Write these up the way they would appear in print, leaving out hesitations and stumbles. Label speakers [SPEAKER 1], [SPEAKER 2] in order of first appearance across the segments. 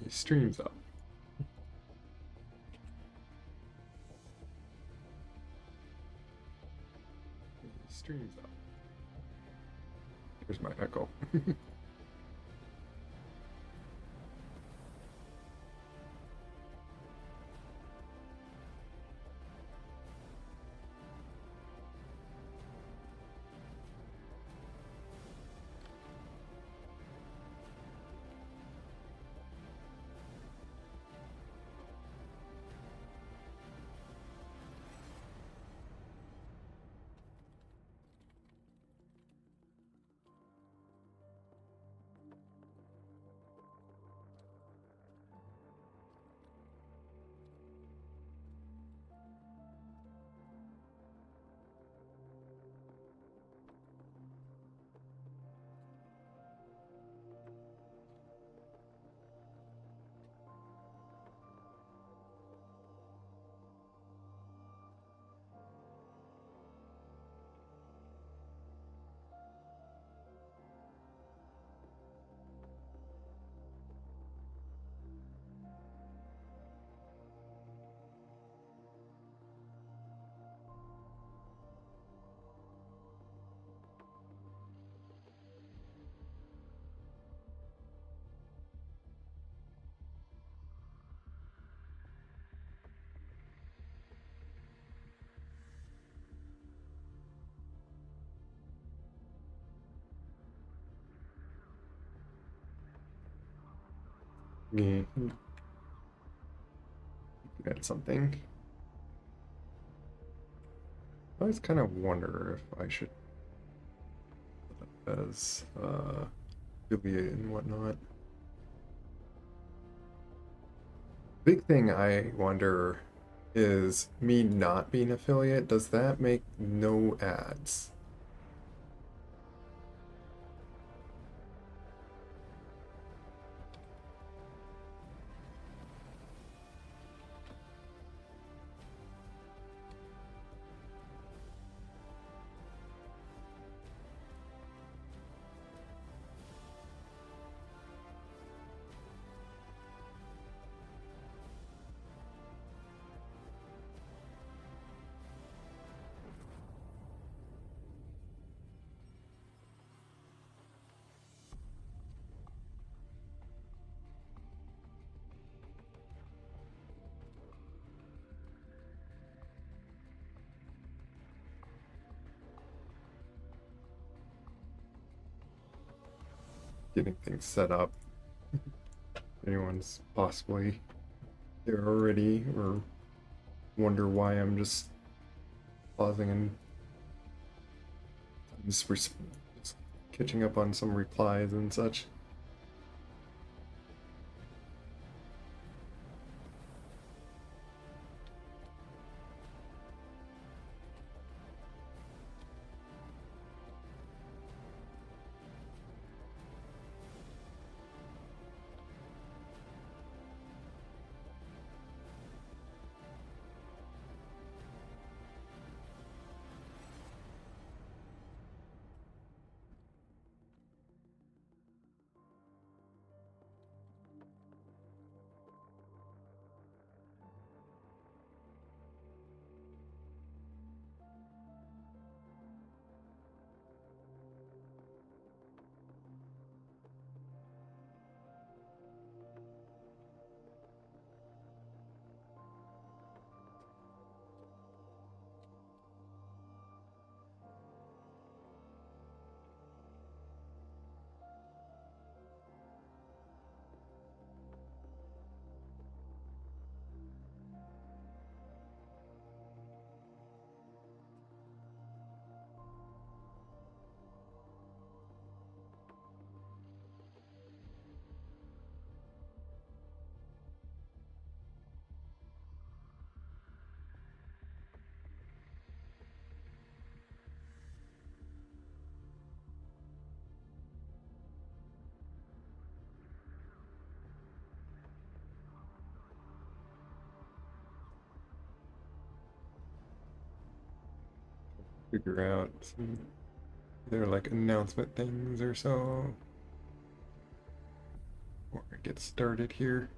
[SPEAKER 1] Streams up. Streams up. Here's my echo. Yeah. That's something. I always kind of wonder if I should as affiliate and whatnot. Big thing I wonder is me not being affiliate, does that make no ads? Getting things set up. Anyone's possibly there already or wonder why I'm just pausing and just catching up on some replies and such. Figure out some either like announcement things or so. Or get started here.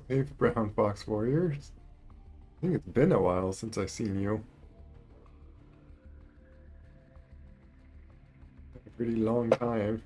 [SPEAKER 1] Hey, Brown Fox Warriors. I think it's been a while since I've seen you. A pretty long time.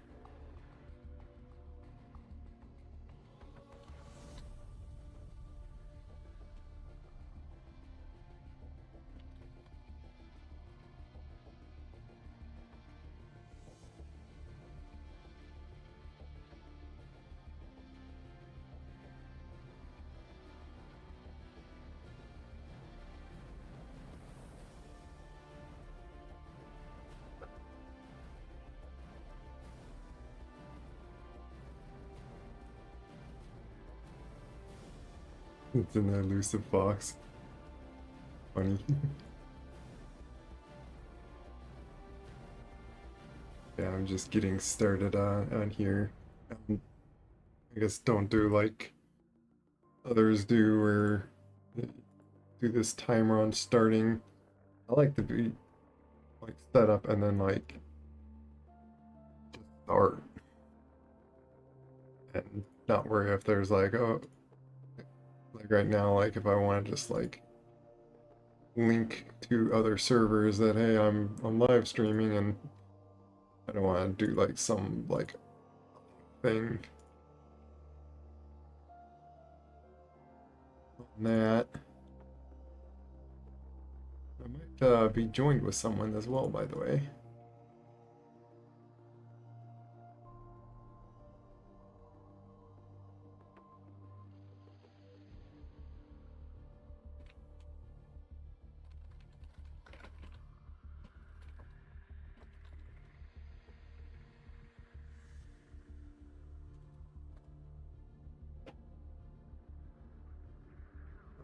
[SPEAKER 1] It's an elusive fox. Funny. Yeah, I'm just getting started on here. I guess don't do like others do, or do this timer on starting. I like to be like set up and then like just start and not worry if there's like, oh, like right now, like if I want to just like link to other servers that, hey, I'm live streaming, and I don't want to do like some like thing on that. I might be joined with someone as well, by the way.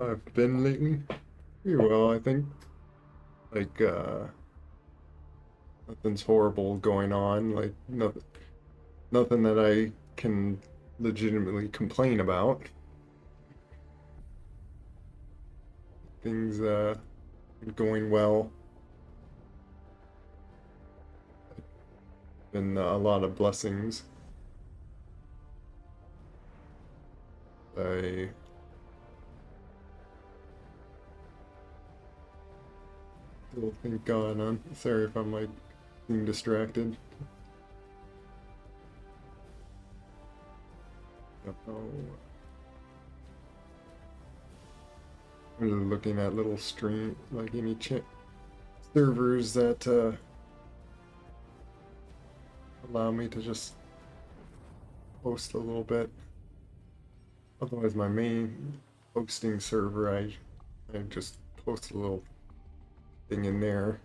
[SPEAKER 1] I've been lately pretty well, I think. Like, nothing's horrible going on. Like, nothing that I can legitimately complain about. Things, going well. Been a lot of blessings. I still thank God on. Sorry if I'm like being distracted. Oh, I'm really looking at little stream, like any servers that allow me to just post a little bit. Otherwise, my main hosting server, I just post a little thing in there.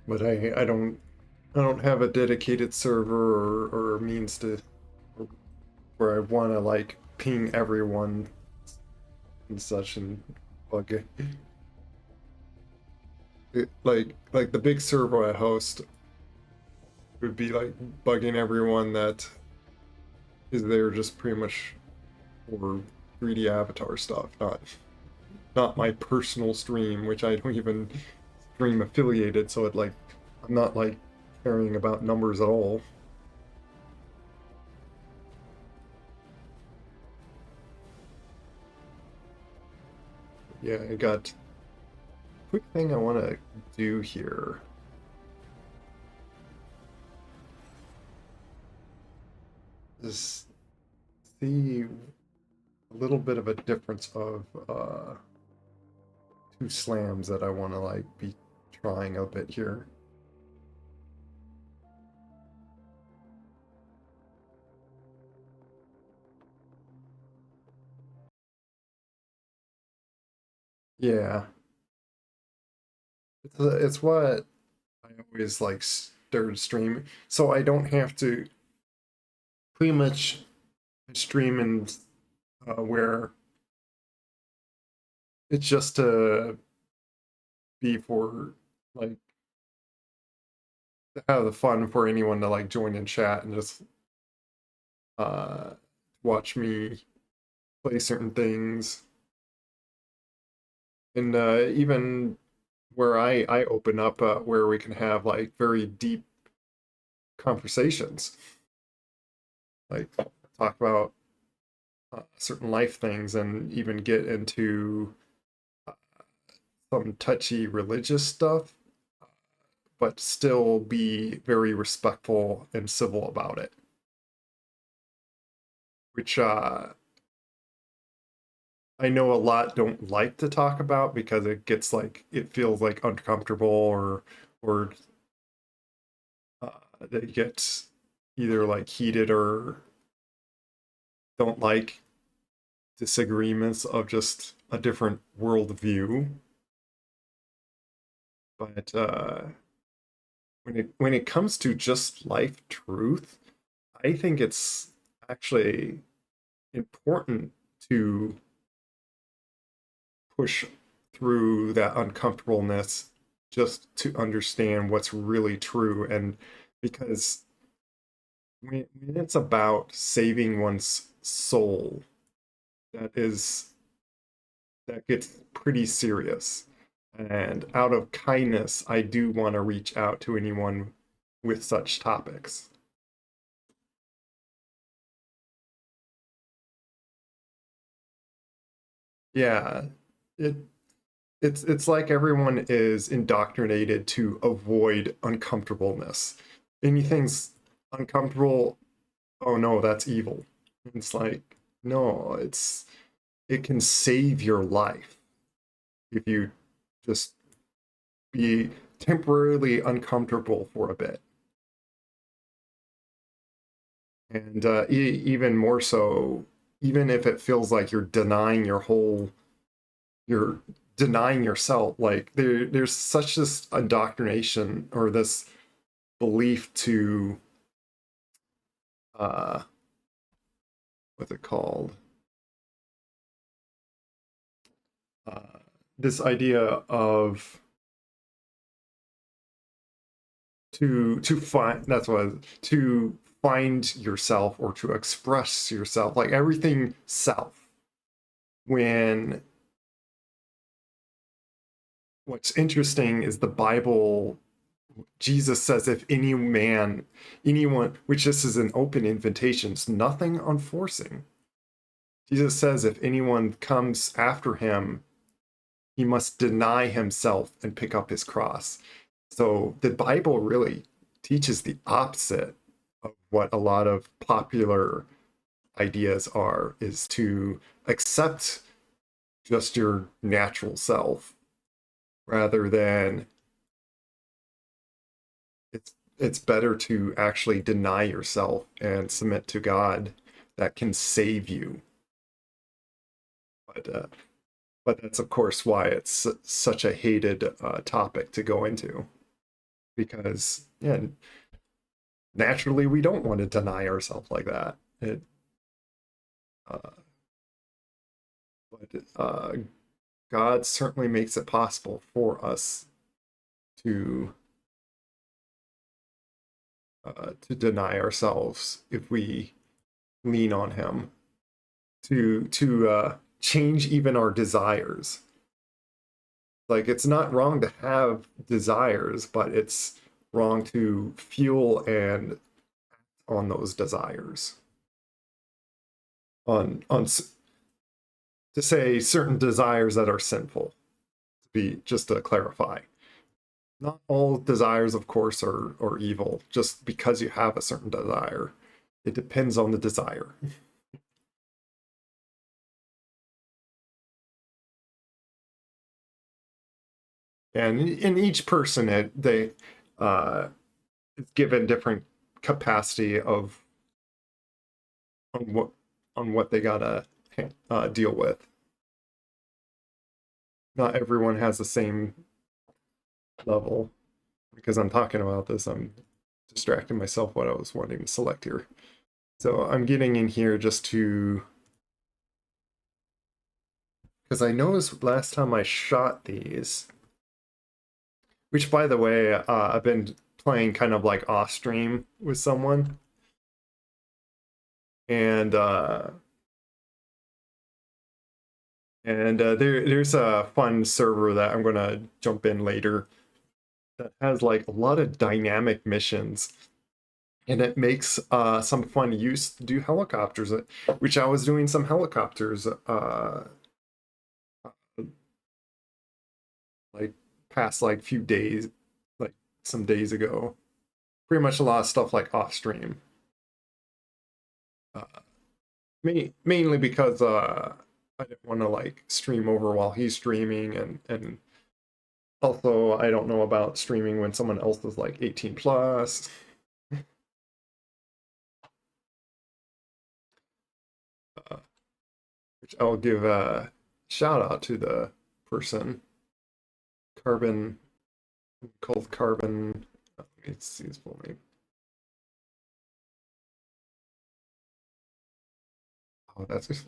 [SPEAKER 1] But I don't have a dedicated server or means to where I want to like ping everyone and such and bug it. Like the big server I host would be like bugging everyone that is there just pretty much for 3D avatar stuff, not my personal stream, which I don't even stream affiliated, so I'm not like caring about numbers at all. Yeah, I got quick thing I want to do here. Is see a little bit of a difference of two slams that I want to like be trying a bit here. Yeah, it's what I always like started streaming, so I don't have to pretty much stream and where it's just to be for like to have the fun for anyone to like join in chat and just uh watch me play certain things. And even where I open up where we can have like very deep conversations, like talk about certain life things and even get into uh, some touchy religious stuff, but still be very respectful and civil about it, which I know a lot don't like to talk about because it gets like it feels like uncomfortable or uh, they get either like heated or don't like disagreements of just a different worldview. But when it comes to just life truth, I think it's actually important to push through that uncomfortableness just to understand what's really true. And because when it's about saving one's soul, that is that gets pretty serious. And out of kindness, I do want to reach out to anyone with such topics. Yeah, it it's like everyone is indoctrinated to avoid uncomfortableness. Anything's uncomfortable, oh no, that's evil. It's like, no, it can save your life if you just be temporarily uncomfortable for a bit. And even more so, even if it feels like you're denying yourself, like there's such this indoctrination or this belief to uh what's it called, uh this idea of to find that's what to find yourself or to express yourself, like everything self, when what's interesting is the Bible. Jesus says, if anyone, which this is an open invitation, it's nothing on forcing. Jesus says, if anyone comes after him, he must deny himself and pick up his cross. So the Bible really teaches the opposite of what a lot of popular ideas are, is to accept just your natural self rather than it's better to actually deny yourself and submit to God that can save you. But but that's of course why it's such a hated topic to go into, because yeah, naturally we don't want to deny ourselves like that. It, uh, but God certainly makes it possible for us to to deny ourselves if we lean on Him, to change even our desires. Like it's not wrong to have desires, but it's wrong to fuel and on those desires. On to say certain desires that are sinful. To be just to clarify, not all desires, of course, are evil. Just because you have a certain desire, it depends on the desire. And in each person, they uh, it's given different capacity of on what on what they gotta deal with. not everyone has the same level. Because I'm talking about this, I'm distracting myself what I was wanting to select here. So I'm getting in here just to, because I noticed last time I shot these, which by the way, I've been playing kind of like off stream with someone, and there's a fun server that I'm gonna jump in later that has like a lot of dynamic missions, and it makes some fun use to do helicopters, which I was doing some helicopters like past like few days, like some days ago. Pretty much a lot of stuff like off stream. Mainly because I didn't want to like stream over while he's streaming, and also I don't know about streaming when someone else is like 18 plus. Which I'll give a shout out to the person, Carbon, called Carbon. Let me see his full name. Oh, that's just...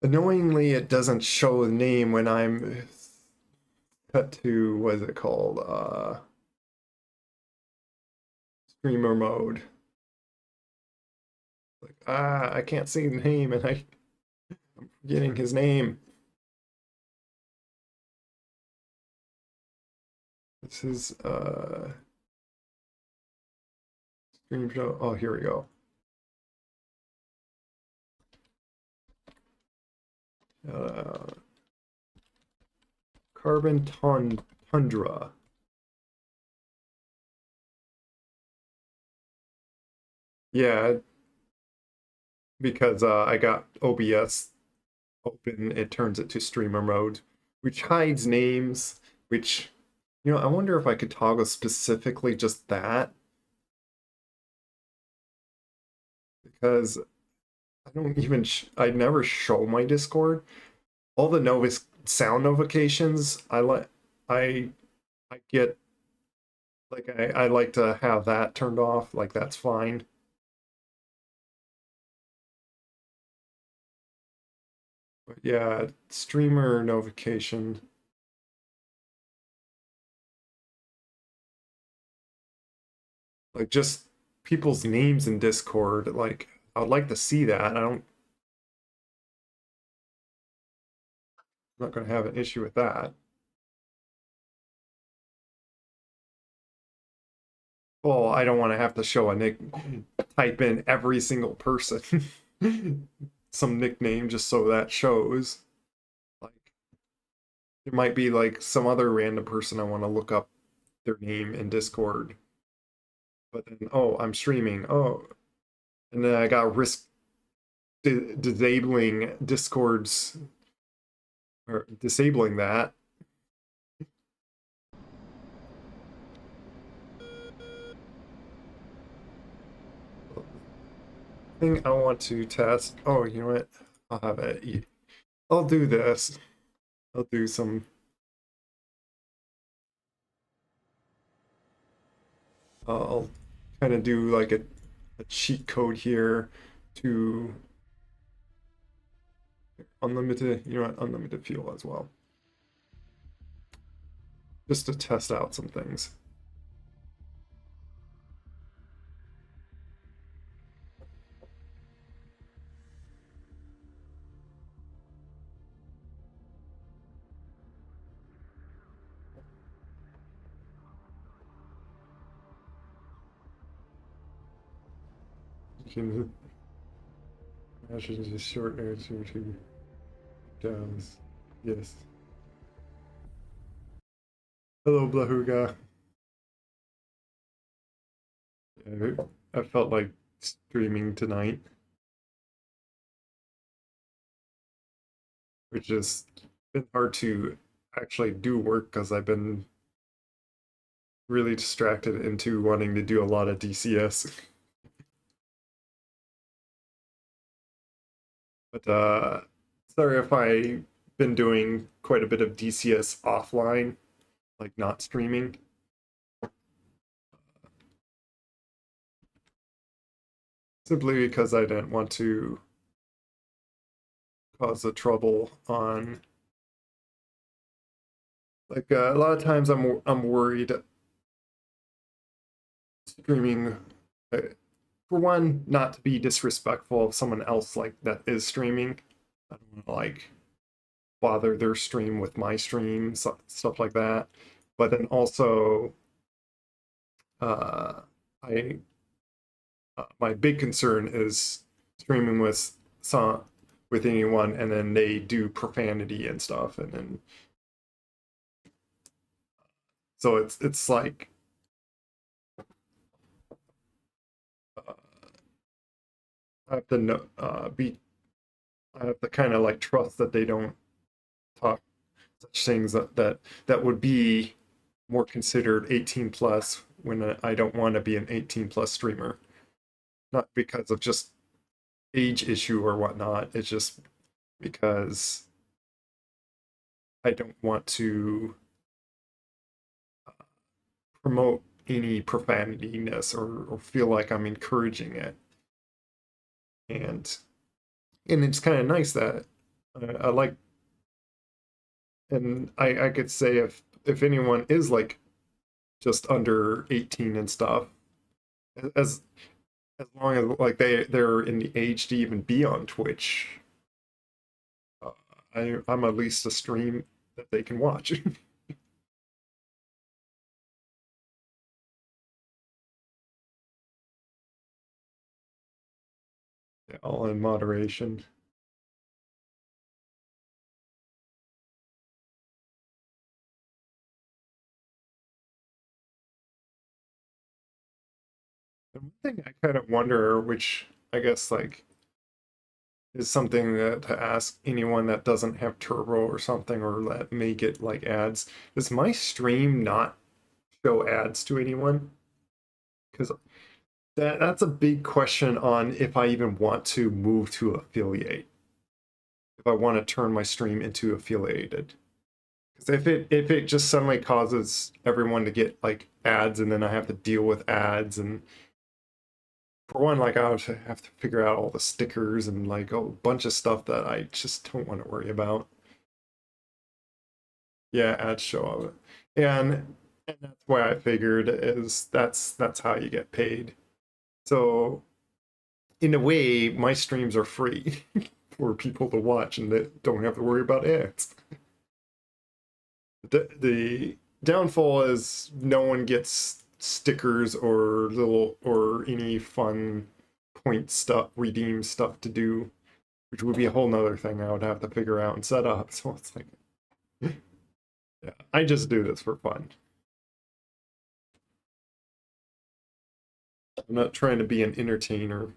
[SPEAKER 1] Annoyingly, it doesn't show the name when I'm cut to, what is it called? Streamer mode. Like, I can't see the name, and I'm forgetting his name. This is stream show. Oh, here we go. Carbon Tundra. Yeah, because I got OBS open, it turns it to streamer mode, which hides names, which, you know, I wonder if I could toggle specifically just that. Because I don't even, I never show my Discord. All the Novus sound notifications, I get, like, I like to have that turned off, like, that's fine. But yeah, streamer notification. Like, just people's names in Discord, like, I would like to see that. I'm not going to have an issue with that. Well, I don't want to have to show a nick, type in every single person, some nickname just so that shows. Like, it might be like some other random person I want to look up their name in Discord. But then, oh, I'm streaming. Oh, and then I got risk disabling Discord's, or disabling that. Thing I want to test. Oh, you know what? I'll have it. I'll do this. I'll do some. I'll kind of do like a cheat code here to unlimited, you know what, unlimited fuel as well. Just to test out some things. You can imagine just short answer to downs. Yes. Hello, Blahuga. Yeah, I felt like streaming tonight, which has been hard to actually do work because I've been really distracted into wanting to do a lot of DCS. But sorry if I been doing quite a bit of DCS offline, like not streaming. Simply because I didn't want to cause the trouble on, like, a lot of times I'm worried streaming, uh, for one, not to be disrespectful of someone else like that is streaming. I don't want to like bother their stream with my stream, stuff like that. But then also, uh, I my big concern is streaming with anyone, and then they do profanity and stuff, and then so it's like, uh, I have to know, I have to kind of like trust that they don't talk such things that would be more considered 18 plus when I don't want to be an 18 plus streamer. Not because of just age issue or whatnot. It's just because I don't want to promote any profanityness or feel like I'm encouraging it. And it's kind of nice that I like, and I could say if anyone is like just under 18 and stuff, as as long as like they're in the age to even be on Twitch, uh, I'm at least a stream that they can watch. Yeah, all in moderation. And one thing I kind of wonder, which I guess like is something that to ask anyone that doesn't have turbo or something, or that may get like ads, does my stream not show ads to anyone? Because that's a big question on if I even want to move to affiliate. If I want to turn my stream into affiliated. Because if it just suddenly causes everyone to get like ads, and then I have to deal with ads, and for one, like I would have to figure out all the stickers and like a bunch of stuff that I just don't want to worry about. Yeah, ads show up, and that's why I figured is that's how you get paid. So in a way, my streams are free for people to watch, and they don't have to worry about ads. The downfall is no one gets stickers or little or any fun point stuff, redeem stuff to do, which would be a whole nother thing I would have to figure out and set up. So it's like, yeah, I just do this for fun. I'm not trying to be an entertainer.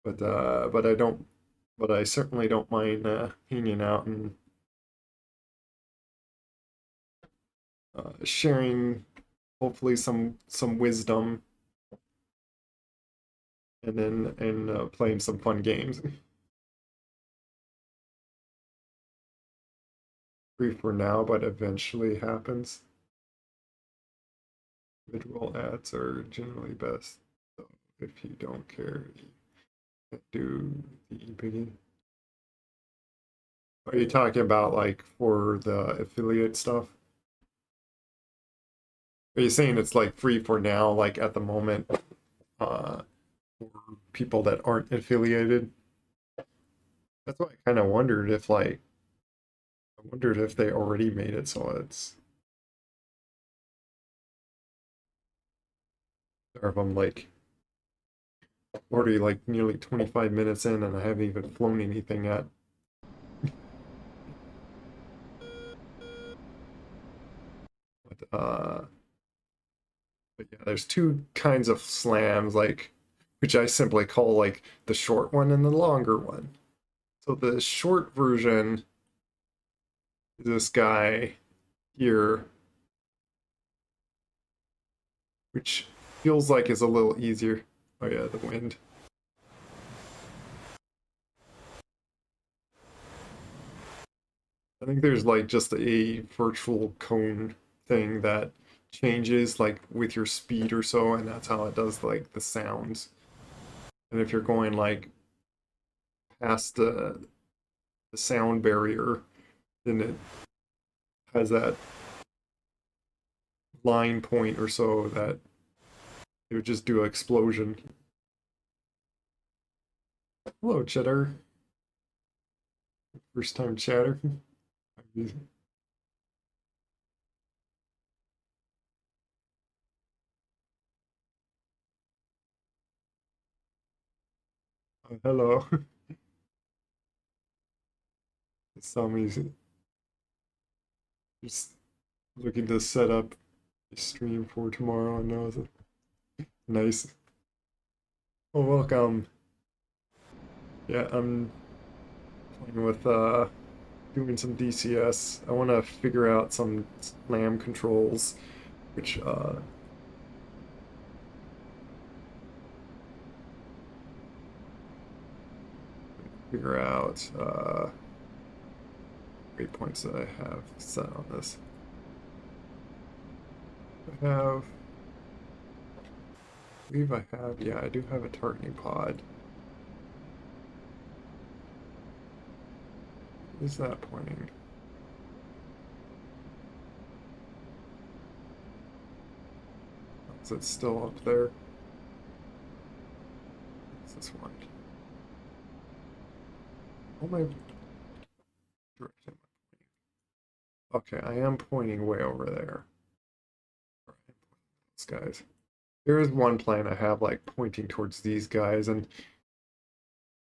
[SPEAKER 1] But I don't, but I certainly don't mind hanging out and sharing, hopefully some wisdom, and then playing some fun games. Free for now, but eventually happens. Mid-roll ads are generally best. So if you don't care, you can do the e-bidding. Are you talking about like for the affiliate stuff? Are you saying it's like free for now, like at the moment, for people that aren't affiliated? That's why I kind of wondered if like I wondered if they already made it so it's, or if I'm like already like nearly 25 minutes in and I haven't even flown anything yet. But yeah, there's two kinds of slams, like, which I simply call like the short one and the longer one. So the short version is this guy here, which feels like is a little easier. Oh yeah, the wind. I think there's like just a virtual cone thing that changes like with your speed or so, and that's how it does like the sounds. And if you're going like past the sound barrier, then it has that line point or so that it would just do an explosion. Hello, Cheddar. First time chatter. Hello. Sami's just looking to set up a stream for tomorrow. And now nice. Oh, welcome. Yeah, I'm playing with doing some DCS. I want to figure out some slam controls, which figure out waypoints that I have set on this. I believe I have, yeah, I do have a targeting pod. Is that pointing? Is it still up there? What's this one? How am I directing my pointing? Okay, I am pointing way over there. All right, these guys. There is one plan I have like pointing towards these guys, and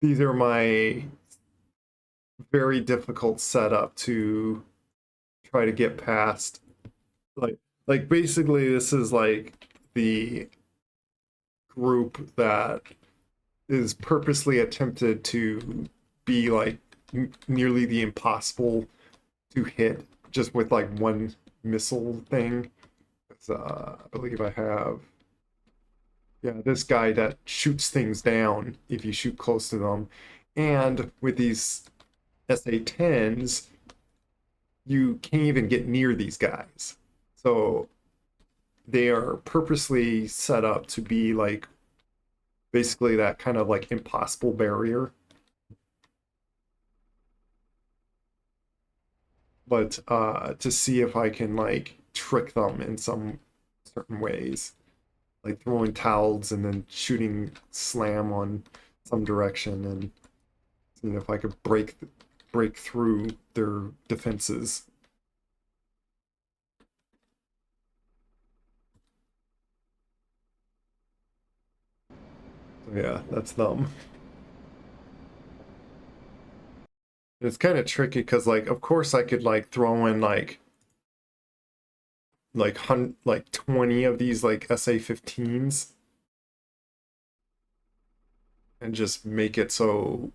[SPEAKER 1] these are my very difficult setup to try to get past. Like basically this is like the group that is purposely attempted to be like nearly the impossible to hit just with like one missile thing. I believe I have, yeah, this guy that shoots things down if you shoot close to them. And with these SA-10s, you can't even get near these guys. So they are purposely set up to be like basically that kind of like impossible barrier. But to see if I can like trick them in some certain ways, like throwing towels and then shooting slam on some direction and seeing if I could break through their defenses. So yeah, that's them. It's kind of tricky because like of course I could like throw in like 20 of these like SA-15s and just make it so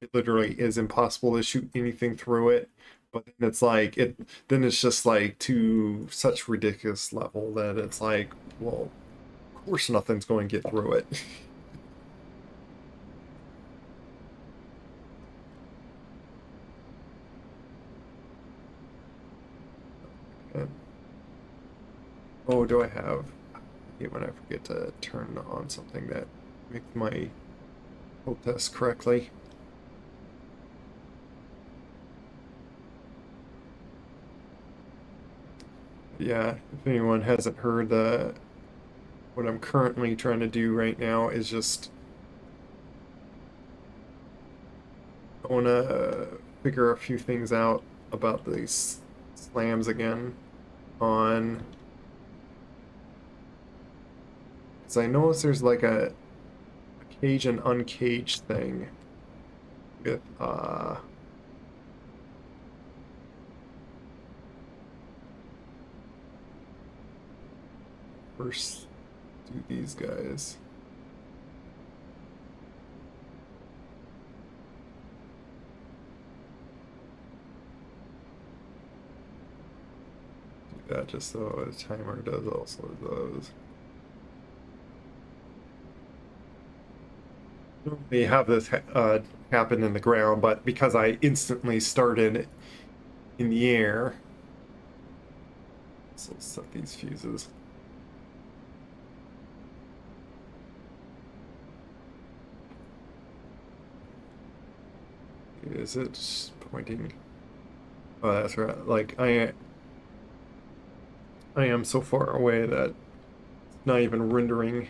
[SPEAKER 1] it literally is impossible to shoot anything through it. But then it's like then it's just like to such ridiculous level that it's like, well, of course nothing's going to get through it. Oh, do I have? I hate when I forget to turn on something that makes my hope test correctly. Yeah, if anyone hasn't heard, what I'm currently trying to do right now is just I want to figure a few things out about these slams again on, because I noticed there's like a cage and uncaged thing with first do these guys. Do that just so the timer does also those. Normally have this happen in the ground, but because I instantly started in the air. So let's set these fuses. Is it just pointing? Oh, that's right. Like I am so far away that it's not even rendering.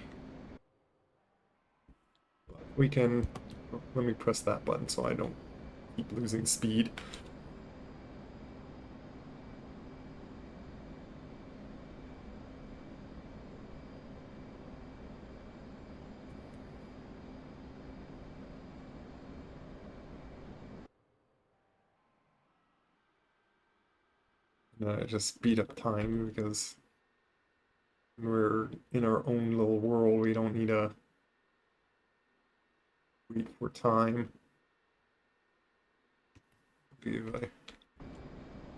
[SPEAKER 1] We can. Let me press that button so I don't keep losing speed. Just speed up time because we're in our own little world. We don't need to wait for time.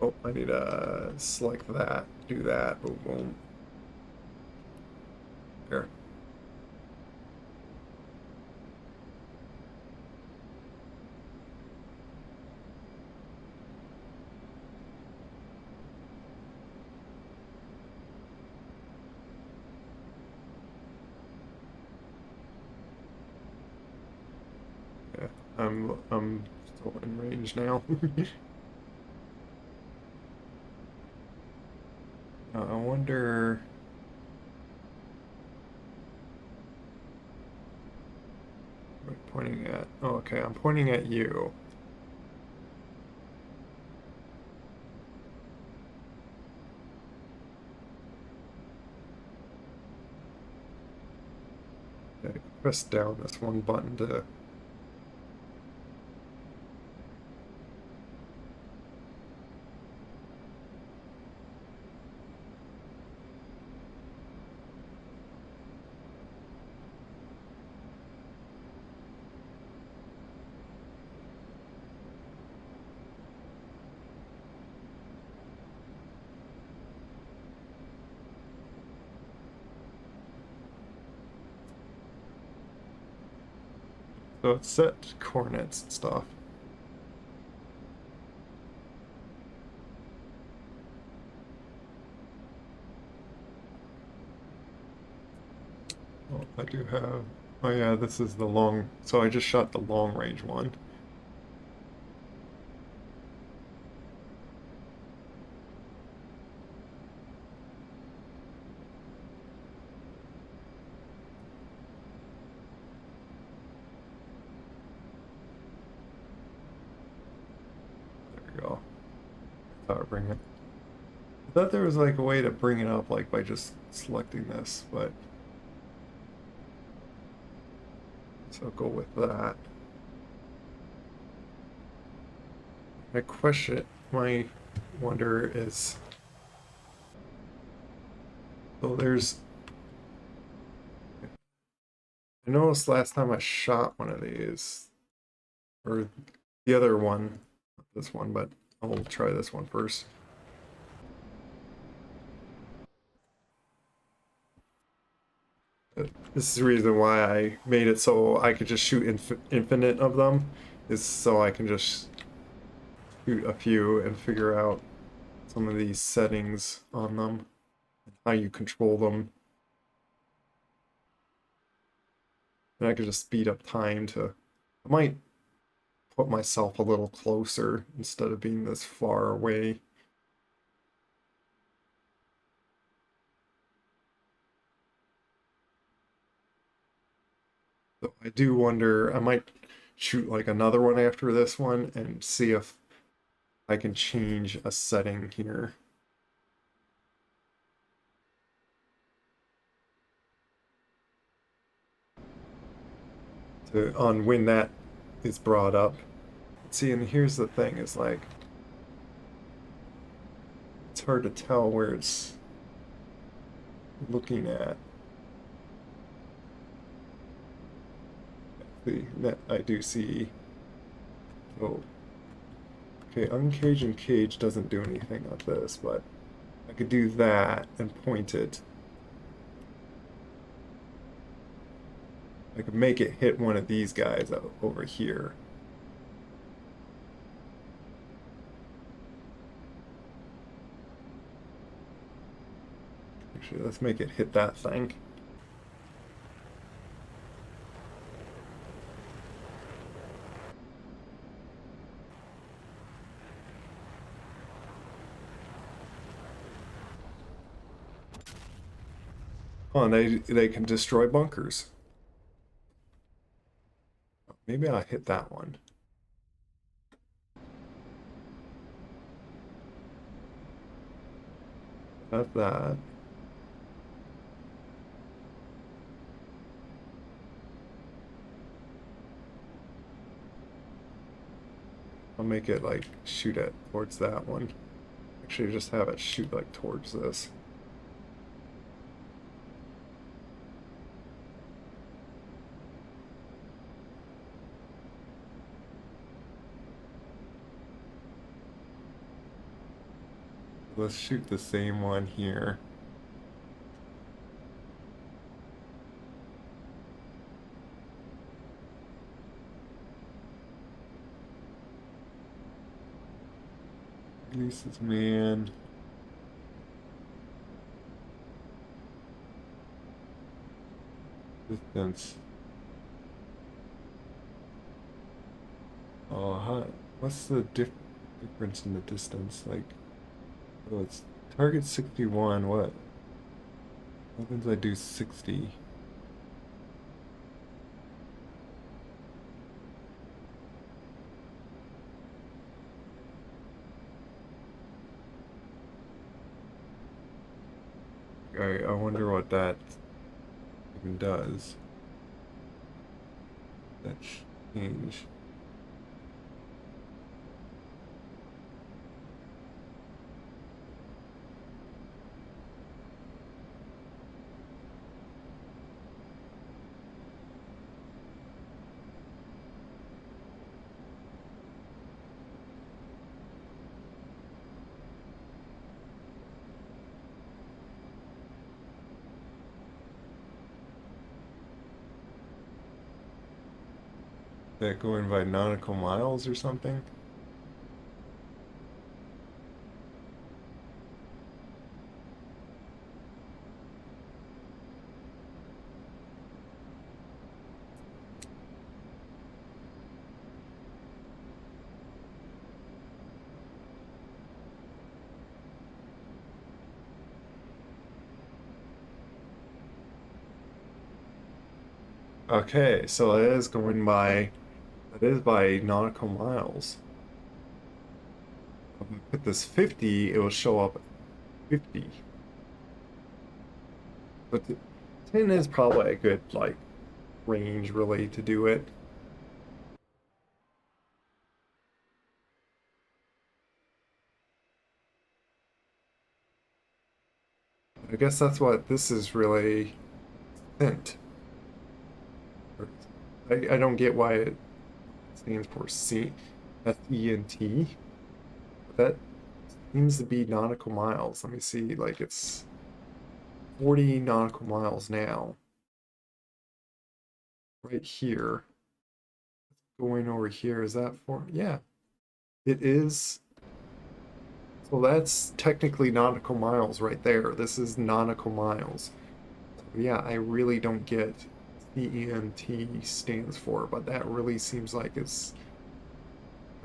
[SPEAKER 1] Oh, I need to select that, do that, boom, boom. There. Yeah, I'm still in range now. I wonder. What am I pointing at? Oh, okay, I'm pointing at you. Okay, press down this one button to. So it's set coordinates and stuff. Oh, I do have. Oh yeah, this is the long. So I just shot the long range one. There we go. Thought I'd bring it. I thought there was like a way to bring it up like by just selecting this, but so I'll go with that. My question, my wonder is, so there's, I noticed last time I shot one of these, or the other one, not this one, but I'll try this one first. This is the reason why I made it so I could just shoot infinite of them, is so I can just shoot a few and figure out some of these settings on them, and how you control them. And I could just speed up time to, I might put myself a little closer instead of being this far away. So I do wonder, I might shoot like another one after this one and see if I can change a setting here to on when that is brought up. See, and here's the thing, is like it's hard to tell where it's looking at. See, that I do see. Oh, okay, uncage and cage doesn't do anything on this, but I could do that and point it. I could make it hit one of these guys over here. Actually, let's make it hit that thing. Oh, and they can destroy bunkers. Maybe I'll hit that one. That's that. I'll make it like shoot it towards that one. Actually, just have it shoot like towards this. Let's shoot the same one here. Releases man. Distance. Oh, what's the difference in the distance? Like, oh, it's target 61. What happens if I do 60? I wonder what that even does. That change. That going by nautical miles or something? Okay, so it is going by, it is by nautical miles. If I put this 50, it will show up 50. But 10 is probably a good, like, range, really, to do it. I guess that's what this is really sent. I don't get why it stands for SENT, but that seems to be nautical miles. Let me see, like, it's 40 nautical miles now. Right here. Going over here, is that for? Yeah, it is. So that's technically nautical miles right there. This is nautical miles. So yeah, I really don't get CENT stands for, but that really seems like it's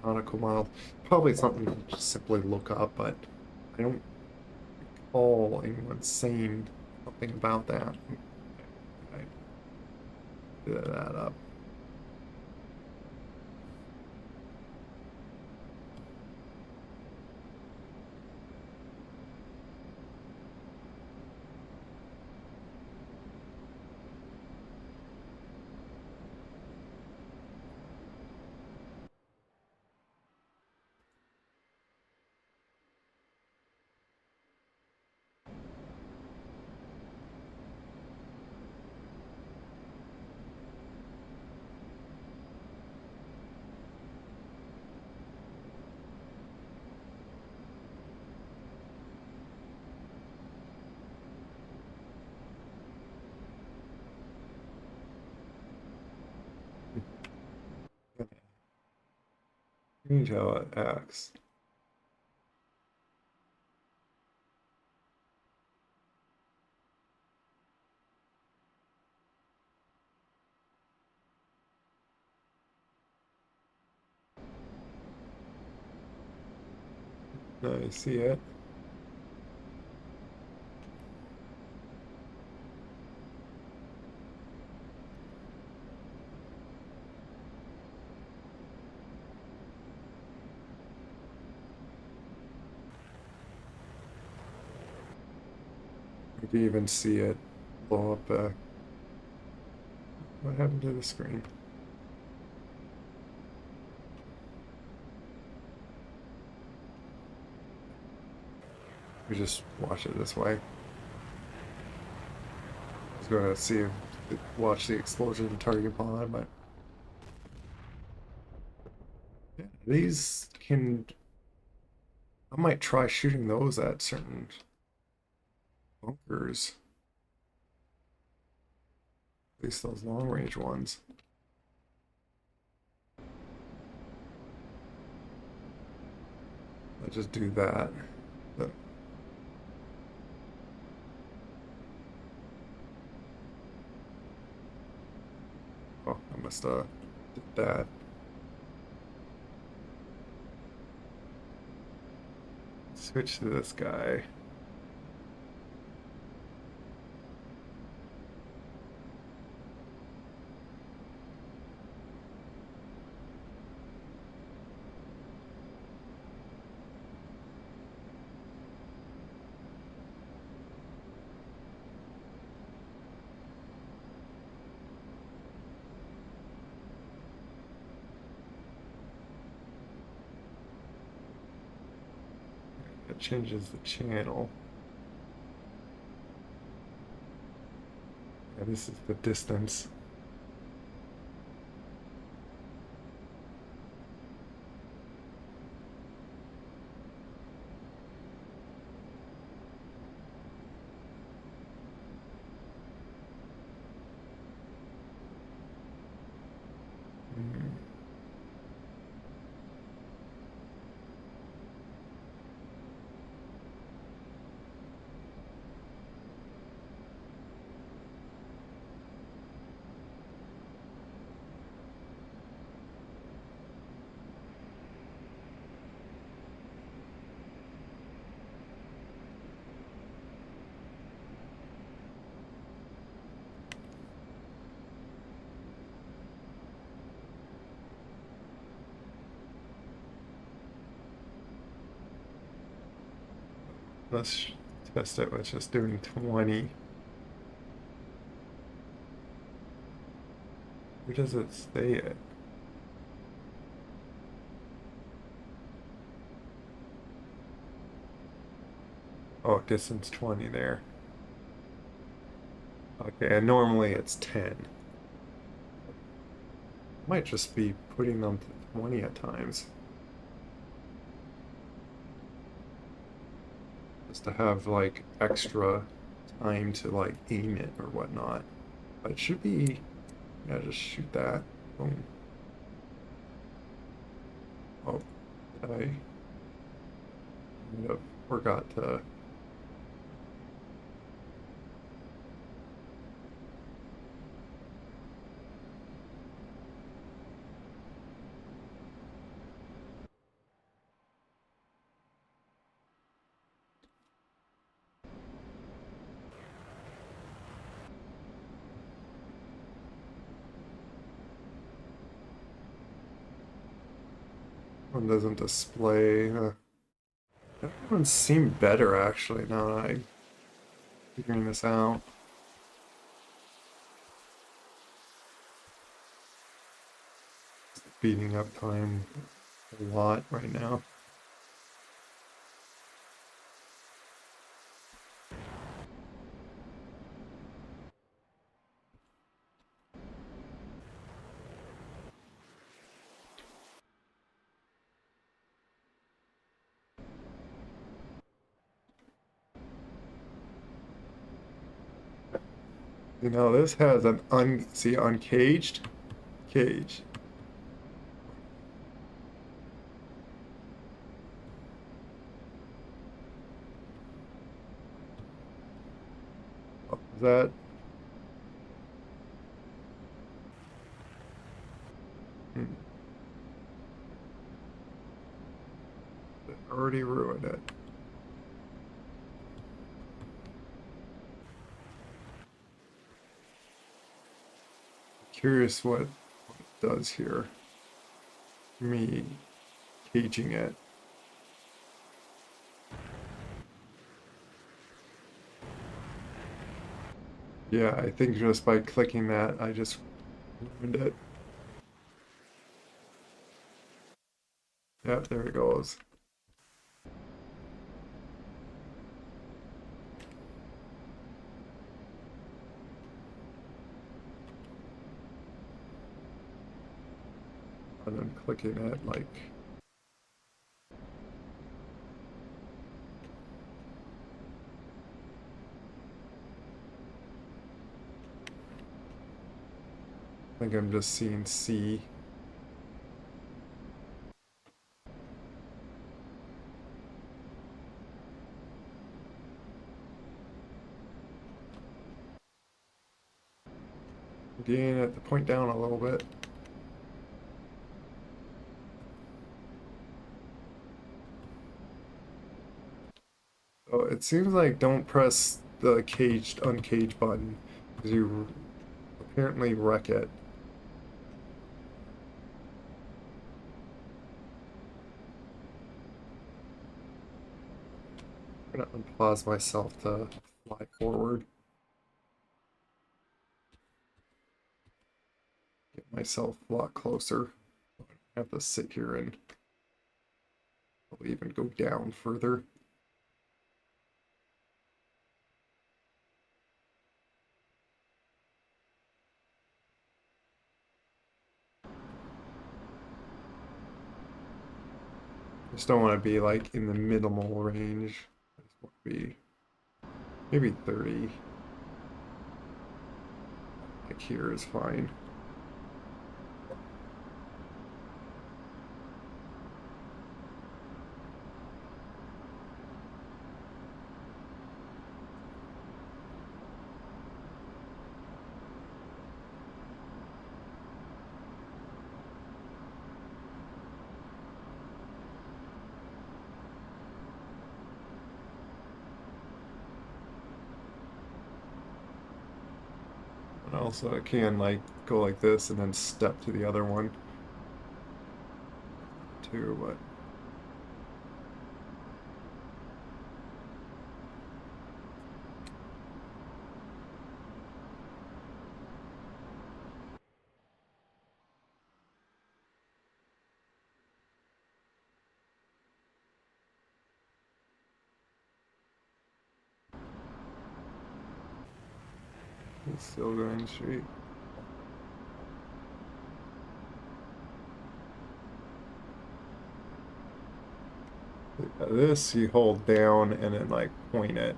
[SPEAKER 1] nautical miles. Probably something to just simply look up, but I don't recall anyone saying something about that. I did that up. Change how it acts. I see it. You can even see it blow up. What happened to the screen? We just watch it this way. I was going to see, watch the explosion in target pod, but yeah, these can. I might try shooting those at certain bunkers. At least those long range ones. I'll just do that. But, oh, I must did that. Switch to this guy. That changes the channel. Yeah, this is the distance. Hmm. Let's test it with just doing 20. Where does it stay at? Oh, distance 20 there. Okay, and normally it's 10. Might just be putting them to 20 at times. Just to have like extra time to like aim it or whatnot. But it should be, yeah, just shoot that. Boom. Oh, I kind of forgot to. One doesn't display. That one seemed better actually now that I'm figuring this out. Speeding up time a lot right now. You know, this has an see uncaged cage. Oh, is that already ruined it. Curious what it does here. Me caging it. Yeah, I think just by clicking that, I just ruined it. Yep, there it goes. And then clicking it like... I think I'm just seeing C. Again, at the point down a little bit. So it seems like don't press the caged, uncaged button, because you apparently wreck it. I'm gonna unpause myself to fly forward. Get myself a lot closer. I have to sit here and probably even go down further. Just don't want to be like in the minimal range. I just want to be maybe 30. Like here is fine. And also I can like go like this and then step to the other one too, but it's still going straight. This you hold down and then like point it.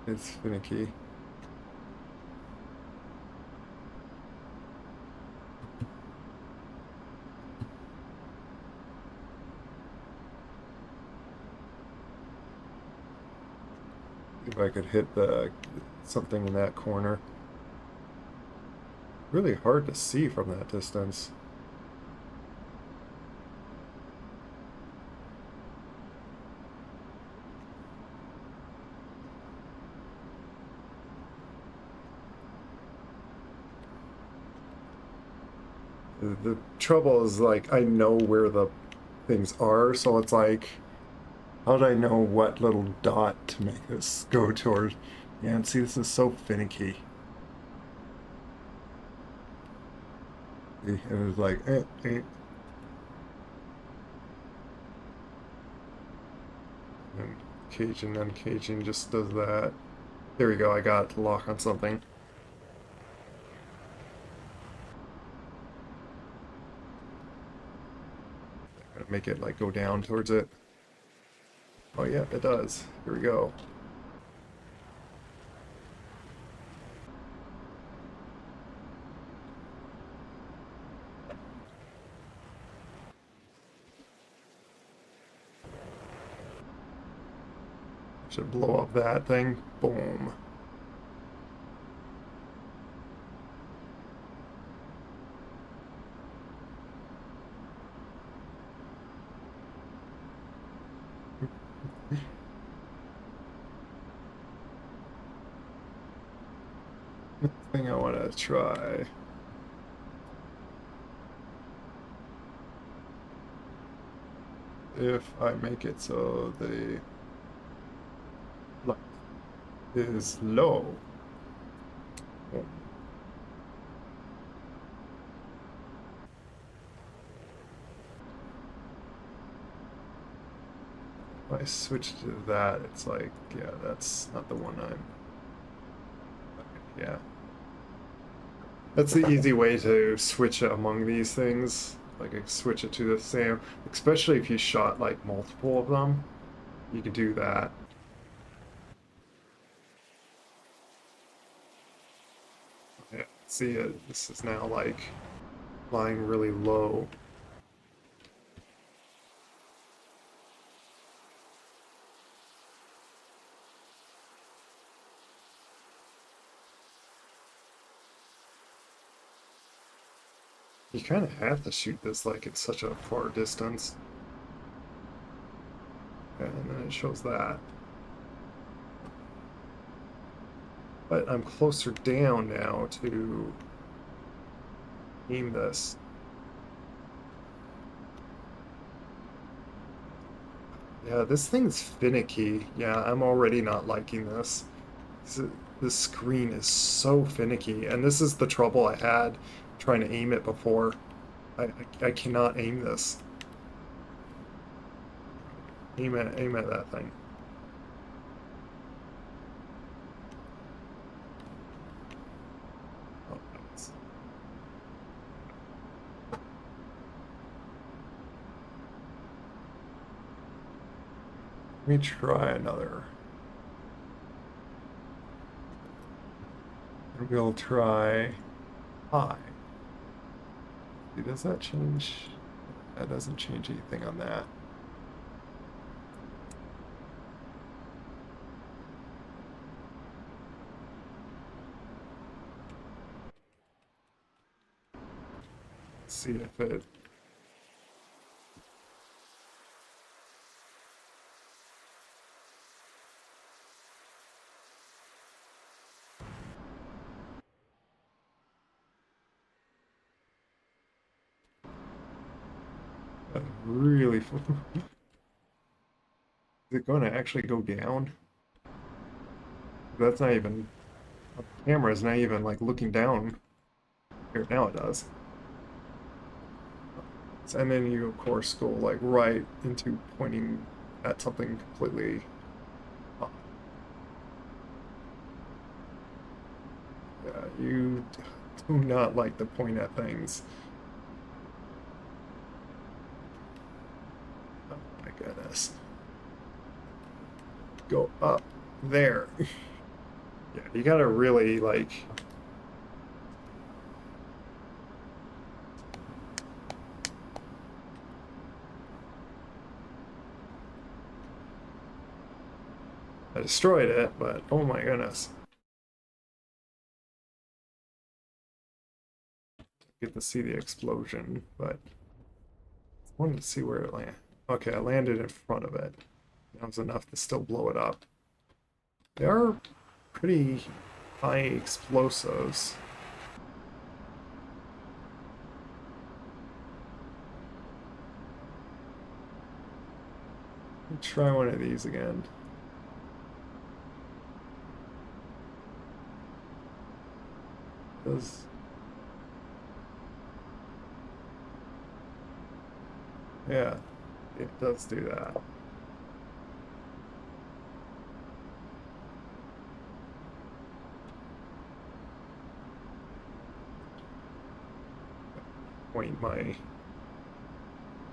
[SPEAKER 1] It's finicky. If I could hit the something in that corner. Really hard to see from that distance. The trouble is like I know where the things are, so it's like how do I know what little dot to make this go toward? Yeah, and see, this is so finicky. It was like, And caging, uncaging just does that. There we go, I got it to lock on something. I'm gonna make it like go down towards it. Oh yeah, it does. Here we go. Should blow up that thing. Boom. Next thing I want to try. If I make it so the light is low. Boom. If I switch to that, it's like, yeah, that's not the one I'm. Okay, yeah. That's the easy way to switch it among these things. Like, switch it to the same, especially if you shot like multiple of them. You could do that. Yeah, see it. This is now like flying really low. You kind of have to shoot this like it's such a far distance. And then it shows that. But I'm closer down now to aim this. Yeah, this thing's finicky. Yeah, I'm already not liking this. This screen is so finicky, and this is the trouble I had trying to aim it before. I cannot aim this. Aim at that thing. Oh, nice. Let me try another. We'll try high. Does that change? That doesn't change anything on that. Let's see if it. Really. Is it going to actually go down? That's not even. The camera is not even like looking down. Here, now it does. And then you, of course, go like right into pointing at something completely up. Yeah, you do not like to point at things. Oh my goodness. Go up there. Yeah, you gotta really like. I destroyed it, but oh my goodness. Get to see the explosion, but I wanted to see where it landed. Okay, I landed in front of it. That was enough to still blow it up. They are pretty high explosives. Let me try one of these again. Does yeah, it does do that. Point my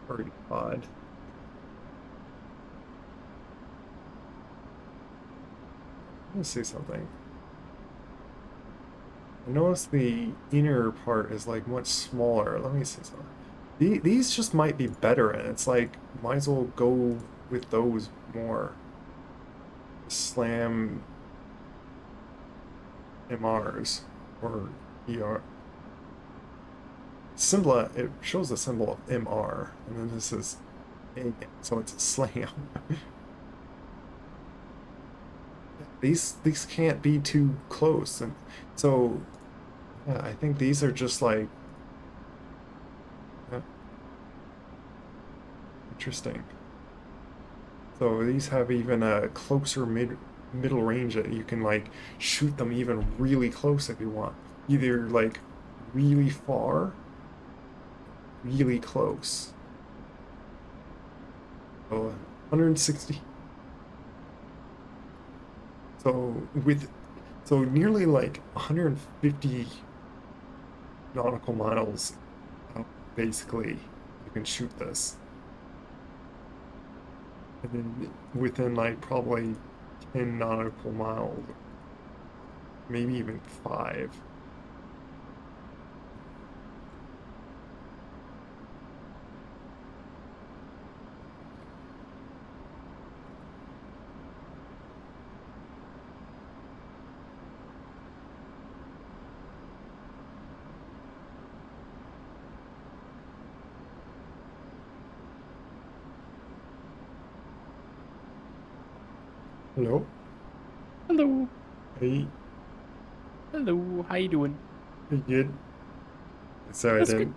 [SPEAKER 1] party pod. Let me see something. I notice the inner part is like much smaller. Let me see something. These just might be better, and it's like might as well go with those more. slam MRs or ER. Symbol, it shows the symbol of MR, and then this is A, so it's a slam. These can't be too close, and so yeah, I think these are just like interesting. So these have even a closer middle range that you can like shoot them even really close if you want, either like really far, really close. So 160. So nearly like 150 nautical miles out, basically, you can shoot this. And then within like probably 10 nautical miles, maybe even 5. Hello?
[SPEAKER 2] Hello.
[SPEAKER 1] Hey,
[SPEAKER 2] Hello. How you doing?
[SPEAKER 1] hey, good. Sorry,
[SPEAKER 2] That's good.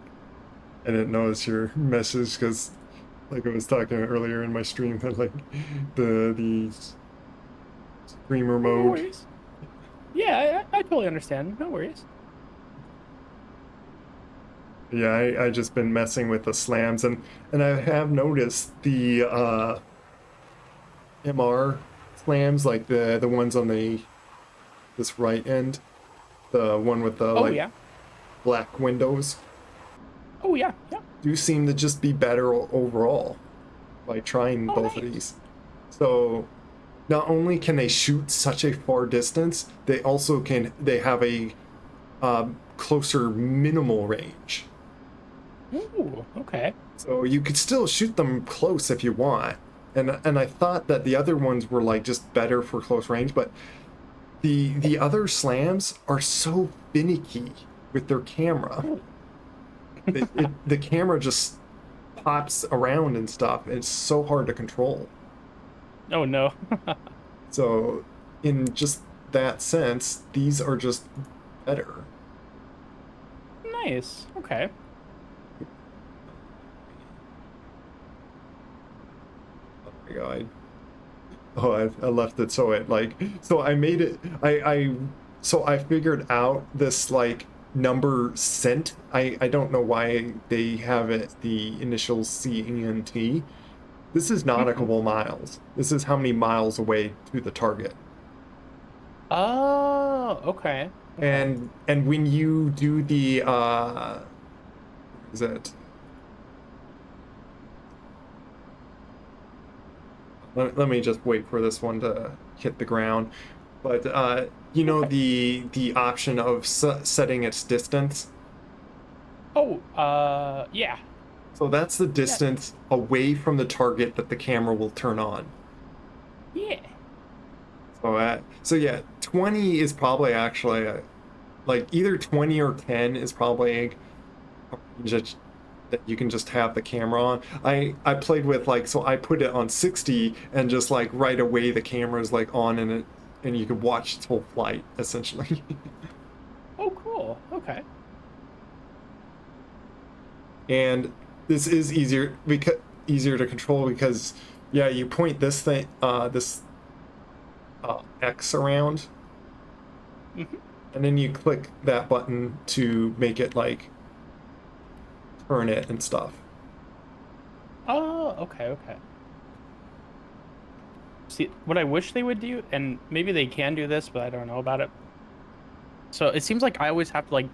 [SPEAKER 1] I didn't notice your message because, like I was talking earlier in my stream, that like the streamer
[SPEAKER 2] Oh, no
[SPEAKER 1] mode.
[SPEAKER 2] worries. Yeah, I totally understand. No worries.
[SPEAKER 1] Yeah, I just been messing with the slams, and I have noticed the MR slams, like the ones on this right end, the one with the
[SPEAKER 2] Oh
[SPEAKER 1] like
[SPEAKER 2] yeah.
[SPEAKER 1] black windows,
[SPEAKER 2] Oh yeah. Yeah.
[SPEAKER 1] do seem to just be better overall by trying
[SPEAKER 2] Oh
[SPEAKER 1] both of
[SPEAKER 2] nice.
[SPEAKER 1] these. So not only can they shoot such a far distance, they have a closer minimal range.
[SPEAKER 2] Ooh. Okay.
[SPEAKER 1] So you could still shoot them close if you want. And I thought that the other ones were like just better for close range, but the other slams are so finicky with their camera.
[SPEAKER 2] Ooh.
[SPEAKER 1] The camera just pops around and stuff. It's so hard to control.
[SPEAKER 2] Oh no.
[SPEAKER 1] So in just that sense, these are just better.
[SPEAKER 2] Nice. Okay.
[SPEAKER 1] Oh my god. Oh, I left it so it like so I made it so I figured out this like number cent. I don't know why they have it the initial CENT. This is
[SPEAKER 2] Mhm.
[SPEAKER 1] nautical miles. This is how many miles away to the target.
[SPEAKER 2] Oh. Okay. Okay.
[SPEAKER 1] And when you do the is it let me just wait for this one to hit the ground. But you know
[SPEAKER 2] Okay.
[SPEAKER 1] the option of setting its distance.
[SPEAKER 2] Oh. Yeah.
[SPEAKER 1] So that's the
[SPEAKER 2] Yeah.
[SPEAKER 1] distance away from the target that the camera will turn on.
[SPEAKER 2] Yeah.
[SPEAKER 1] So yeah, 20 is probably actually like either 20 or 10 is probably a range that you can just have the camera on. I played with like so I put it on 60 and just like right away the camera is like on and you could watch its whole flight essentially.
[SPEAKER 2] Oh cool. Okay.
[SPEAKER 1] And this is easier to control because yeah, you point this thing this X around
[SPEAKER 2] Mhm.
[SPEAKER 1] and then you click that button to make it like turn it and stuff.
[SPEAKER 2] Oh. Okay. Okay. See, what I wish they would do, and maybe they can do this, but I don't know about it. So it seems like I always have to like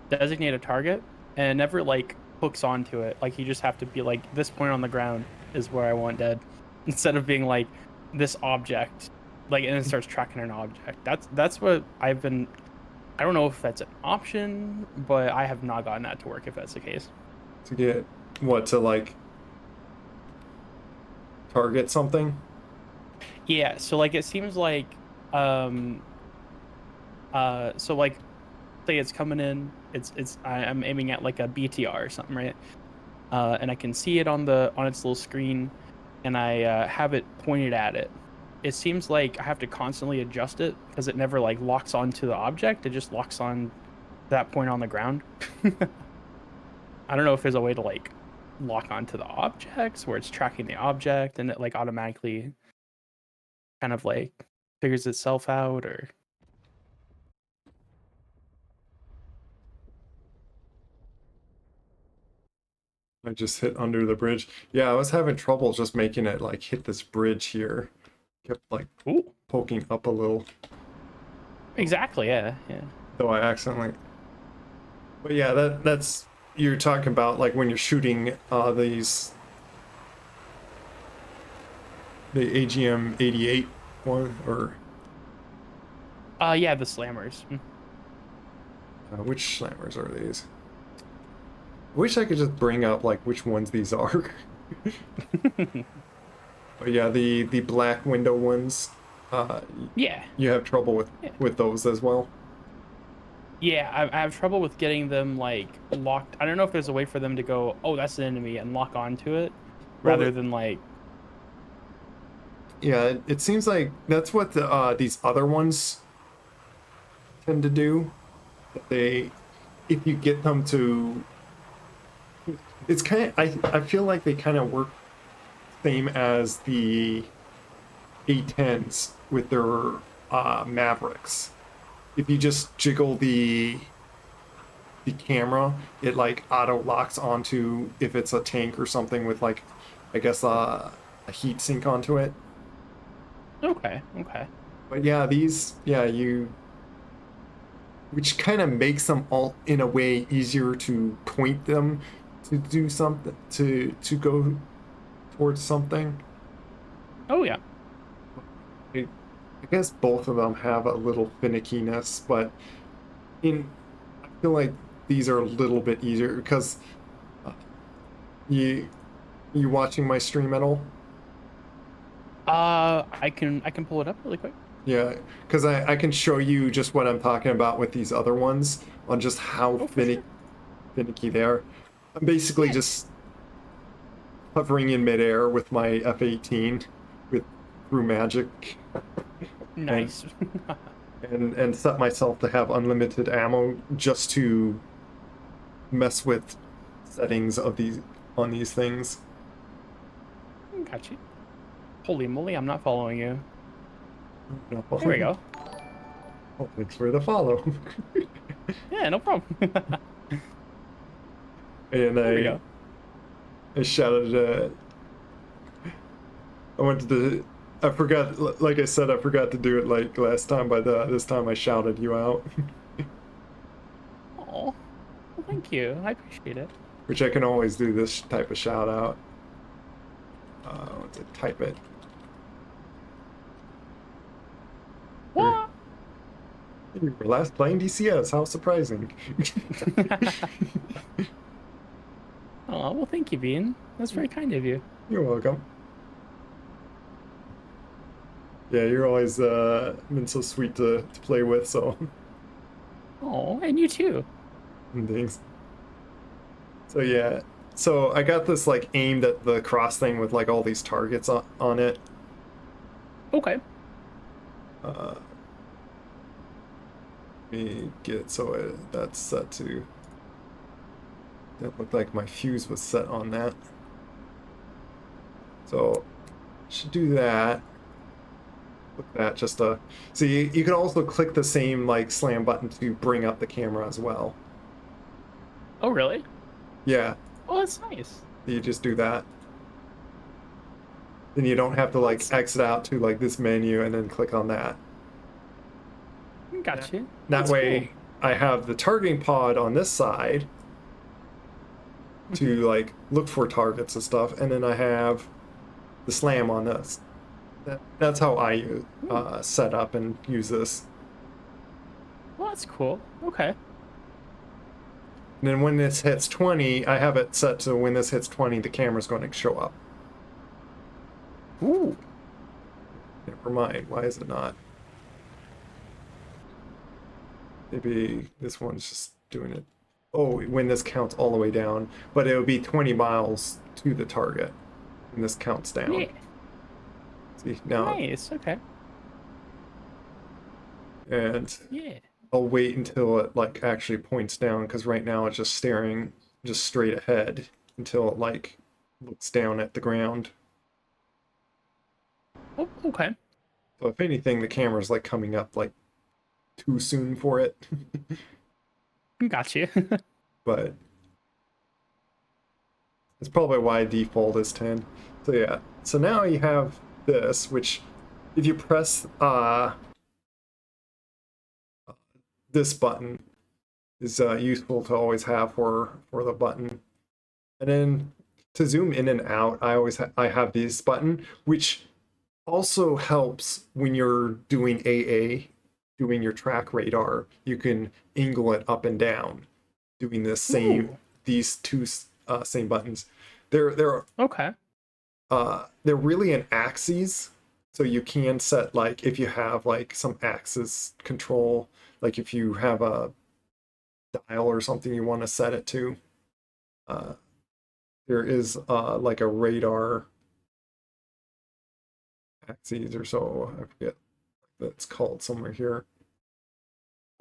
[SPEAKER 2] designate a target and it never like hooks onto it. Like you just have to be like this point on the ground is where I want dead instead of being like this object like and it starts tracking an object. That's what I've been I don't know if that's an option, but I have not gotten that to work if that's the case.
[SPEAKER 1] To get what to like target something.
[SPEAKER 2] Yeah, so like it seems like um so like say it's coming in, I'm aiming at like a BTR or something, right? And I can see it on its little screen, and I have it pointed at it. It seems like I have to constantly adjust it because it never like locks onto the object. It just locks on that point on the ground. I don't know if there's a way to like lock onto the objects where it's tracking the object and it like automatically kind of like figures itself out or
[SPEAKER 1] I just hit under the bridge. Yeah, I was having trouble just making it like hit this bridge here. Kept like
[SPEAKER 2] Ooh.
[SPEAKER 1] poking up a little,
[SPEAKER 2] Exactly, yeah, yeah.
[SPEAKER 1] though I accidentally. But yeah, that's you're talking about like when you're shooting these the AGM 88 one or
[SPEAKER 2] Yeah, the slammers.
[SPEAKER 1] which slammers are these? I wish I could just bring up like which ones these are. But yeah, the black window ones, uh,
[SPEAKER 2] Yeah.
[SPEAKER 1] you have trouble
[SPEAKER 2] Yeah.
[SPEAKER 1] with those as well.
[SPEAKER 2] Yeah, I have trouble with getting them like locked. I don't know if there's a way for them to go, oh, that's an enemy, and lock onto it,
[SPEAKER 1] Well,
[SPEAKER 2] rather than like,
[SPEAKER 1] yeah, it seems like that's what these other ones tend to do. They, if you get them to, it's kind of I feel like they kind of work same as the A10s with their Mavericks. If you just jiggle the camera, it like auto locks onto if it's a tank or something with like, I guess a heat sink onto it.
[SPEAKER 2] okay, okay.
[SPEAKER 1] But yeah, these yeah you which kind of makes them all in a way easier to point them to do something to go towards something.
[SPEAKER 2] Oh yeah.
[SPEAKER 1] I, I guess both of them have a little finickiness, but in I feel like these are a little bit easier because uh, you you watching my stream at all?
[SPEAKER 2] I can pull it up really quick.
[SPEAKER 1] Yeah, because I can show you just what I'm talking about with these other ones on just how
[SPEAKER 2] Oh, for sure.
[SPEAKER 1] finicky they are. I'm basically
[SPEAKER 2] Yeah.
[SPEAKER 1] just hovering in midair with my F-18 with through magic and
[SPEAKER 2] Nice.
[SPEAKER 1] and set myself to have unlimited ammo just to mess with settings of these on these things.
[SPEAKER 2] Got you. Holy moly, I'm not following you.
[SPEAKER 1] No,
[SPEAKER 2] There we go.
[SPEAKER 1] oh, thanks for the follow.
[SPEAKER 2] Yeah, no problem.
[SPEAKER 1] And
[SPEAKER 2] There we go.
[SPEAKER 1] I shouted I went to the. I forgot. Like I said, I forgot to do it like last time. By this time, I shouted you out,
[SPEAKER 2] Oh, well, thank you. I appreciate it.
[SPEAKER 1] which I can always do this type of shout out. What's it? Type it. Here.
[SPEAKER 2] What?
[SPEAKER 1] You were last playing DCS. How surprising.
[SPEAKER 2] Oh, well, thank you, Bean. That's very kind of you.
[SPEAKER 1] You're welcome. Yeah, you're always been so sweet to play with. So
[SPEAKER 2] Oh, and you too.
[SPEAKER 1] thanks. So yeah. So I got this like aimed at the cross thing with like all these targets on it.
[SPEAKER 2] Okay.
[SPEAKER 1] Uh, Let me get so that's set to. That looked like my fuse was set on that. So should do that. With that, just so you can also click the same like slam button to bring up the camera as well.
[SPEAKER 2] Oh, really?
[SPEAKER 1] Yeah,
[SPEAKER 2] Oh, that's nice.
[SPEAKER 1] you just do that. Then you don't have to like
[SPEAKER 2] That's
[SPEAKER 1] exit out to like this menu and then click on that.
[SPEAKER 2] got you.
[SPEAKER 1] That
[SPEAKER 2] That's
[SPEAKER 1] way,
[SPEAKER 2] cool.
[SPEAKER 1] I have the targeting pod on this side to like look for targets and stuff, and then I have the slam on this. That's how I set up and use this.
[SPEAKER 2] Well, that's cool. Okay.
[SPEAKER 1] And then when this hits 20, I have it set to when this hits 20, the camera's going to show up.
[SPEAKER 2] Ooh.
[SPEAKER 1] Never mind. Why is it not? Maybe this one's just doing it. Oh, when this counts all the way down, but it would be 20 miles to the target, and this counts down.
[SPEAKER 2] Yeah.
[SPEAKER 1] See now,
[SPEAKER 2] Nice. Okay.
[SPEAKER 1] and
[SPEAKER 2] Yeah.
[SPEAKER 1] I'll wait until it like actually points down because right now it's just staring just straight ahead until it like looks down at the ground.
[SPEAKER 2] Oh, okay.
[SPEAKER 1] So if anything, the camera's like coming up like too soon for it,
[SPEAKER 2] Got you.
[SPEAKER 1] but it's probably why default is 10. So yeah, so now you have this, which if you press this button is useful to always have for the button. And then to zoom in and out, I have this button, which also helps when you're doing AA, doing your track radar. You can angle it up and down, doing the same
[SPEAKER 2] Ooh.
[SPEAKER 1] these two same buttons. They're
[SPEAKER 2] Okay.
[SPEAKER 1] they're really in axes, so you can set like if you have like some axis control, like if you have a dial or something you want to set it to. Uh, there is like a radar axes or so. I forget what it's called somewhere here.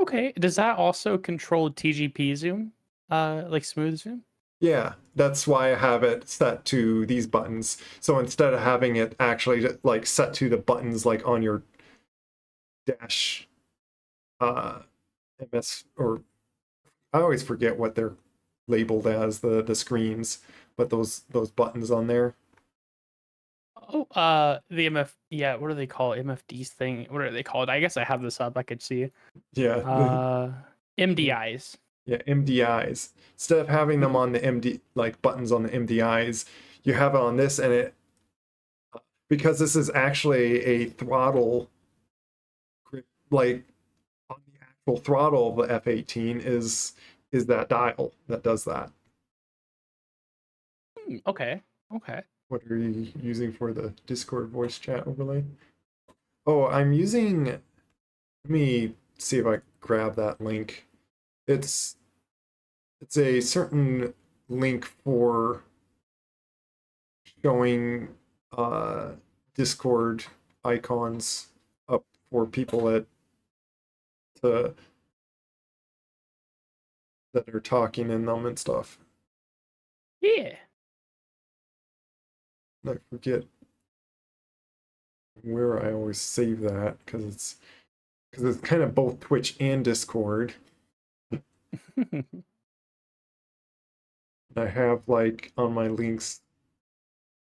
[SPEAKER 2] Okay. Does that also control TGP zoom? Like smooth zoom?
[SPEAKER 1] Yeah, that's why I have it set to these buttons. So instead of having it actually like set to the buttons like on your dash uh MS, or I always forget what they're labeled as, the screens, but those buttons on there.
[SPEAKER 2] Oh, the MF, yeah, what do they call it? MFDs thing? What are they called? I guess I have this up. I could see.
[SPEAKER 1] Yeah,
[SPEAKER 2] Uh, MDIs.
[SPEAKER 1] yeah, MDIs. Instead of having them
[SPEAKER 2] Mhm.
[SPEAKER 1] on the MD like buttons on the MDIs, you have it on this, and it because this is actually a throttle grip, like on the actual throttle of the F18 is that dial that does that.
[SPEAKER 2] Okay. Okay.
[SPEAKER 1] What are you using for the Discord voice chat overlay? Oh, I'm using, let me see if I grab that link. It's it's a certain link for showing Discord icons up for people to that are talking in them and stuff.
[SPEAKER 2] Yeah.
[SPEAKER 1] I forget where I always save that because it's kind of both Twitch and Discord. I have like on my links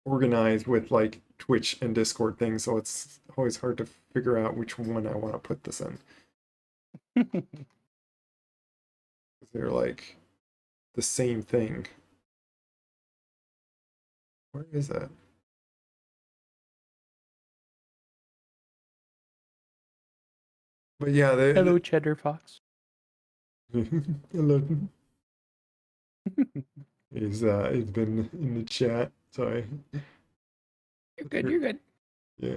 [SPEAKER 1] organized with like Twitch and Discord things, so it's always hard to figure out which one I want to put this in. They're like the same thing. Where is that? But yeah,
[SPEAKER 2] Hello, Cheddar Fox.
[SPEAKER 1] hello. He's been in the chat. Sorry.
[SPEAKER 2] You're good. You're good.
[SPEAKER 1] Yeah.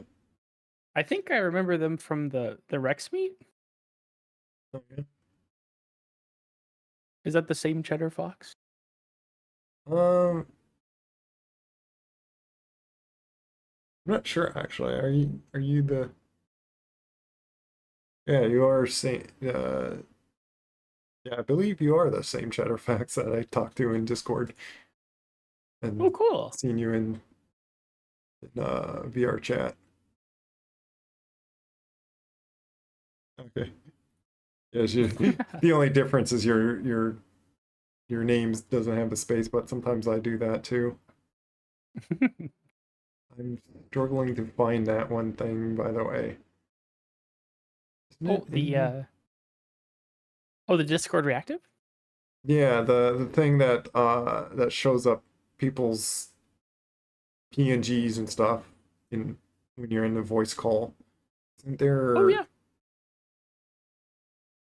[SPEAKER 2] I think I remember them from the Rex meet.
[SPEAKER 1] Okay.
[SPEAKER 2] Is that the same Cheddar Fox?
[SPEAKER 1] I'm not sure actually. Are you the Yeah, you are saying yeah, I believe you are the same Shadowfax that I talked to in Discord
[SPEAKER 2] Oh,
[SPEAKER 1] and
[SPEAKER 2] cool.
[SPEAKER 1] seen you in VR chat. Okay. Yes, you, the only difference is your name doesn't have the space, but sometimes I do that too. I'm struggling to find that one thing, by the way. Isn't
[SPEAKER 2] Oh,
[SPEAKER 1] it in here?
[SPEAKER 2] the Discord reactive?
[SPEAKER 1] Yeah, the thing that that shows up people's PNGs and stuff in when you're in the voice call. Isn't
[SPEAKER 2] Oh
[SPEAKER 1] there?
[SPEAKER 2] yeah.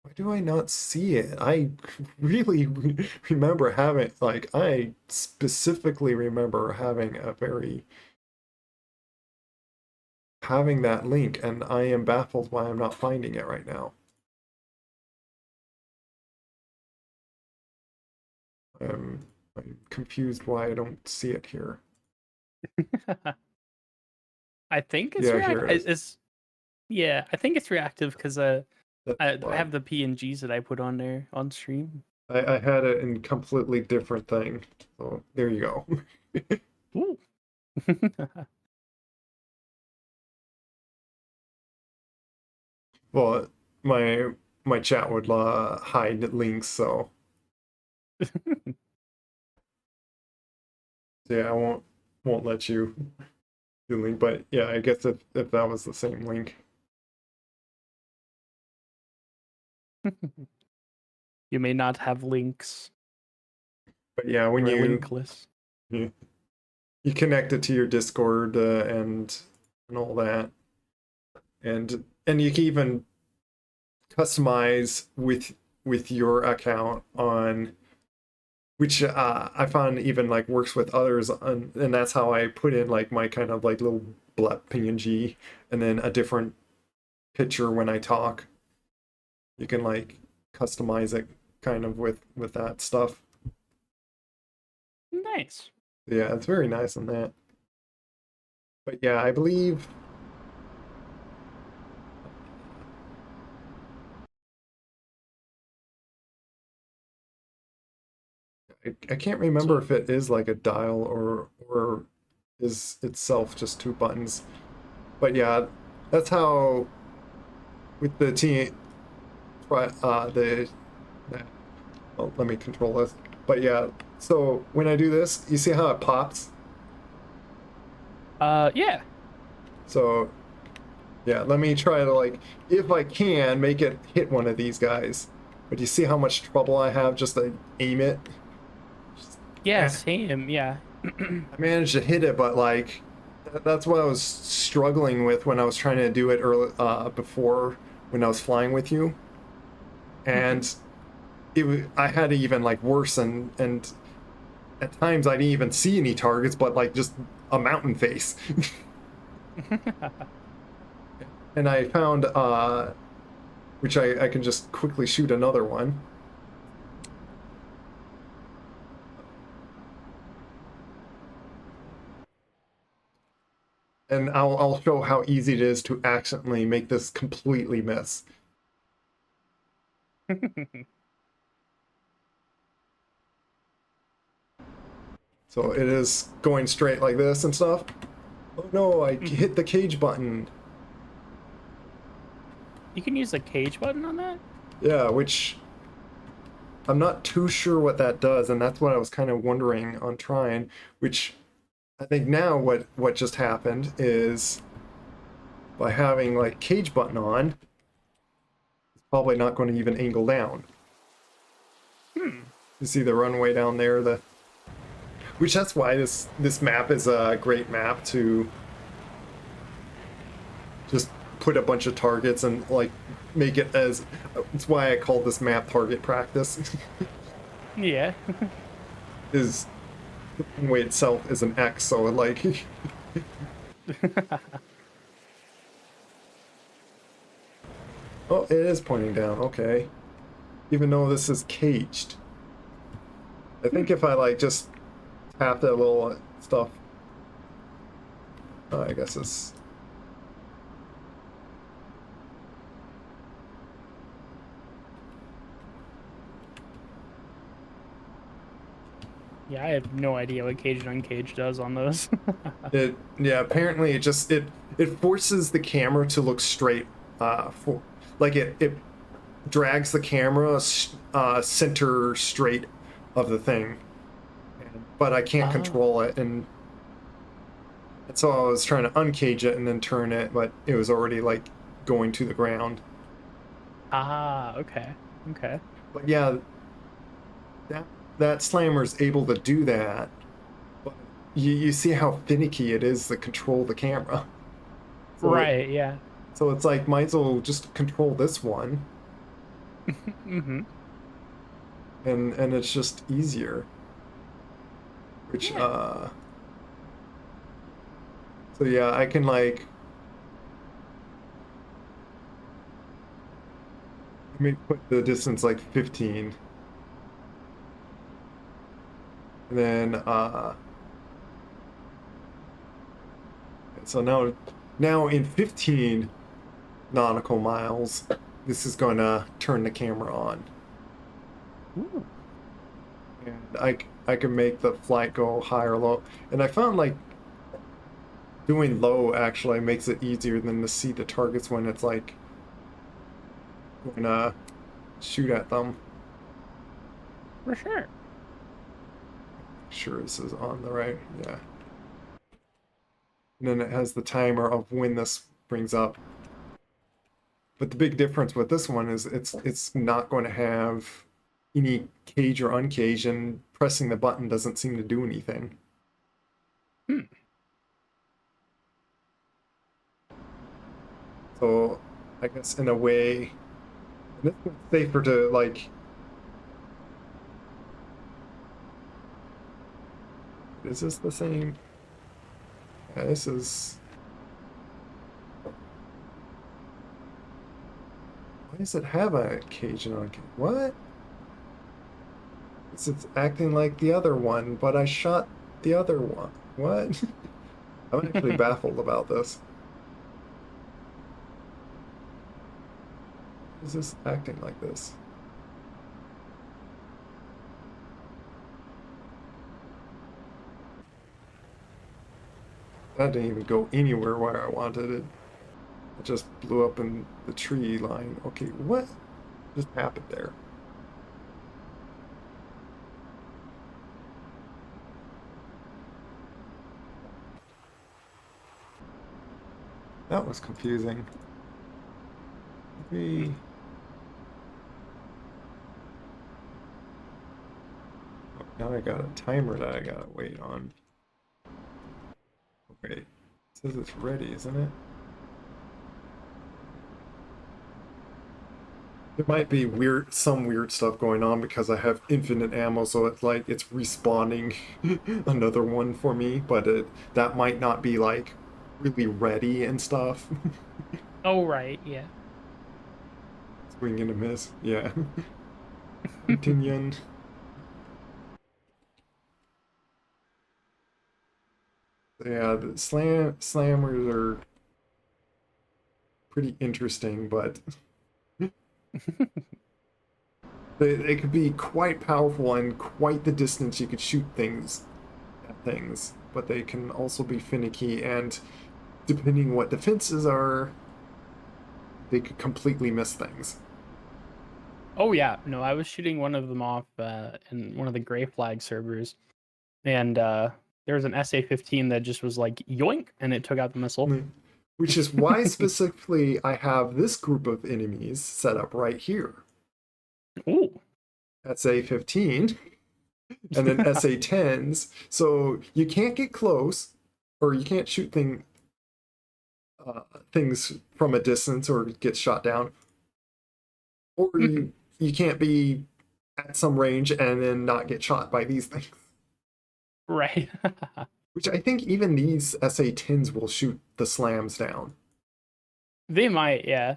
[SPEAKER 1] Why do I not see it? I really remember having, like, I specifically remember having a very having that link, and I am baffled why I'm not finding it right now. I'm confused why I don't see it here.
[SPEAKER 2] I think it's
[SPEAKER 1] Yeah, here it is.
[SPEAKER 2] Yeah, I think it's reactive because
[SPEAKER 1] That's
[SPEAKER 2] I
[SPEAKER 1] why.
[SPEAKER 2] have the PNGs that I put on there on stream.
[SPEAKER 1] I had it in completely different thing. So there you go.
[SPEAKER 2] Ooh.
[SPEAKER 1] Well, my chat would hide links, so yeah, I won't let you do link. But yeah, I guess if that was the same link.
[SPEAKER 2] You may not have links.
[SPEAKER 1] But yeah, when
[SPEAKER 2] You're
[SPEAKER 1] you
[SPEAKER 2] linkless.
[SPEAKER 1] you, you connect it to your Discord and all that, and you can even customize with your account on which I found even like works with others and that's how I put in like my kind of like little blep PNG and then a different picture when I talk. You can like customize it kind of with that stuff.
[SPEAKER 2] Nice.
[SPEAKER 1] Yeah, it's very nice on that. But yeah, I believe I can't remember
[SPEAKER 2] So
[SPEAKER 1] if it is like a dial or is itself just two buttons. But yeah, that's how with the the oh, let me control this. But yeah, so when I do this, you see how it pops?
[SPEAKER 2] yeah.
[SPEAKER 1] So yeah, let me try to like, if I can, make it hit one of these guys. But you see how much trouble I have just to aim it?
[SPEAKER 2] Yeah,
[SPEAKER 1] Eh,
[SPEAKER 2] same. Yeah.
[SPEAKER 1] I managed to hit it, but like, that's what I was struggling with when I was trying to do it early, before when I was flying with you. And I had to even like worse and at times I didn't even see any targets, but like just a mountain face. And I found which I can just quickly shoot another one. And I'll show how easy it is to accidentally make this completely miss. So it is going straight like this and stuff. Oh no, I hit the cage button.
[SPEAKER 2] You can use the cage button on that?
[SPEAKER 1] Yeah, which I'm not too sure what that does, and that's what I was kind of wondering on trying, which I think now what just happened is by having like cage button on, it's probably not going to even angle down.
[SPEAKER 2] Hmm.
[SPEAKER 1] You see the runway down there, which that's why this map is a great map to just put a bunch of targets and like make it as it's why I call this map target practice.
[SPEAKER 2] Yeah.
[SPEAKER 1] Is the runway itself is an X, so like oh, it is pointing down, okay. Even though this is caged. I think if I like just tap that little stuff, I guess it's
[SPEAKER 2] Yeah, I have no idea what cage and uncaged does on those.
[SPEAKER 1] it. Yeah, apparently it forces the camera to look straight. For like it drags the camera center straight of the thing, but I can't
[SPEAKER 2] Oh.
[SPEAKER 1] control it, and so I was trying to uncage it and then turn it, but it was already like going to the ground.
[SPEAKER 2] Ah, okay. Okay.
[SPEAKER 1] But yeah, that that slammer's able to do that. But you see how finicky it is to control the camera. So
[SPEAKER 2] Right, yeah.
[SPEAKER 1] so it's like might as well just control this one,
[SPEAKER 2] Mm-hmm.
[SPEAKER 1] and it's just easier. Which
[SPEAKER 2] Yeah.
[SPEAKER 1] so yeah, I can like me put the distance like 15. And then so now in 15 nautical miles, this is gonna turn the camera on.
[SPEAKER 2] Ooh.
[SPEAKER 1] And I can make the flight go high or low. And I found like doing low actually makes it easier than to see the targets when it's like gonna shoot at them.
[SPEAKER 2] For sure.
[SPEAKER 1] Sure, this is on the right. Yeah. And then it has the timer of when this brings up. But the big difference with this one is it's not going to have any cage or uncage, and pressing the button doesn't seem to do anything.
[SPEAKER 2] Hmm.
[SPEAKER 1] So I guess in a way, it's safer to like. Is this the same? Yeah, this is. Why does it have a cage and uncage? What? It's acting like the other one, but I shot the other one. What? I'm actually baffled about this. Why is this acting like this? That didn't even go anywhere where I wanted it. It just blew up in the tree line. Okay, what just happened there? That was confusing. Maybe... Oh, now I got a timer that I gotta wait on. Okay, it says it's ready, isn't it? There might be some weird stuff going on because I have infinite ammo, so it's like it's respawning another one for me, but that might not be like really ready and stuff.
[SPEAKER 2] Oh, right. Yeah.
[SPEAKER 1] Swing and a miss. Yeah. Continue. Yeah, the slammers are pretty interesting, but they could be quite powerful and quite the distance you could shoot things at things, but they can also be finicky, and depending what defenses are, they could completely miss things.
[SPEAKER 2] Oh yeah. No, I was shooting one of them off in one of the gray flag servers, and there was an SA-15 that just was like yoink, and it took out the missile.
[SPEAKER 1] Which is why specifically I have this group of enemies set up right here.
[SPEAKER 2] Ooh.
[SPEAKER 1] SA-15 and then SA-10s. So you can't get close, or you can't shoot things from a distance or get shot down, or you can't be at some range and then not get shot by these things.
[SPEAKER 2] Right.
[SPEAKER 1] Which I think even these SA-10s will shoot the slams down.
[SPEAKER 2] They might, yeah.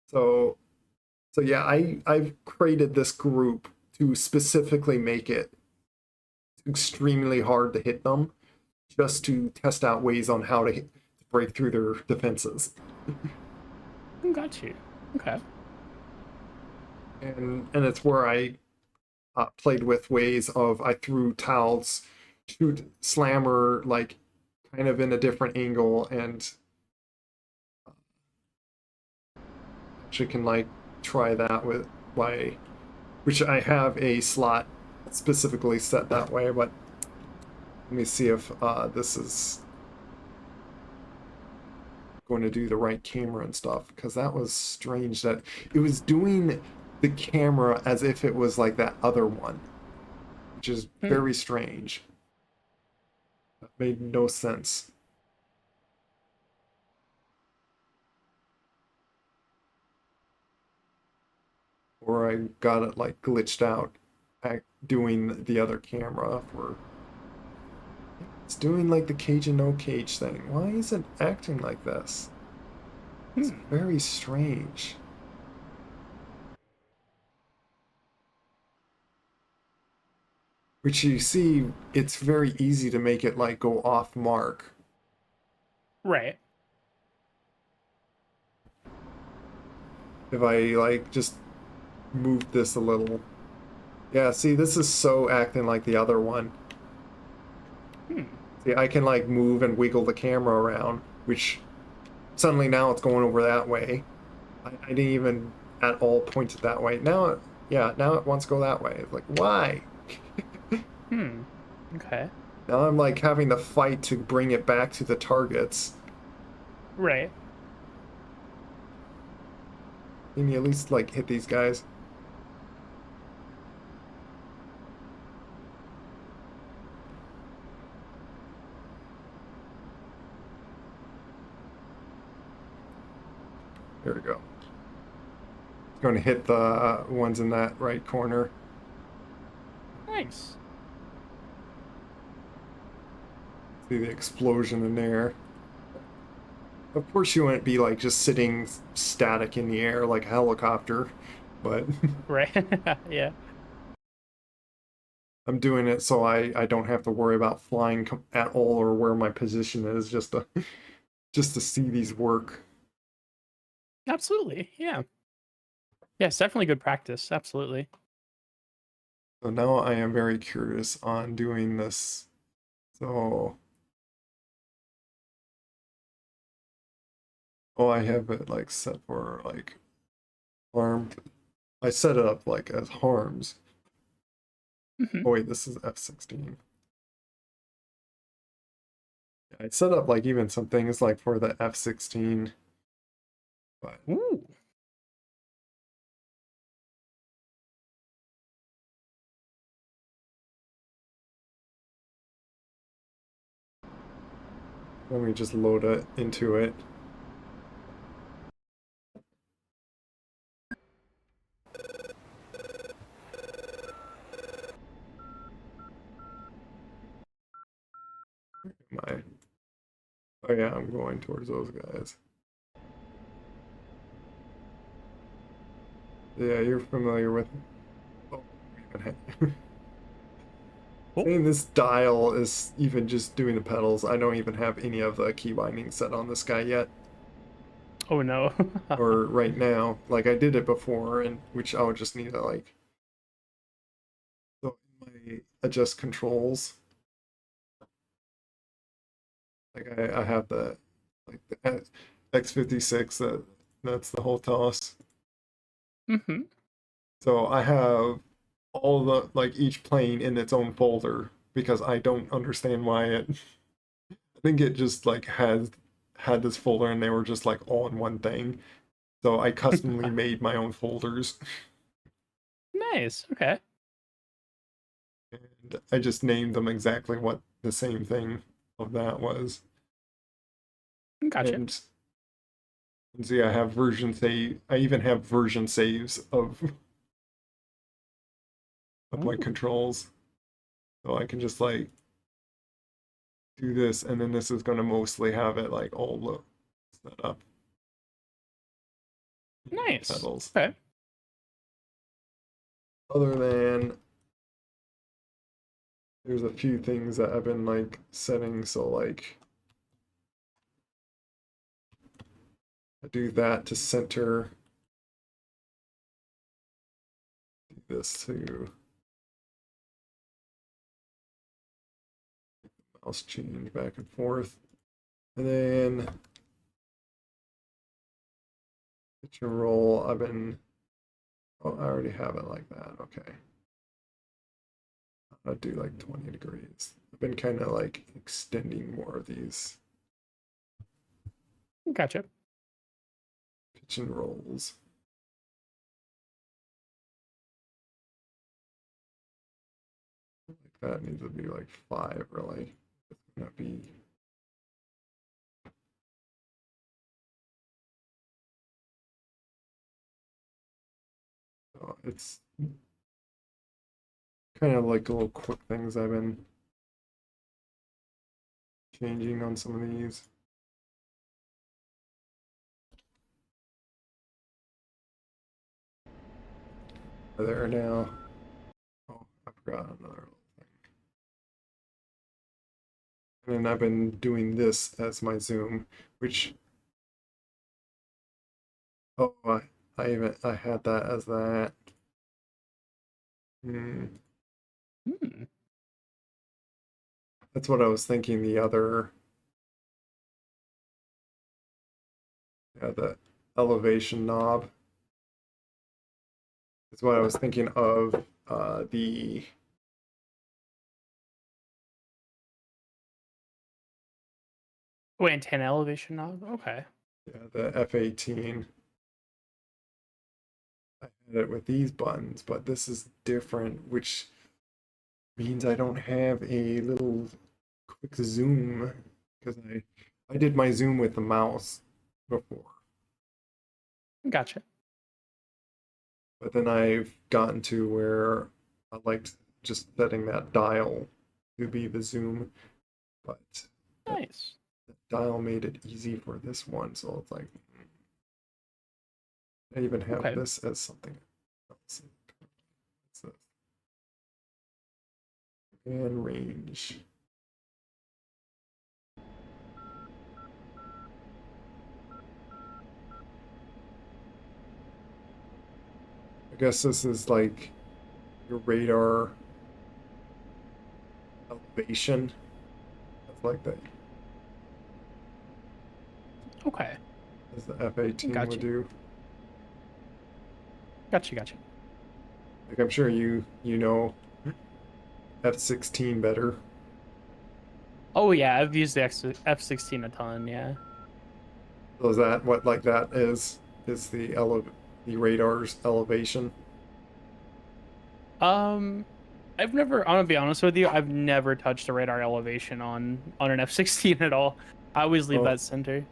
[SPEAKER 1] So yeah, I've created this group to specifically make it extremely hard to hit them, just to test out ways on how to break through their defenses.
[SPEAKER 2] Got you. Okay.
[SPEAKER 1] And it's where I played with ways of I threw towels, shoot slammer like kind of in a different angle, and actually can like try that with my, which I have a slot specifically set that way, but let me see if this is going to do the right camera and stuff, because that was strange that it was doing the camera as if it was like that other one, which is very strange. That made no sense. Or I got it like glitched out doing the other camera for. It's doing like the cage and no cage thing. Why is it acting like this? It's very strange. Which you see, it's very easy to make it like go off mark.
[SPEAKER 2] Right.
[SPEAKER 1] If I like just moved this a little. Yeah, see, this is so acting like the other one.
[SPEAKER 2] Hmm.
[SPEAKER 1] See, I can like move and wiggle the camera around, which suddenly now it's going over that way. I didn't even at all point it that way. Now, yeah, now it wants to go that way. It's like, why?
[SPEAKER 2] Hmm. Okay.
[SPEAKER 1] Now I'm like having to fight to bring it back to the targets.
[SPEAKER 2] Right.
[SPEAKER 1] Can you at least like hit these guys? There we go. Going to hit the ones in that right corner.
[SPEAKER 2] Nice.
[SPEAKER 1] See the explosion in there. Of course, you wouldn't be like just sitting static in the air like a helicopter, but
[SPEAKER 2] Right. Yeah.
[SPEAKER 1] I'm doing it so I don't have to worry about flying at all or where my position is, just to just to see these work.
[SPEAKER 2] Absolutely. Yeah. Yeah, it's definitely good practice. Absolutely.
[SPEAKER 1] So now I am very curious on doing this. So, oh, I have it like set for like harm. I set it up like as harms.
[SPEAKER 2] Hmm.
[SPEAKER 1] Oh wait, this is F16. I set up like even some things like for the F16, but
[SPEAKER 2] Ooh.
[SPEAKER 1] let me just load it into it. My, oh yeah, I'm going towards those guys. Yeah, you're familiar with. Oh,
[SPEAKER 2] Cool.
[SPEAKER 1] saying this dial is even just doing the pedals. I don't even have any of the key bindings set on this guy yet,
[SPEAKER 2] Oh no.
[SPEAKER 1] or right now. Like I did it before, and which I would just need to like so in my adjust controls. Like I have the like the X56 that's the whole toss.
[SPEAKER 2] Hmm.
[SPEAKER 1] So I have all the like each plane in its own folder because I don't understand why it. I think it just like has had this folder and they were just like all in one thing. So I customly made my own folders
[SPEAKER 2] Nice. Okay.
[SPEAKER 1] and I just named them exactly what the same thing of that was.
[SPEAKER 2] Gotcha.
[SPEAKER 1] And see, I have version save. I even have version saves of my
[SPEAKER 2] Ooh.
[SPEAKER 1] controls, so I can just like do this, and then this is going to mostly have it like all set up.
[SPEAKER 2] Nice.
[SPEAKER 1] Pedals.
[SPEAKER 2] Okay.
[SPEAKER 1] Other than there's a few things that I've been like setting, so like I do that to center, do this to mouse change back and forth, and then pitch and roll. I've been oh I already have it like that. Okay, I'll do like 20 degrees. I've been kind of like extending more of these
[SPEAKER 2] Gotcha.
[SPEAKER 1] pitch and rolls. Like that needs to be like 5 really. It's gonna be it's kind of like little quick things I've been changing on some of these. There now. Oh, I forgot another little thing. And I've been doing this as my zoom, which oh I had that as that. Hmm.
[SPEAKER 2] Hmm.
[SPEAKER 1] That's what I was thinking. The other, yeah, the elevation knob is what I was thinking of. The
[SPEAKER 2] Oh, antenna elevation knob. Okay.
[SPEAKER 1] yeah, the F18. I had it with these buttons, but this is different, which means I don't have a little quick zoom because I did my zoom with the mouse before,
[SPEAKER 2] Gotcha.
[SPEAKER 1] but then I've gotten to where I liked just setting that dial to be the zoom, but that,
[SPEAKER 2] Nice.
[SPEAKER 1] that dial made it easy for this one, so it's like I even have
[SPEAKER 2] Okay.
[SPEAKER 1] this as something else. What's this? And range. I guess this is like your radar elevation. That's like that
[SPEAKER 2] Okay.
[SPEAKER 1] as the F18 would
[SPEAKER 2] Gotcha.
[SPEAKER 1] do.
[SPEAKER 2] Gotcha.
[SPEAKER 1] Like I'm sure you know F16 better.
[SPEAKER 2] Oh yeah, I've used the F16 a ton. Yeah.
[SPEAKER 1] So is that what like that is the radar's elevation?
[SPEAKER 2] Um, I've never. I'm gonna be honest with you. I've never touched a radar elevation on an F16 at all. I always leave
[SPEAKER 1] Oh,
[SPEAKER 2] that center.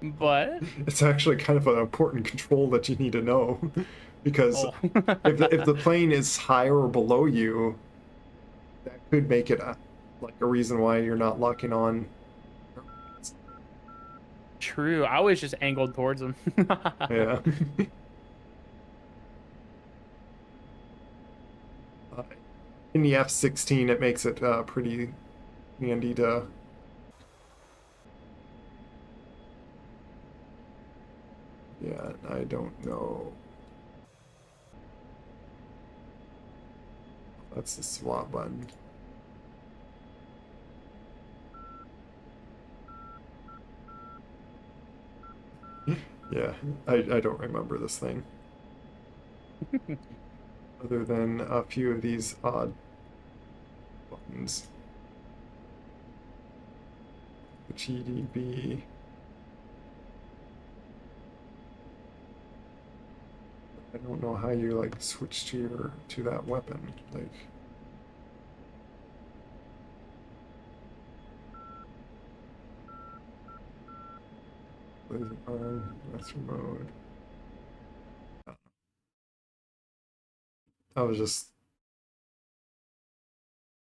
[SPEAKER 2] But
[SPEAKER 1] it's actually kind of an important control that you need to know because
[SPEAKER 2] oh,
[SPEAKER 1] if the plane is higher or below you, that could make it like a reason why you're not locking on.
[SPEAKER 2] true. I was just angled towards them.
[SPEAKER 1] Yeah. uh, in the F16, it makes it pretty handy to. Yeah, I don't know. That's the swap button. Yeah, I don't remember this thing other than a few of these odd buttons. The GDB. I don't know how you like switch to that weapon. Like laser arm, master mode. I was just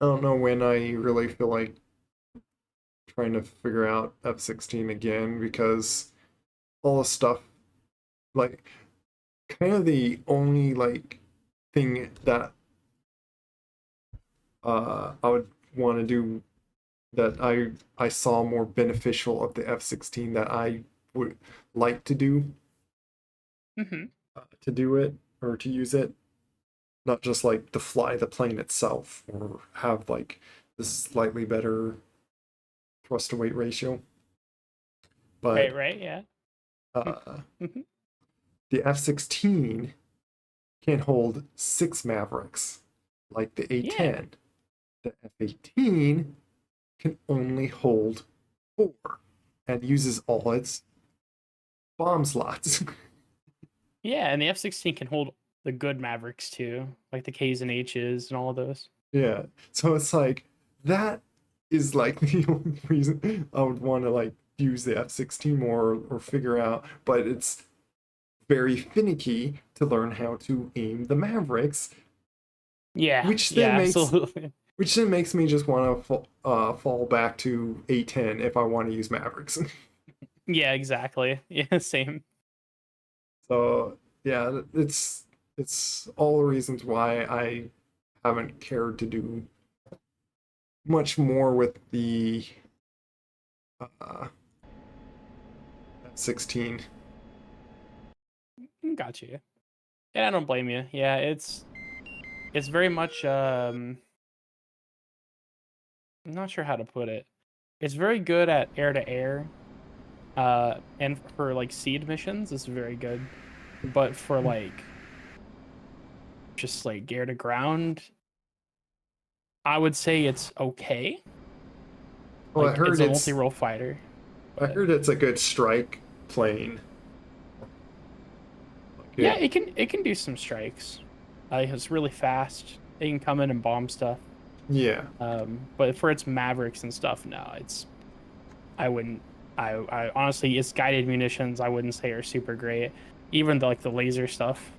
[SPEAKER 1] I don't know when I really feel like trying to figure out F16 again because all the stuff like kind of the only like thing that I would want to do that I saw more beneficial of the F16 that I would like
[SPEAKER 2] Hmm.
[SPEAKER 1] to do it or to use it, not just like to fly the plane itself or have like this slightly better thrust to weight ratio. But
[SPEAKER 2] Right, yeah.
[SPEAKER 1] uh,
[SPEAKER 2] Hmm.
[SPEAKER 1] the F16 can hold 6 Mavericks, like the
[SPEAKER 2] Yeah.
[SPEAKER 1] A10. The F18 can only hold 4 and uses all its bomb slots.
[SPEAKER 2] Yeah, and the F16 can hold the good Mavericks too, like the Ks and Hs and all of those.
[SPEAKER 1] Yeah. So it's like that is like the only reason I would want to like use the F16 more or figure out, but it's very finicky to learn how to aim the Mavericks,
[SPEAKER 2] Yeah,
[SPEAKER 1] which then
[SPEAKER 2] yeah,
[SPEAKER 1] makes
[SPEAKER 2] absolutely.
[SPEAKER 1] me just want to fall back to A10 if I want to use Mavericks.
[SPEAKER 2] Yeah, exactly. Yeah, same.
[SPEAKER 1] So yeah, it's all the reasons why I haven't cared to do much more with the uh, 16.
[SPEAKER 2] Got you. And I don't blame you. Yeah, it's very much I'm not sure how to put it. It's very good at air to air. And for like seed missions, it's very good. But for like just like air to ground, I would say it's okay.
[SPEAKER 1] Well, I
[SPEAKER 2] Like it's
[SPEAKER 1] heard
[SPEAKER 2] a
[SPEAKER 1] it's
[SPEAKER 2] multi-role fighter.
[SPEAKER 1] I
[SPEAKER 2] But
[SPEAKER 1] heard it's a good strike plane. Like
[SPEAKER 2] yeah,
[SPEAKER 1] it,
[SPEAKER 2] it can do some strikes. It's really fast. It can come in and bomb stuff.
[SPEAKER 1] yeah,
[SPEAKER 2] But for its Mavericks and stuff, no, I wouldn't. I honestly, its guided munitions, I wouldn't say are super great. Even like the laser stuff.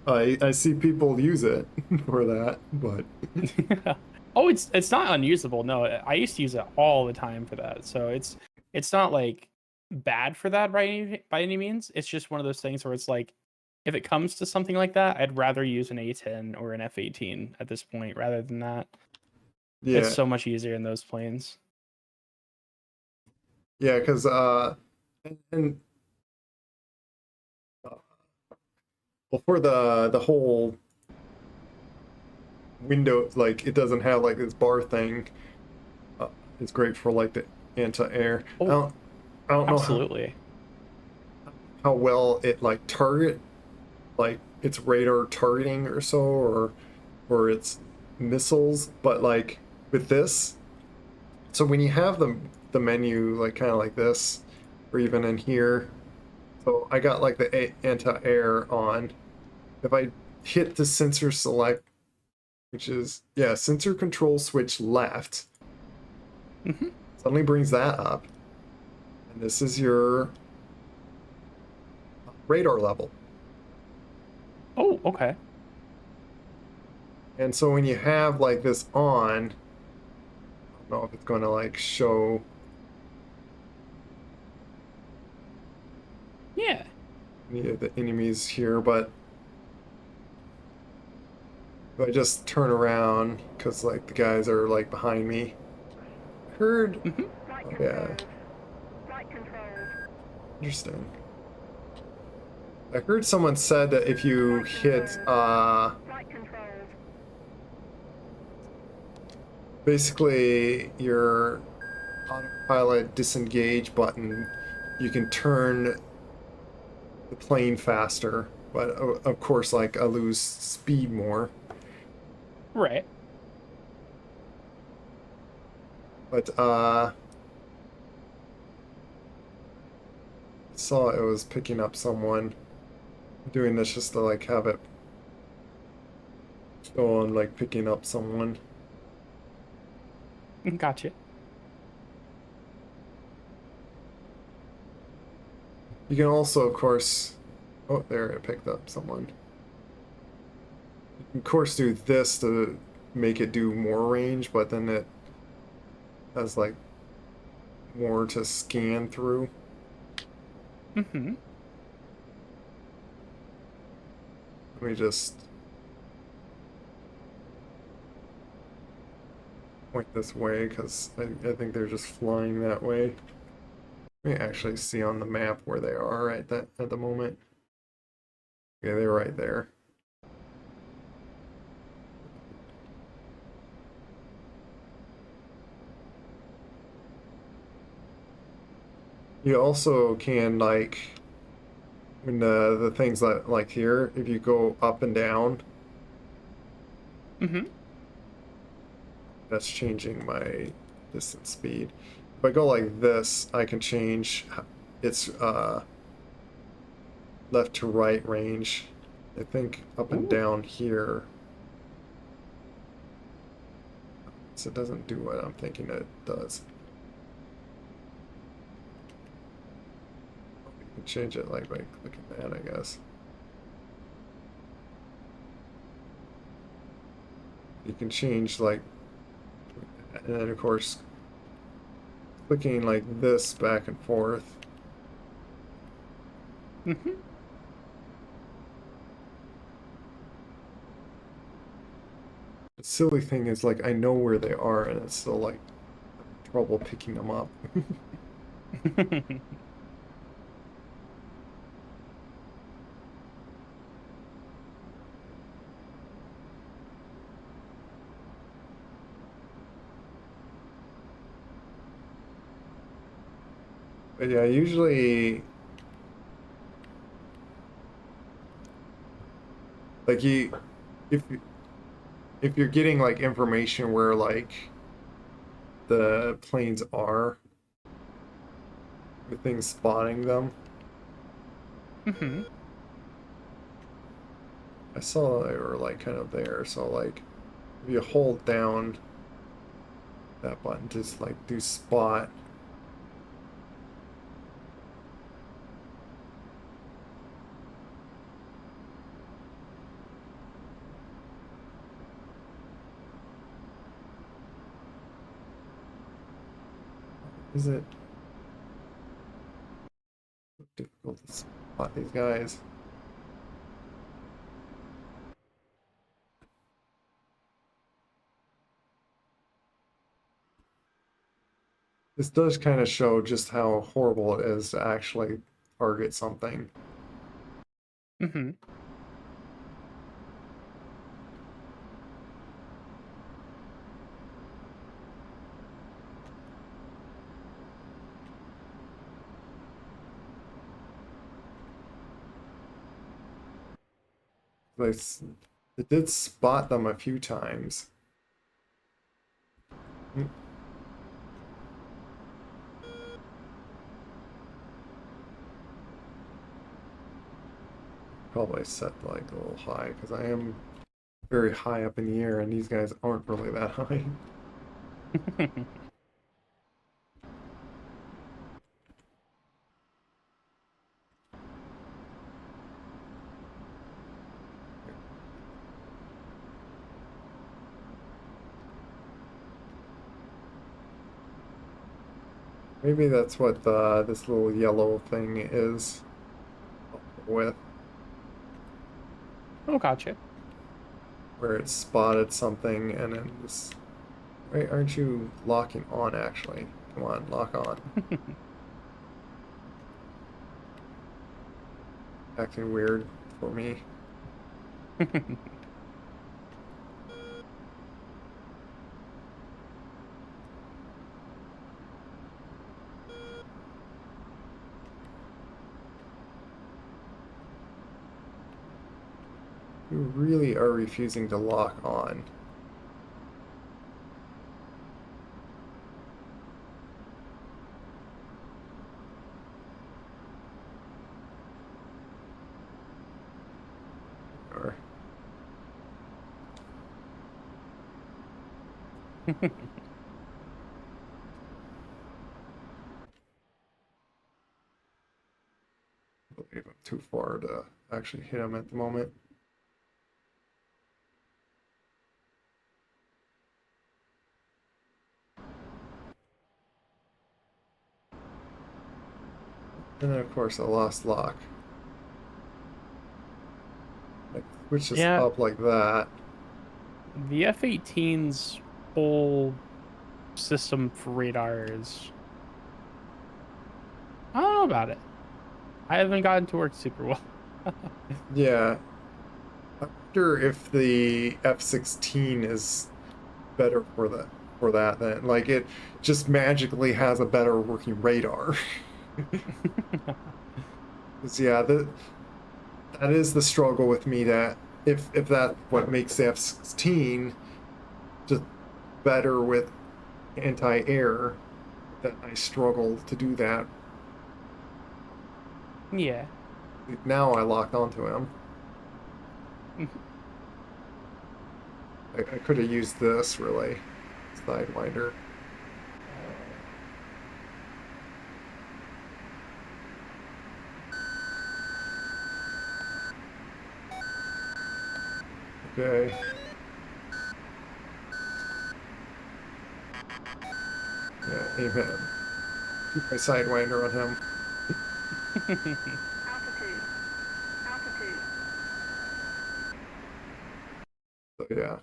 [SPEAKER 1] I see people use it for that, but
[SPEAKER 2] Oh, it's not unusable. No, I used to use it all the time for that. So it's not like bad for that by any means. It's just one of those things where it's like if it comes to something like that, I'd rather use an A10 or an F18 at this point rather than that. It's
[SPEAKER 1] yeah,
[SPEAKER 2] so much easier in those planes.
[SPEAKER 1] yeah, because and well, for the whole window, like it doesn't have like this bar thing. Uh, it's great for like the anti-air.
[SPEAKER 2] Oh,
[SPEAKER 1] I don't know
[SPEAKER 2] absolutely.
[SPEAKER 1] how well it like target like its radar targeting or so, or its missiles, but like with this, so when you have the menu like kind of like this, or even in here, so I got like the anti-air on. If I hit the sensor select, which is yeah, sensor control switch left,
[SPEAKER 2] Hmm.
[SPEAKER 1] suddenly brings that up, and this is your radar level.
[SPEAKER 2] Oh, okay.
[SPEAKER 1] And so when you have like this on, I don't know if it's going to like show
[SPEAKER 2] Yeah.
[SPEAKER 1] any of the enemies here, but if I just turn around, because like the guys are like behind me. I heard,
[SPEAKER 2] Hmm.
[SPEAKER 1] oh yeah, interesting. I heard someone said that if you hit basically your autopilot disengage button, you can turn the plane faster, but of course like I lose speed more.
[SPEAKER 2] Right.
[SPEAKER 1] But saw it was picking up someone. Doing this just to like have it go on like picking up someone.
[SPEAKER 2] Gotcha.
[SPEAKER 1] You can also, of course, oh, there it picked up someone. You can, of course, do this to make it do more range, but then it has like more to scan through.
[SPEAKER 2] Hmm.
[SPEAKER 1] Let me just point this way because I think they're just flying that way. Let me actually see on the map where they are at the moment. Okay, they're right there. You also can like when the things that like here, if you go up and down,
[SPEAKER 2] Hmm.
[SPEAKER 1] that's changing my distance speed. If I go like this, I can change its left to right range. I think up and
[SPEAKER 2] Ooh.
[SPEAKER 1] down here. So it doesn't do what I'm thinking it does. You can change it like by clicking that, I guess. You can change like, and then of course, clicking like this back and forth.
[SPEAKER 2] Hmm.
[SPEAKER 1] silly thing is, like, I know where they are, and it's still like trouble picking them up. But yeah, usually, like if if you're getting like information where like the planes are, with things spotting them.
[SPEAKER 2] Hmm.
[SPEAKER 1] I saw they were like kind of there, so like if you hold down that button, just like do spot. Is it difficult to spot these guys? This does kind of show just how horrible it is to actually target something.
[SPEAKER 2] Hmm.
[SPEAKER 1] Like, it did spot them a few times. Hmm, probably set like a little high because I am very high up in the air, and these guys aren't really that high. Maybe that's what this little yellow thing is with,
[SPEAKER 2] Oh, gotcha.
[SPEAKER 1] where it spotted something and then this. Wait, aren't you locking on actually? Come on, lock on. Acting weird for me. You really are refusing to lock on. Or I believe I'm too far to actually hit him at the moment. And then of course I lost lock. Like switch this
[SPEAKER 2] Yeah,
[SPEAKER 1] up like that.
[SPEAKER 2] the F-18's whole system for radar is, I don't know about it. I haven't gotten to work super well.
[SPEAKER 1] Yeah. I wonder if the F-16 is better for that then. Like it just magically has a better working radar. 'Cause, yeah, that is the struggle with me, that if that what makes the F-16 just better with anti-air, that I struggle to do that.
[SPEAKER 2] Yeah.
[SPEAKER 1] Now I locked onto him. I could have used this really, Sidewinder. Okay. Yeah, amen. Keep my Sidewinder on him.
[SPEAKER 3] Altitude. Altitude.
[SPEAKER 1] So yeah.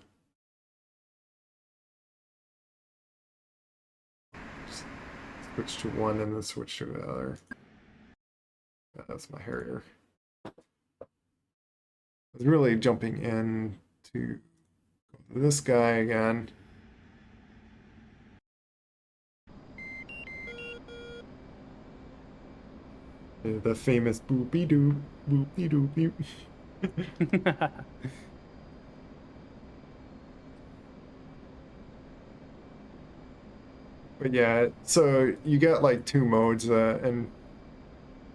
[SPEAKER 1] switch to one and then switch to the other. That's my Harrier. I was really jumping in to this guy again. The famous boopy doop, boopy doopy. But yeah, so you got like two modes, and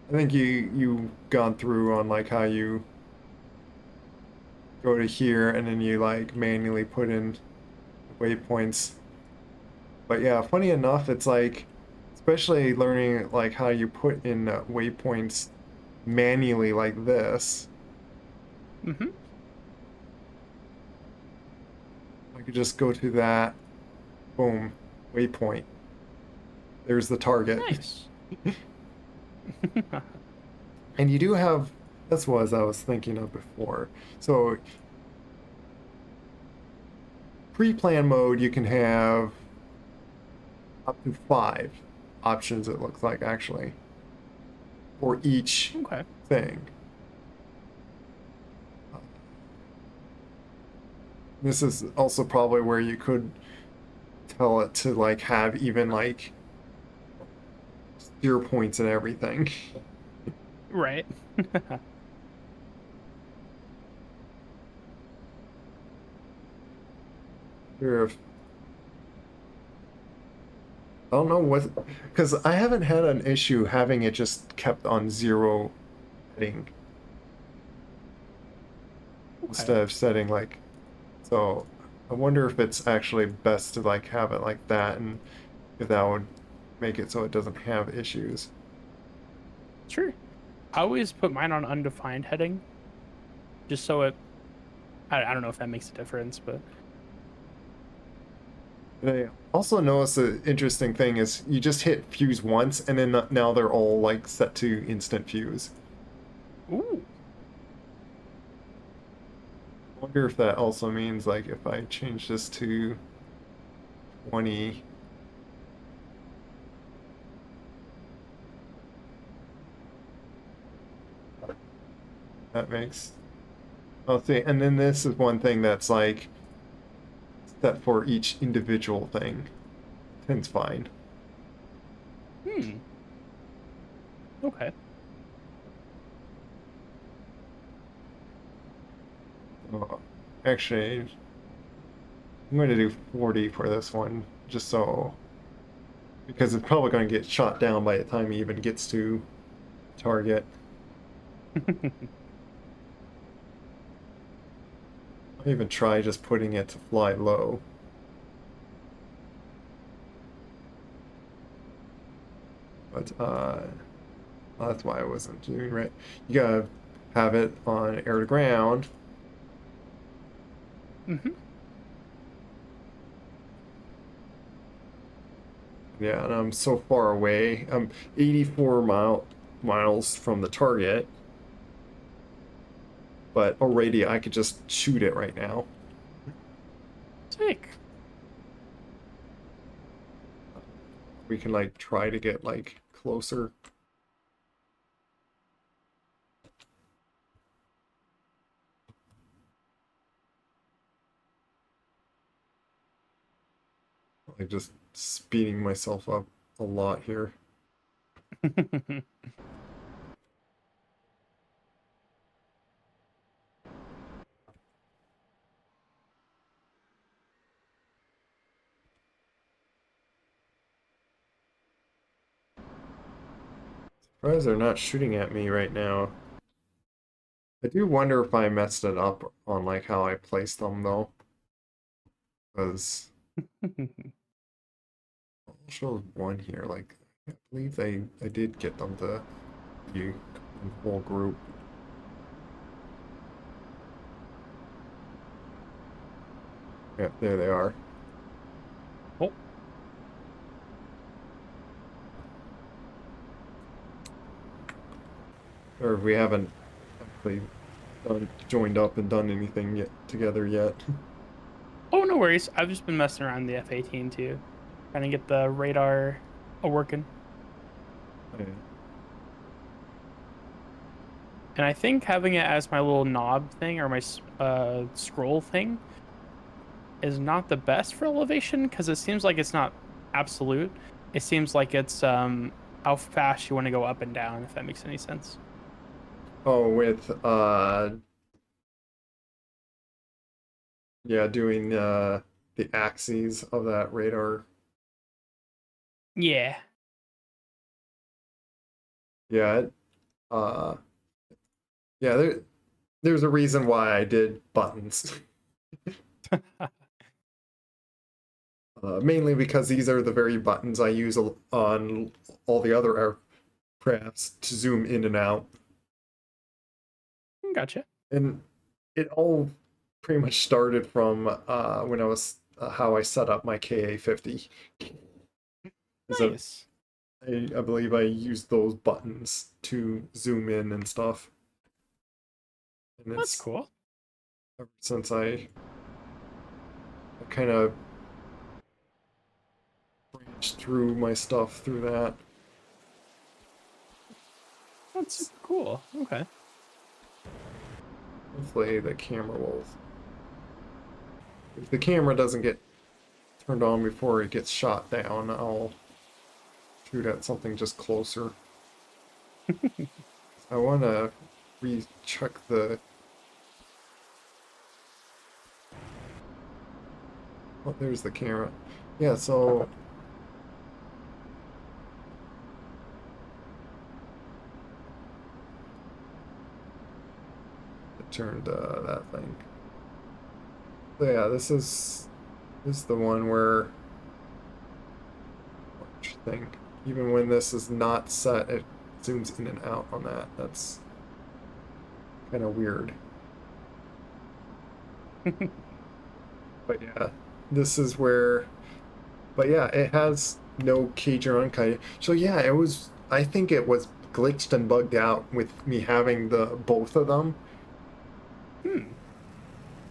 [SPEAKER 1] I think you gone through on like how you go to here and then you like manually put in waypoints. But yeah, funny enough, it's like, especially learning like how you put in waypoints manually like this.
[SPEAKER 2] Mm-hmm.
[SPEAKER 1] I could just go to that, boom, waypoint. There's the target.
[SPEAKER 2] Nice.
[SPEAKER 1] And you do have, that's what I was thinking of before. So pre-plan mode, you can have up to 5 options, it looks like, actually, for each
[SPEAKER 2] Okay.
[SPEAKER 1] thing. This is also probably where you could tell it to like have even like steer points and everything.
[SPEAKER 2] Right.
[SPEAKER 1] Sure if I don't know what, because I haven't had an issue having it just kept on 0 heading instead
[SPEAKER 2] Okay.
[SPEAKER 1] of setting like, so I wonder if it's actually best to like have it like that, and if that would make it so it doesn't have issues.
[SPEAKER 2] Sure. I always put mine on undefined heading, just so it. I don't know if that makes a difference, but.
[SPEAKER 1] And I also noticed the interesting thing is you just hit fuse once, and then now they're all like set to instant fuse.
[SPEAKER 2] Ooh.
[SPEAKER 1] I wonder if that also means like if I change this to 20. That makes. I'll see. And then this is one thing that's like set for each individual thing. 10's fine.
[SPEAKER 2] Hmm. Okay.
[SPEAKER 1] Oh, actually, I'm going to do 40 for this one, just so. Because it's probably going to get shot down by the time he even gets to target. I even try just putting it to fly low. But well, that's why I wasn't doing right. You gotta have it on air to ground.
[SPEAKER 2] Mm-hmm.
[SPEAKER 1] Yeah, and I'm so far away. I'm 84 miles from the target. But already I could just shoot it right now.
[SPEAKER 2] Sick.
[SPEAKER 1] We can like try to get like closer. Like just speeding myself up a lot here. Surprised they're not shooting at me right now. I do wonder if I messed it up on like how I placed them though. Because I'll show one here. Like I can't believe I did get them to be in full group. Yeah, there they are.
[SPEAKER 2] Oh.
[SPEAKER 1] Or we haven't actually joined up and done anything yet together yet.
[SPEAKER 2] Oh, no worries. I've just been messing around the F-18 too, trying to get the radar working.
[SPEAKER 1] Yeah.
[SPEAKER 2] And I think having it as my little knob thing or my scroll thing is not the best for elevation because it seems like it's not absolute. It seems like it's how fast you want to go up and down, if that makes any sense.
[SPEAKER 1] Oh, with yeah, doing the axes of that radar.
[SPEAKER 2] Yeah.
[SPEAKER 1] Yeah, yeah, there's a reason why I did buttons. Mainly because these are the very buttons I use on all the other aircrafts to zoom in and out.
[SPEAKER 2] Gotcha.
[SPEAKER 1] And it all pretty much started from when I was how I set up my KA50. Is that
[SPEAKER 2] Nice.
[SPEAKER 1] I believe I used those buttons to zoom in and stuff. And
[SPEAKER 2] That's
[SPEAKER 1] it's
[SPEAKER 2] cool.
[SPEAKER 1] ever since I kind of branched through my stuff through that.
[SPEAKER 2] That's super cool. Okay.
[SPEAKER 1] Hopefully the camera will. If the camera doesn't get turned on before it gets shot down, I'll shoot at something just closer. I want to recheck the. Oh, there's the camera. Yeah, so it turned that thing. So yeah, this is the one where watch thing. Even when this is not set, it zooms in and out on that. That's kind of weird. But yeah, this is where. But yeah, it has no cage or uncut. So yeah, it was. I think it was glitched and bugged out with me having the both of them.
[SPEAKER 2] Hmm.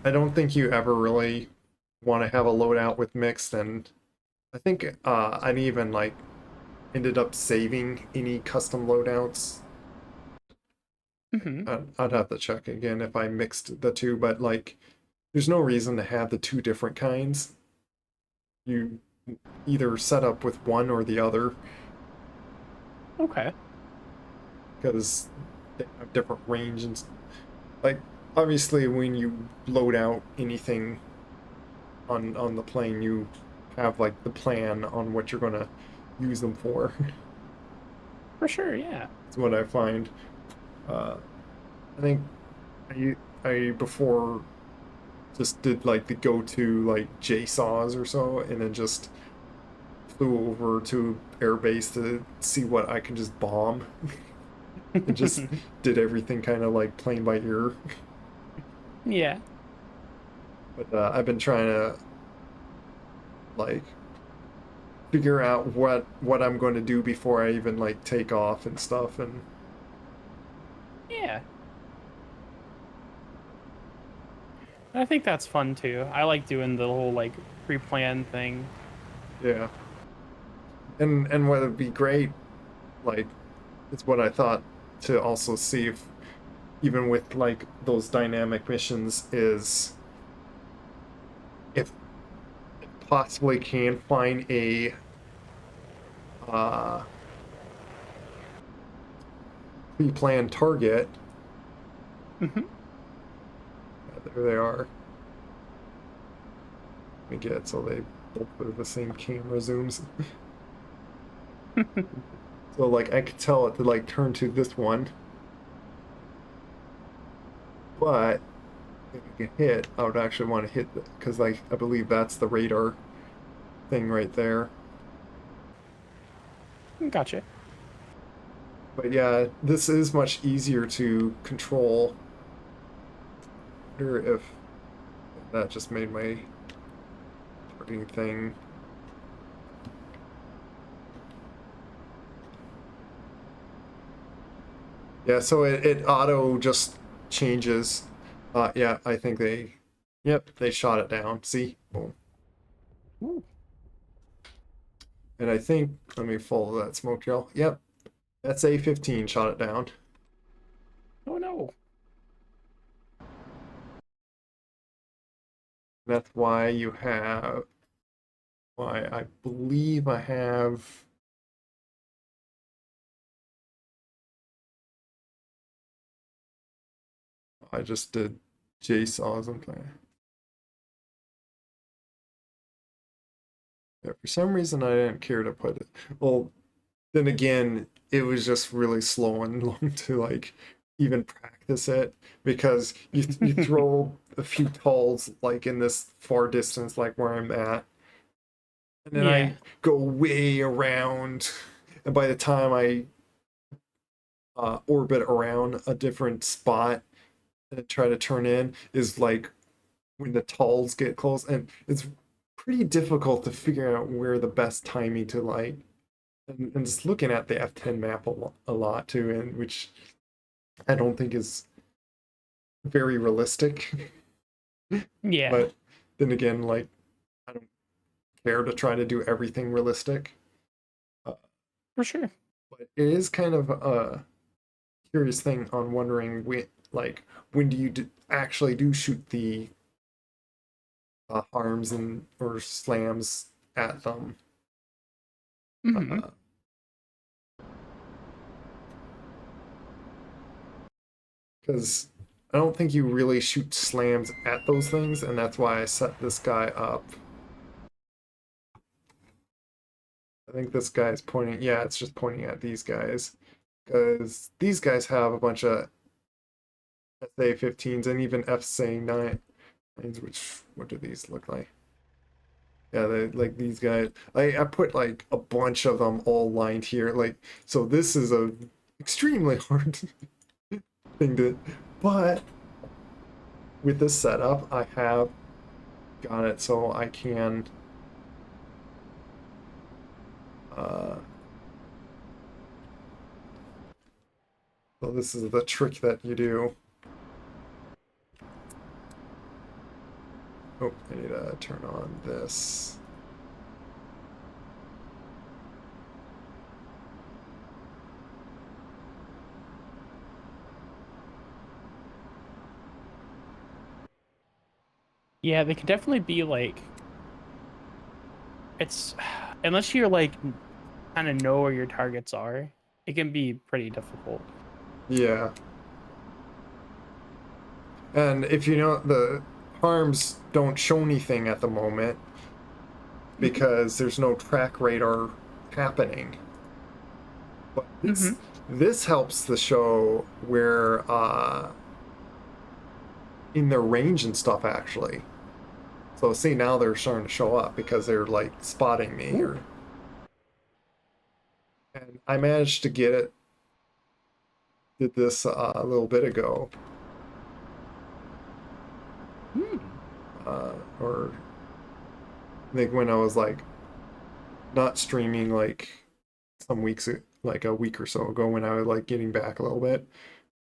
[SPEAKER 1] I don't think you ever really want to have a loadout with mixed, and I think I'd even like ended up saving any custom loadouts.
[SPEAKER 2] Mm-hmm.
[SPEAKER 1] I'd have to check again if I mixed the two, but like, there's no reason to have the two different kinds. You either set up with one or the other
[SPEAKER 2] Okay.
[SPEAKER 1] because they have different range and like obviously when you load out anything on the plane, you have like the plan on what you're gonna use them for.
[SPEAKER 2] For sure. Yeah.
[SPEAKER 1] That's what I find. Uh, I think I before just did like the go-to like JSAWs or so, and then just flew over to airbase to see what I can just bomb, and just did everything kind of like playing by ear.
[SPEAKER 2] Yeah.
[SPEAKER 1] But I've been trying to like figure out what I'm going to do before I even like take off and stuff, and
[SPEAKER 2] Yeah. I think that's fun too. I like doing the whole like pre-plan thing.
[SPEAKER 1] yeah. And what would be great, like, it's what I thought to also see if even with like those dynamic missions is if it possibly can find a uh pre-planned target.
[SPEAKER 2] Hmm.
[SPEAKER 1] There they are. Let me get it so they both are the same camera zooms. So like I could tell it to like turn to this one, but if I can hit, I would actually want to hit because like I believe that's the radar thing right there.
[SPEAKER 2] Gotcha.
[SPEAKER 1] But yeah, this is much easier to control. I wonder if that just made my targeting thing. Yeah, so it auto just changes. Yeah, I think yep, they shot it down. See? Boom.
[SPEAKER 2] Ooh.
[SPEAKER 1] And I think, let me follow that smoke trail. Yep, that's A15 shot it down.
[SPEAKER 2] Oh no.
[SPEAKER 1] That's why you have, why I believe I have, I just did JSAWs and thing. Yeah, for some reason I didn't care to put it. Well, then again, it was just really slow and long to like even practice it because you throw a few calls like in this far distance like where I'm at, and then
[SPEAKER 2] Yeah.
[SPEAKER 1] I go way around, and by the time I orbit around a different spot and try to turn in is like when the talls get close, and it's pretty difficult to figure out where the best timing to like and just looking at the F10 map a lot too, and which I don't think is very realistic.
[SPEAKER 2] Yeah.
[SPEAKER 1] But then again, like I don't care to try to do everything realistic. Uh,
[SPEAKER 2] For sure.
[SPEAKER 1] but it is kind of a curious thing on wondering when do you actually do shoot the harms and or slams at them.
[SPEAKER 2] Hmm.
[SPEAKER 1] Uh, because I don't think you really shoot slams at those things, and that's why I set this guy up. I think this guy's pointing, yeah, it's just pointing at these guys. Because these guys have a bunch of SA-15s and even FSA-9s, which, what do these look like? Yeah, they like these guys. I put like a bunch of them all lined here. Like, so this is a extremely hard thing to, but with this setup, I have got it so I can uh so this is the trick that you do. Oh, I need to turn on this.
[SPEAKER 2] Yeah, they can definitely be like it's unless you're like kind of know where your targets are, it can be pretty difficult.
[SPEAKER 1] Yeah. And if you know, the harms don't show anything at the moment
[SPEAKER 2] Hmm.
[SPEAKER 1] because there's no track radar happening. But
[SPEAKER 2] Hmm.
[SPEAKER 1] this helps the show where in their range and stuff actually. So see, now they're starting to show up because they're like spotting me
[SPEAKER 2] Ooh.
[SPEAKER 1] or and I managed to get it, did this a little bit ago.
[SPEAKER 2] Hmm.
[SPEAKER 1] Or I think when I was like not streaming like some weeks like a week or so ago when I was like getting back a little bit.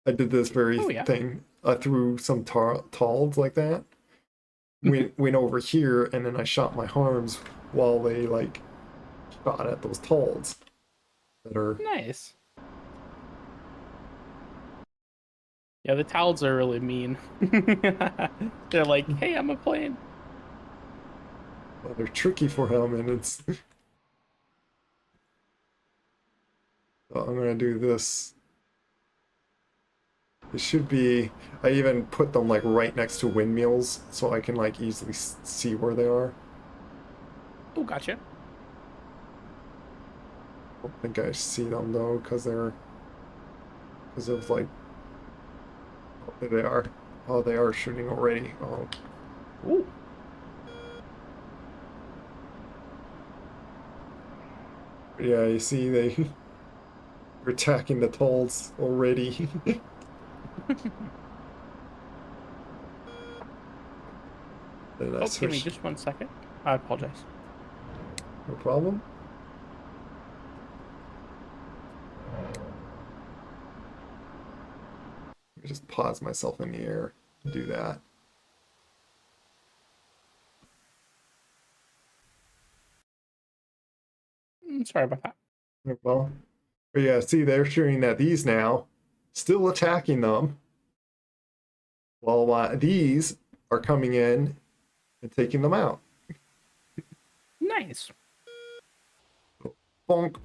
[SPEAKER 1] I did this very
[SPEAKER 2] Oh yeah.
[SPEAKER 1] thing. I threw some talds like that. Went over here and then I shot my harms while they like shot at those talds that are
[SPEAKER 2] Nice. Yeah, the towels are really mean. They're like, "Hey, I'm a plane."
[SPEAKER 1] they're tricky for him and it's I'm gonna do this. It should be I even put them like right next to windmills so I can like easily see where they are.
[SPEAKER 2] Oh, gotcha.
[SPEAKER 1] I don't think I see them though because of like oh, there they are. Oh, they are shooting already. Oh,
[SPEAKER 2] Ooh.
[SPEAKER 1] yeah, you see they're attacking the tolls already. And I
[SPEAKER 2] Oh, give me
[SPEAKER 1] switched.
[SPEAKER 2] just 1 second. I apologize.
[SPEAKER 1] No problem. Let me just pause myself in the air and do that.
[SPEAKER 2] Sorry about that.
[SPEAKER 1] Well, but yeah, see, they're shooting at these now, still attacking them, while these are coming in and taking them out.
[SPEAKER 2] Nice.
[SPEAKER 1] Bonk.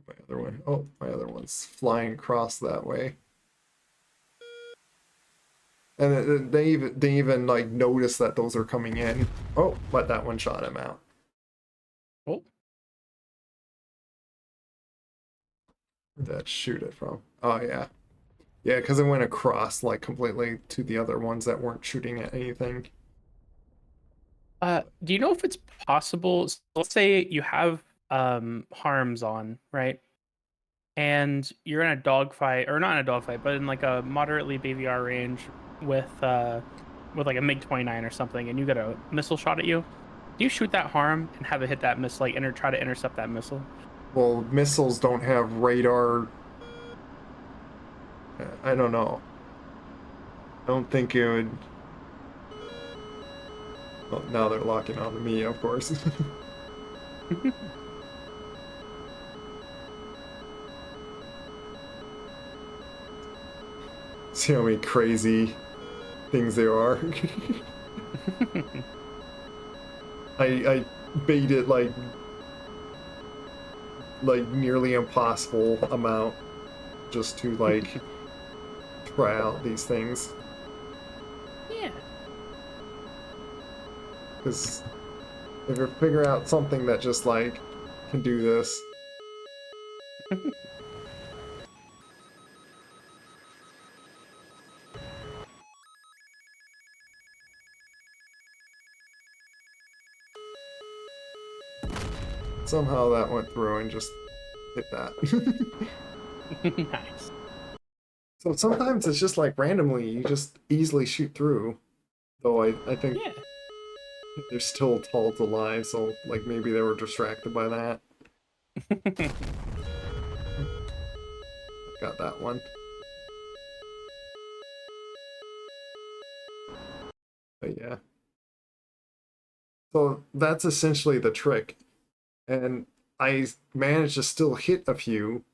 [SPEAKER 1] My other one. Oh, my other one's flying across that way. And they even like notice that those are coming in. Oh, but that one shot him out.
[SPEAKER 2] Oh,
[SPEAKER 1] Where'd that shoot it from? Oh yeah. Yeah, because it went across like completely to the other ones that weren't shooting at anything.
[SPEAKER 2] do you know if it's possible? So let's say you have harms on, right? And you're in a dogfight, or not in a dogfight, but in like a moderately BVR range with like a MiG-29 or something, and you get a missile shot at you. Do you shoot that harm and have it hit that missile, like try to intercept that missile?
[SPEAKER 1] Well, missiles don't have radar. I don't know. I don't think it would. Well, now they're locking onto me, of course. See how many crazy things there are. I baited like nearly impossible amount just to like try out these things.
[SPEAKER 2] Yeah.
[SPEAKER 1] Because if you figure out something that just like can do this. Somehow that went through and just hit that.
[SPEAKER 2] Nice.
[SPEAKER 1] So sometimes it's just like randomly you just easily shoot through. Though I think
[SPEAKER 2] Yeah.
[SPEAKER 1] they're still tall to live, so like maybe they were distracted by that. Got that one. But yeah. So that's essentially the trick. And I managed to still hit a few.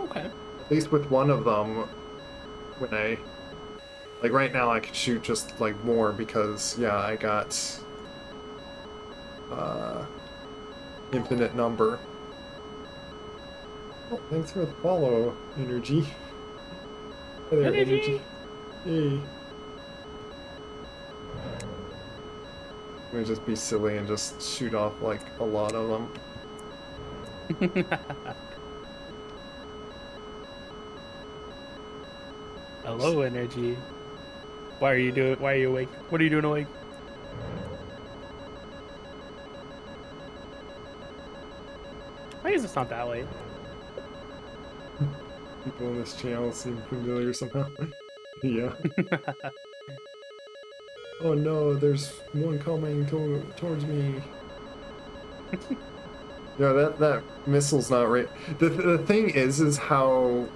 [SPEAKER 2] Okay.
[SPEAKER 1] At least with one of them, when I... Like right now I could shoot just like more because, yeah, I got... infinite number. Oh, thanks for the follow, Energy. Hey there, Energy. Hey. I'm gonna just be silly and just shoot off like a lot of them.
[SPEAKER 2] Hello, energy. Why are you awake? What are you doing awake? Why is this not that late?
[SPEAKER 1] People on this channel seem familiar somehow. Yeah. Oh no, there's one coming towards me. Yeah, that missile's not right. The thing is how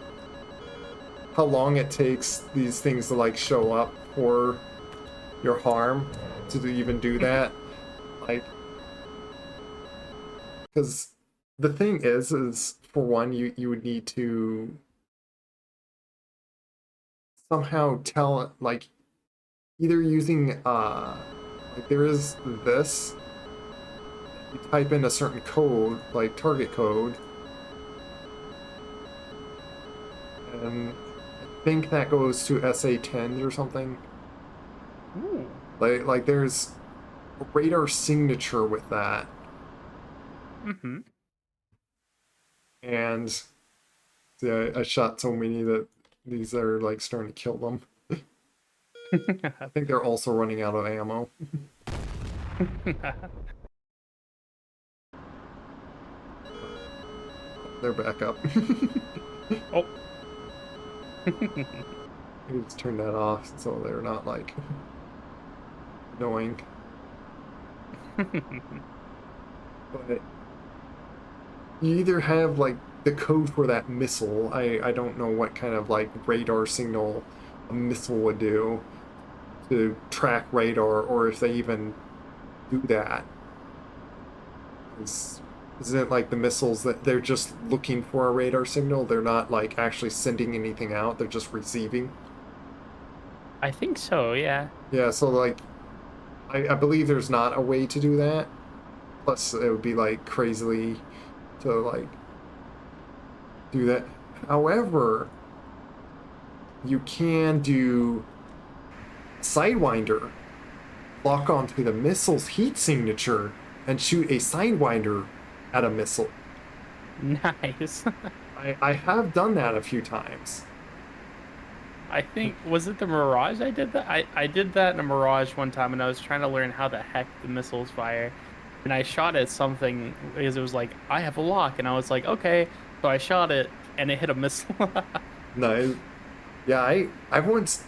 [SPEAKER 1] long it takes these things to like show up for your harm to even do that. Like, because the thing is for one, you would need to somehow tell it, like, either using like there is this, you type in a certain code, like target code, and I think that goes to SA10s or something.
[SPEAKER 2] Ooh.
[SPEAKER 1] Like there's a radar signature with that.
[SPEAKER 2] Mm-hmm.
[SPEAKER 1] And see, I shot so many that these are like starting to kill them. I think they're also running out of ammo. They're back up.
[SPEAKER 2] Oh.
[SPEAKER 1] Maybe just turn that off so they're not like annoying. But you either have like the code for that missile. I don't know what kind of like radar signal a missile would do to track radar, or if they even do that. Isn't it like the missiles that they're just looking for a radar signal? They're not like actually sending anything out, they're just receiving.
[SPEAKER 2] I think so, yeah.
[SPEAKER 1] Yeah, so like I believe there's not a way to do that. Plus it would be like crazily to like do that. However, you can do Sidewinder, lock onto the missile's heat signature, and shoot a Sidewinder at a missile.
[SPEAKER 2] Nice.
[SPEAKER 1] I have done that a few times.
[SPEAKER 2] I think, was it the Mirage I did that? I did that in a Mirage one time, and I was trying to learn how the heck the missiles fire. And I shot at something because it was like, I have a lock. And I was like, okay. So I shot it, and it hit a missile.
[SPEAKER 1] No, yeah, I once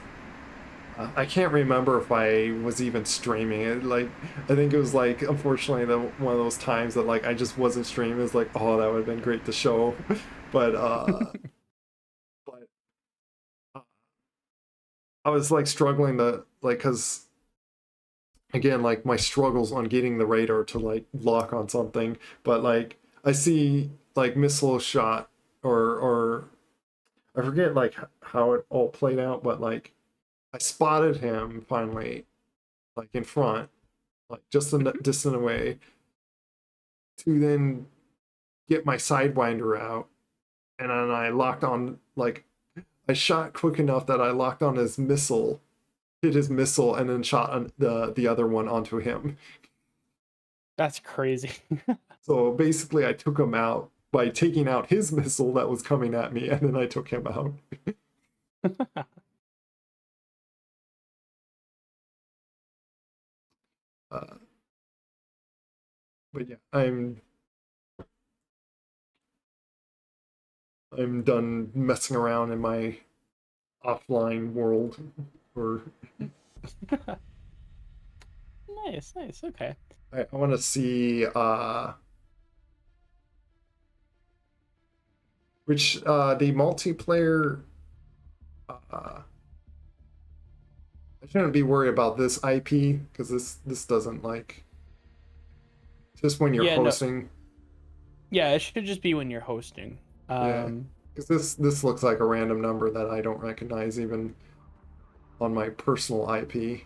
[SPEAKER 1] I can't remember if I was even streaming it. Like, I think it was like, unfortunately, one of those times that like I just wasn't streaming. It was like, oh, that would have been great to show, but but I was like struggling to like, cause again, like my struggles on getting the radar to like lock on something, but like I see like missile shot or I forget like how it all played out, but like I spotted him finally, like in front, like just a distant away, to then get my sidewinder out, and then I locked on like I shot quick enough that I locked on his missile, hit his missile, and then shot the other one onto him.
[SPEAKER 2] That's crazy.
[SPEAKER 1] So basically, I took him out by taking out his missile that was coming at me, and then I took him out. Uh, but yeah, I'm done messing around in my offline world. Or
[SPEAKER 2] Nice, nice. Okay.
[SPEAKER 1] I want to see which the multiplayer. I shouldn't be worried about this IP because this doesn't like just when you're
[SPEAKER 2] Yeah, no.
[SPEAKER 1] hosting.
[SPEAKER 2] Yeah, it should just be when you're hosting.
[SPEAKER 1] Yeah,
[SPEAKER 2] Um,
[SPEAKER 1] because this looks like a random number that I don't recognize even on my personal IP.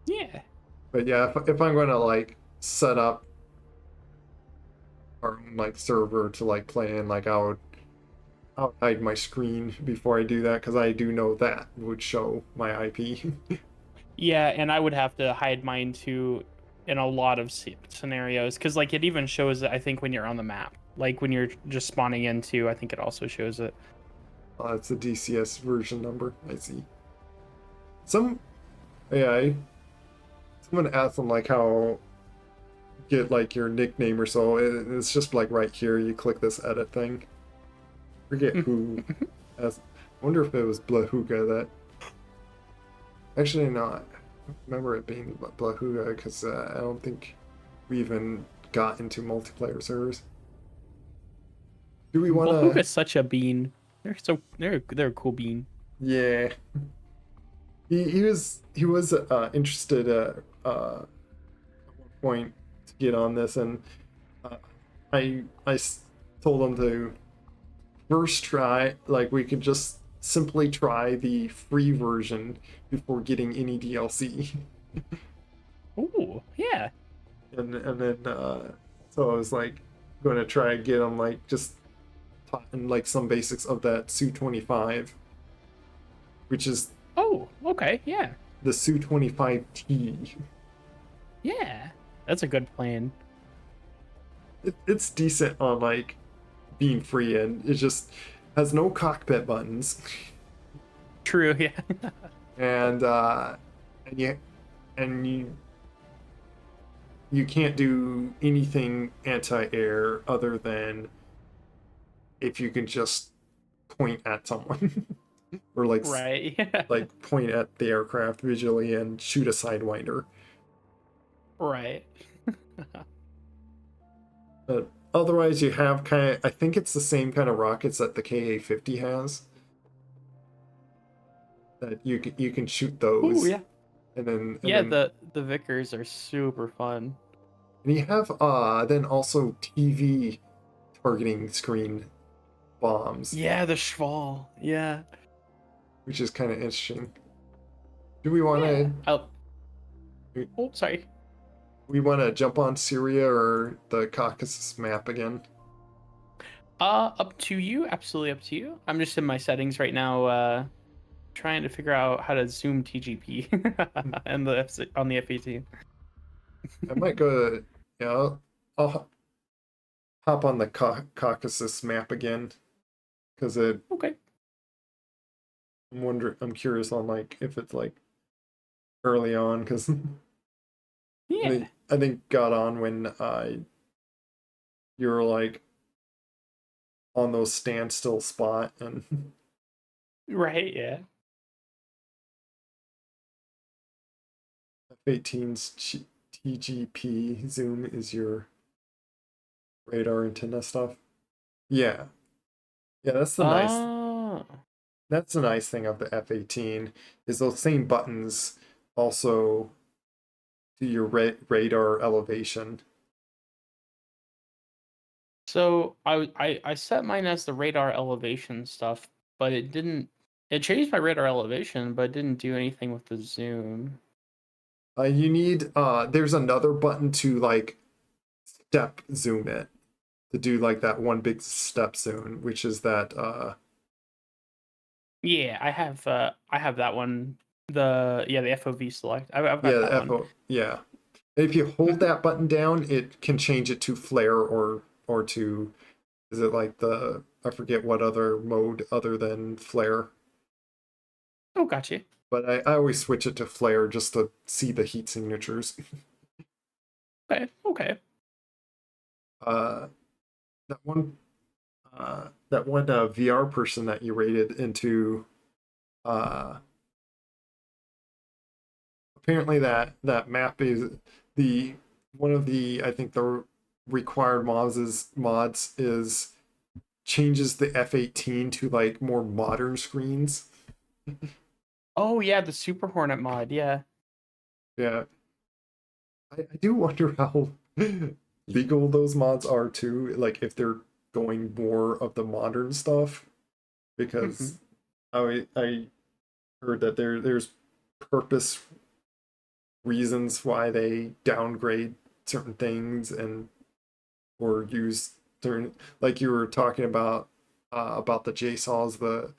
[SPEAKER 2] yeah.
[SPEAKER 1] But yeah, if I'm going to like set up our own like server to like play in, like I would hide my screen before I do that because I do know that would show my IP.
[SPEAKER 2] Yeah, and I would have to hide mine too in a lot of scenarios because like it even shows it, I think, when you're on the map. Like when you're just spawning into, I think it also shows it.
[SPEAKER 1] It's a DCS version number. I see. Some AI, someone asked them like how get like your nickname or so. It's just like right here. You click this edit thing. Forget who. Asked. I wonder if it was Blahuga that. Actually, not. I remember it being Blahuga because I don't think we even got into multiplayer servers. Do we want to?
[SPEAKER 2] Bahuga's such a bean. They're a cool bean.
[SPEAKER 1] Yeah, he was interested at one point to get on this, and uh, I told him to first try like we could just simply try the free version before getting any DLC,
[SPEAKER 2] Ooh, yeah.
[SPEAKER 1] and then so I was like going to try and get him like just taught in like some basics of that Su-25, which is
[SPEAKER 2] Oh, okay, yeah.
[SPEAKER 1] the Su-25T.
[SPEAKER 2] Yeah. That's a good plan.
[SPEAKER 1] It's decent on like being free, and it just has no cockpit buttons,
[SPEAKER 2] True, yeah.
[SPEAKER 1] and you and you can't do anything anti-air other than if you can just point at someone or
[SPEAKER 2] Right, yeah.
[SPEAKER 1] like point at the aircraft visually and shoot a sidewinder.
[SPEAKER 2] Right.
[SPEAKER 1] But otherwise, you have kind of, I think it's the same kind of rockets that the Ka-50 has. that you can shoot
[SPEAKER 2] Oh
[SPEAKER 1] those,
[SPEAKER 2] yeah.
[SPEAKER 1] and then and
[SPEAKER 2] Yeah,
[SPEAKER 1] then
[SPEAKER 2] the Vickers are super fun.
[SPEAKER 1] and you have then also TV targeting screen bombs,
[SPEAKER 2] Yeah, the Schwal. Yeah.
[SPEAKER 1] which is kind of interesting. Do we want
[SPEAKER 2] Yeah.
[SPEAKER 1] to
[SPEAKER 2] Oh, oh, sorry.
[SPEAKER 1] we want to jump on Syria or the Caucasus map again?
[SPEAKER 2] Up to you. Absolutely up to you. I'm just in my settings right now, trying to figure out how to zoom TGP and on the F-18.
[SPEAKER 1] I might go to yeah. I'll hop on the Caucasus map again because
[SPEAKER 2] Okay.
[SPEAKER 1] I'm curious on like if it's like early on because
[SPEAKER 2] Yeah.
[SPEAKER 1] I think got on when you're like on those standstill spot and
[SPEAKER 2] Right. Yeah.
[SPEAKER 1] F-18's TGP zoom is your radar antenna stuff. Yeah, yeah,
[SPEAKER 2] Oh.
[SPEAKER 1] that's the nice thing of the F-18 is those same buttons also do your radar elevation.
[SPEAKER 2] So I set mine as the radar elevation stuff, but it didn't. It changed my radar elevation, but it didn't do anything with the zoom.
[SPEAKER 1] You need there's another button to like step zoom it to do like that one big step zoom, which is that
[SPEAKER 2] Yeah, I have that one. The FOV select. I've got
[SPEAKER 1] yeah,
[SPEAKER 2] that one.
[SPEAKER 1] yeah. If you hold
[SPEAKER 2] Mhm.
[SPEAKER 1] that button down, it can change it to flare or to is it like the I forget what other mode other than flare.
[SPEAKER 2] Oh, gotcha.
[SPEAKER 1] But I always switch it to flare just to see the heat signatures.
[SPEAKER 2] Okay, okay.
[SPEAKER 1] Uh, that one VR person that you rated into uh apparently that map is the one of the I think the required mods is changes the F-18 to like more modern screens.
[SPEAKER 2] Oh yeah, the Super Hornet mod. Yeah.
[SPEAKER 1] Yeah, I do wonder how legal those mods are too. Like if they're going more of the modern stuff,
[SPEAKER 2] Hmm.
[SPEAKER 1] because I heard that there's purpose reasons why they downgrade certain things and or use certain like you were talking about the JSAWs, the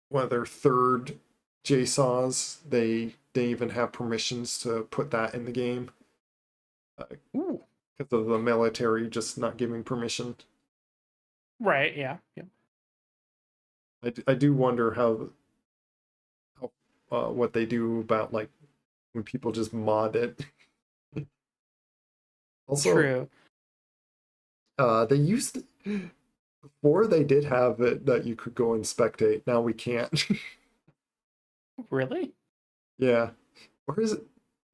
[SPEAKER 1] one of their third JSAWs, they even have permissions to put that in the game
[SPEAKER 2] Ooh.
[SPEAKER 1] because of the military just not giving permission.
[SPEAKER 2] Right. Yeah. Yeah.
[SPEAKER 1] I do wonder how what they do about like when people just mod it. Also,
[SPEAKER 2] True.
[SPEAKER 1] they used before they did have it that you could go and spectate. Now we can't.
[SPEAKER 2] Really?
[SPEAKER 1] Yeah. Or is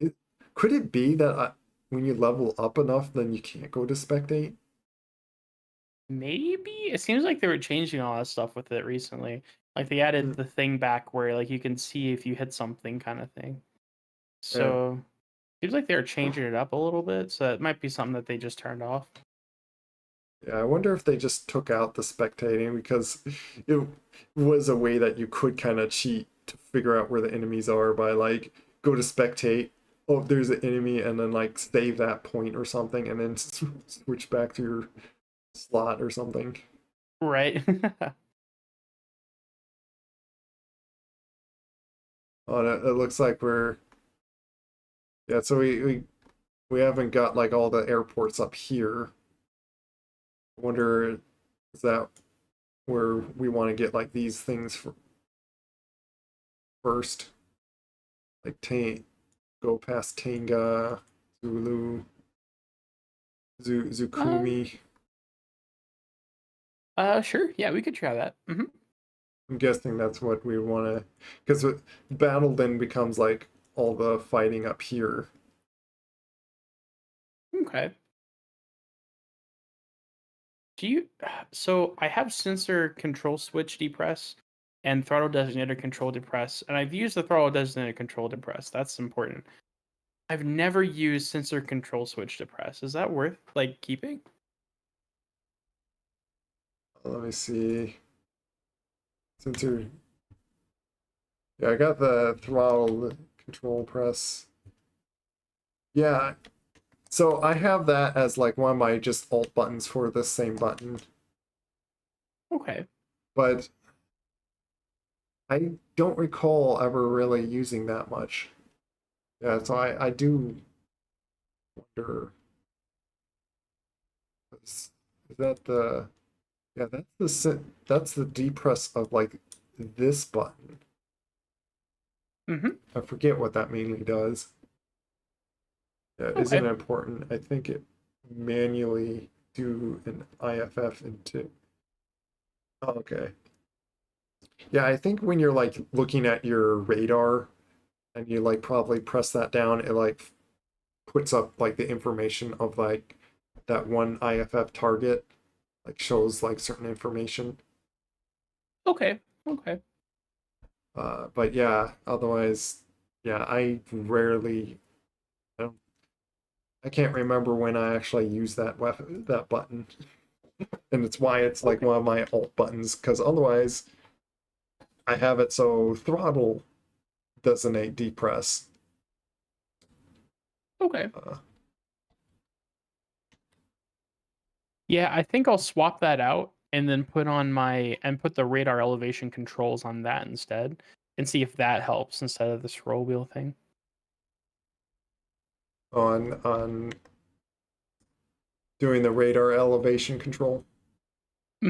[SPEAKER 1] it could it be that when you level up enough, then you can't go to spectate?
[SPEAKER 2] Maybe. It seems like they were changing all that stuff with it recently. Like they added
[SPEAKER 1] Mm,
[SPEAKER 2] the thing back where like you can see if you hit something kind of thing.
[SPEAKER 1] yeah.
[SPEAKER 2] So seems like they're changing it up a little bit. So it might be something that they just turned off.
[SPEAKER 1] Yeah, I wonder if they just took out the spectating because it was a way that you could kind of cheat to figure out where the enemies are by like go to spectate. Oh, there's an enemy, and then like save that point or something, and then switch back to your slot or something.
[SPEAKER 2] Right.
[SPEAKER 1] Oh, it looks like we're yeah. So we haven't got like all the airports up here. I wonder is that where we want to get like these things first, like go past Tanga, Zulu,
[SPEAKER 2] um,
[SPEAKER 1] Zukumi.
[SPEAKER 2] sure. Yeah, we could try that.
[SPEAKER 1] I'm guessing that's what we want to, because battle then becomes like all the fighting up here.
[SPEAKER 2] Okay. Do you so I have sensor control switch depress. and throttle designator control depress. And I've used the throttle designator control depress. That's important. I've never used sensor control switch depress. Is that worth like keeping?
[SPEAKER 1] Let me see. Sensor. Yeah, I got the throttle control press. Yeah, so I have that as like one of my just alt buttons for the same button,
[SPEAKER 2] Okay.
[SPEAKER 1] but I don't recall ever really using that much. Yeah, so I do wonder, is that the, yeah, that's the depress of like this button.
[SPEAKER 2] Mm-hmm.
[SPEAKER 1] I forget what that mainly does. Yeah, isn't
[SPEAKER 2] Okay.
[SPEAKER 1] important. I think it manually do an IFF into. Oh, okay. Yeah, I think when you're like looking at your radar and you like probably press that down, it like puts up like the information of like that one IFF target, like shows like certain information.
[SPEAKER 2] Okay. Okay.
[SPEAKER 1] But yeah, otherwise, yeah, I don't, I can't remember when I actually use that button, and it's why it's like
[SPEAKER 2] Okay.
[SPEAKER 1] one of my alt buttons because otherwise I have it so throttle designate depress.
[SPEAKER 2] Okay.
[SPEAKER 1] Uh,
[SPEAKER 2] Yeah, I think I'll swap that out and then put the radar elevation controls on that instead and see if that helps instead of this roll wheel thing.
[SPEAKER 1] on doing the radar elevation control.
[SPEAKER 2] Hmm.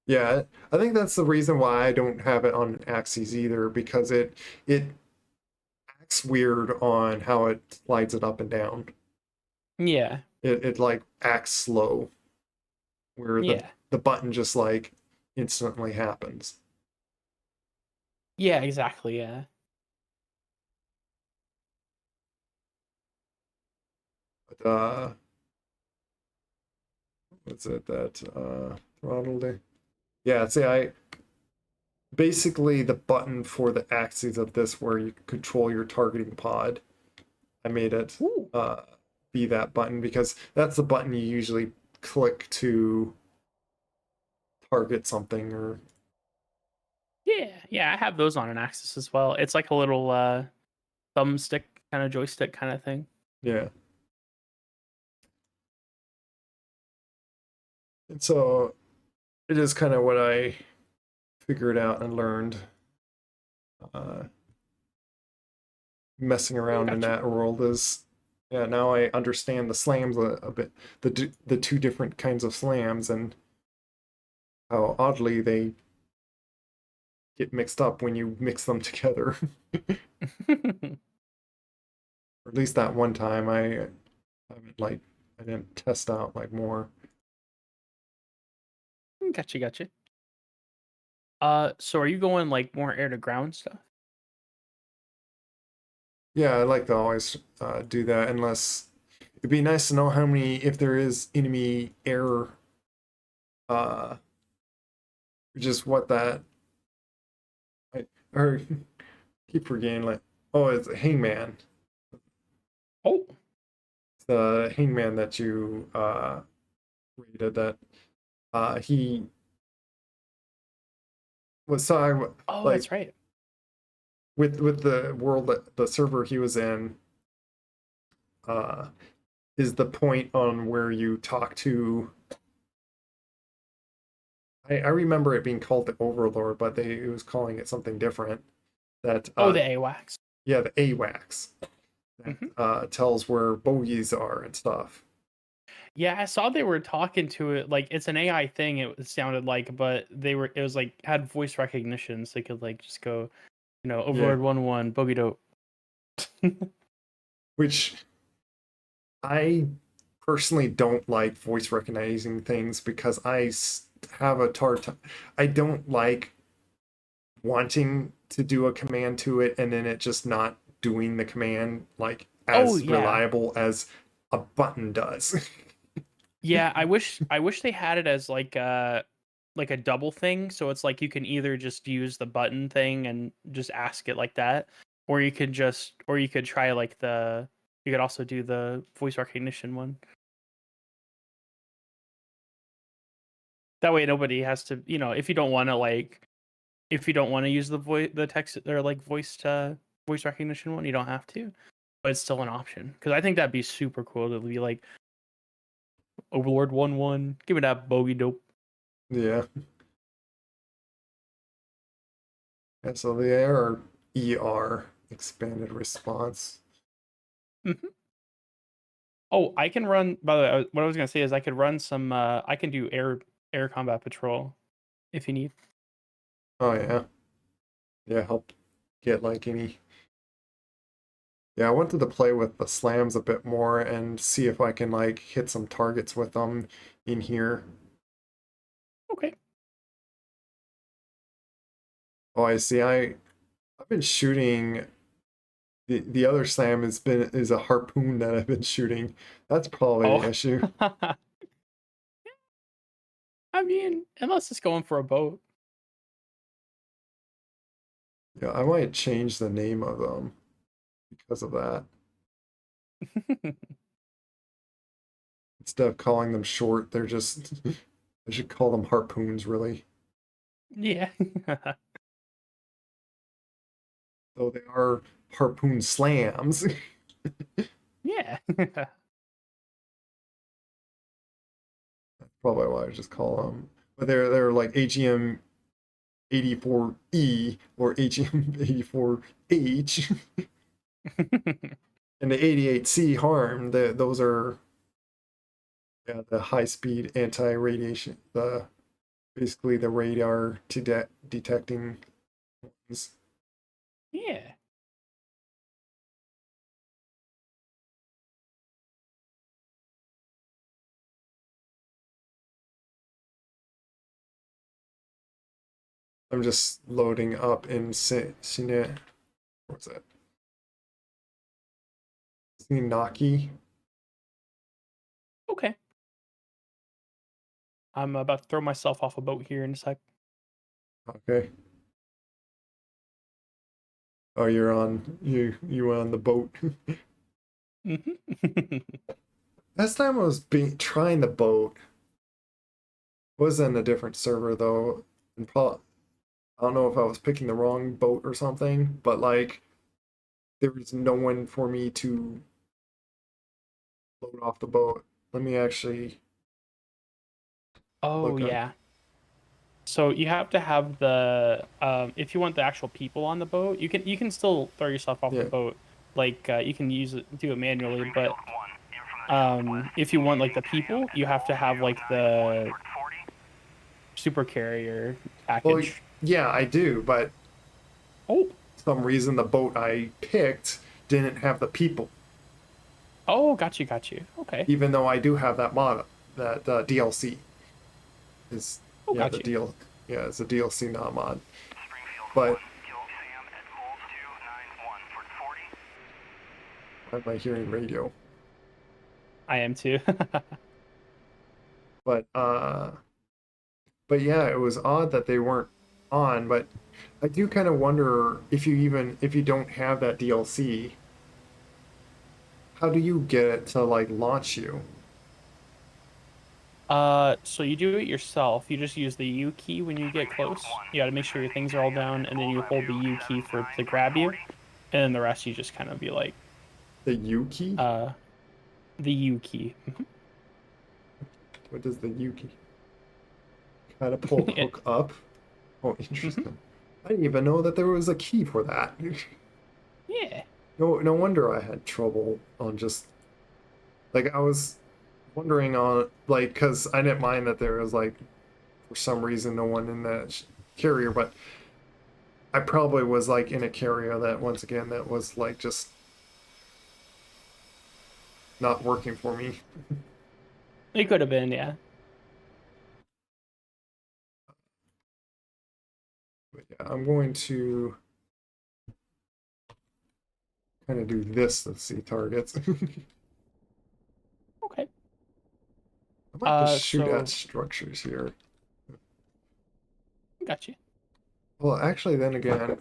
[SPEAKER 1] Yeah, I think that's the reason why I don't have it on axes either because it acts weird on how it slides it up and down.
[SPEAKER 2] Yeah.
[SPEAKER 1] It like acts slow where
[SPEAKER 2] Yeah.
[SPEAKER 1] the button just like instantly happens.
[SPEAKER 2] Yeah, exactly. Yeah.
[SPEAKER 1] But what's it that throttle? Yeah, see, I basically the button for the axes of this where you control your targeting pod. I made it
[SPEAKER 2] Ooh.
[SPEAKER 1] uh, be that button because that's the button you usually click to target something or
[SPEAKER 2] Yeah. Yeah, I have those on an axis as well. It's like a little thumbstick kind of joystick kind of thing.
[SPEAKER 1] yeah. And so it is kind of what I figured out and learned uh, messing around in
[SPEAKER 2] Gotcha.
[SPEAKER 1] that world is yeah now I understand the slams a bit the two different kinds of slams and how oddly they get mixed up when you mix them together. Or at least that one time I haven't like I didn't test out like more.
[SPEAKER 2] Gotcha, gotcha. So are you going like more air to ground stuff?
[SPEAKER 1] Yeah, I like to always do that unless it'd be nice to know how many if there is enemy air uh just what that I or keep forgetting like oh it's a hangman.
[SPEAKER 2] Oh,
[SPEAKER 1] It's the hangman that you rated that he was so
[SPEAKER 2] oh,
[SPEAKER 1] like
[SPEAKER 2] that's right.
[SPEAKER 1] with the world that the server he was in uh is the point on where you talk to I remember it being called the Overlord, but it was calling it something different. That
[SPEAKER 2] Oh, the AWACS.
[SPEAKER 1] yeah, the AWACS that
[SPEAKER 2] Hmm.
[SPEAKER 1] tells where bogies are and stuff.
[SPEAKER 2] Yeah, I saw they were talking to it like it's an AI thing. It sounded like, but it was like had voice recognition, so they could like just go,
[SPEAKER 1] Yeah,
[SPEAKER 2] Overlord 1-1, bogey dope.
[SPEAKER 1] which I personally don't like voice recognizing things because have a hard time. I don't like wanting to do a command to it and then it just not doing the command like
[SPEAKER 2] Oh
[SPEAKER 1] as
[SPEAKER 2] yeah,
[SPEAKER 1] reliable as a button does.
[SPEAKER 2] yeah. I wish they had it as like like a double thing, so it's like you can either just use the button thing and just ask it like that, or you could try like you could also do the voice recognition one. That way nobody has to, if you don't want to use the text or like voice recognition one, you don't have to, but it's still an option. Because I think that'd be super cool to be like Overlord 1-1, give me that bogey dope.
[SPEAKER 1] Yeah. And so the ER, expanded response.
[SPEAKER 2] Mm-hmm. Oh, I can run. By the way, what I was gonna say is I could run some. I can do air combat patrol if you need.
[SPEAKER 1] Oh yeah. Yeah, help get like any. Yeah, I wanted to play with the slams a bit more and see if I can like hit some targets with them in here.
[SPEAKER 2] Okay.
[SPEAKER 1] Oh, I see. I've been shooting. The other slam is a harpoon that I've been shooting. That's probably the
[SPEAKER 2] Oh.
[SPEAKER 1] issue.
[SPEAKER 2] I mean, unless it's going for a boat.
[SPEAKER 1] Yeah, I might change the name of them because of that. Instead of calling them short, they're just I should call them harpoons, really.
[SPEAKER 2] Yeah.
[SPEAKER 1] Though they are harpoon slams.
[SPEAKER 2] Yeah.
[SPEAKER 1] Probably why I just call them. But they're like AGM 84E or AGM 84H and the 88C harm. Those are the high speed anti radiation. The basically the radar to detecting ones.
[SPEAKER 2] Yeah.
[SPEAKER 1] I'm just loading up in Cine. What's that? Sinaki.
[SPEAKER 2] Okay. I'm about to throw myself off a boat here in a sec.
[SPEAKER 1] Okay. Oh, you're on you went on the boat.
[SPEAKER 2] Mm-hmm.
[SPEAKER 1] Last time I was trying the boat was in a different server though, and probably I don't know if I was picking the wrong boat or something, but like there was no one for me to load off the boat. Let me actually
[SPEAKER 2] Oh
[SPEAKER 1] look up.
[SPEAKER 2] yeah. So you have to have the if you want the actual people on the boat, you can still throw yourself off the
[SPEAKER 1] Yeah.
[SPEAKER 2] boat. Like you can do it manually, but if you want like the people, you have to have like the super carrier
[SPEAKER 1] Well,
[SPEAKER 2] package.
[SPEAKER 1] yeah, I do, but
[SPEAKER 2] Oh,
[SPEAKER 1] some reason the boat I picked didn't have the people,
[SPEAKER 2] oh, got you. Okay.
[SPEAKER 1] even though I do have that mod, that DLC is
[SPEAKER 2] Oh,
[SPEAKER 1] yeah
[SPEAKER 2] got
[SPEAKER 1] the
[SPEAKER 2] you.
[SPEAKER 1] deal yeah it's a DLC not mod, but why am I hearing radio?
[SPEAKER 2] I am too.
[SPEAKER 1] But yeah, it was odd that they weren't on. But I do kind of wonder if you don't have that DLC, how do you get it to like launch you?
[SPEAKER 2] So you do it yourself. You just use the U key when you get close. You got to make sure your things are all down, and then you hold the U key for to grab you, and then the rest you just kind of be like,
[SPEAKER 1] The U key?
[SPEAKER 2] uh, the U key.
[SPEAKER 1] What does the U key? Catapult hook up? Oh,
[SPEAKER 2] Mhm.
[SPEAKER 1] interesting. I didn't even know that there was a key for that.
[SPEAKER 2] Yeah.
[SPEAKER 1] No wonder I had trouble on just like I was wondering on like because I didn't mind that there was like for some reason no one in that carrier, but I probably was like in a carrier that once again that was like just not working for me.
[SPEAKER 2] It could have been, yeah.
[SPEAKER 1] But yeah, I'm going to kind of do this to see targets.
[SPEAKER 2] Okay.
[SPEAKER 1] I might just shoot at
[SPEAKER 2] So
[SPEAKER 1] structures here.
[SPEAKER 2] Got you.
[SPEAKER 1] Well, actually, then again,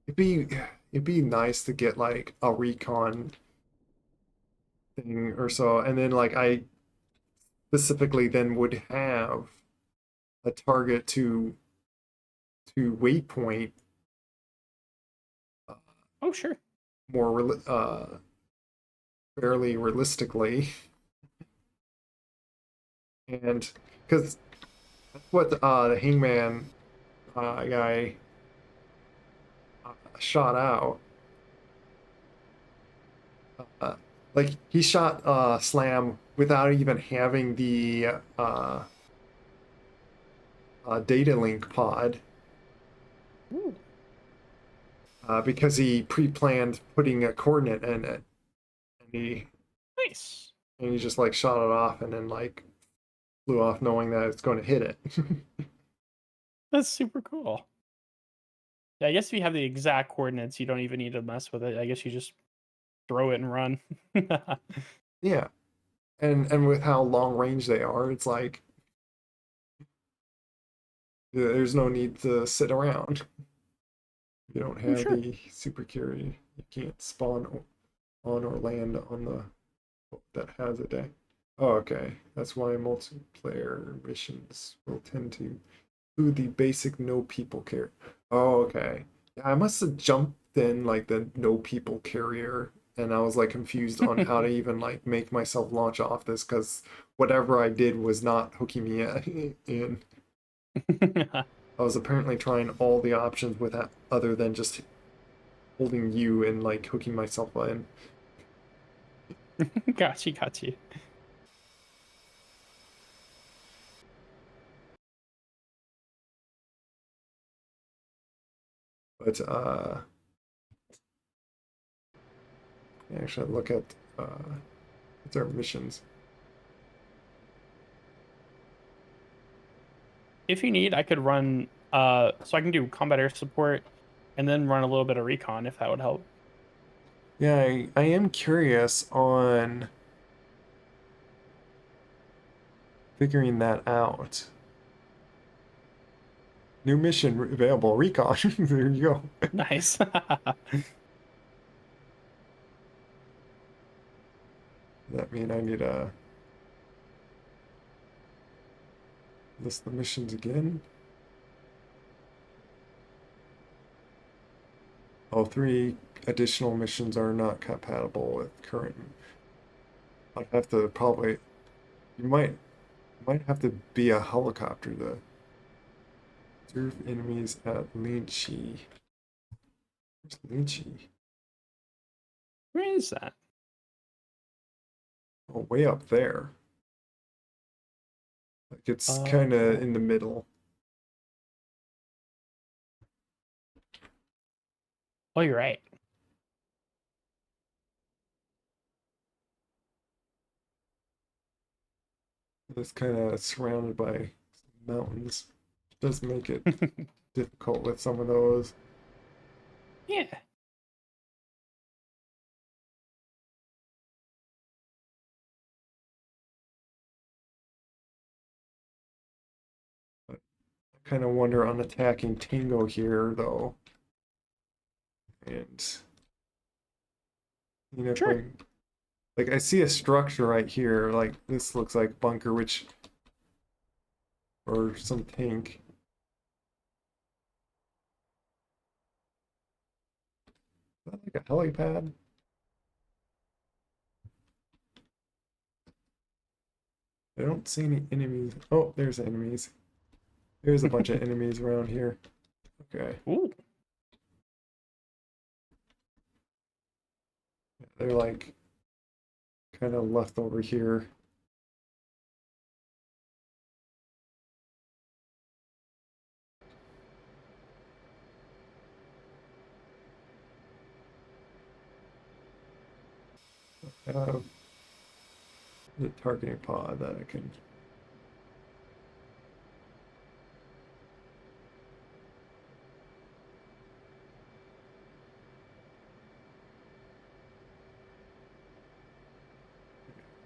[SPEAKER 1] it'd be it'd be nice to get like a recon thing or so, and then like I specifically then would have a target to waypoint uh,
[SPEAKER 2] Oh, sure.
[SPEAKER 1] fairly realistically, and because what the Hangman guy shot out. Uh, like he shot Slam without even having the data link pod
[SPEAKER 2] Ooh,
[SPEAKER 1] because he pre-planned putting a coordinate in it, and
[SPEAKER 2] nice.
[SPEAKER 1] he just like shot it off and then like flew off knowing that it's going to hit it.
[SPEAKER 2] That's super cool. Yeah, I guess if you have the exact coordinates, you don't even need to mess with it. I guess you just throw it and run.
[SPEAKER 1] Yeah, and with how long range they are, it's like there's no need to sit around. You don't
[SPEAKER 2] Oh,
[SPEAKER 1] have
[SPEAKER 2] sure.
[SPEAKER 1] the security. You can't spawn on or land on the that has a day. Oh, okay. That's why multiplayer missions will tend to include the basic no people carrier. Oh, okay. Yeah, I must have jumped in like the no people carrier, and I was like confused on how to even like make myself launch off this because whatever I did was not hooking me in. I was apparently trying all the options with that other than just holding you and like hooking myself in.
[SPEAKER 2] Got you, got you.
[SPEAKER 1] But actually look at what's our missions.
[SPEAKER 2] If you need, I could run so I can do combat air support and then run a little bit of recon if that would help.
[SPEAKER 1] Yeah, I am curious on figuring that out. New mission available, recon. There you go.
[SPEAKER 2] Nice.
[SPEAKER 1] That mean I need to list the missions again. All three additional missions are not compatible with current. I'd have to probably you might have to be a helicopter to observe enemies at Lynchy. Where's Lynchy?
[SPEAKER 2] Where is that?
[SPEAKER 1] Oh, way up there. Like it's kind of
[SPEAKER 2] Oh,
[SPEAKER 1] in the middle.
[SPEAKER 2] oh, you're right.
[SPEAKER 1] It's kind of surrounded by mountains. It does make it difficult with some of those.
[SPEAKER 2] Yeah.
[SPEAKER 1] But I kind of wonder on attacking Tango here, though. And you know, if
[SPEAKER 2] Sure.
[SPEAKER 1] I like, I see a structure right here. Like this looks like bunker, which or some tank. Is that like a helipad? I don't see any enemies. Oh, there's enemies. There's a bunch of enemies around here. Okay,
[SPEAKER 2] Ooh.
[SPEAKER 1] they're like kind of left over here. Uh, the targeting pod that I can.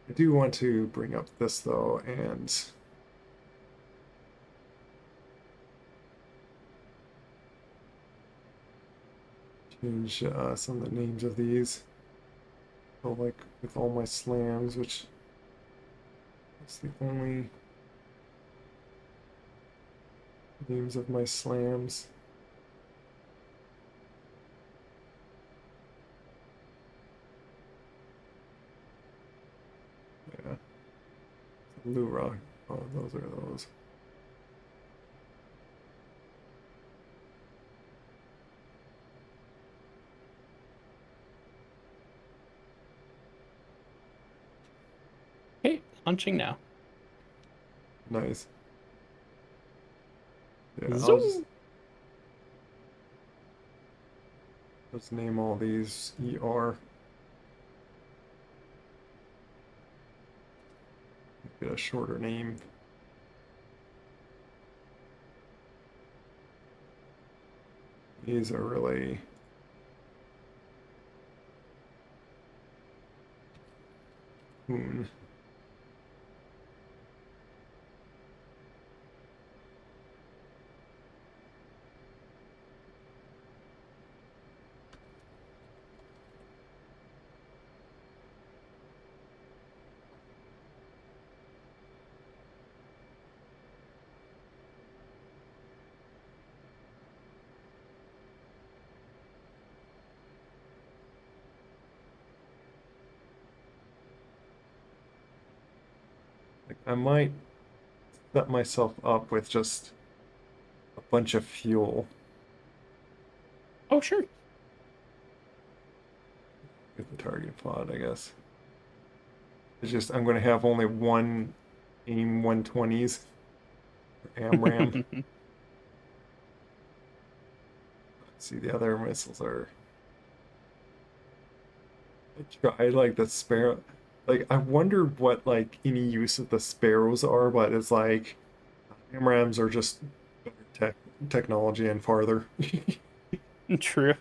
[SPEAKER 1] I do want to bring up this though, and change some of the names of these. So like with all my slams, which is the only names of my slams. Yeah. Lura. Oh, those are those.
[SPEAKER 2] Okay, launching now.
[SPEAKER 1] Nice. Yeah, I'll
[SPEAKER 2] Zoom.
[SPEAKER 1] let's name all these ER. Get a shorter name. These are really hmm. Like I might set myself up with just a bunch of fuel.
[SPEAKER 2] Oh, sure.
[SPEAKER 1] Get the target pod, I guess. It's just I'm gonna have only one AIM 120s AMRAM. See, the other missiles are. I like the sparrow. Like I wonder what like any use of the sparrows are, but it's like AMRAMs are just better technology and farther.
[SPEAKER 2] True.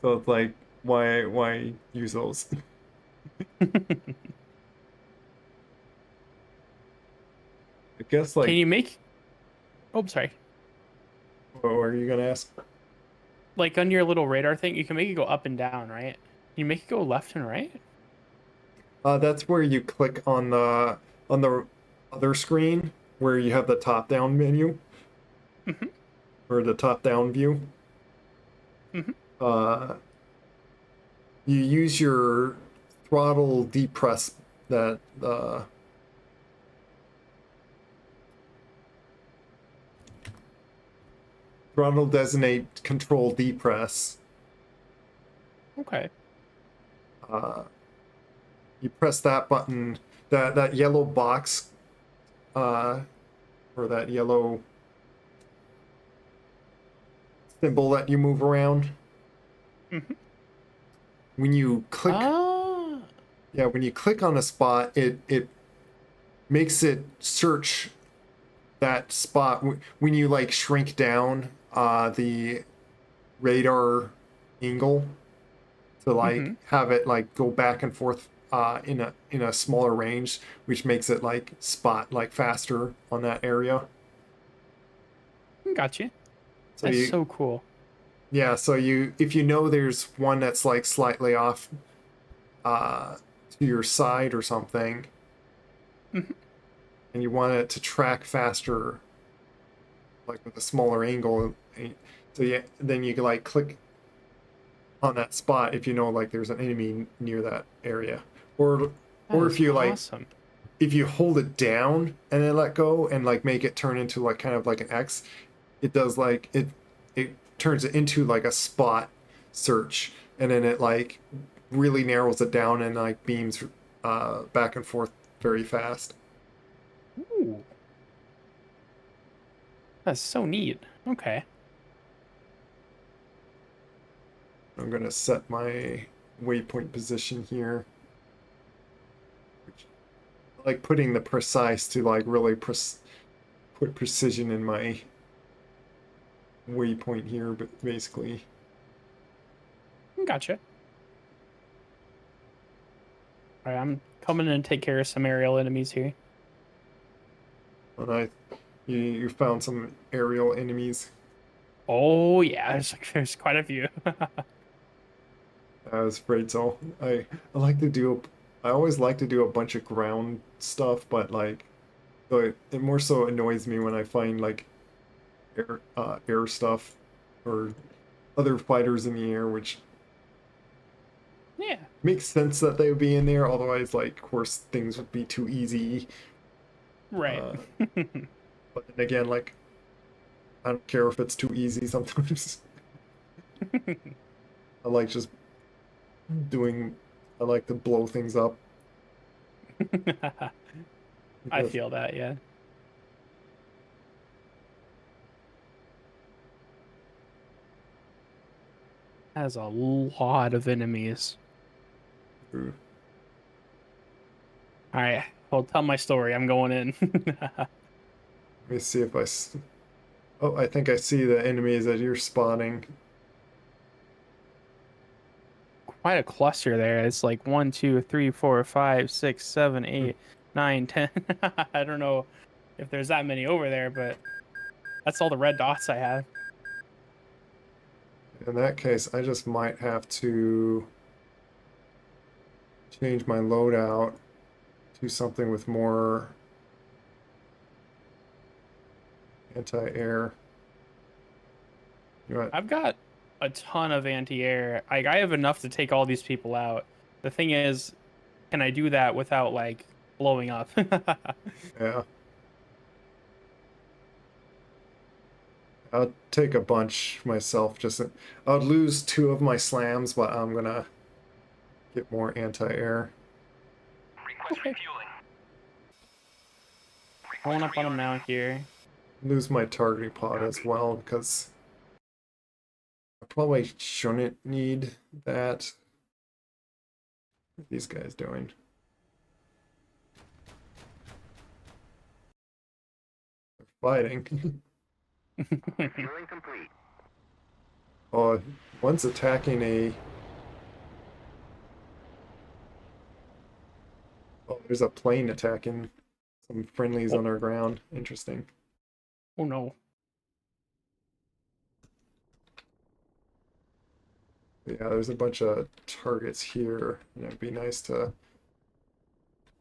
[SPEAKER 1] So it's like why use those? I guess
[SPEAKER 2] Can
[SPEAKER 1] like
[SPEAKER 2] you make? Oh, sorry.
[SPEAKER 1] what are you gonna ask?
[SPEAKER 2] Like on your little radar thing, you can make it go up and down, right? Can you make it go left and right?
[SPEAKER 1] That's where you click on the other screen where you have the top-down menu
[SPEAKER 2] Hmm.
[SPEAKER 1] or the top-down view.
[SPEAKER 2] Hmm.
[SPEAKER 1] Uh, you use your throttle depress that throttle designate control depress.
[SPEAKER 2] Okay.
[SPEAKER 1] Uh, you press that button, that yellow box, uh, or that yellow symbol that you move around.
[SPEAKER 2] Hmm.
[SPEAKER 1] When you click,
[SPEAKER 2] Ah.
[SPEAKER 1] yeah, when you click on a spot, it makes it search that spot when you like shrink down the radar angle to like
[SPEAKER 2] Hmm.
[SPEAKER 1] have it like go back and forth in a smaller range, which makes it like spot like faster on that area.
[SPEAKER 2] Got you.
[SPEAKER 1] So
[SPEAKER 2] That's
[SPEAKER 1] you
[SPEAKER 2] so cool.
[SPEAKER 1] yeah, so you if you know there's one that's like slightly off uh to your side or something
[SPEAKER 2] Hmm.
[SPEAKER 1] and you want it to track faster like with a smaller angle, so yeah, then you can like click on that spot if you know like there's an enemy near that area,
[SPEAKER 2] That
[SPEAKER 1] or
[SPEAKER 2] is
[SPEAKER 1] if you like
[SPEAKER 2] awesome.
[SPEAKER 1] if you hold it down and then let go and like make it turn into like kind of like an X, it does like it turns it into like a spot search and then it like really narrows it down and like beams back and forth very fast.
[SPEAKER 2] Ooh, that's so neat. Okay.
[SPEAKER 1] I'm gonna set my waypoint position here, which I like putting the precise to like really put precision in my waypoint here, but basically,
[SPEAKER 2] Gotcha. All right, I'm coming in to take care of some aerial enemies here.
[SPEAKER 1] when you found some aerial enemies.
[SPEAKER 2] Oh yeah, there's quite a few.
[SPEAKER 1] I was afraid so. I like to do I always like to do a bunch of ground stuff, but like so it more so annoys me when I find like air stuff or other fighters in the air, which
[SPEAKER 2] Yeah.
[SPEAKER 1] makes sense that they would be in there. Otherwise, like of course things would be too easy.
[SPEAKER 2] Right.
[SPEAKER 1] Uh, but then again, like I don't care if it's too easy sometimes. I like just doing. I like to blow things up.
[SPEAKER 2] I feel that, yeah. Has a lot of enemies.
[SPEAKER 1] Let
[SPEAKER 2] All right, well, tell my story. I'm going in.
[SPEAKER 1] me see if oh, I think I see the enemies that you're spotting.
[SPEAKER 2] Quite a cluster there. It's like 1, 2, 3, 4, 5, 6, 7,
[SPEAKER 1] Hmm.
[SPEAKER 2] 8, 9, 10. I don't know if there's that many over there, but that's all the red dots I have.
[SPEAKER 1] In that case, I just might have to change my loadout to something with more anti-air. You know what?
[SPEAKER 2] I've got a ton of anti-air. I have enough to take all these people out. The thing is, can I do that without like blowing up?
[SPEAKER 1] Yeah, I'll take a bunch myself. I'll lose two of my slams, but I'm gonna get more anti-air.
[SPEAKER 3] Request
[SPEAKER 2] Okay.
[SPEAKER 3] refueling.
[SPEAKER 2] Pulling
[SPEAKER 3] Request
[SPEAKER 2] up on them now
[SPEAKER 3] reordering.
[SPEAKER 2] here.
[SPEAKER 1] Lose my targeting pod as well because I probably shouldn't need that. What are these guys doing? They're fighting.
[SPEAKER 3] Refueling complete.
[SPEAKER 1] Oh, one's attacking a. Oh, there's a plane attacking some friendlies
[SPEAKER 2] Oh,
[SPEAKER 1] on our ground. Interesting.
[SPEAKER 2] oh no.
[SPEAKER 1] Yeah, there's a bunch of targets here, and it'd be nice to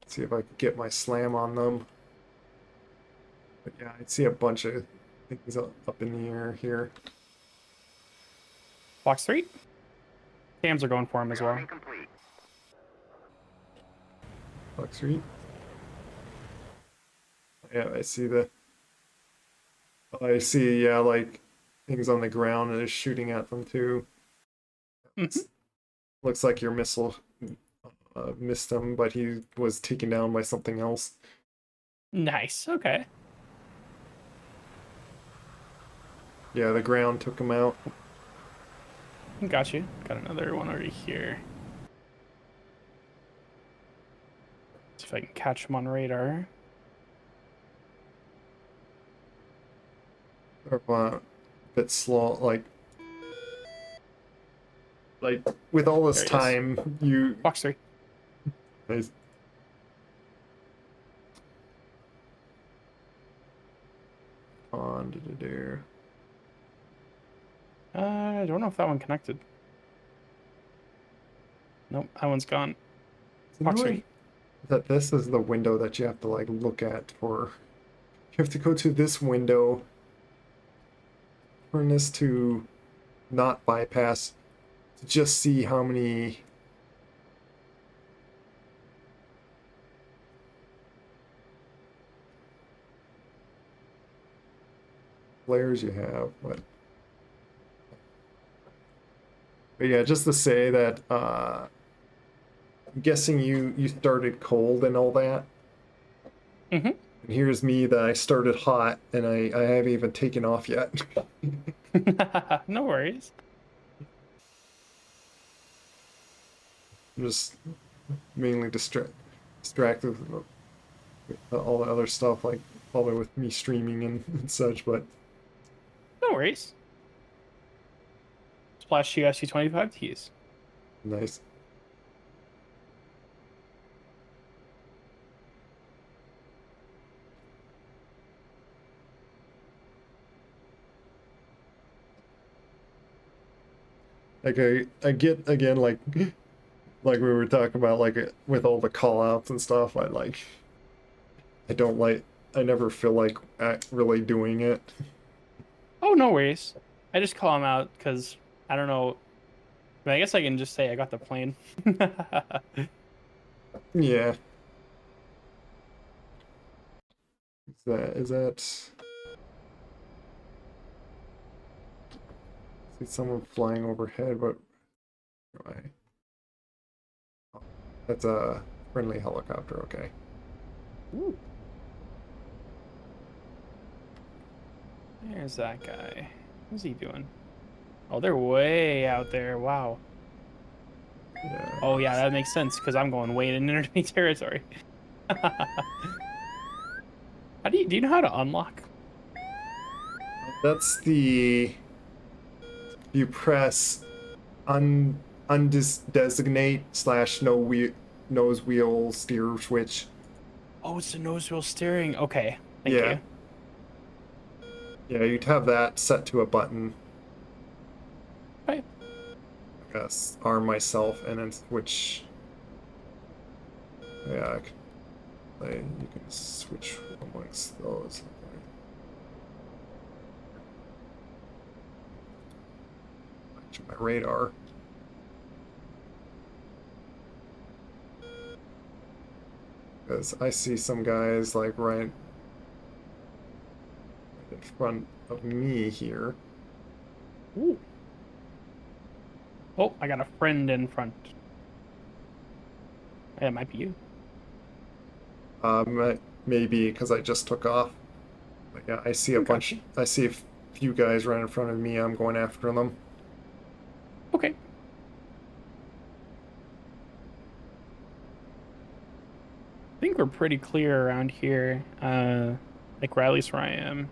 [SPEAKER 1] see if I could get my slam on them. But yeah, I see a bunch of things up in the air here.
[SPEAKER 2] Box 3. Cams are going for him as well.
[SPEAKER 3] Rearming complete.
[SPEAKER 1] Buck Street. Yeah, I see the. I see, yeah, like things on the ground and is shooting at them too.
[SPEAKER 2] Mhm.
[SPEAKER 1] Looks like your missile missed him, but he was taken down by something else.
[SPEAKER 2] Nice. Okay.
[SPEAKER 1] Yeah, the ground took him out.
[SPEAKER 2] Got you. Got another one already here. See if I can catch him on radar.
[SPEAKER 1] Or, a bit slow, like with all this
[SPEAKER 2] There he is.
[SPEAKER 1] time, you.
[SPEAKER 2] Box 3.
[SPEAKER 1] Nice. On to do.
[SPEAKER 2] I don't know if that one connected. Nope, that one's gone.
[SPEAKER 1] It's
[SPEAKER 2] Box 3.
[SPEAKER 1] annoying that this is the window that you have to like look at for. You have to go to this window. Turn this to not bypass to just see how many players you have. But yeah, just to say that I'm guessing you started cold and all that.
[SPEAKER 2] Mm-hmm.
[SPEAKER 1] And here's me that I started hot and I haven't even taken off yet.
[SPEAKER 2] No worries.
[SPEAKER 1] I'm just mainly distracted with all the other stuff, like probably with me streaming and such, but
[SPEAKER 2] No worries. Splash GSC 25 keys.
[SPEAKER 1] nice. Like I get again like we were talking about like with all the call outs and stuff. I don't like I never feel like really doing it.
[SPEAKER 2] Oh, no worries. I just call him out because I don't know. I mean, I guess I can just say I got the plane.
[SPEAKER 1] Yeah. Is that see someone flying overhead, but I, that's a friendly helicopter, okay.
[SPEAKER 2] Ooh. There's that guy. What's he doing? Oh, they're way out there. Wow.
[SPEAKER 1] Yeah.
[SPEAKER 2] Oh yeah, that makes sense because I'm going way in enemy territory. How do you know how to unlock?
[SPEAKER 1] That's the you press undesignate slash no wheel nose wheel steer switch.
[SPEAKER 2] Oh, it's the nose wheel steering. Okay, thank
[SPEAKER 1] Yeah.
[SPEAKER 2] you.
[SPEAKER 1] Yeah, you'd have that set to a button.
[SPEAKER 2] Okay.
[SPEAKER 1] I guess arm myself and then switch. Yeah, you can switch amongst those. Okay. Back to my radar. Because I see some guys like right in front of me here.
[SPEAKER 2] Ooh. Oh, I got a friend in front. Yeah, it might be you.
[SPEAKER 1] Maybe because I just took off. But yeah, I see a bunch.
[SPEAKER 2] Gotcha.
[SPEAKER 1] I see a few guys right in front of me. I'm going after them.
[SPEAKER 2] Okay. I think we're pretty clear around here. Like or at least where I am.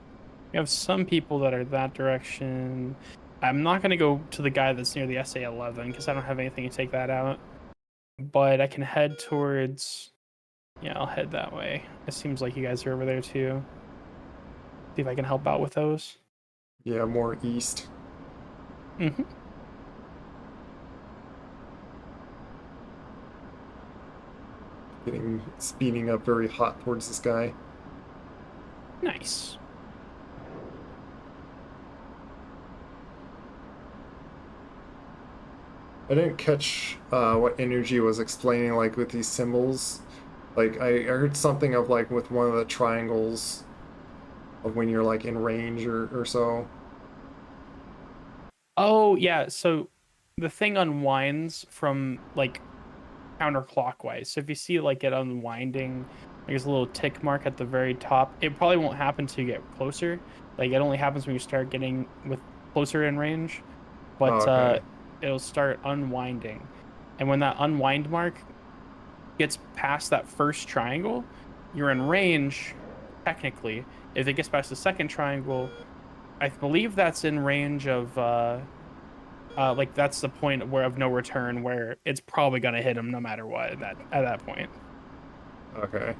[SPEAKER 2] We have some people that are that direction. I'm not gonna go to the guy that's near the SA-11 because I don't have anything to take that out. But I can head towards. Yeah, I'll head that way. It seems like you guys are over there too. See if I can help out with those.
[SPEAKER 1] Yeah, more east.
[SPEAKER 2] Mm-hmm.
[SPEAKER 1] Getting speeding up very hot towards this guy.
[SPEAKER 2] Nice.
[SPEAKER 1] I didn't catch what energy was explaining like with these symbols. Like I heard something of like with one of the triangles of when you're like in range or so.
[SPEAKER 2] Oh yeah, so the thing unwinds from like counterclockwise. So if you see like it unwinding, like there's a little tick mark at the very top. It probably won't happen until you get closer. Like it only happens when you start getting with closer in range.
[SPEAKER 1] Oh,
[SPEAKER 2] But
[SPEAKER 1] okay.
[SPEAKER 2] it'll start unwinding. And when that unwind mark gets past that first triangle, you're in range technically. If it gets past the second triangle, I believe that's in range of like that's the point where of no return where it's probably gonna hit him no matter what at that point.
[SPEAKER 1] Okay.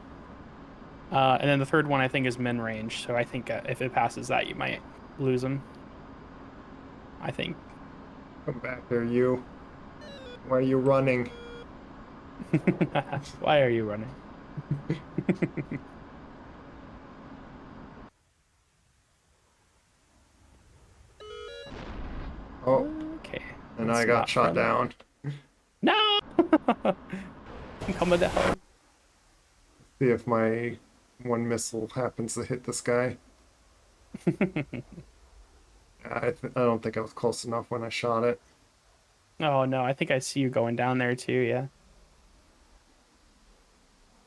[SPEAKER 2] And then the third one I think is min range, so I think if it passes that, you might lose him. I think.
[SPEAKER 1] Come back there, you. Why are you running?
[SPEAKER 2] Why are you running?
[SPEAKER 1] Oh,
[SPEAKER 2] Okay,
[SPEAKER 1] and I
[SPEAKER 2] that's
[SPEAKER 1] got
[SPEAKER 2] not
[SPEAKER 1] shot
[SPEAKER 2] friendly.
[SPEAKER 1] down.
[SPEAKER 2] No, I'm coming down.
[SPEAKER 1] See if my one missile happens to hit this guy. I don't think I was close enough when I shot it.
[SPEAKER 2] Oh no, I think I see you going down there too. Yeah.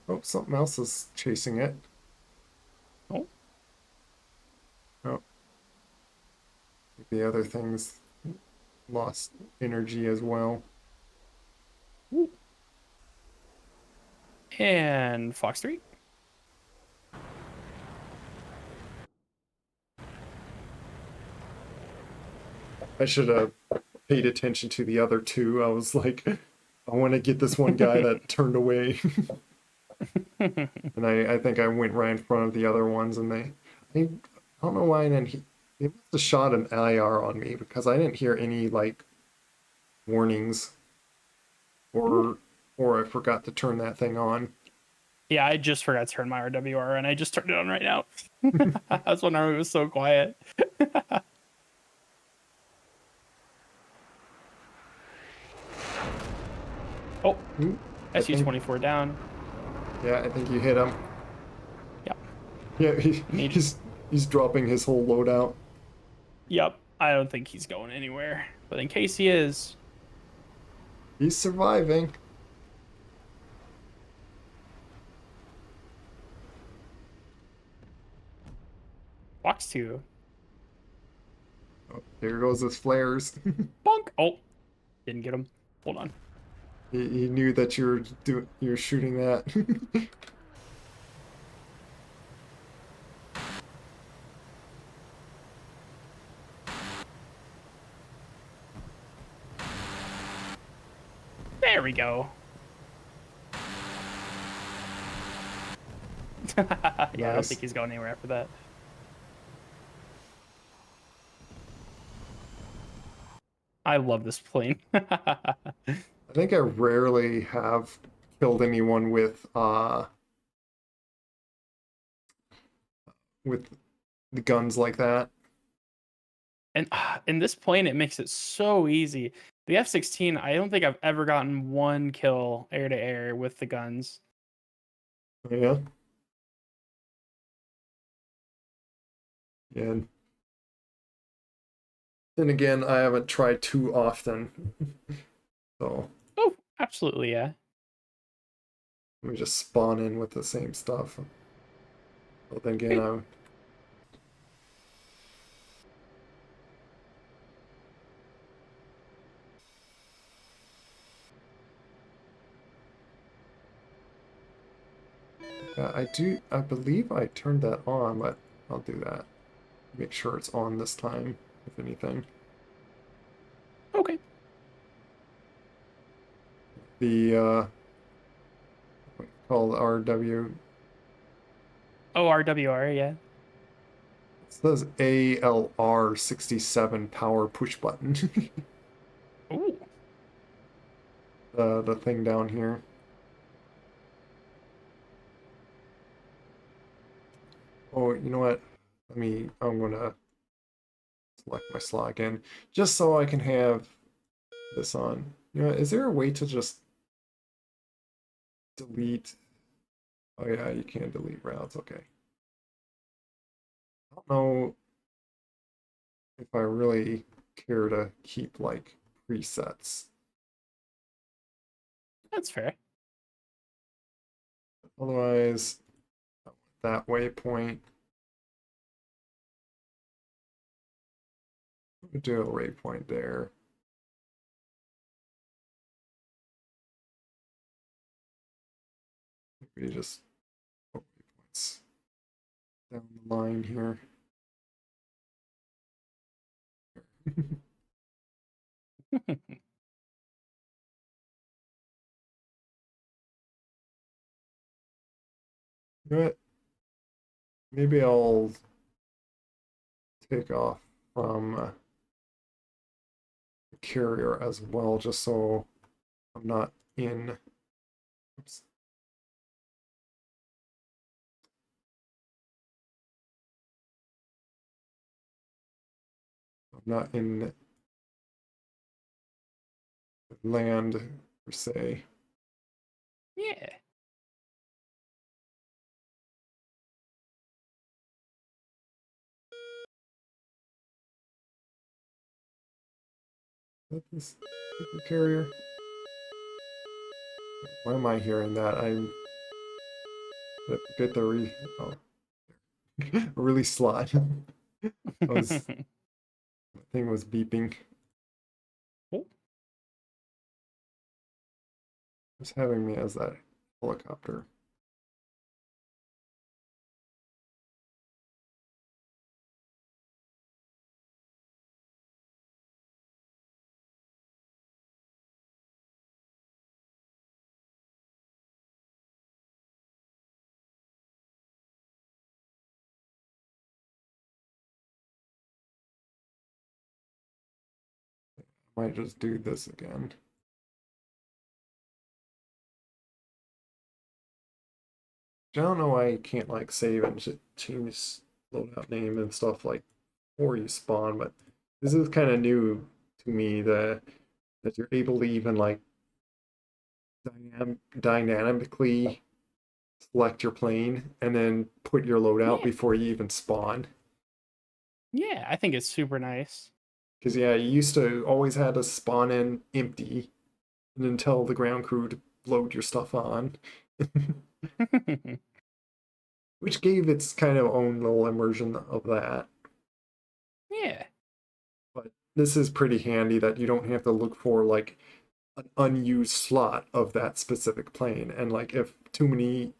[SPEAKER 1] Oh, something else is chasing it.
[SPEAKER 2] Oh,
[SPEAKER 1] Oh, the other things lost energy as well.
[SPEAKER 2] and Fox 3.
[SPEAKER 1] I should have paid attention to the other two. I was like, I want to get this one guy that turned away. And I think I went right in front of the other ones, and I don't know why. And then they must have shot an IR on me because I didn't hear any like warnings, or I forgot to turn that thing on.
[SPEAKER 2] Yeah, I just forgot to turn my RWR and I just turned it on right now. I was wondering, it was so quiet. Oh,
[SPEAKER 1] Ooh, I think-
[SPEAKER 2] SU-24 down.
[SPEAKER 1] Yeah, I think you hit him.
[SPEAKER 2] Yep.
[SPEAKER 1] Yeah,
[SPEAKER 2] Need-
[SPEAKER 1] he's dropping his whole loadout.
[SPEAKER 2] Yep. I don't think he's going anywhere. But in case he is,
[SPEAKER 1] He's surviving.
[SPEAKER 2] Fox 2.
[SPEAKER 1] Oh, there goes his flares.
[SPEAKER 2] Bonk. Oh, didn't get him. Hold on.
[SPEAKER 1] He knew that you're shooting that.
[SPEAKER 2] There we go. Yeah, I don't
[SPEAKER 1] Nice.
[SPEAKER 2] think he's going anywhere after that. I love this plane.
[SPEAKER 1] I think I rarely have killed anyone with the guns like that.
[SPEAKER 2] And in this plane, it makes it so easy. The F-16, I don't think I've ever gotten one kill air to air with the guns.
[SPEAKER 1] Yeah. And then again, I haven't tried too often. So
[SPEAKER 2] Oh, absolutely, yeah.
[SPEAKER 1] we just spawn in with the same stuff. But then again, I believe I turned that on, but I'll do that. Make sure it's on this time, if anything.
[SPEAKER 2] Okay.
[SPEAKER 1] The called RW.
[SPEAKER 2] Oh, RWR, yeah.
[SPEAKER 1] It says ALR 67 power push button.
[SPEAKER 2] Ooh.
[SPEAKER 1] The thing down here. Oh, you know what? I'm gonna select my slot again, just so I can have this on. You know, is there a way to just delete? Oh yeah, you can delete routes. Okay. I don't know if I really care to keep like presets.
[SPEAKER 2] That's fair.
[SPEAKER 1] Otherwise, that waypoint. We'll do a waypoint there. Maybe just put waypoints down the line here. You know what? Maybe I'll take off from the carrier as well, just so I'm not in. Oops. I'm not in land per se.
[SPEAKER 2] Yeah.
[SPEAKER 1] Is that this super carrier? Why am I hearing that? I forget the really slot. The thing was beeping.
[SPEAKER 2] Oh,
[SPEAKER 1] It's having me as that helicopter. Might just do this again. I don't know why you can't like save and change loadout name and stuff like before you spawn, but this is kind of new to me that you're able to even like dynamically select your plane and then put your loadout
[SPEAKER 2] Yeah.
[SPEAKER 1] before you even spawn.
[SPEAKER 2] Yeah, I think it's super nice.
[SPEAKER 1] Because yeah, you used to always had to spawn in empty and then tell the ground crew to load your stuff on. Which gave its kind of own little immersion of that.
[SPEAKER 2] Yeah.
[SPEAKER 1] But this is pretty handy that you don't have to look for like an unused slot of that specific plane. And like if too many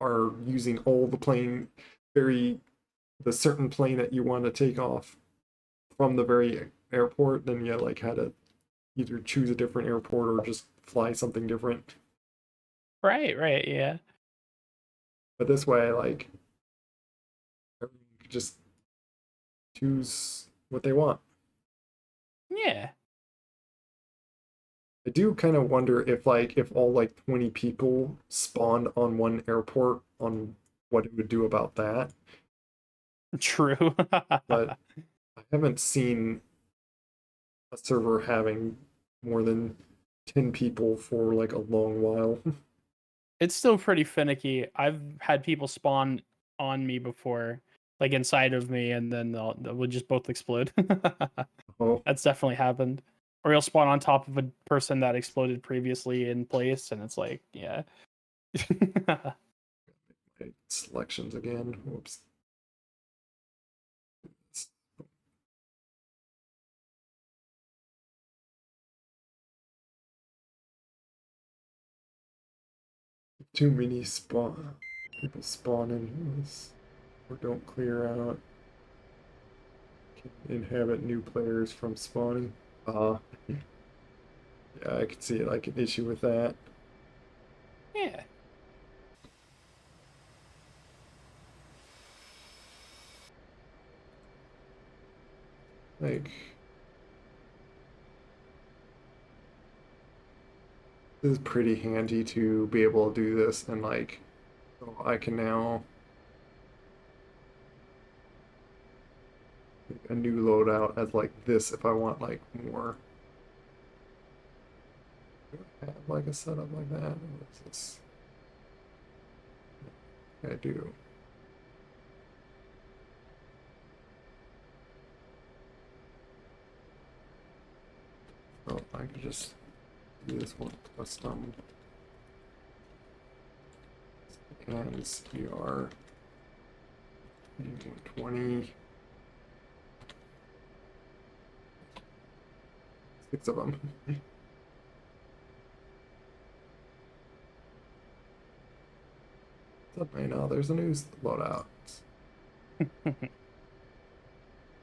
[SPEAKER 1] are using all the plane, the certain plane that you want to take off from the very airport, then you like had to either choose a different airport or just fly something different.
[SPEAKER 2] Right, yeah.
[SPEAKER 1] But this way, like everyone could just choose what they want.
[SPEAKER 2] Yeah.
[SPEAKER 1] I do kind of wonder if all like 20 people spawned on one airport on what it would do about that.
[SPEAKER 2] True.
[SPEAKER 1] But I haven't seen a server having more than 10 people for like a long while.
[SPEAKER 2] It's still pretty finicky. I've had people spawn on me before, like inside of me, and then they'll just both explode.
[SPEAKER 1] Oh,
[SPEAKER 2] That's definitely happened. Or you'll spawn on top of a person that exploded previously in place, and it's like, yeah.
[SPEAKER 1] my selections again. Whoops. Too many people spawn in this or don't clear out. Can inhabit new players from spawning. Yeah, I could see like an issue with that.
[SPEAKER 2] Yeah.
[SPEAKER 1] Like this is pretty handy to be able to do this and like so I can now make a new loadout as like this if I want like more. Do I have like a setup like that? What's this? I do. Oh, I could just do this one custom and CR 120. 6 of them. Suddenly now there's a new loadout.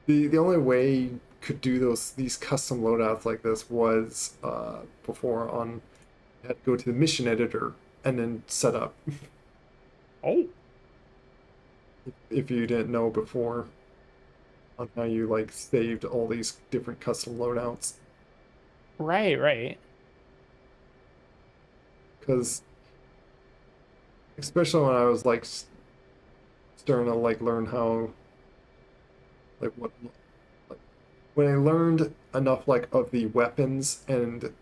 [SPEAKER 1] The only way you could do these custom loadouts like this was before on you had to go to the mission editor and then set up
[SPEAKER 2] Oh.
[SPEAKER 1] if you didn't know before on how you like saved all these different custom loadouts.
[SPEAKER 2] Right.
[SPEAKER 1] Because especially when I was like starting to like learn how like what like when I learned enough like of the weapons and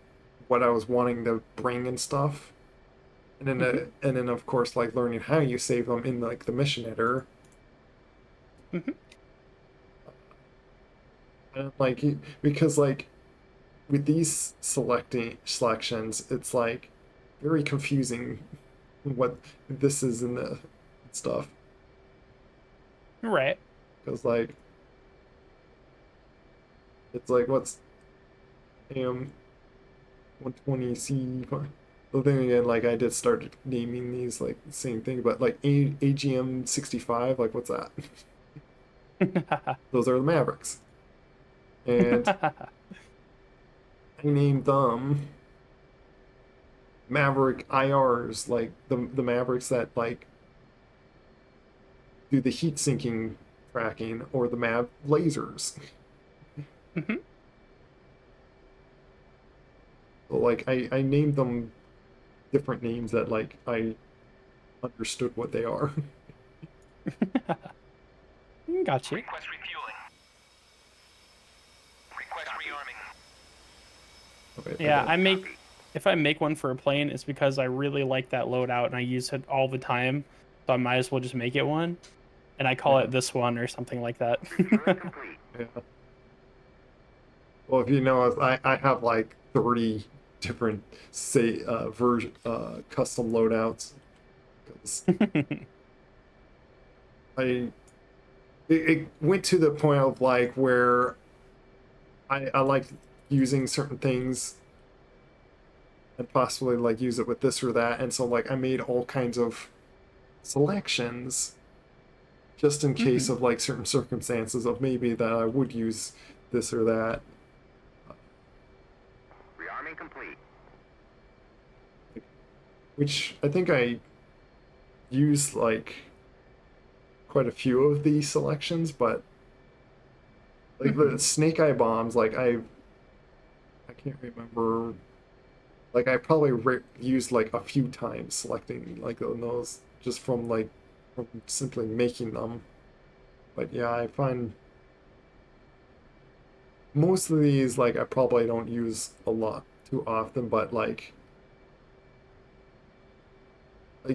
[SPEAKER 1] what I was wanting to bring and stuff, and then of course like learning how you save them in like the mission editor.
[SPEAKER 2] Mm-hmm.
[SPEAKER 1] And like because like with these selections, it's like very confusing what this is in the stuff.
[SPEAKER 2] Right.
[SPEAKER 1] Because like it's like what's AM 120C. But then again, like I did start naming these like the same thing, but like AGM 65, like what's that? Those are the Mavericks. And I named them Maverick IRs, like the Mavericks that like do the heat sinking tracking or the Mav lasers.
[SPEAKER 2] Mhm.
[SPEAKER 1] So, like I named them different names that like I understood what they are.
[SPEAKER 2] Gotcha.
[SPEAKER 3] Request refueling. Request rearming.
[SPEAKER 1] Okay, if I
[SPEAKER 2] Yeah,
[SPEAKER 1] don't-
[SPEAKER 2] if I make one for a plane, it's because I really like that loadout and I use it all the time. So I might as well just make it one. And I call
[SPEAKER 1] Yeah.
[SPEAKER 2] it this one or something like that.
[SPEAKER 3] Refueling complete.
[SPEAKER 1] Yeah. Well, if you know, I have like 30 different say version custom loadouts. 'Cause I it went to the point of like where I like using certain things and possibly like use it with this or that, and so like I made all kinds of selections just in case
[SPEAKER 2] Mhm.
[SPEAKER 1] of like certain circumstances of maybe that I would use this or that.
[SPEAKER 3] Rearming complete.
[SPEAKER 1] Which I think I use like quite a few of these selections, but like the snake eye bombs, like I can't remember. Like I probably used like a few times selecting like on those just from like from simply making them. But yeah, I find most of these like I probably don't use a lot too often, but like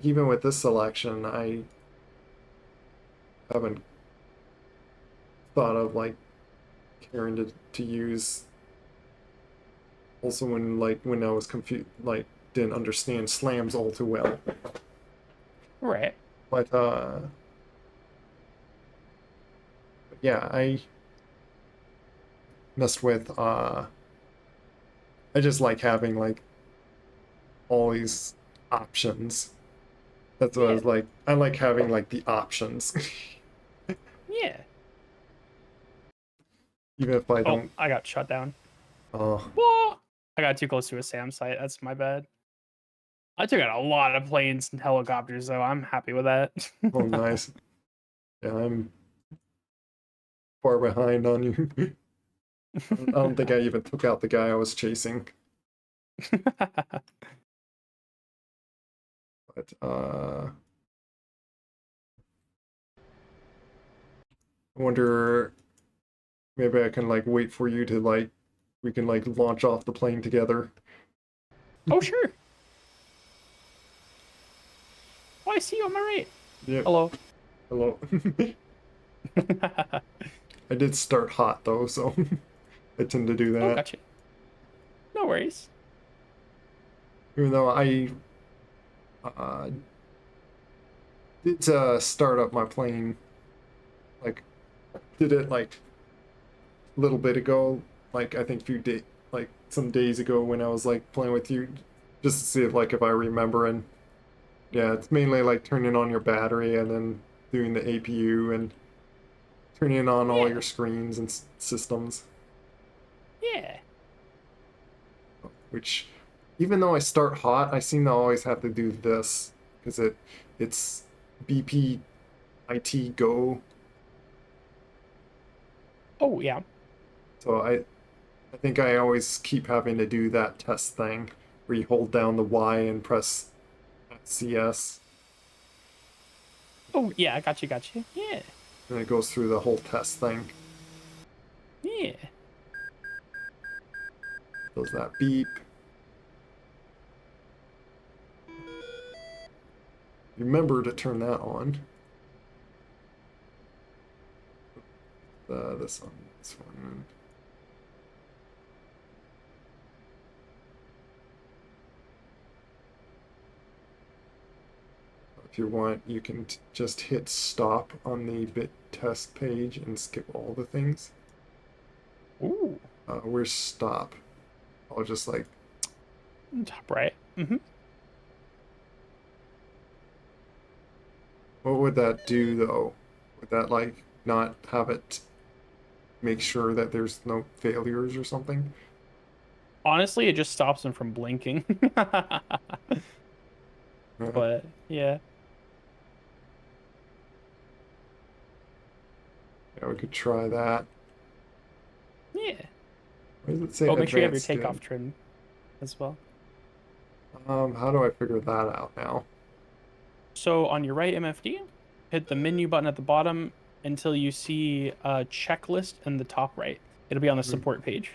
[SPEAKER 1] even with this selection, I haven't thought of like caring to use also when I was confused like didn't understand slams all too well.
[SPEAKER 2] Right.
[SPEAKER 1] But yeah, I messed with I just like having like all these options. That's what I
[SPEAKER 2] Yeah.
[SPEAKER 1] was like. I like having like the options.
[SPEAKER 2] Yeah.
[SPEAKER 1] Even if I
[SPEAKER 2] Oh,
[SPEAKER 1] don't
[SPEAKER 2] I got shut down.
[SPEAKER 1] uh
[SPEAKER 2] Whoa! I got too close to a SAM site. That's my bad. I took out a lot of planes and helicopters, though. I'm happy with that.
[SPEAKER 1] oh nice. Yeah, I'm far behind on you. I don't think I even took out the guy I was chasing. But I wonder maybe I can like wait for you to like we can like launch off the plane together.
[SPEAKER 2] Oh, sure. Oh, I see you on my right.
[SPEAKER 1] Yep.
[SPEAKER 2] Hello.
[SPEAKER 1] Hello. I did start hot though, so I tend to do
[SPEAKER 2] Oh,
[SPEAKER 1] that.
[SPEAKER 2] gotcha. No worries.
[SPEAKER 1] Even though I uh, did start up my plane, like did it like a little bit ago, like I think like some days ago when I was like playing with you, just to see if like if I remember. And yeah, it's mainly like turning on your battery and then doing the APU and turning on all
[SPEAKER 2] Yeah.
[SPEAKER 1] your screens and systems.
[SPEAKER 2] Yeah.
[SPEAKER 1] Which, even though I start hot, I seem to always have to do this because it's BPIT Go.
[SPEAKER 2] Oh, yeah.
[SPEAKER 1] So I think I always keep having to do that test thing where you hold down the Y and press CS,
[SPEAKER 2] Oh, yeah. Gotcha. Yeah.
[SPEAKER 1] and it goes through the whole test thing.
[SPEAKER 2] Yeah.
[SPEAKER 1] Does that beep? Remember to turn that on. This one. If you want, you can just hit stop on the bit test page and skip all the things.
[SPEAKER 2] Ooh.
[SPEAKER 1] Where's stop? I'll just like,
[SPEAKER 2] Top right. Mm-hmm.
[SPEAKER 1] what would that do though? Would that like not have it make sure that there's no failures or something?
[SPEAKER 2] Honestly, it just stops them from blinking.
[SPEAKER 1] Uh,
[SPEAKER 2] But yeah.
[SPEAKER 1] yeah, we could try that.
[SPEAKER 2] Yeah.
[SPEAKER 1] Why does it say
[SPEAKER 2] Oh, make sure you have your
[SPEAKER 1] advanced
[SPEAKER 2] takeoff
[SPEAKER 1] dim?
[SPEAKER 2] trim. as well.
[SPEAKER 1] How do I figure that out now?
[SPEAKER 2] So on your right MFD, hit the menu button at the bottom until you see a checklist in the top right. It'll be on the support page.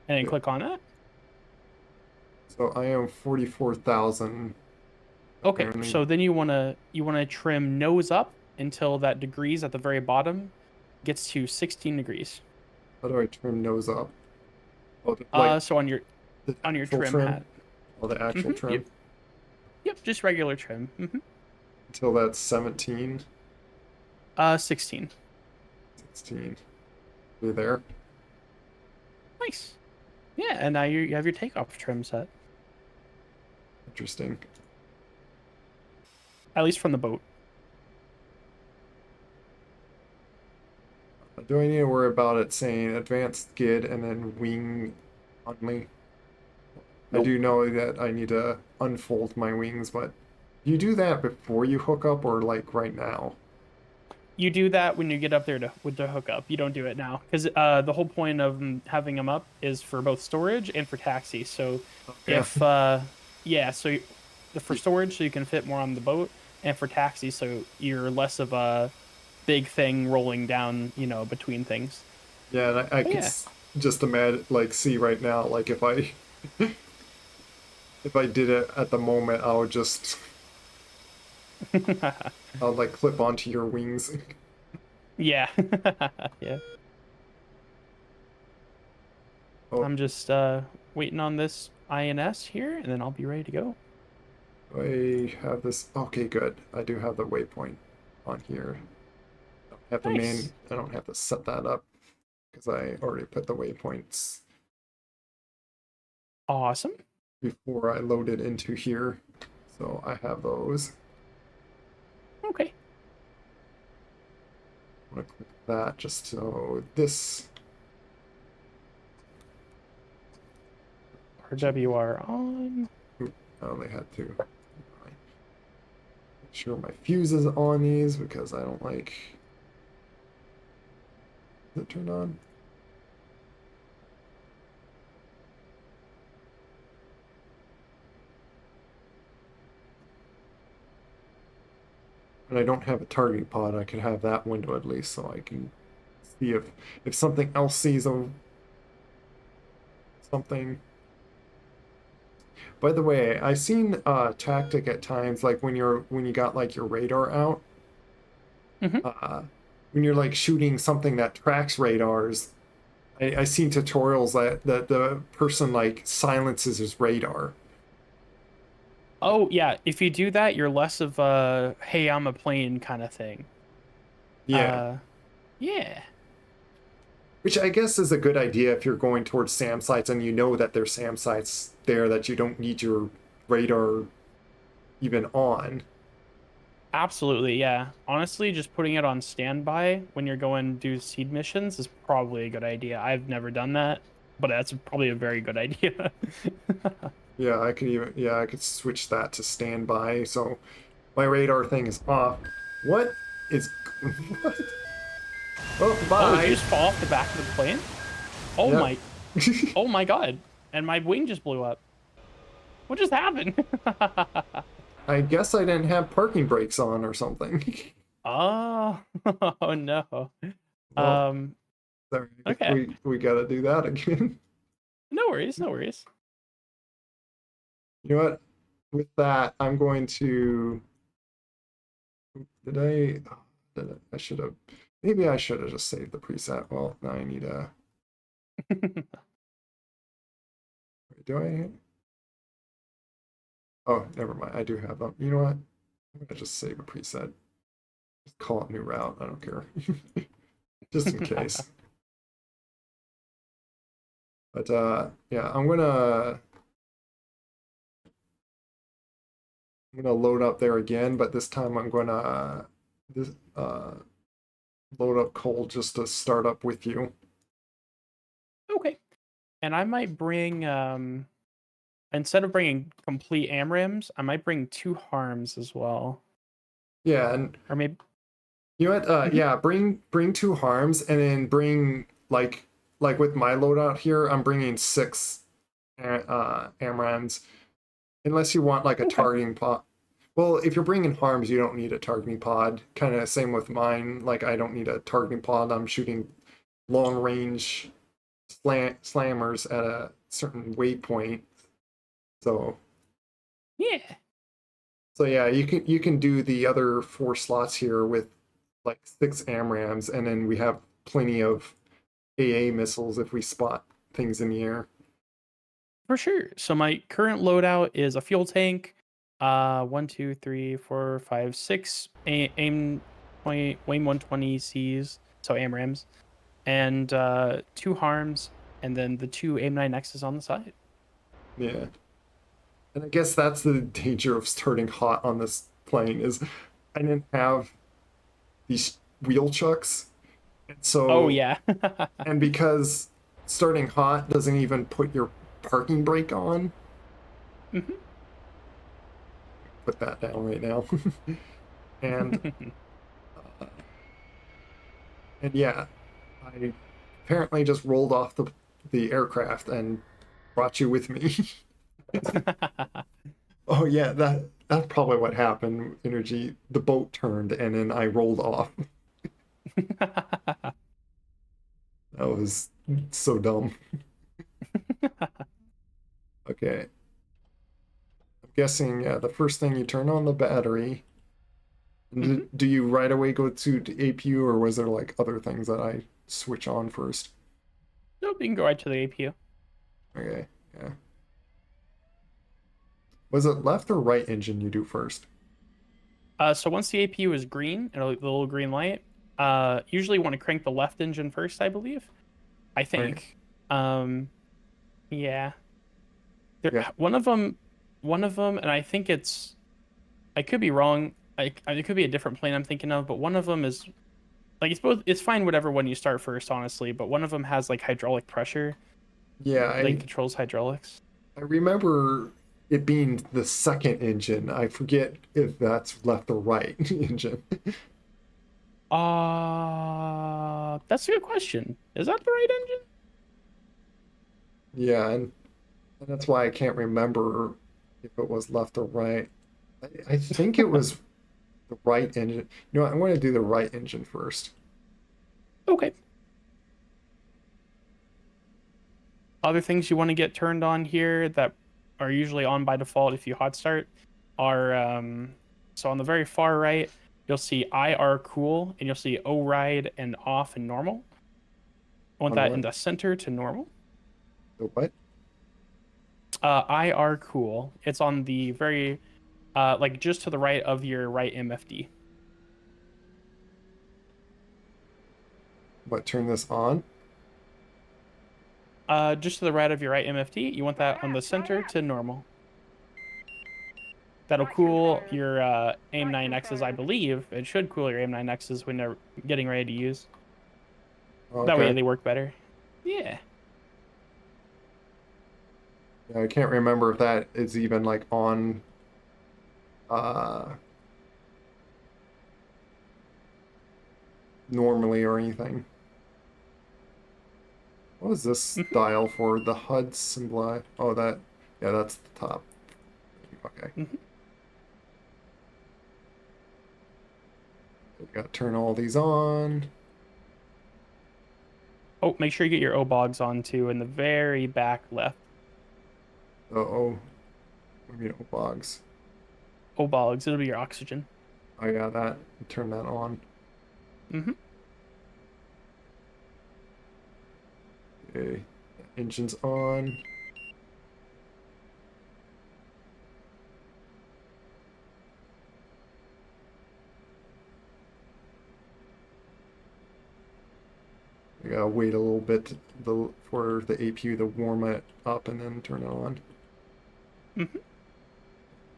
[SPEAKER 2] And then
[SPEAKER 1] Yeah.
[SPEAKER 2] click on that.
[SPEAKER 1] So I am 44,000.
[SPEAKER 2] Okay,
[SPEAKER 1] apparently.
[SPEAKER 2] so then you wanna trim nose up until that degrees at the very bottom gets to 16 degrees.
[SPEAKER 1] How do I trim nose up? Oh, like
[SPEAKER 2] So on your
[SPEAKER 1] the actual
[SPEAKER 2] trim hat.
[SPEAKER 1] Oh, the actual trim.
[SPEAKER 2] Yep, just regular trim.
[SPEAKER 1] Until that's 17,
[SPEAKER 2] 16.
[SPEAKER 1] 16. Be there.
[SPEAKER 2] Nice. Yeah, and now you have your takeoff trim set.
[SPEAKER 1] Interesting.
[SPEAKER 2] At least from the boat.
[SPEAKER 1] Do I need to worry about it saying advanced skid and then wing only? I
[SPEAKER 2] Nope.
[SPEAKER 1] do know that I need to unfold my wings, but you do that before you hook up or like right now?
[SPEAKER 2] You do that when you get up there with the hookup. You don't do it now because the whole point of having them up is for both storage and for taxi. So
[SPEAKER 1] Yeah.
[SPEAKER 2] if for storage so you can fit more on the boat, and for taxi so you're less of a big thing rolling down, between things.
[SPEAKER 1] Yeah, and I could
[SPEAKER 2] Yeah.
[SPEAKER 1] just imagine, like, see right now, like if I if I did it at the moment, I would just I'll like clip onto your wings.
[SPEAKER 2] Yeah. Yeah.
[SPEAKER 1] Oh,
[SPEAKER 2] I'm just waiting on this INS here, and then I'll be ready to go.
[SPEAKER 1] I have this. Okay, good. I do have the waypoint on here. I have the
[SPEAKER 2] Nice.
[SPEAKER 1] I don't have to set that up because I already put the waypoints
[SPEAKER 2] Awesome.
[SPEAKER 1] before I load it into here. So I have those.
[SPEAKER 2] Okay.
[SPEAKER 1] I'm gonna click that just so this.
[SPEAKER 2] RWR on.
[SPEAKER 1] Oop, I only had to make sure my fuse is on these because I don't like. Is it turned on? And I don't have a targeting pod. I could have that window at least so I can see if something else sees something. By the way, I've seen tactic at times like when you got like your radar out,
[SPEAKER 2] Mhm.
[SPEAKER 1] when you're like shooting something that tracks radars. I seen tutorials that the person like silences his radar.
[SPEAKER 2] Oh yeah, if you do that, you're less of a "Hey, I'm a plane" kind of thing.
[SPEAKER 1] Yeah,
[SPEAKER 2] Yeah,
[SPEAKER 1] which I guess is a good idea if you're going towards SAM sites and you know that there's SAM sites there that you don't need your radar even on.
[SPEAKER 2] absolutely. Yeah, honestly, just putting it on standby when you're going to do seed missions is probably a good idea. I've never done that, but that's probably a very good idea.
[SPEAKER 1] Yeah, I could switch that to standby. So my radar thing is off. What is what? Oh,
[SPEAKER 2] Oh, did you
[SPEAKER 1] bye.
[SPEAKER 2] just fall off the back of the plane? Oh
[SPEAKER 1] Yep.
[SPEAKER 2] my, oh my God! And my wing just blew up. What just happened?
[SPEAKER 1] I guess I didn't have parking brakes on or something.
[SPEAKER 2] Oh, oh no.
[SPEAKER 1] Well,
[SPEAKER 2] Um,
[SPEAKER 1] sorry,
[SPEAKER 2] okay.
[SPEAKER 1] we gotta do that again.
[SPEAKER 2] No worries, no worries.
[SPEAKER 1] You know what? With that, I'm going to. Did I? I should have. Maybe I should have just saved the preset. Well, now I need a. Do I? Oh, never mind. I do have them. You know what? I'm gonna just save a preset. Just call it new route. I don't care. Just in case. But yeah, I'm gonna load up there again, but this time I'm gonna this load up cold just to start up with you.
[SPEAKER 2] Okay. And I might bring instead of bringing complete AMRAMs, I might bring 2 harms as well.
[SPEAKER 1] Yeah, and
[SPEAKER 2] Or maybe
[SPEAKER 1] you know what?
[SPEAKER 2] Mhm.
[SPEAKER 1] Yeah, bring 2 harms and then bring like with my loadout here, I'm bringing 6 AMRAAMs, unless you want like a
[SPEAKER 2] Okay.
[SPEAKER 1] targeting pod. Well, if you're bringing harms, you don't need a targeting pod. Kind of same with mine. Like I don't need a targeting pod. I'm shooting long range slammers at a certain waypoint. So
[SPEAKER 2] Yeah.
[SPEAKER 1] yeah, you can do the other 4 slots here with like 6 AMRAAMs, and then we have plenty of AA missiles if we spot things in the air.
[SPEAKER 2] For sure. So my current loadout is a fuel tank, 1, 2, 3, 4, 5, 6 aim point Wayne 120Cs, so AMRAAMs, and 2 harms, and then the 2 aim 9Xs on the side.
[SPEAKER 1] Yeah. And I guess that's the danger of starting hot on this plane is I didn't have these wheel chucks. And
[SPEAKER 2] Oh
[SPEAKER 1] so
[SPEAKER 2] yeah.
[SPEAKER 1] and because starting hot doesn't even put your parking brake on.
[SPEAKER 2] Mhm.
[SPEAKER 1] Put that down right now. and uh, and yeah, I apparently just rolled off the aircraft and brought you with me. Oh yeah, that's probably what happened. Energy, the boat turned and then I rolled off. That was so dumb. Okay, I'm guessing the first thing you turn on the battery.
[SPEAKER 2] Mhm.
[SPEAKER 1] Do you right away go to APU, or was there like other things that I switch on first?
[SPEAKER 2] Nope, you can go right to the APU.
[SPEAKER 1] Okay, yeah. Was it left or right engine you do first?
[SPEAKER 2] So once the APU is green, the little green light, usually you want to crank the left engine first, I believe. I
[SPEAKER 1] Right.
[SPEAKER 2] think. Yeah.
[SPEAKER 1] Yeah.
[SPEAKER 2] One of them, and I think I could be wrong. It could be a different plane I'm thinking of, but one of them is like it's both. It's fine whatever one you start first, honestly. But one of them has like hydraulic pressure,
[SPEAKER 1] Yeah,
[SPEAKER 2] like controls hydraulics.
[SPEAKER 1] I remember it being the second engine. I forget if that's left or right engine.
[SPEAKER 2] That's a good question. Is that the right engine?
[SPEAKER 1] Yeah, and that's why I can't remember if it was left or right. I think it was the right engine. You know what? I'm going to do the right engine first.
[SPEAKER 2] Okay. Other things you want to get turned on here that are usually on by default if you hot start are so on the very far right, you'll see IR cool and you'll see O ride and off and normal. I want
[SPEAKER 1] On
[SPEAKER 2] that in
[SPEAKER 1] what?
[SPEAKER 2] the center to normal.
[SPEAKER 1] The what?
[SPEAKER 2] IR cool. It's on the very like just to the right of your right MFD.
[SPEAKER 1] What? Turn this on?
[SPEAKER 2] Just to the right of your right MFD, you want that on the center to normal. That'll cool your aim 9Xs, I believe. It should cool your aim 9Xs when they're getting ready to use. That way
[SPEAKER 1] Okay.
[SPEAKER 2] they work better. Yeah.
[SPEAKER 1] Yeah, I can't remember if that is even like on uh normally or anything. What was this
[SPEAKER 2] Mhm,
[SPEAKER 1] dial for? The HUD symbol? Oh, that. Yeah, that's the top. Okay.
[SPEAKER 2] mhm.
[SPEAKER 1] We gotta turn all these on.
[SPEAKER 2] Oh, make sure you get your O-bogs on too in the very back left.
[SPEAKER 1] Uh-oh. We need bogs.
[SPEAKER 2] O-bogs, it'll be your oxygen.
[SPEAKER 1] Oh yeah, that. Turn that on.
[SPEAKER 2] Hmm.
[SPEAKER 1] Okay. Engine's on. We gotta wait a little bit for the APU to warm it up and then turn it on.
[SPEAKER 2] Hmm.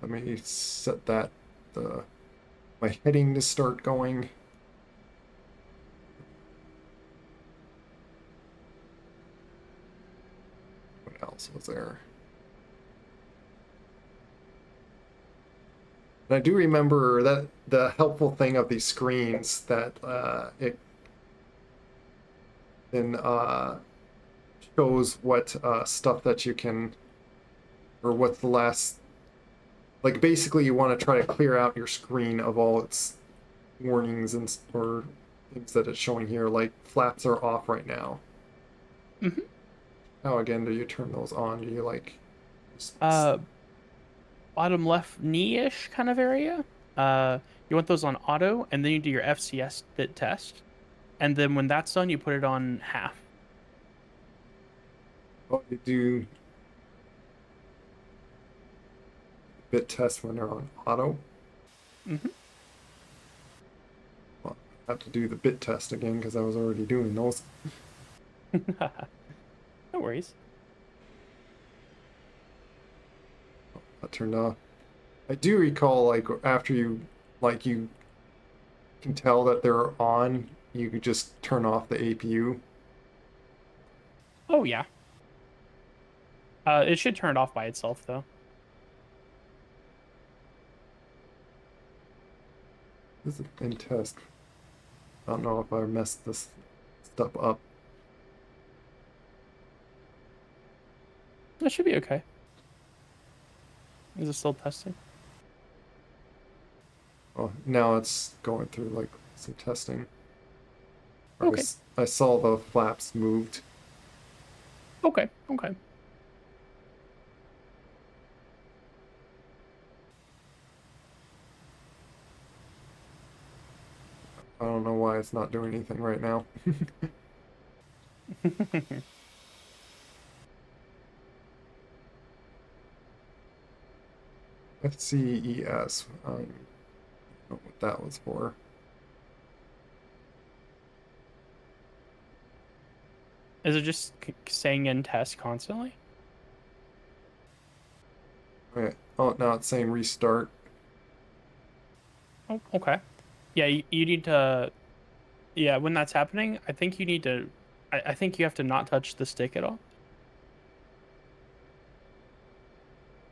[SPEAKER 1] Let me set that my heading to start going. What else was there? And I do remember that the helpful thing of these screens that it then shows what stuff that you can or what's the last. Like basically, you want to try to clear out your screen of all its warnings and or things that it's showing here. Like flaps are off right now.
[SPEAKER 2] Mm-hmm.
[SPEAKER 1] How again do you turn those on? Do you like? Just,
[SPEAKER 2] Bottom left knee-ish kind of area. You want those on auto, and then you do your FCS bit test, and then when that's done, you put it on half.
[SPEAKER 1] oh, you do bit test when they're on auto.
[SPEAKER 2] Mm-hmm.
[SPEAKER 1] Well, I have to do the bit test again because I was already doing those.
[SPEAKER 2] No worries.
[SPEAKER 1] That turned off. I do recall like after you can tell that they're on, you could just turn off the APU.
[SPEAKER 2] Oh yeah. It should turn it off by itself though.
[SPEAKER 1] This is in test. I don't know if I messed this stuff up.
[SPEAKER 2] That should be okay. Is it still testing?
[SPEAKER 1] Oh, now it's going through like some testing.
[SPEAKER 2] Okay.
[SPEAKER 1] I saw the flaps moved.
[SPEAKER 2] Okay. Okay.
[SPEAKER 1] I don't know why it's not doing anything right now. FCES. I don't know what that was for.
[SPEAKER 2] Is it just saying in test constantly?
[SPEAKER 1] Wait, oh, now it's saying restart.
[SPEAKER 2] Oh, okay. Yeah, you need to. Yeah, when that's happening, I think you need to. I think you have to not touch the stick at all.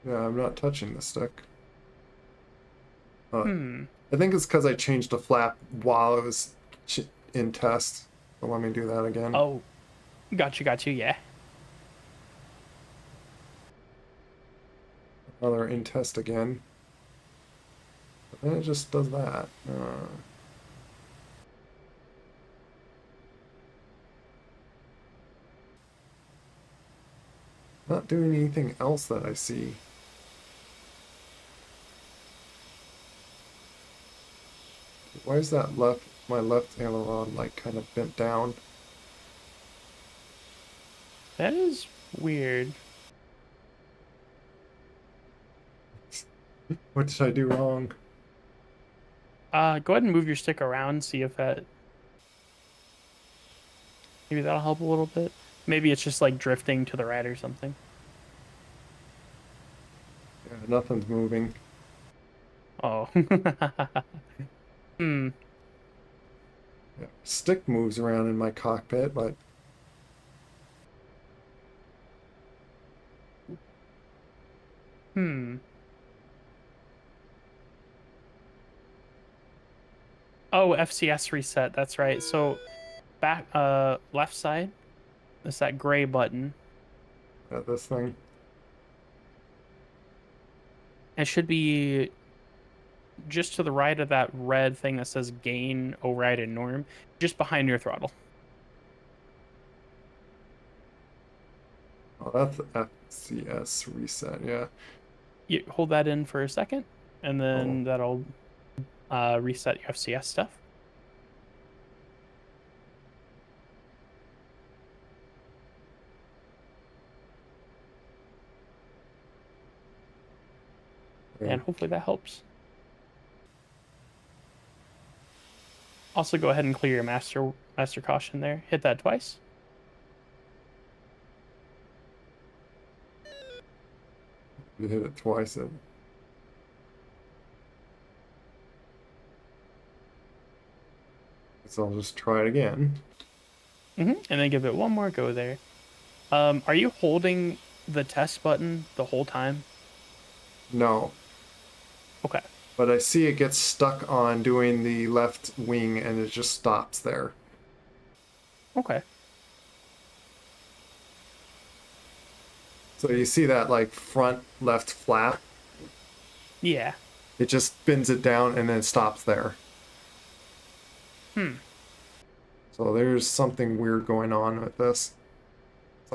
[SPEAKER 1] Yeah, I'm not touching the stick.
[SPEAKER 2] Hmm.
[SPEAKER 1] I think it's because I changed the flap while it was in test. So let me do that again.
[SPEAKER 2] Oh, got you. Yeah.
[SPEAKER 1] Now they're in test again. But then it just does that. Not doing anything else that I see. Why is that my left aileron like kind of bent down?
[SPEAKER 2] That is weird.
[SPEAKER 1] What did I do wrong?
[SPEAKER 2] Go ahead and move your stick around. See if that maybe that'll help a little bit. Maybe it's just like drifting to the right or something.
[SPEAKER 1] Yeah, nothing's moving.
[SPEAKER 2] Oh. Hmm.
[SPEAKER 1] Yeah, stick moves around in my cockpit, but
[SPEAKER 2] Hmm. Oh, FCS reset. That's right. So back left side, it's that gray button.
[SPEAKER 1] this thing.
[SPEAKER 2] It should be just to the right of that red thing that says gain, override, and norm, just behind your throttle.
[SPEAKER 1] Oh, that's FCS reset. Yeah.
[SPEAKER 2] You hold that in for a second, and
[SPEAKER 1] Oh,
[SPEAKER 2] then that'll reset your FCS stuff.
[SPEAKER 1] yeah.
[SPEAKER 2] And hopefully that helps. Also, go ahead and clear your master caution there. Hit that twice.
[SPEAKER 1] You hit it twice. So I'll just try it again.
[SPEAKER 2] And then give it one more go there. Are you holding the test button the whole time?
[SPEAKER 1] No,
[SPEAKER 2] Okay.
[SPEAKER 1] but I see it gets stuck on doing the left wing and it just stops there.
[SPEAKER 2] Okay.
[SPEAKER 1] So you see that like front left flap?
[SPEAKER 2] Yeah.
[SPEAKER 1] It just spins it down and then stops there.
[SPEAKER 2] Hmm.
[SPEAKER 1] So there's something weird going on with this. It's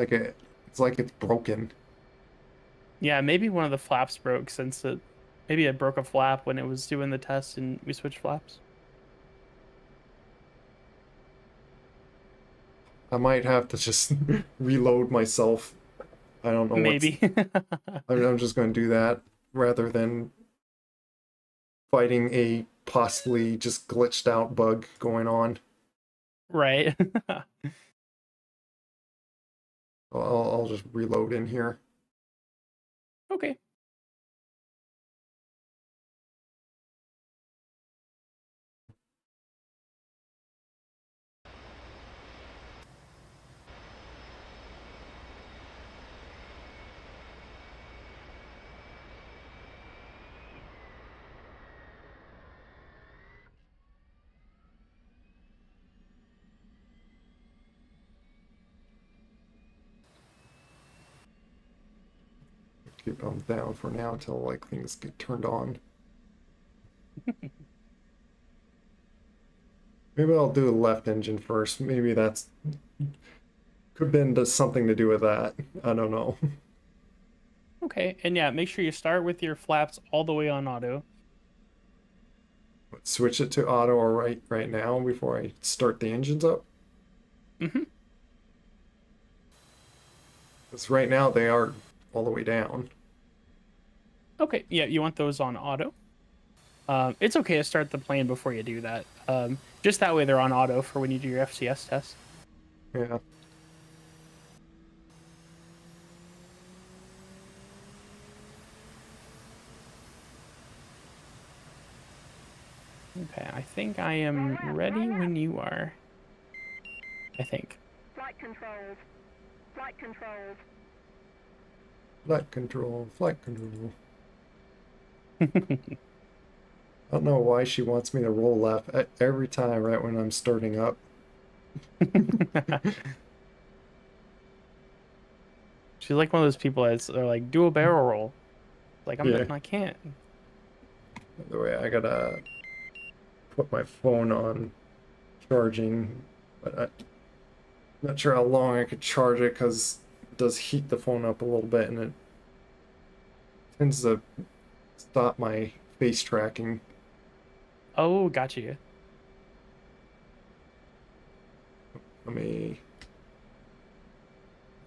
[SPEAKER 1] like it's broken.
[SPEAKER 2] Yeah, maybe one of the flaps broke since maybe it broke a flap when it was doing the test and we switched flaps.
[SPEAKER 1] I might have to just reload myself. I don't know what's.
[SPEAKER 2] Maybe.
[SPEAKER 1] I'm just going to do that rather than fighting a possibly just glitched out bug going on.
[SPEAKER 2] Right.
[SPEAKER 1] I'll just reload in here.
[SPEAKER 2] Okay.
[SPEAKER 1] Keep them down for now until like things get turned on. Maybe I'll do the left engine first. Maybe that's could have been something to do with that. I don't know.
[SPEAKER 2] Okay. And yeah, make sure you start with your flaps all the way on auto.
[SPEAKER 1] Switch it to auto or right now before I start the engines up.
[SPEAKER 2] Mm-hmm.
[SPEAKER 1] Because right now they are all the way down.
[SPEAKER 2] Okay. Yeah, you want those on auto. It's okay to start the plane before you do that. Just that way they're on auto for when you do your FCS test.
[SPEAKER 1] Yeah.
[SPEAKER 2] Okay, I think I am ready when you are. I think.
[SPEAKER 3] Flight controls. Flight controls.
[SPEAKER 1] Flight control, flight control. I don't know why she wants me to roll left every time right when I'm starting up.
[SPEAKER 2] She's like one of those people that's are like, do a barrel roll. Like
[SPEAKER 1] Yeah.
[SPEAKER 2] I can't.
[SPEAKER 1] By the way, I gotta put my phone on charging, but I'm not sure how long I could charge it because it does heat the phone up a little bit and it tends to stop my face tracking.
[SPEAKER 2] Oh, got you.
[SPEAKER 1] Let me.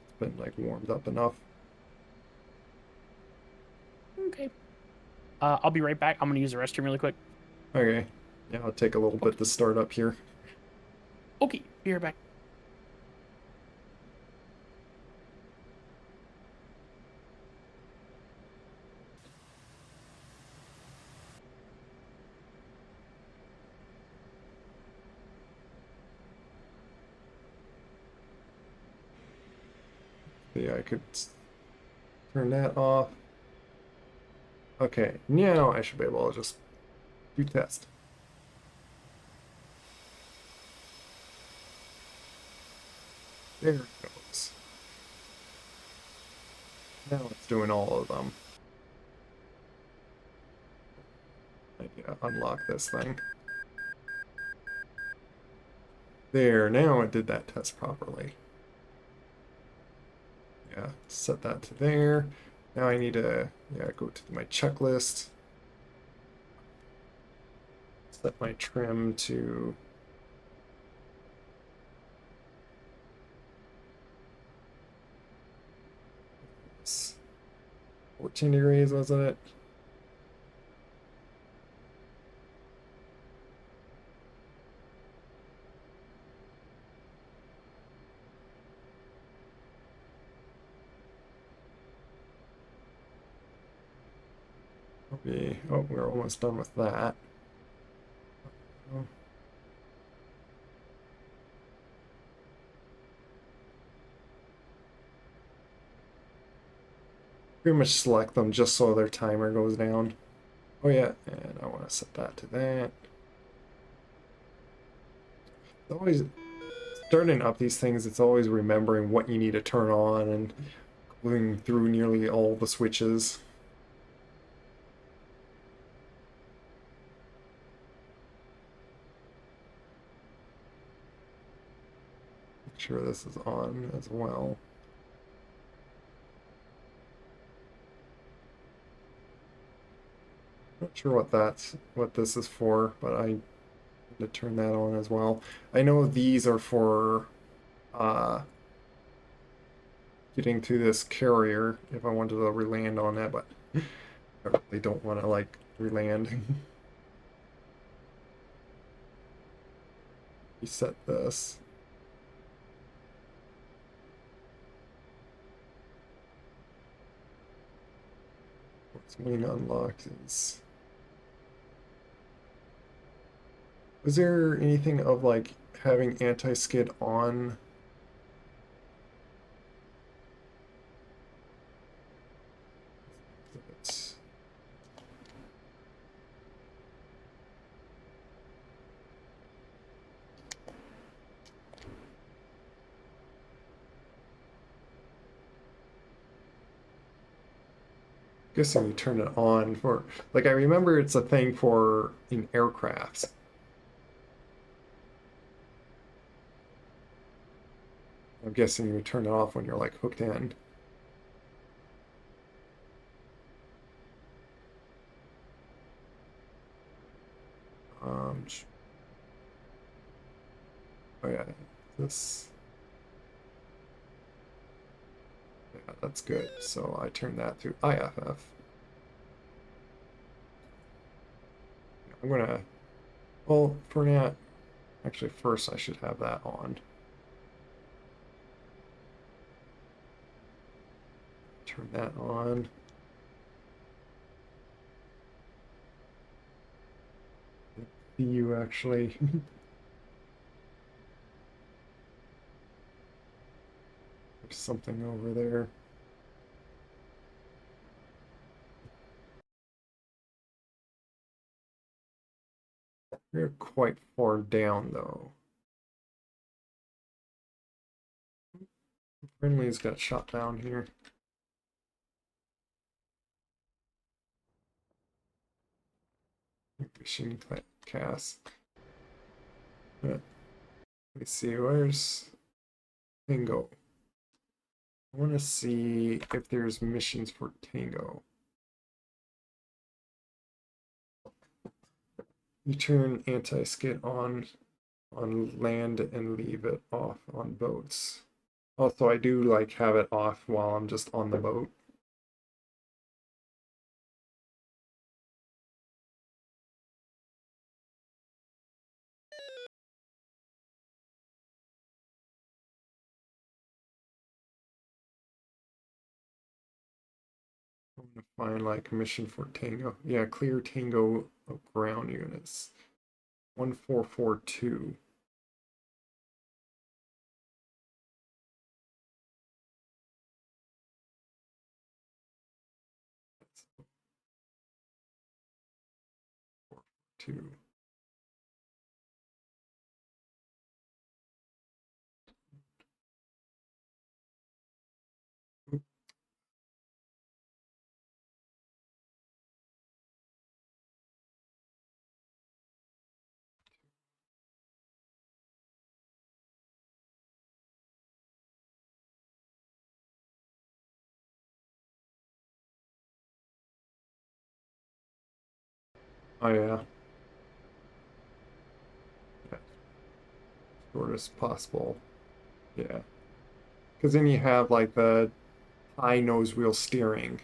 [SPEAKER 1] It's been like warmed up enough.
[SPEAKER 2] Okay. I'll be right back. I'm gonna use the restroom really quick.
[SPEAKER 1] Okay. Yeah, I'll take a little bit to start up here.
[SPEAKER 2] Okay, be right back.
[SPEAKER 1] See, I could turn that off. Okay, now I should be able to just do test. There it goes. Now it's doing all of them. I need to unlock this thing. There, now it did that test properly. Yeah, set that to there. Now I need to, yeah, go to my checklist. Set my trim to 14 degrees, wasn't it? Okay. Oh, we're almost done with that. Pretty much select them just so their timer goes down. Oh yeah, and I want to set that to that. It's always starting up these things, it's always remembering what you need to turn on and moving through nearly all the switches. Make sure this is on as well. Not sure what this is for, but I need to turn that on as well. I know these are for getting to this carrier if I wanted to reland on that, but I really don't want to like reland. Reset this. What's wing unlocked is. Was there anything of like having anti-skid on? Guessing you turn it on for, like, I remember it's a thing for in aircrafts. I'm guessing you turn it off when you're like hooked in. Oh yeah, this. Yeah, that's good. So I turn that to IFF. I'm gonna, well, for now, actually first I should have that on. Turn that on. See you actually. There's something over there. We're quite far down though. Friendly's got shot down here. Machine cast. Let me see, where's Tango? I want to see if there's missions for Tango. You turn anti-skid on land and leave it off on boats. Also, I do like have it off while I'm just on the boat. I'm gonna find like mission for Tango. Yeah, clear Tango of ground units. 1442. Two. Oh yeah. Short as possible. Yeah. Because then you have like the high nose wheel steering.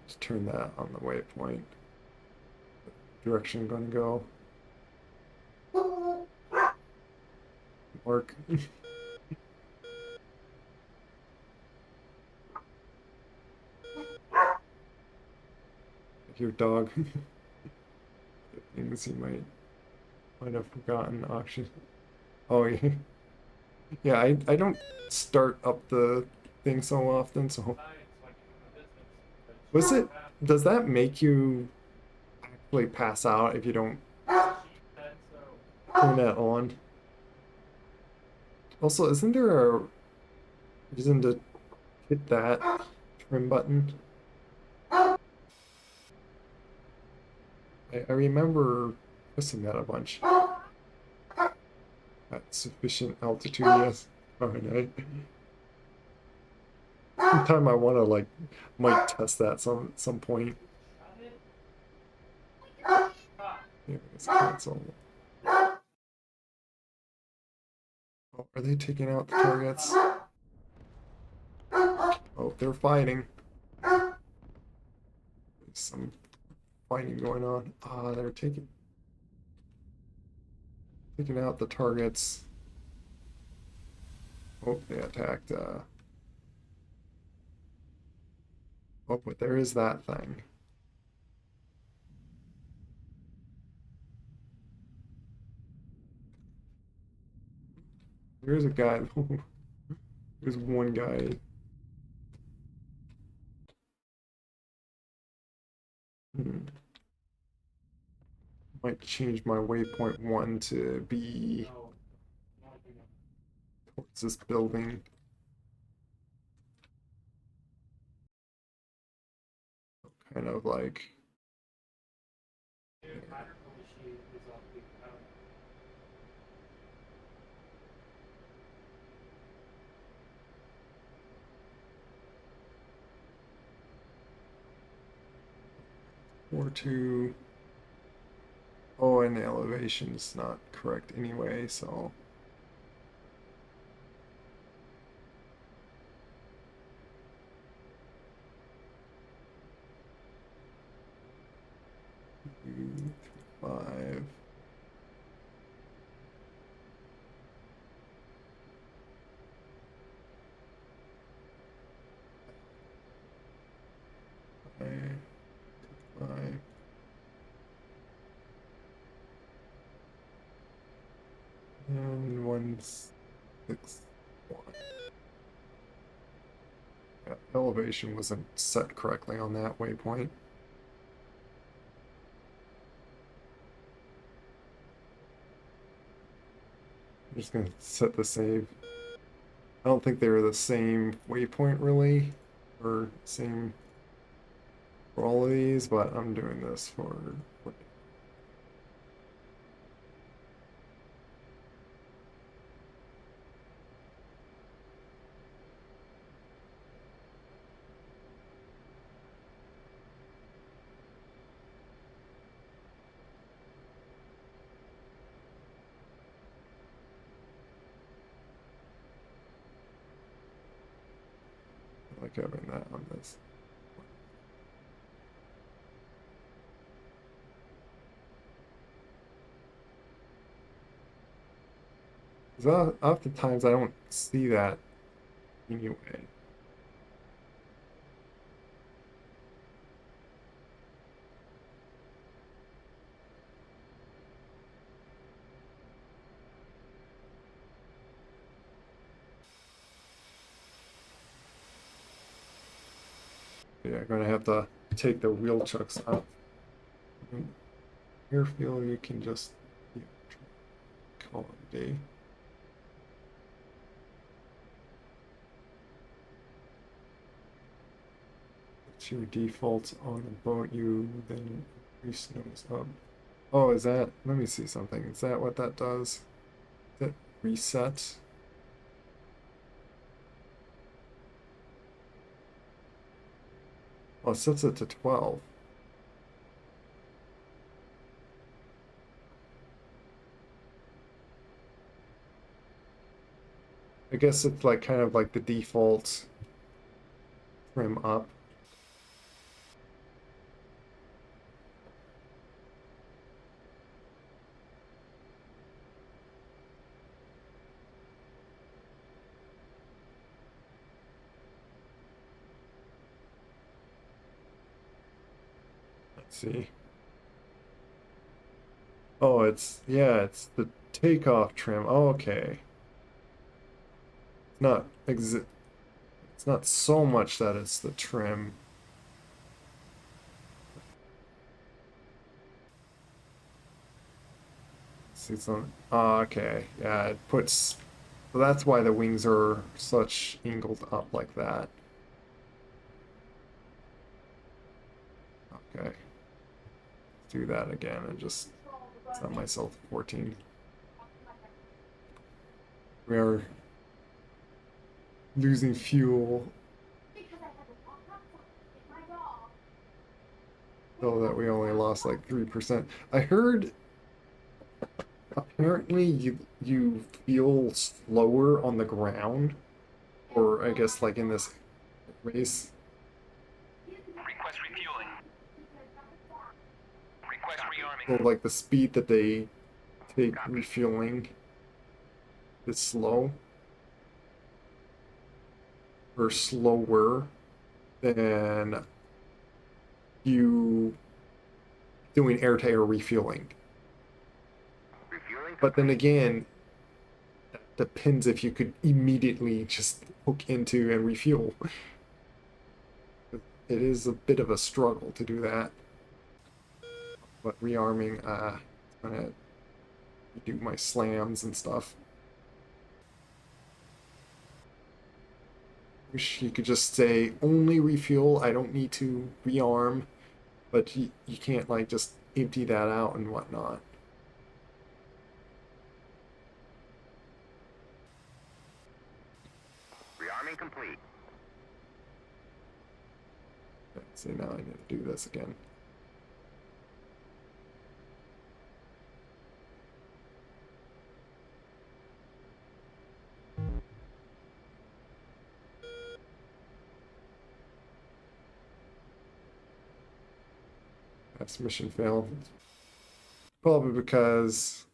[SPEAKER 1] Just turn that on the waypoint. Direction I'm gonna go. Work. Your dog. Things you might have forgotten auction. Oh yeah. Yeah, I don't start up the thing so often, so was it, does that make you actually pass out if you don't turn that on? Also, isn't there a reason to hit that trim button? I remember pressing that a bunch. At sufficient altitude, yes. Fahrenheit. Sometime I want to like might test that some point. Yeah, it's cancel. Oh, are they taking out the targets? Oh, they're fighting. There's some fighting going on. Ah, they're taking out the targets. Oh, they attacked. Oh, but there is that thing. There's a guy. There's one guy. Might change my waypoint 1 to be towards this building. Kind of like. Or two. Oh, and the elevation's not correct anyway, so. Two, 5. Five. And 161. Yeah, elevation wasn't set correctly on that waypoint. I'm just gonna set the save. I don't think they were the same waypoint really, or same for all of these, but I'm doing this for like having that on this. Because oftentimes I don't see that anyway. Yeah, I'm gonna have to take the wheel chucks out. Airfield, you can just call it a day. It's your default on the boat, you then increase nose up. Oh, is that, let me see something. Is that what that does? Is it reset? Oh, it sets it to 12. I guess it's like kind of like the default trim up. Let's see. Oh, it's the takeoff trim. Oh, okay. It's not exit. It's not so much that it's the trim. See some. Oh, okay. Yeah, it puts. So that's why the wings are such angled up like that. Okay. Let's do that again and just set myself 14. We are losing fuel so that we only lost like 3%. I heard apparently you feel slower on the ground, or I guess like in this race.
[SPEAKER 4] Request refueling. Request
[SPEAKER 1] So
[SPEAKER 4] rearming.
[SPEAKER 1] like the speed that they take refueling is slow or slower than you doing air-to-air refueling.
[SPEAKER 4] Refueling.
[SPEAKER 1] But then again, that depends if you could immediately just hook into and refuel. It is a bit of a struggle to do that. But rearming, it's gonna do my slams and stuff. Wish you could just say only refuel. I don't need to rearm, but you can't like just empty that out and whatnot.
[SPEAKER 4] Rearming complete.
[SPEAKER 1] Okay, see, now I need to do this again. That's mission failed. Probably because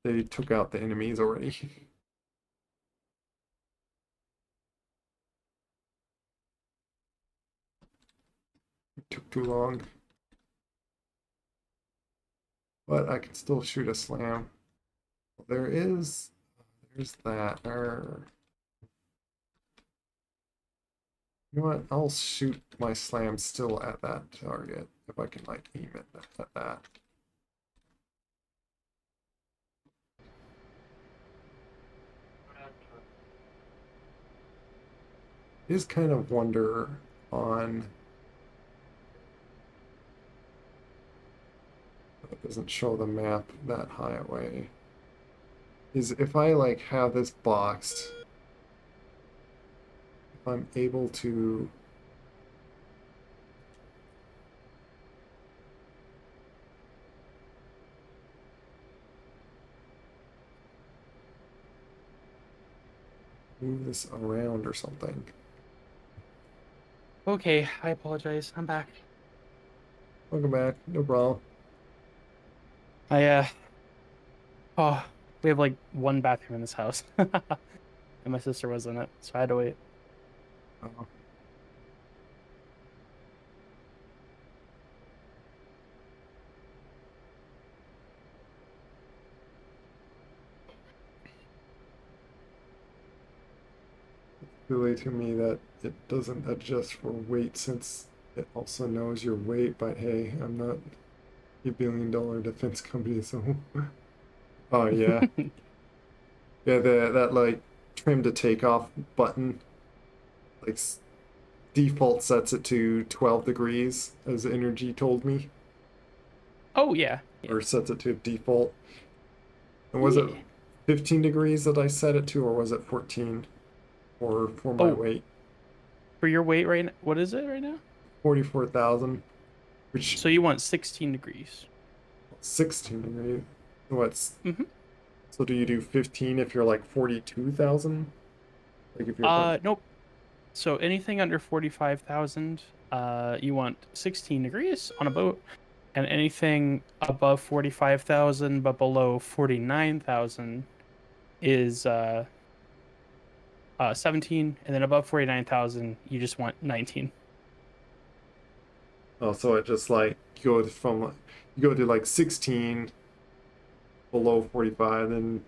[SPEAKER 1] they took out the enemies already. It took too long. But I can still shoot a slam. There's that. You know what? I'll shoot my slam still at that target if I can like aim it at that. Is kind of wonder on. It doesn't show the map that high away. Is if I like have this boxed, if I'm able to move this around or something.
[SPEAKER 2] Okay, I apologize. I'm back.
[SPEAKER 1] Welcome back, no problem.
[SPEAKER 2] Oh, we have like one bathroom in this house. And my sister was in it, so I had to wait.
[SPEAKER 1] Oh. Silly to me that it doesn't adjust for weight since it also knows your weight, but hey, I'm not a billion-dollar defense company, so oh yeah. Yeah, that like trim to take off button like default sets it to 12 degrees as energy told me,
[SPEAKER 2] Oh yeah.
[SPEAKER 1] or sets it to default. And was it
[SPEAKER 2] Yeah.
[SPEAKER 1] 15 degrees that I set it to, or was it 14 for my
[SPEAKER 2] Oh,
[SPEAKER 1] weight?
[SPEAKER 2] for your weight right now, what is it right now?
[SPEAKER 1] 44,000, which
[SPEAKER 2] So you want 16 degrees.
[SPEAKER 1] 16 degrees. What's
[SPEAKER 2] Mm-hmm.
[SPEAKER 1] so do you do 15 if you're like 42,000? Like if you're
[SPEAKER 2] Nope. So anything under 45,000, you want 16 degrees on a boat, and anything above 45,000 but below 49,000 is 17, and then above 49,000 you just want 19.
[SPEAKER 1] oh, so it just like you go to like 16 below 45, then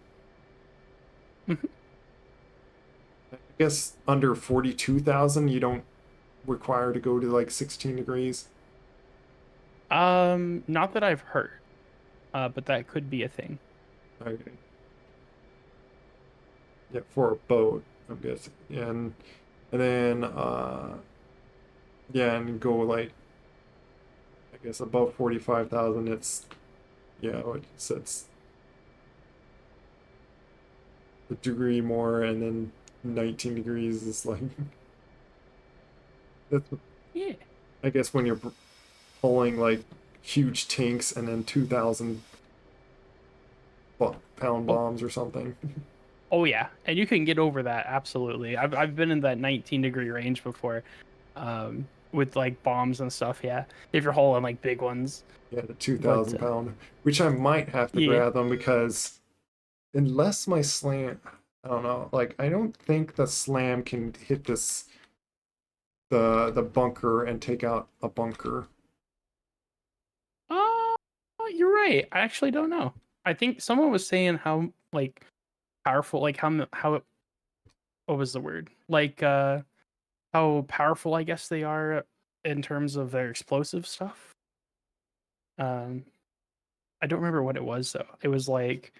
[SPEAKER 2] Mhm.
[SPEAKER 1] guess under 42,000 you don't require to go to like 16 degrees.
[SPEAKER 2] Not that I've heard. But that could be a thing.
[SPEAKER 1] Okay. Yeah, for a boat, I'm guessing. And then yeah, and go like I guess above 45,000 it's yeah, what it's a degree more, and then 19 degrees is like that's
[SPEAKER 2] Yeah.
[SPEAKER 1] I guess when you're pulling like huge tanks and then 2,000 pound bombs or something.
[SPEAKER 2] Oh yeah, and you can get over that absolutely. I've been in that 19-degree range before, with like bombs and stuff. Yeah, if you're hauling like big ones.
[SPEAKER 1] Yeah, the 2,000
[SPEAKER 2] But
[SPEAKER 1] pound, which I might have to
[SPEAKER 2] yeah.
[SPEAKER 1] grab them because unless my slam, I don't know, like I don't think the slam can hit the bunker and take out a bunker.
[SPEAKER 2] Oh, you're right. I actually don't know. I think someone was saying how like powerful, like what was the word? Like how powerful I guess they are in terms of their explosive stuff. Um, I don't remember what it was though. It was like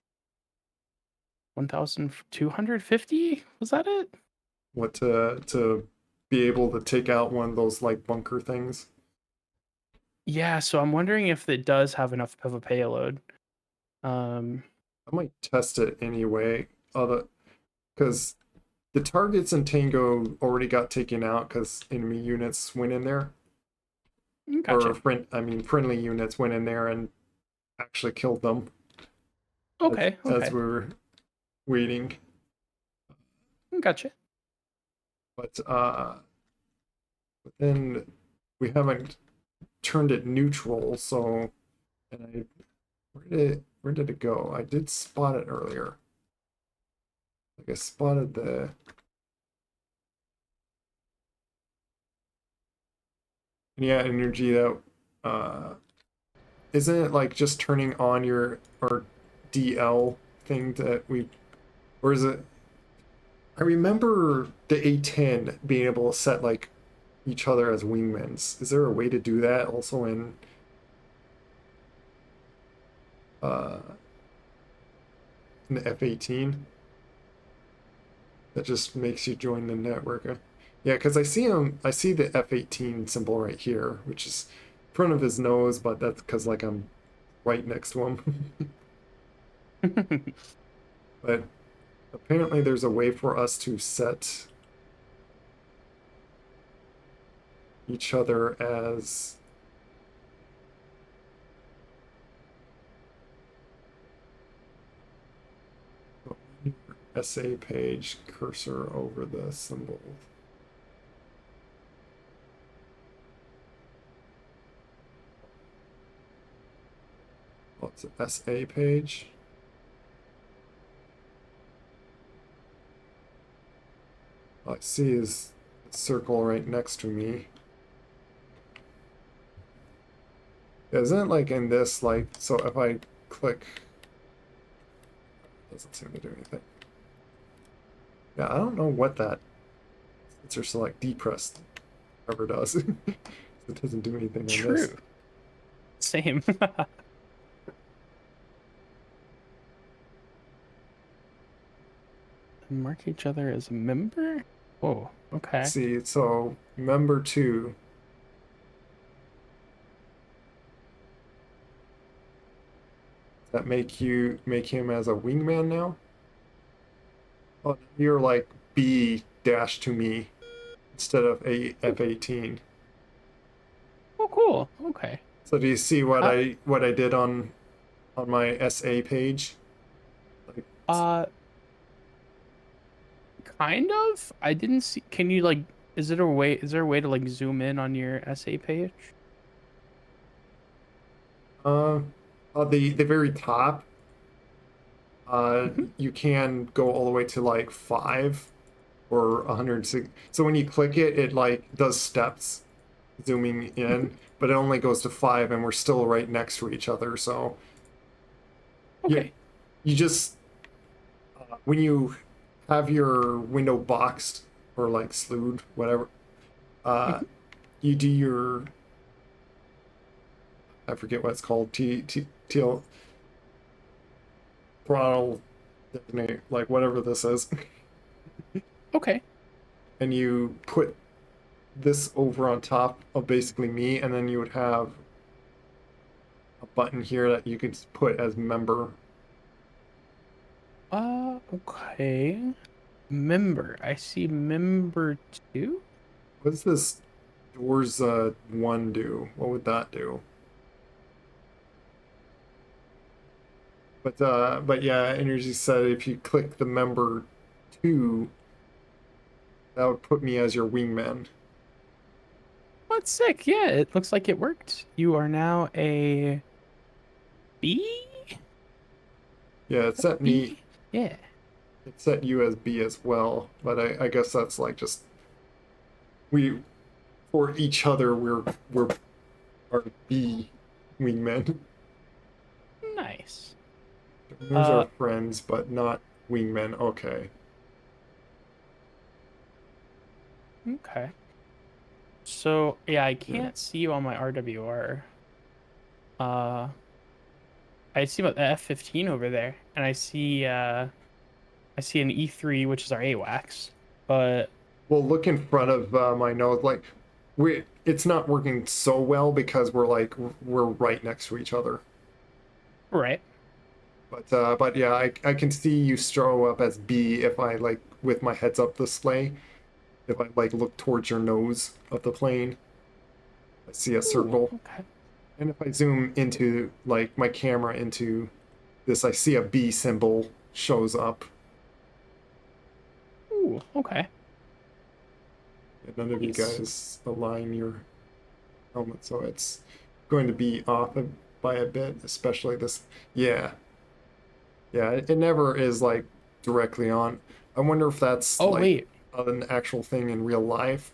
[SPEAKER 2] 1,250. Was that it?
[SPEAKER 1] What to be able to take out one of those like bunker things.
[SPEAKER 2] Yeah. So I'm wondering if it does have enough of a payload. Um,
[SPEAKER 1] I might test it anyway, other because the targets in Tango already got taken out because enemy units went in there.
[SPEAKER 2] Gotcha.
[SPEAKER 1] Or friendly units went in there and actually killed them.
[SPEAKER 2] Okay.
[SPEAKER 1] As
[SPEAKER 2] Okay.
[SPEAKER 1] we were waiting.
[SPEAKER 2] Gotcha.
[SPEAKER 1] But then we haven't turned it neutral, so and where did it go? I did spot it earlier. Like I spotted the yeah, energy that isn't it like just turning on your or DL thing that we or is it I remember the A10 being able to set like each other as wingmans. Is there a way to do that also uh in the F18? That just makes you join the network. Yeah, because I see the F18 symbol right here, which is in front of his nose, but that's because like I'm right next to him. But apparently there's a way for us to set each other as SA page, cursor over the symbol. What's it, SA page? All I see is a circle right next to me. Isn't it like in this, like, so if I click, doesn't seem to do anything. Yeah, I don't know what that sensor select depressed ever does. It doesn't do anything on this.
[SPEAKER 2] True. Same. Mark each other as a member? Oh, okay.
[SPEAKER 1] See, so member 2. Does that make him as a wingman now? Oh, you're like B dash to me instead of a F18.
[SPEAKER 2] Oh, cool. Okay.
[SPEAKER 1] So do you see what
[SPEAKER 2] Uh,
[SPEAKER 1] I did on my SA page? Like,
[SPEAKER 2] Uh, kind of. I didn't see. Can you like? Is there a way to like zoom in on your essay page?
[SPEAKER 1] the very top,
[SPEAKER 2] Mhm.
[SPEAKER 1] you can go all the way to like 5 or 106. So when you click it, it like does steps zooming in, but it only goes to 5, and we're still right next to each other. So
[SPEAKER 2] Okay.
[SPEAKER 1] you just when you have your window boxed or like slewed, whatever, you do your, I forget what it's called, TL throttle designate, like whatever this is,
[SPEAKER 2] Okay.
[SPEAKER 1] and you put this over on top of basically me, and then you would have a button here that you could put as member.
[SPEAKER 2] Okay. Member. I see member 2.
[SPEAKER 1] What does this doors 1 do? What would that do? But yeah, Energy said if you click the member 2, that would put me as your wingman.
[SPEAKER 2] Oh, that's sick. Yeah, it looks like it worked. You are now a B?
[SPEAKER 1] Yeah, it set me.
[SPEAKER 2] B? Yeah.
[SPEAKER 1] It set you as B as well, but I guess that's like just we for each other we're our B wingmen.
[SPEAKER 2] Nice.
[SPEAKER 1] Those are friends, but not wingmen. Okay.
[SPEAKER 2] Okay. So, yeah, I can't see you on my RWR. I see about the F15 over there, and I see an E3, which is our AWACS, but
[SPEAKER 1] Well, look in front of my nose. Like, it's not working so well because we're right next to each other.
[SPEAKER 2] right.
[SPEAKER 1] But yeah, I can see you show up as B if I like with my heads up display. If I like look towards your nose of the plane, I see a circle.
[SPEAKER 2] Ooh, okay.
[SPEAKER 1] And if I zoom into like my camera into this, I see a B symbol shows up.
[SPEAKER 2] Ooh, okay.
[SPEAKER 1] And none of you
[SPEAKER 2] Nice.
[SPEAKER 1] guys align your helmet, so it's going to be off by a bit, especially this. Yeah, yeah, it never is like directly on. I wonder if that's
[SPEAKER 2] Oh,
[SPEAKER 1] like
[SPEAKER 2] wait.
[SPEAKER 1] an actual thing in real life,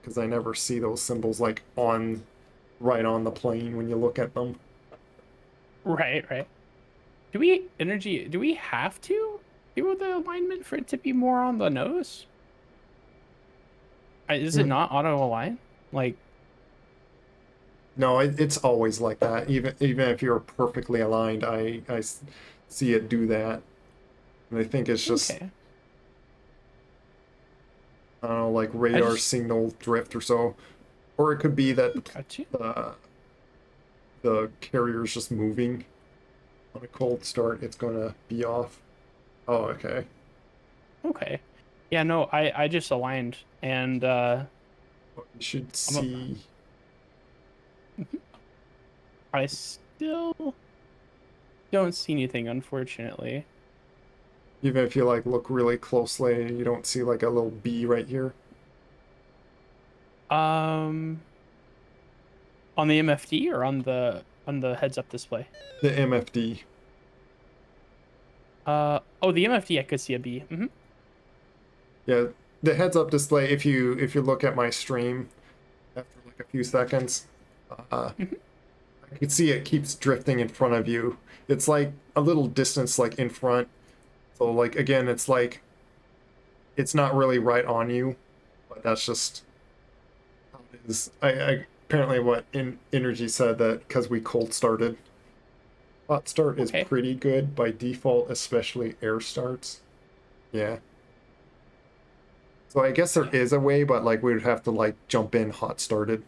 [SPEAKER 1] because I never see those symbols like on right on the plane when you look at them.
[SPEAKER 2] Right, right. Do we have to do the alignment for it to be more on the nose? Is it not auto align? Like,
[SPEAKER 1] No, it's always like that. Even if you're perfectly aligned, I see it do that, and I think it's just
[SPEAKER 2] okay.
[SPEAKER 1] I don't know, like radar signal drift or so, or it could be that
[SPEAKER 2] Got you.
[SPEAKER 1] the carrier's just moving. On a cold start, it's gonna be off. Oh, okay.
[SPEAKER 2] Okay. Yeah, no, I just aligned, and
[SPEAKER 1] You should
[SPEAKER 2] I'm a-
[SPEAKER 1] see.
[SPEAKER 2] I still don't see anything, unfortunately.
[SPEAKER 1] Even if you like look really closely, you don't see like a little B right here.
[SPEAKER 2] On the MFD or on the heads up display?
[SPEAKER 1] The MFD.
[SPEAKER 2] Oh, the MFD I could see a B. Mm-hmm.
[SPEAKER 1] Yeah, the heads up display. If you look at my stream after like a few seconds,
[SPEAKER 2] Mhm.
[SPEAKER 1] I can see it keeps drifting in front of you. It's like a little distance like in front. So like again, it's like it's not really right on you, but that's just how it is. I apparently what in Energy said that because we cold started. Hot start is
[SPEAKER 2] Okay.
[SPEAKER 1] pretty good by default, especially air starts. Yeah. So I guess there is a way, but like we would have to like jump in hot started.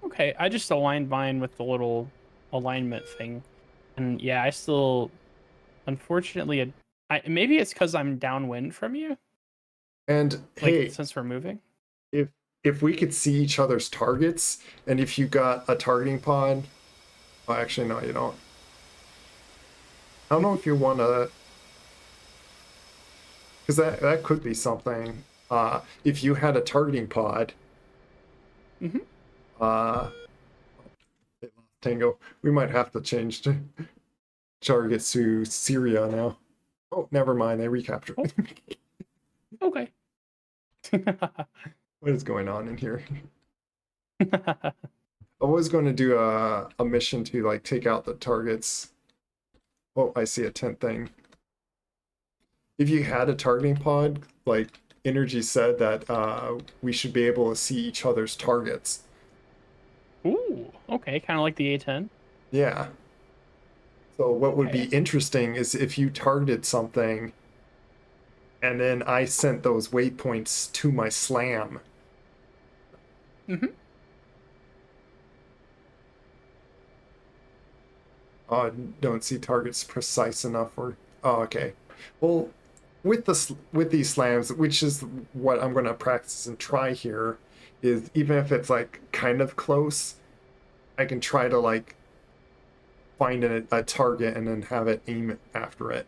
[SPEAKER 2] Okay, I just aligned mine with the little alignment thing. And yeah, I still unfortunately maybe it's because I'm downwind from you,
[SPEAKER 1] And
[SPEAKER 2] like
[SPEAKER 1] hey,
[SPEAKER 2] since we're moving.
[SPEAKER 1] if if we could see each other's targets, and if you got a targeting pod, oh, actually no, you don't. I don't know if you want to, because that could be something. If you had a targeting pod,
[SPEAKER 2] Mm-hmm.
[SPEAKER 1] uh, Tango, we might have to change to targets to Syria now. Oh, never mind, they recaptured.
[SPEAKER 2] Oh. Okay.
[SPEAKER 1] What is going on in here? I was going to do a mission to like take out the targets. Oh, I see a tent thing. If you had a targeting pod, like Energy said that we should be able to see each other's targets.
[SPEAKER 2] Ooh, okay, kind of like the A10.
[SPEAKER 1] Yeah. So what would be
[SPEAKER 2] Okay.
[SPEAKER 1] interesting is if you targeted something and then I sent those waypoints to my slam.
[SPEAKER 2] Mm-hmm.
[SPEAKER 1] Don't see targets precise enough or okay. Well, with these slams, which is what I'm going to practice and try here, is even if it's like kind of close, I can try to like find a target and then have it aim after it.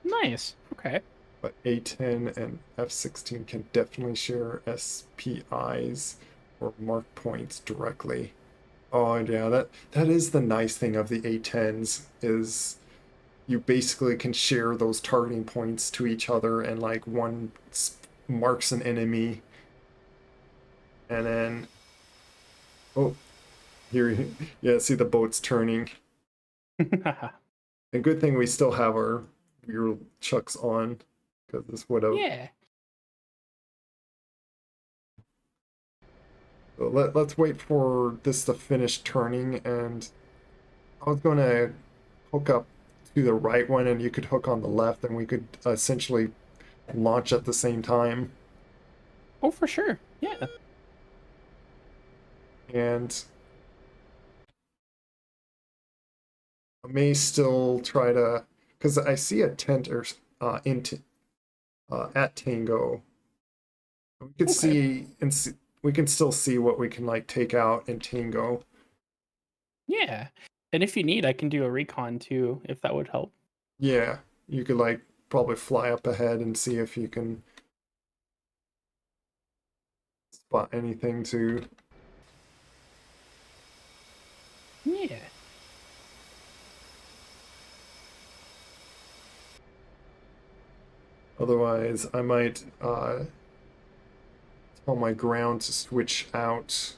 [SPEAKER 2] Nice. Okay.
[SPEAKER 1] But A10 and F16 can definitely share SPIs or mark points directly. Oh yeah, that is the nice thing of the A10s is you basically can share those targeting points to each other, and like one marks an enemy, and then oh, here, yeah, see the boat's turning. And good thing we still have our rear chucks on, because this would have.
[SPEAKER 2] Yeah.
[SPEAKER 1] So let's wait for this to finish turning, and I was gonna hook up to the right one, and you could hook on the left, and we could essentially launch at the same time.
[SPEAKER 2] Oh, for sure. Yeah.
[SPEAKER 1] And I may still try to, because I see a tent or at Tango. We could
[SPEAKER 2] Okay.
[SPEAKER 1] see we can still see what we can like take out in Tango.
[SPEAKER 2] Yeah. And if you need, I can do a recon too, if that would help.
[SPEAKER 1] Yeah, you could like probably fly up ahead and see if you can spot anything to.
[SPEAKER 2] Yeah.
[SPEAKER 1] Otherwise, I might tell my ground to switch out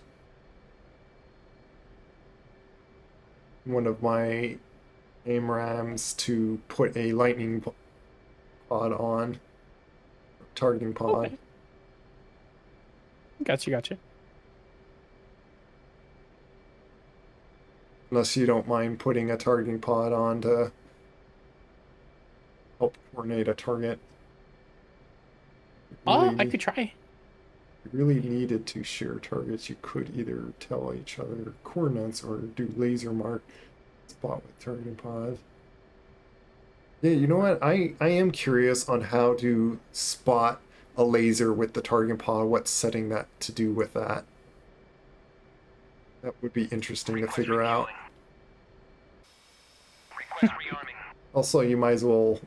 [SPEAKER 1] one of my AMRAMs to put a lightning pod on, targeting pod.
[SPEAKER 2] Okay. Gotcha.
[SPEAKER 1] Unless you don't mind putting a targeting pod on to help coordinate a target.
[SPEAKER 2] I could try.
[SPEAKER 1] If you really needed to share targets, you could either tell each other coordinates or do laser mark spot with targeting pod. Yeah, you know what? I am curious on how to spot a laser with the targeting pod, what setting that to do with that. That would be interesting to figure out.
[SPEAKER 4] Request rearming.
[SPEAKER 1] Also, you might as well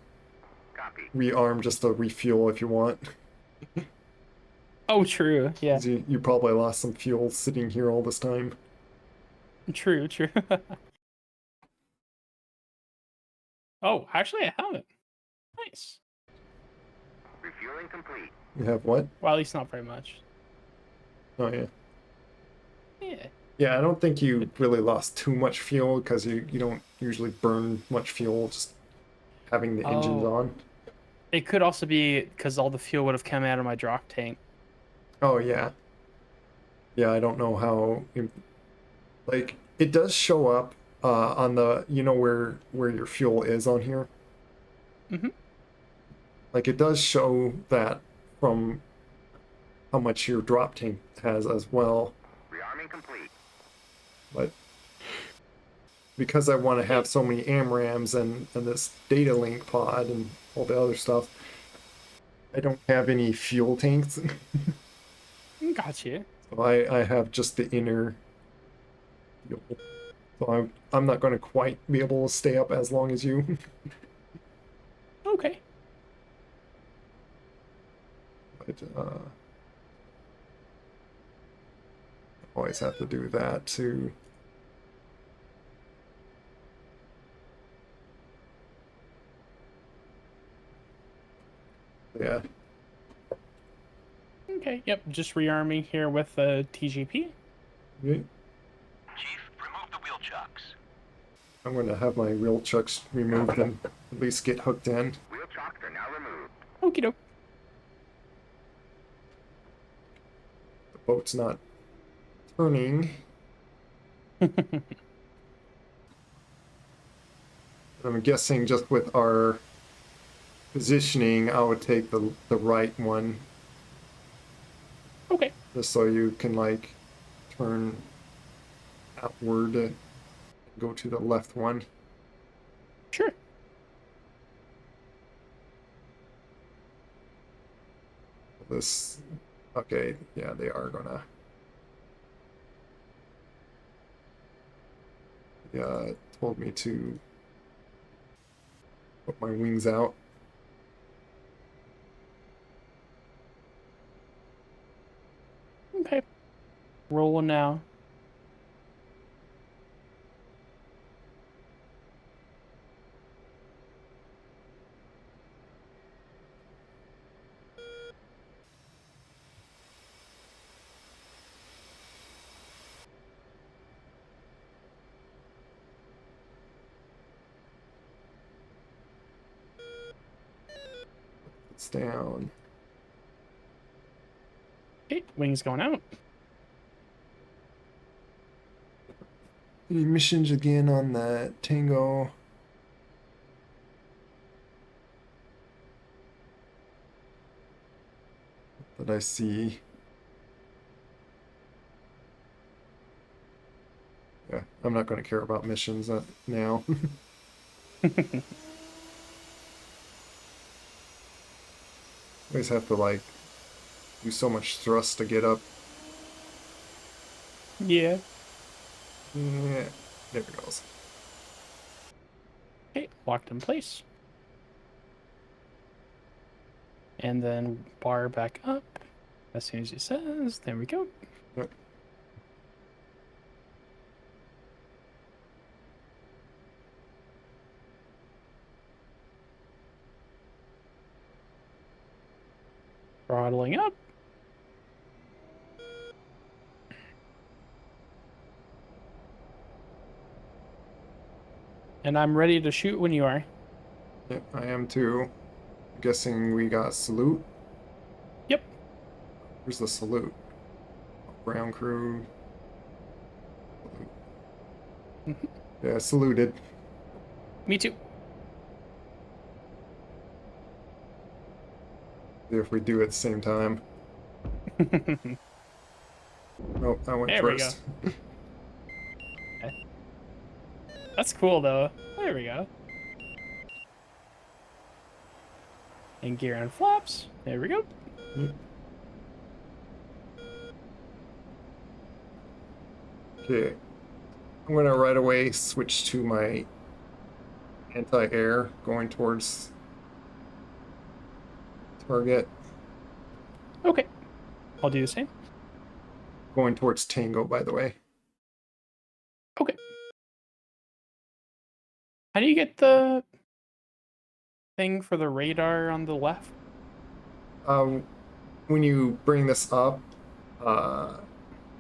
[SPEAKER 4] Copy.
[SPEAKER 1] rearm just to refuel if you want.
[SPEAKER 2] Oh, true. Yeah.
[SPEAKER 1] 'Cause you probably lost some fuel sitting here all this time.
[SPEAKER 2] True. Oh, actually, I have it. Nice.
[SPEAKER 4] Refueling complete.
[SPEAKER 1] You have what?
[SPEAKER 2] Well, at least not very much.
[SPEAKER 1] Oh yeah.
[SPEAKER 2] Yeah.
[SPEAKER 1] Yeah, I don't think you really lost too much fuel because you don't usually burn much fuel just having the engines
[SPEAKER 2] Oh.
[SPEAKER 1] on.
[SPEAKER 2] It could also be because all the fuel would have come out of my drop tank.
[SPEAKER 1] Oh yeah. Yeah, I don't know how like it does show up on the where your fuel is on here.
[SPEAKER 2] Mm-hmm.
[SPEAKER 1] Like it does show that from how much your drop tank has as well.
[SPEAKER 4] Rearming complete.
[SPEAKER 1] But because I want to have so many AMRAMs and this data link pod and all the other stuff, I don't have any fuel tanks.
[SPEAKER 2] Gotcha.
[SPEAKER 1] So I have just the inner fuel. So I'm not going to quite be able to stay up as long as you.
[SPEAKER 2] Okay.
[SPEAKER 1] But always have to do that too. Yeah.
[SPEAKER 2] Okay. Yep. Just rearming here with the TGP.
[SPEAKER 1] Okay.
[SPEAKER 4] Chief, remove the wheel chucks.
[SPEAKER 1] I'm going to have my wheel chucks removed and at least get hooked in.
[SPEAKER 4] Wheel chocks are now removed.
[SPEAKER 2] Okie doke.
[SPEAKER 1] boat's not turning. I'm guessing just with our positioning, I would take the right one,
[SPEAKER 2] Okay.
[SPEAKER 1] just so you can like turn outward and go to the left one.
[SPEAKER 2] Sure.
[SPEAKER 1] This, okay, yeah, they are gonna. Yeah, told me to put my wings out.
[SPEAKER 2] Okay. Rolling now.
[SPEAKER 1] It's down.
[SPEAKER 2] Okay, wings going out.
[SPEAKER 1] Any missions again on that Tango? That I see. Yeah, I'm not going to care about missions now. Always have to like do so much thrust to get up.
[SPEAKER 2] Yeah.
[SPEAKER 1] Yeah, there it goes.
[SPEAKER 2] Okay, locked in place. And then bar back up as soon as it says. There we go.
[SPEAKER 1] Yep.
[SPEAKER 2] Throttling up. And I'm ready to shoot when you are.
[SPEAKER 1] Yep, I am too. Guessing we got salute.
[SPEAKER 2] Yep.
[SPEAKER 1] Where's the salute? Ground crew. Yeah, saluted.
[SPEAKER 2] Me too.
[SPEAKER 1] See if we do it at the same time. Oh, I went
[SPEAKER 2] There we go.
[SPEAKER 1] first.
[SPEAKER 2] That's cool though. There we go. And gear and flaps. There we go.
[SPEAKER 1] Okay. I'm gonna right away switch to my anti-air going towards target.
[SPEAKER 2] Okay. I'll do the same.
[SPEAKER 1] Going towards Tango, by the way.
[SPEAKER 2] Okay. How do you get the thing for the radar on the left?
[SPEAKER 1] When you bring this up,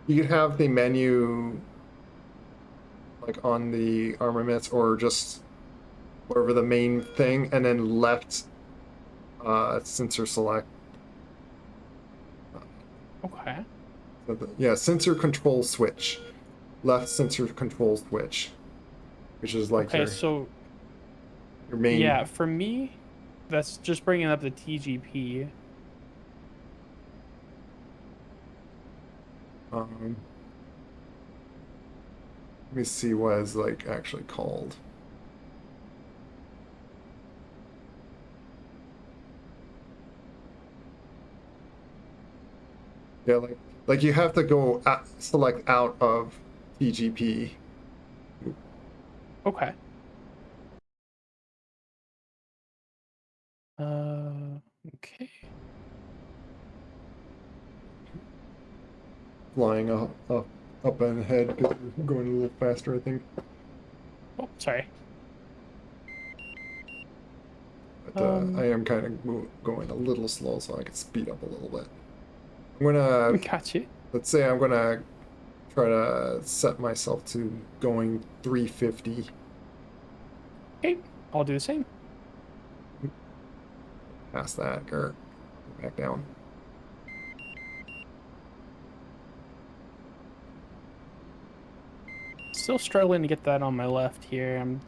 [SPEAKER 1] you could have the menu like on the armaments or just wherever the main thing, and then left sensor select.
[SPEAKER 2] Okay.
[SPEAKER 1] So yeah, sensor control switch. Left sensor control switch, which is like
[SPEAKER 2] Okay, so
[SPEAKER 1] your main.
[SPEAKER 2] yeah, for me, that's just bringing up the TGP.
[SPEAKER 1] Let me see what is like actually called. Yeah, like you have to go select out of TGP.
[SPEAKER 2] Okay. Okay.
[SPEAKER 1] Flying up and ahead because we're going a little faster, I think.
[SPEAKER 2] Oh, sorry.
[SPEAKER 1] But I am kind of going a little slow, so I can speed up a little bit. I'm gonna,
[SPEAKER 2] Got you.
[SPEAKER 1] let's say I'm gonna try to set myself to going 350.
[SPEAKER 2] Okay, I'll do the same.
[SPEAKER 1] Past that, or back down.
[SPEAKER 2] Still struggling to get that on my left here. I'm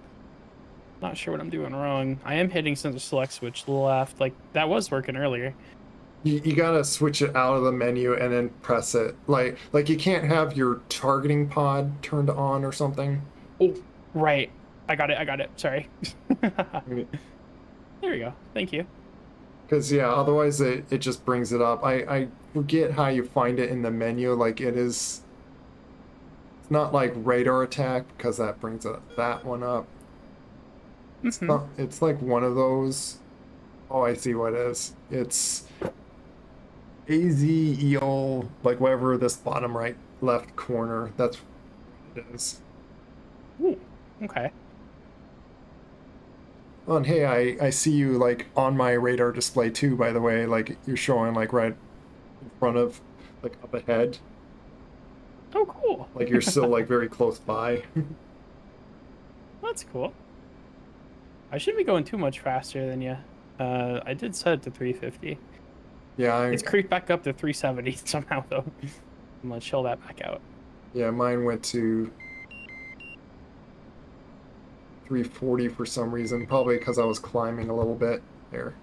[SPEAKER 2] not sure what I'm doing wrong. I am hitting center select switch to the left. Like, that was working earlier.
[SPEAKER 1] You gotta switch it out of the menu and then press it. Like you can't have your targeting pod turned on or something.
[SPEAKER 2] Oh, right. I got it. Sorry. There we go. Thank you.
[SPEAKER 1] Because yeah, otherwise it just brings it up. I forget how you find it in the menu. Like it's not like radar attack because that brings that one up. It's not. It's like one of those. Oh, I see what it is. It's AZEO, like whatever this bottom right left corner. That's what it is.
[SPEAKER 2] Ooh, okay.
[SPEAKER 1] Oh, and hey, I see you like on my radar display too, by the way. Like you're showing like right in front of, like up ahead.
[SPEAKER 2] Oh, cool.
[SPEAKER 1] Like you're still like very close by.
[SPEAKER 2] That's cool. I shouldn't be going too much faster than you. I did set it to 350.
[SPEAKER 1] Yeah,
[SPEAKER 2] It's creeped back up to 370 somehow, though. I'm gonna chill that back out.
[SPEAKER 1] yeah, mine went to 340 for some reason, probably because I was climbing a little bit there.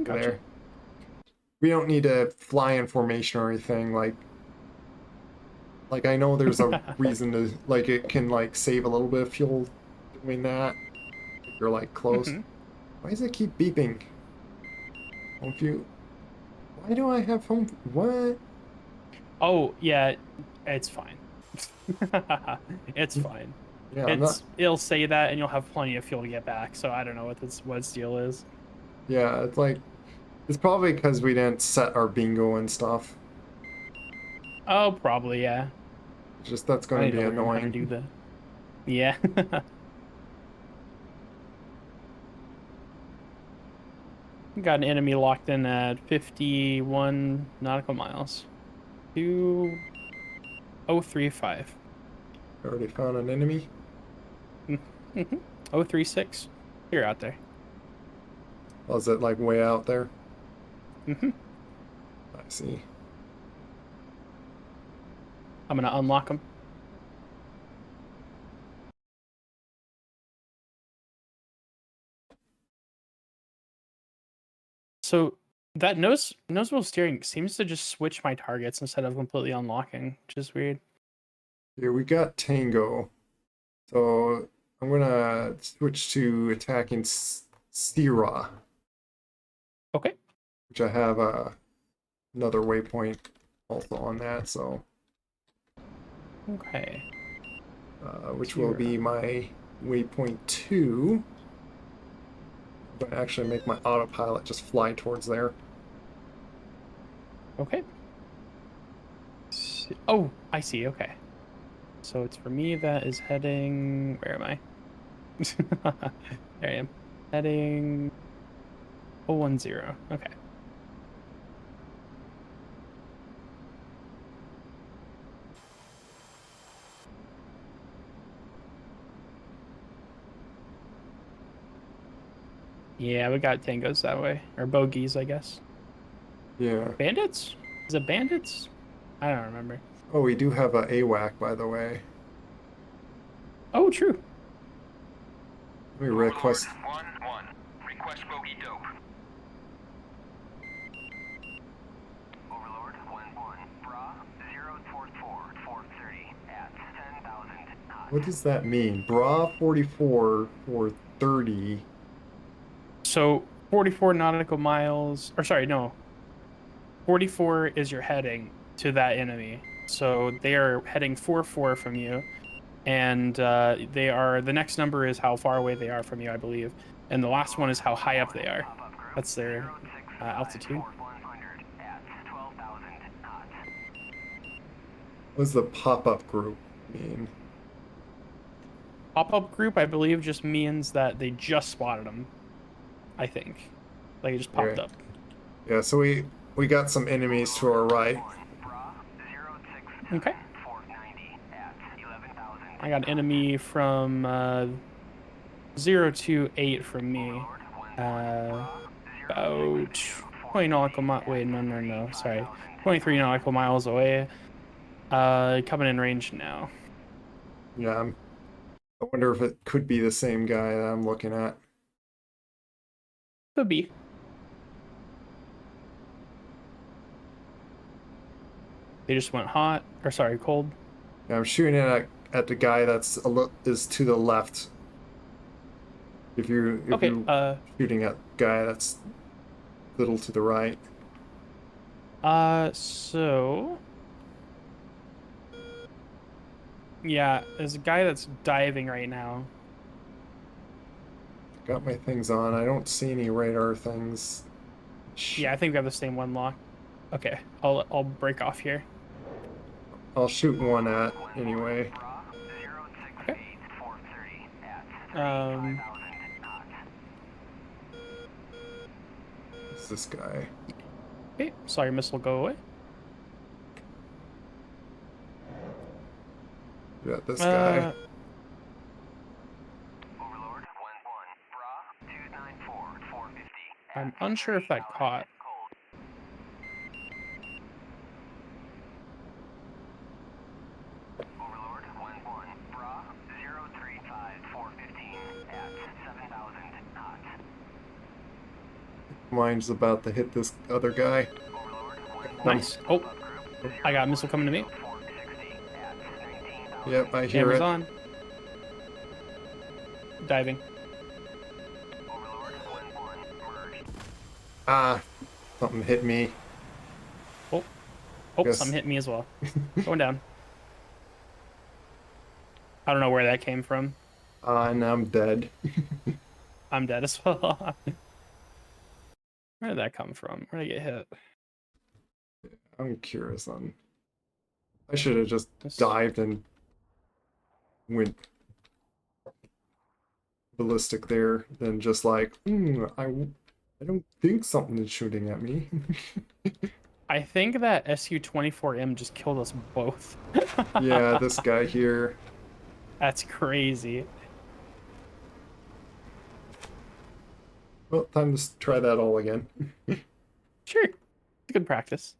[SPEAKER 2] Gotcha.
[SPEAKER 1] There. We don't need to fly in formation or anything. Like I know there's a reason to like it can like save a little bit of fuel doing that. If you're like close. Why does it keep beeping? Home view. Why do I have home? What?
[SPEAKER 2] Oh, yeah, it's fine. It's fine.
[SPEAKER 1] Yeah, I'm not.
[SPEAKER 2] It'll say that, and you'll have plenty of fuel to get back. So I don't know what its deal is.
[SPEAKER 1] Yeah, it's like it's probably because we didn't set our bingo and stuff.
[SPEAKER 2] Oh, probably, yeah.
[SPEAKER 1] Just that's
[SPEAKER 2] I
[SPEAKER 1] going
[SPEAKER 2] need
[SPEAKER 1] to be
[SPEAKER 2] to learn how to
[SPEAKER 1] annoying.
[SPEAKER 2] do that. Yeah. Got an enemy locked in at 51 nautical miles. 2035.
[SPEAKER 1] Already found an enemy.
[SPEAKER 2] 036. You're out there.
[SPEAKER 1] Was it like way out there?
[SPEAKER 2] Mm-hmm.
[SPEAKER 1] I see.
[SPEAKER 2] I'm gonna unlock them. So that nose wheel steering seems to just switch my targets instead of completely unlocking, which is weird.
[SPEAKER 1] Here we got Tango. So I'm gonna switch to attacking Stira,
[SPEAKER 2] Okay.
[SPEAKER 1] which I have another waypoint also on that. So
[SPEAKER 2] Okay.
[SPEAKER 1] which will be my waypoint 2. I'm gonna actually make my autopilot just fly towards there.
[SPEAKER 2] Okay. Oh, I see. Okay. So it's for me that is heading. Where am I? There I am. Heading 010. Okay. Yeah, we got tangos that way. Or bogeys, I guess.
[SPEAKER 1] Yeah.
[SPEAKER 2] Bandits? Is it bandits? I don't remember.
[SPEAKER 1] Oh, we do have a AWAC, by the way.
[SPEAKER 2] Oh, true.
[SPEAKER 1] Let me request.
[SPEAKER 4] Overlord 1-1. Request bogey dope. Overlord 1-1. Bra 044 430 at 10,000 knots.
[SPEAKER 1] What does that mean? Bra 44 for 30.
[SPEAKER 2] So 44 nautical miles, or sorry, no. 44 is your heading to that enemy. So they are heading 44 from you, and they are, the next number is how far away they are from you, I believe, and the last one is how high up they are. That's their altitude.
[SPEAKER 1] What does the pop-up group mean?
[SPEAKER 2] Pop-up group, I believe, just means that they just spotted them. I think, like it just popped up.
[SPEAKER 1] Yeah, so we got some enemies to our right.
[SPEAKER 2] Okay. I got an enemy from 028 from me. About 20 nautical miles. Wait, no. Sorry, 23 nautical miles away. Coming in range now.
[SPEAKER 1] Yeah, I wonder if it could be the same guy that I'm looking at.
[SPEAKER 2] Could be. They just went hot, or sorry, cold.
[SPEAKER 1] Yeah, I'm shooting at the guy that's is to the left. If
[SPEAKER 2] Okay,
[SPEAKER 1] you're shooting at the guy that's a little to the right.
[SPEAKER 2] so yeah, there's a guy that's diving right now.
[SPEAKER 1] Got my things on. I don't see any radar things.
[SPEAKER 2] Yeah, I think we have the same one lock. Okay, I'll break off here.
[SPEAKER 1] I'll shoot one at anyway.
[SPEAKER 2] Okay. Um,
[SPEAKER 1] It's this guy.
[SPEAKER 2] okay, sorry, missile, go away.
[SPEAKER 1] Yeah, this guy.
[SPEAKER 2] I'm unsure if that caught.
[SPEAKER 4] Overlord 1-1, Bra 035-415 at 7,000 knots.
[SPEAKER 1] Mine's about to hit this other guy.
[SPEAKER 2] Nice. Oh, I got a missile coming to me.
[SPEAKER 1] Yep, I hear
[SPEAKER 2] Camera's
[SPEAKER 1] it.
[SPEAKER 2] on. Diving.
[SPEAKER 1] Ah, something hit me.
[SPEAKER 2] Oh,
[SPEAKER 1] Yes.
[SPEAKER 2] something hit me as well. Going down. I don't know where that came from.
[SPEAKER 1] And I'm dead.
[SPEAKER 2] I'm dead as well. Where did that come from? Where did I get hit?
[SPEAKER 1] I'm curious on. I should have just
[SPEAKER 2] This-
[SPEAKER 1] dived and went ballistic there, than just like, I don't think something is shooting at me.
[SPEAKER 2] I think that SU-24M just killed us both.
[SPEAKER 1] Yeah, this guy here.
[SPEAKER 2] That's crazy.
[SPEAKER 1] Well, time to try that all again.
[SPEAKER 2] Sure. It's good practice.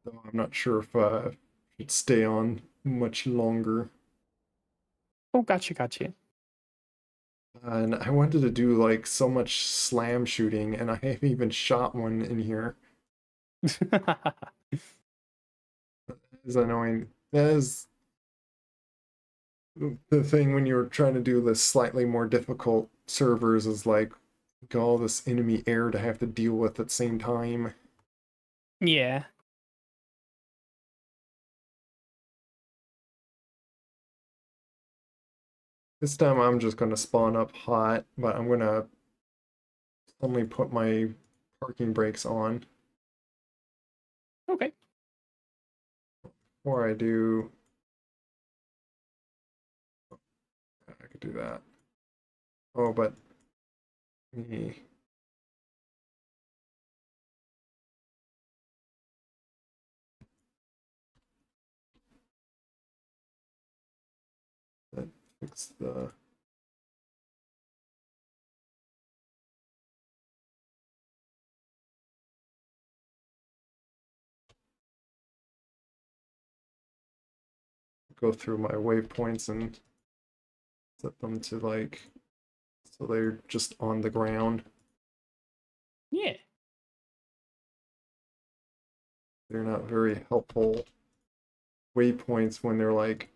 [SPEAKER 1] Though I'm not sure if I should stay on much longer.
[SPEAKER 2] Oh, gotcha.
[SPEAKER 1] And I wanted to do like so much slam shooting, and I haven't even shot one in here. It's annoying. That is the thing when you're trying to do the slightly more difficult servers, is like all this enemy air to have to deal with at the same time.
[SPEAKER 2] Yeah.
[SPEAKER 1] This time I'm just gonna spawn up hot, but I'm gonna only put my parking brakes on
[SPEAKER 2] Okay.
[SPEAKER 1] before I do. I could do that. Oh, but me. That fix the. Go through my waypoints and set them to like, so they're just on the ground.
[SPEAKER 2] Yeah.
[SPEAKER 1] They're not very helpful waypoints when they're like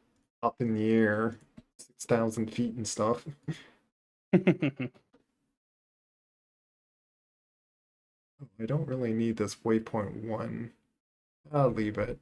[SPEAKER 1] up in the air, 6,000 feet and stuff. I don't really need this waypoint 1. I'll leave it.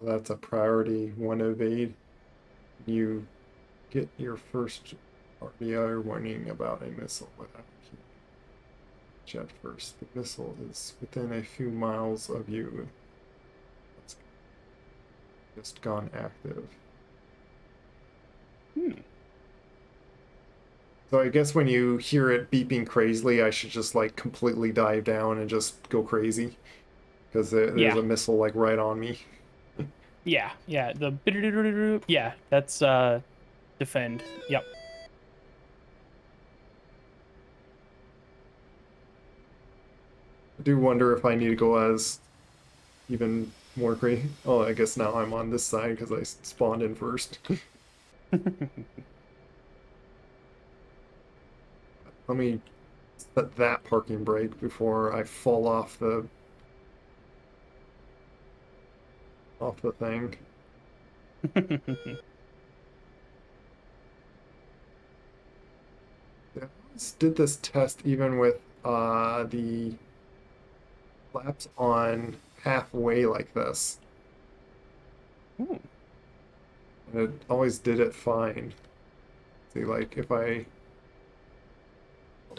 [SPEAKER 1] That's a priority 1 evade. You get your first RDR warning about a missile without jet first. The missile is within a few miles of you. It's just gone active. So I guess when you hear it beeping crazily, I should just like completely dive down and just go crazy because there's
[SPEAKER 2] Yeah.
[SPEAKER 1] a missile like right on me.
[SPEAKER 2] Yeah, yeah. Yeah, that's defend. Yep.
[SPEAKER 1] I do wonder if I need to go as even more crazy. Oh, I guess now I'm on this side because I spawned in first. Let me set that parking brake before I fall off the thing. Yeah, I always did this test even with the flaps on halfway like this.
[SPEAKER 2] Ooh.
[SPEAKER 1] And it always did it fine. See, like if I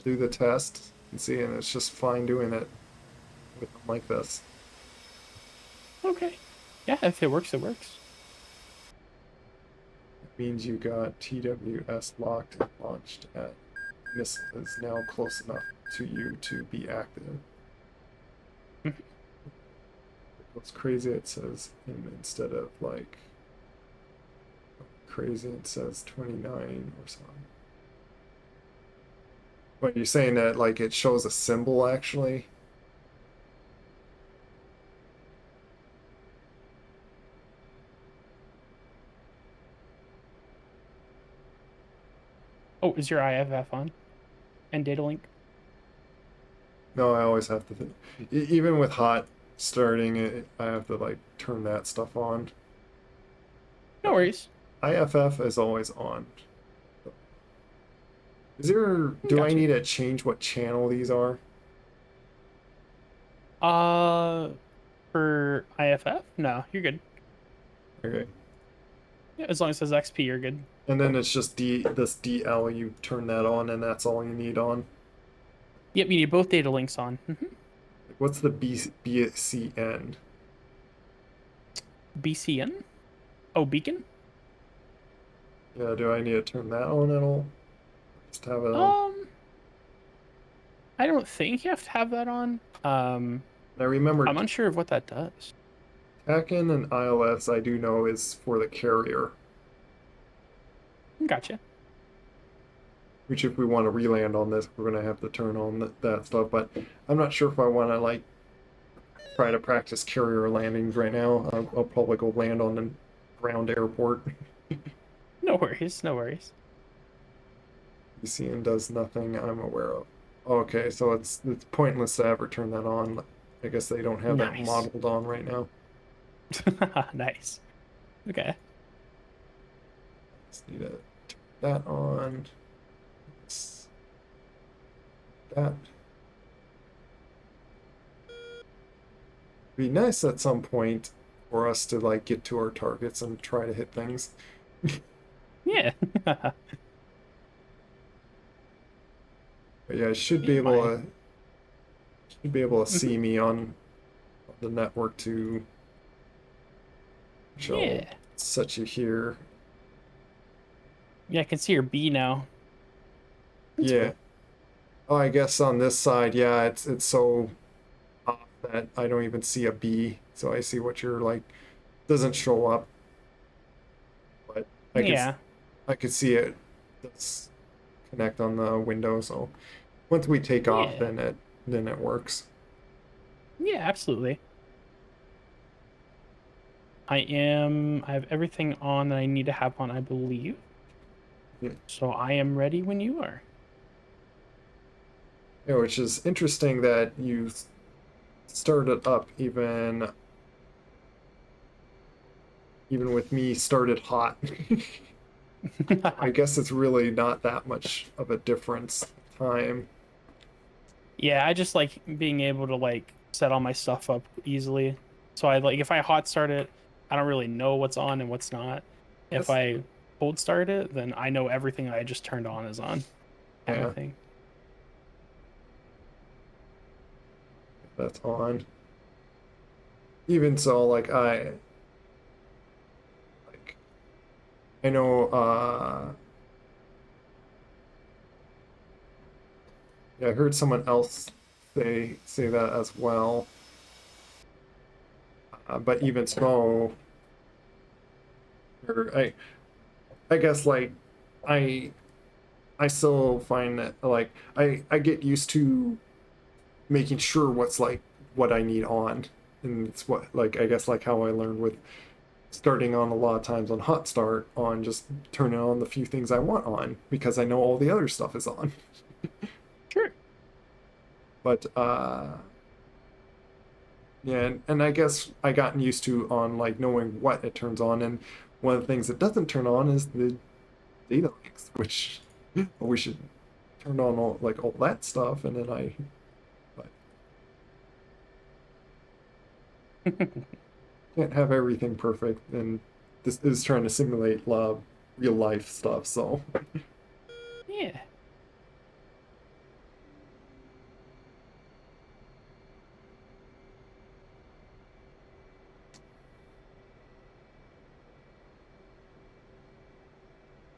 [SPEAKER 1] do the test and see, and it's just fine doing it with them like this.
[SPEAKER 2] Okay. Yeah, if it works, it works.
[SPEAKER 1] It means you got TWS locked and launched at missile is now close enough to you to be active.
[SPEAKER 2] Mhm.
[SPEAKER 1] What's crazy, it says instead of like crazy, it says 29 or something. But you're saying that like it shows a symbol actually?
[SPEAKER 2] Oh, is your IFF on? And data link?
[SPEAKER 1] No, I always have to even with hot starting it, I have to like turn that stuff on.
[SPEAKER 2] No worries.
[SPEAKER 1] IFF is always on. Do I
[SPEAKER 2] Gotcha.
[SPEAKER 1] need to change what channel these are?
[SPEAKER 2] Uh, for IFF? No, you're good.
[SPEAKER 1] Okay.
[SPEAKER 2] Yeah, as long as it says XP, you're good.
[SPEAKER 1] And then it's just this DL, you turn that on and that's all you need on.
[SPEAKER 2] Yep, you need both data links on.
[SPEAKER 1] What's the BCN?
[SPEAKER 2] BCN? Oh, beacon?
[SPEAKER 1] Yeah, do I need to turn that on at all? Just have it on.
[SPEAKER 2] Um, I don't think you have to have that on.
[SPEAKER 1] And I remember
[SPEAKER 2] I'm unsure of what that does.
[SPEAKER 1] TACAN and ILS I do know is for the carrier,
[SPEAKER 2] Gotcha.
[SPEAKER 1] which if we want to reland on this, we're going to have to turn on that stuff, but I'm not sure if I want to like try to practice carrier landings right now. I'll probably go land on the ground airport.
[SPEAKER 2] No worries, no worries.
[SPEAKER 1] BCN does nothing I'm aware of. Okay, so it's pointless to ever turn that on. I guess they don't have that
[SPEAKER 2] Nice.
[SPEAKER 1] modeled on right now.
[SPEAKER 2] Nice. Okay.
[SPEAKER 1] Just need to turn that on. That. Be nice at some point for us to like get to our targets and try to hit things.
[SPEAKER 2] Yeah.
[SPEAKER 1] But yeah, I should be
[SPEAKER 2] Yeah,
[SPEAKER 1] able
[SPEAKER 2] my-
[SPEAKER 1] to see
[SPEAKER 2] Mhm.
[SPEAKER 1] me on the network too. Which I'll
[SPEAKER 2] Yeah.
[SPEAKER 1] set you here.
[SPEAKER 2] Yeah, I can see your B now. That's
[SPEAKER 1] Yeah.
[SPEAKER 2] cool.
[SPEAKER 1] Oh, I guess on this side, yeah, it's so off that I don't even see a B. So I see what you're like. Doesn't show up, but I could
[SPEAKER 2] Yeah.
[SPEAKER 1] I could see it does connect on the window. So once we take off,
[SPEAKER 2] Yeah.
[SPEAKER 1] then it works.
[SPEAKER 2] Yeah, absolutely. I have everything on that I need to have on, I believe.
[SPEAKER 1] Yeah.
[SPEAKER 2] So I am ready when you are.
[SPEAKER 1] Yeah, which is interesting that you started up even with me started hot. I guess it's really not that much of a difference time.
[SPEAKER 2] Yeah, I just like being able to like set all my stuff up easily. So I like if I hot start it, I don't really know what's on and what's not. If
[SPEAKER 1] Yes.
[SPEAKER 2] I cold start it, then I know everything I just turned on is on, kind
[SPEAKER 1] Yeah,
[SPEAKER 2] of thing.
[SPEAKER 1] that's on. Even so, like I know Yeah, I heard someone else say that as well. But even so, or I guess like I I still find that like I get used to making sure what's like what I need on, and it's what like I guess like how I learned with starting on a lot of times on hot start on just turning on the few things I want on because I know all the other stuff is on.
[SPEAKER 2] Sure.
[SPEAKER 1] But yeah, and I guess I gotten used to on like knowing what it turns on, and one of the things it doesn't turn on is the data links, which we should turn on all that stuff, and then but can't have everything perfect, and this is trying to simulate real life stuff, so
[SPEAKER 2] Yeah.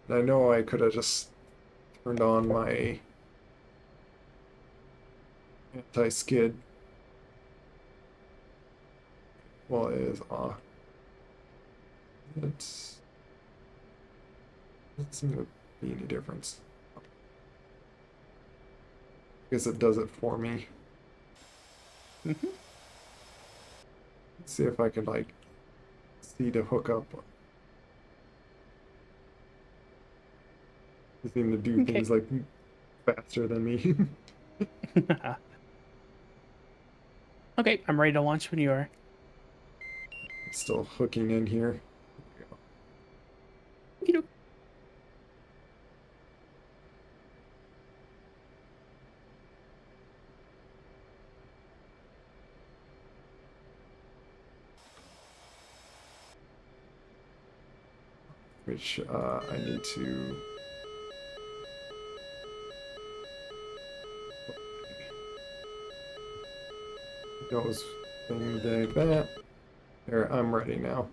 [SPEAKER 1] I know I could have just turned on my anti-skid while it is off. It's doesn't seem to be any difference. I guess it does it for me.
[SPEAKER 2] Mm-hmm.
[SPEAKER 1] Let's see if I can like see to hook up. They seem to do
[SPEAKER 2] Okay.
[SPEAKER 1] things like faster than me.
[SPEAKER 2] Okay, I'm ready to launch when you are.
[SPEAKER 1] Still hooking in here.
[SPEAKER 2] Okey-doke.
[SPEAKER 1] Which I need to. Those things like that. There, I'm ready now.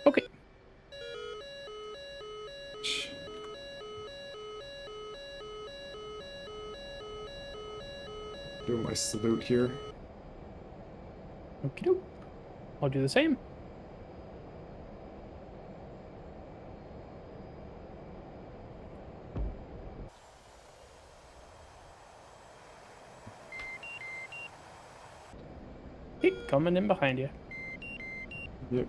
[SPEAKER 2] Okay.
[SPEAKER 1] Do my salute here.
[SPEAKER 2] Okey-doke. I'll do the same. Okay, coming in behind you.
[SPEAKER 1] Yep.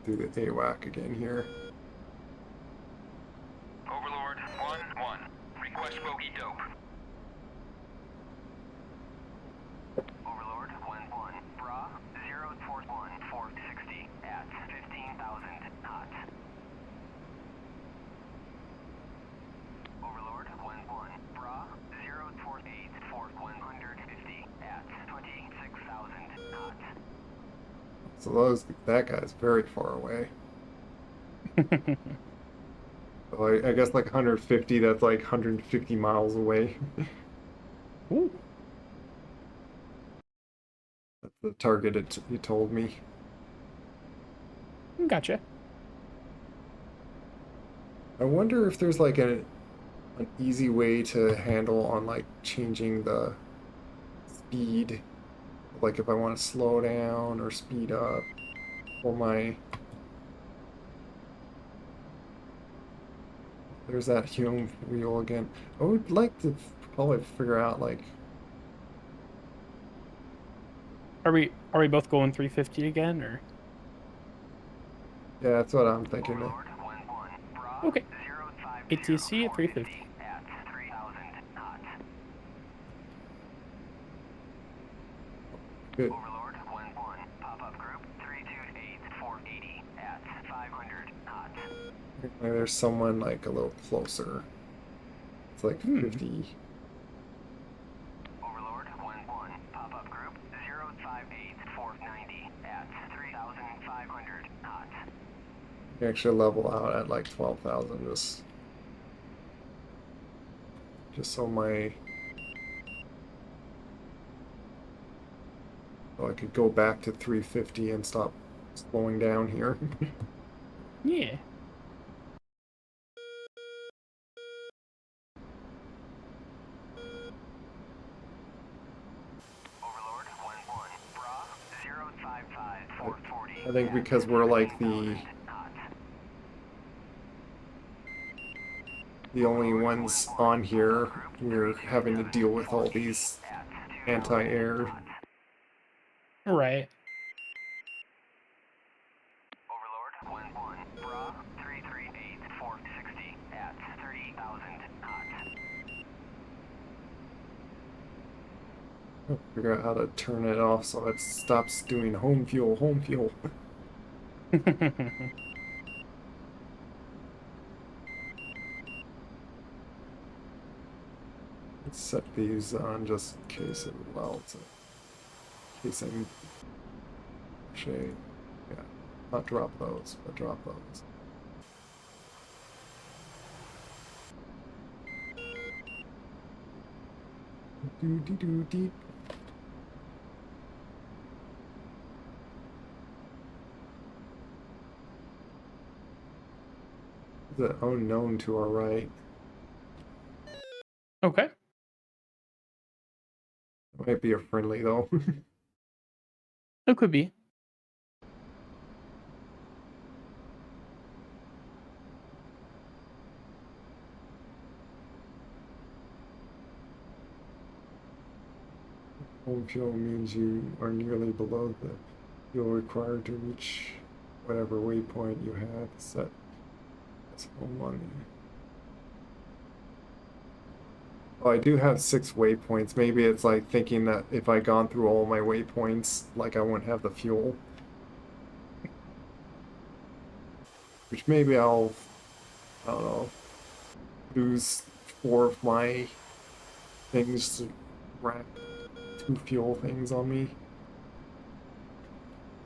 [SPEAKER 1] Do the AWAC again here.
[SPEAKER 4] Overlord 1-1. Request bogey dope. Overlord 1-1. Bra 041 460 at 15,000 knots. Overlord 1-1. Bra 048 for 150 at 26,000 knots.
[SPEAKER 1] So that guy's very far away. So I guess like 150, that's like 150 miles away.
[SPEAKER 2] Ooh.
[SPEAKER 1] That's the target it told me.
[SPEAKER 2] Gotcha.
[SPEAKER 1] I wonder if there's like an easy way to handle on like changing the speed. Like if I want to slow down or speed up for my. There's that home wheel again. I would like to probably figure out like.
[SPEAKER 2] Are we both going 350 again, or?
[SPEAKER 1] Yeah, that's what I'm thinking.
[SPEAKER 4] Overlord 1-1. Bra
[SPEAKER 2] Okay.
[SPEAKER 4] 050
[SPEAKER 2] ATC at 350.
[SPEAKER 4] at 3,000 knots.
[SPEAKER 1] Good.
[SPEAKER 4] Overlord 1-1. Pop-up group 328 480 at 500 knots.
[SPEAKER 1] Maybe there's someone like a little closer. It's like
[SPEAKER 2] Hmm.
[SPEAKER 1] 50.
[SPEAKER 4] Overlord 1-1. Pop-up group 058 490 at 3,500 500 hot.
[SPEAKER 1] You actually level out at like 12,000 just so I could go back to 350 and stop slowing down here.
[SPEAKER 2] Yeah.
[SPEAKER 4] Overlord 1-1. Bra 055 440.
[SPEAKER 1] I think because we're like the only ones on here, we're having to deal with all these anti-air.
[SPEAKER 2] Right.
[SPEAKER 4] Overlord 1-1. Bra 338 460 at 30,000 hot.
[SPEAKER 1] Figure out how to turn it off so it stops doing home fuel, home fuel. Let's set these on just in case it melts. In case I'm shade. Yeah. Not drop those, but drop those. Do. The unknown to our right.
[SPEAKER 2] Okay.
[SPEAKER 1] Might be a friendly though.
[SPEAKER 2] It could be.
[SPEAKER 1] Home fuel means you are nearly below the fuel required to reach whatever waypoint you have set as home on the. Oh, I do have 6 waypoints. Maybe it's like thinking that if I gone through all my waypoints, like I wouldn't have the fuel. Which maybe I don't know, lose 4 of my things to rack 2 fuel things on me.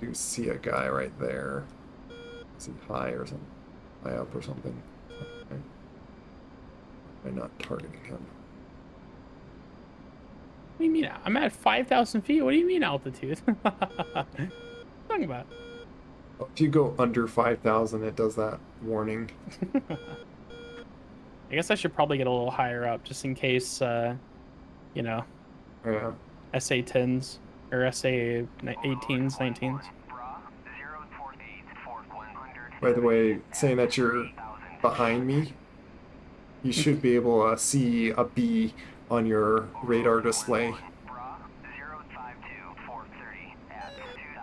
[SPEAKER 1] Do see a guy right there. Is he high or something? High up or something? Okay. I'm not targeting him.
[SPEAKER 2] What do you mean? I'm at 5,000 feet. What do you mean altitude? What are you talking about?
[SPEAKER 1] If you go under 5,000, it does that warning.
[SPEAKER 2] I guess I should probably get a little higher up just in case, you know,
[SPEAKER 1] Yeah.
[SPEAKER 2] SA-10s or SA-18s, 19s.
[SPEAKER 1] By the way, saying that you're behind me, you should be able to see a B on your radar display.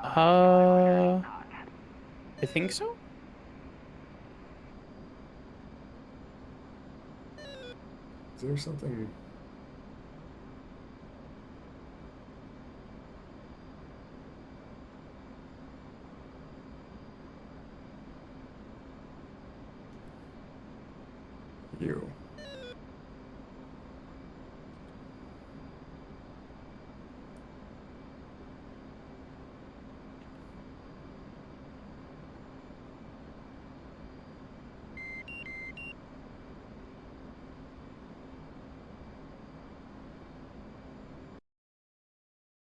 [SPEAKER 2] I think so.
[SPEAKER 1] Is there something? You.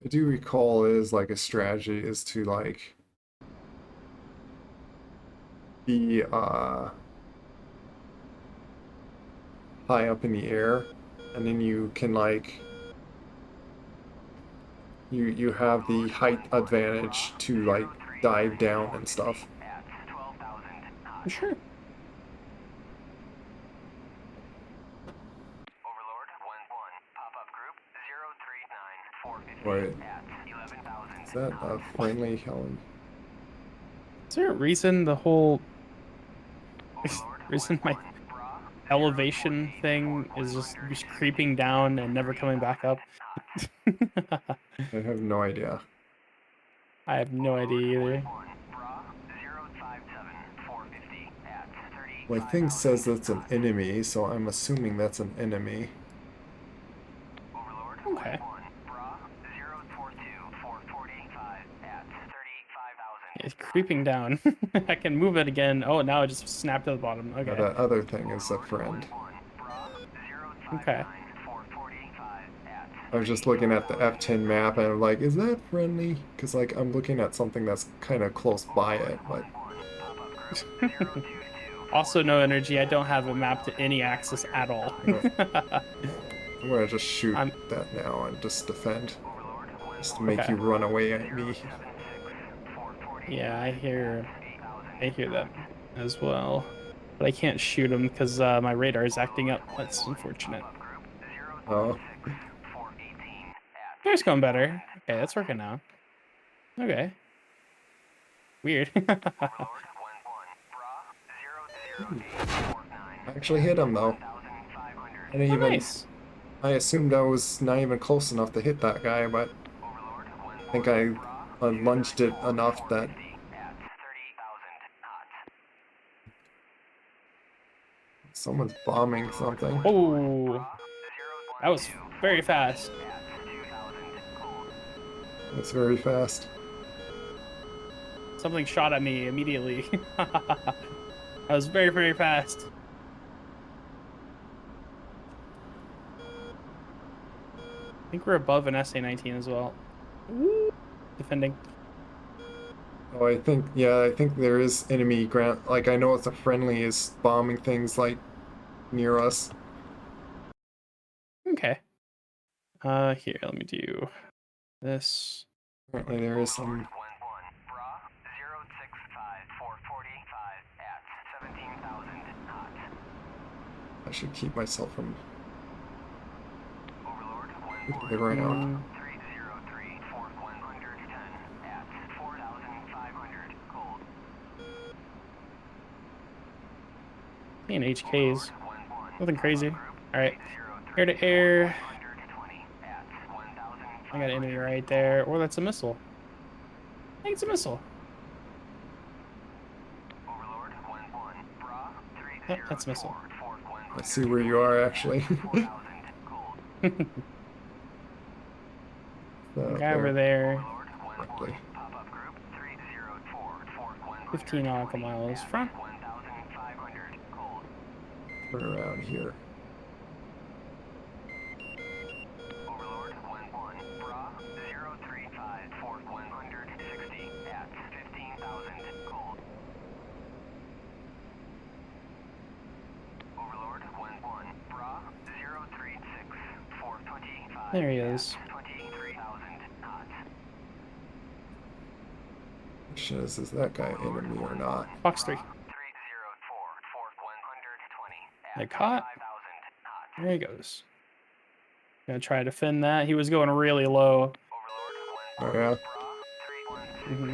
[SPEAKER 1] I do recall is like a strategy is to like be high up in the air, and then you can like you have the height advantage to like dive down and stuff.
[SPEAKER 2] Sure.
[SPEAKER 1] Right. Is that a friendly Helen?
[SPEAKER 2] Is there a reason the whole reason my elevation thing is just creeping down and never coming back up?
[SPEAKER 1] I have no idea.
[SPEAKER 2] I have no idea either.
[SPEAKER 1] My thing says that's an enemy, so I'm assuming that's an enemy.
[SPEAKER 2] Okay. It's creeping down. I can move it again. Oh, now it just snapped to the bottom.
[SPEAKER 1] Now
[SPEAKER 2] Okay.
[SPEAKER 1] that other thing is a friend.
[SPEAKER 2] Okay.
[SPEAKER 1] I was just looking at the F10 map and I'm like, is that friendly? Because like I'm looking at something that's kind of close by it, but
[SPEAKER 2] Also, no energy. I don't have a map to any axis at all.
[SPEAKER 1] I'm gonna just shoot
[SPEAKER 2] I'm-
[SPEAKER 1] that now and just defend. Just to make
[SPEAKER 2] Okay.
[SPEAKER 1] you run away at me.
[SPEAKER 2] Yeah, I hear that as well. But I can't shoot him because my radar is acting up. That's unfortunate.
[SPEAKER 1] Oh,
[SPEAKER 2] It's going better. Okay, that's working now. Okay. Weird.
[SPEAKER 1] I actually hit him though. I didn't
[SPEAKER 2] Oh,
[SPEAKER 1] even.
[SPEAKER 2] nice.
[SPEAKER 1] I assumed I was not even close enough to hit that guy, but I think I lunged it enough that. Someone's bombing something.
[SPEAKER 2] Oh, that was very fast.
[SPEAKER 1] It's very fast.
[SPEAKER 2] Something shot at me immediately. That was very, very fast. I think we're above an SA-19 as well. Woo. Defending.
[SPEAKER 1] Oh, I think, yeah, I think there is enemy ground. Like, I know it's a friendly is bombing things, like, near us.
[SPEAKER 2] Okay. Here, let me do this.
[SPEAKER 1] Apparently there is some. I should keep myself from the ground.
[SPEAKER 2] And HKs. Nothing crazy. Alright. Air to air. I got an enemy right there. Or that's a missile. I think it's a missile. Yep, that's a missile.
[SPEAKER 1] I see where you are, actually.
[SPEAKER 2] Guy over there.
[SPEAKER 1] Correctly.
[SPEAKER 2] 15 nautical miles front.
[SPEAKER 1] Turn around here.
[SPEAKER 2] There he is.
[SPEAKER 1] Question is that guy enemy or not?
[SPEAKER 2] Fox 3. I caught. There he goes. Gonna try to defend that. He was going really low.
[SPEAKER 1] Oh yeah.
[SPEAKER 2] Mm-hmm.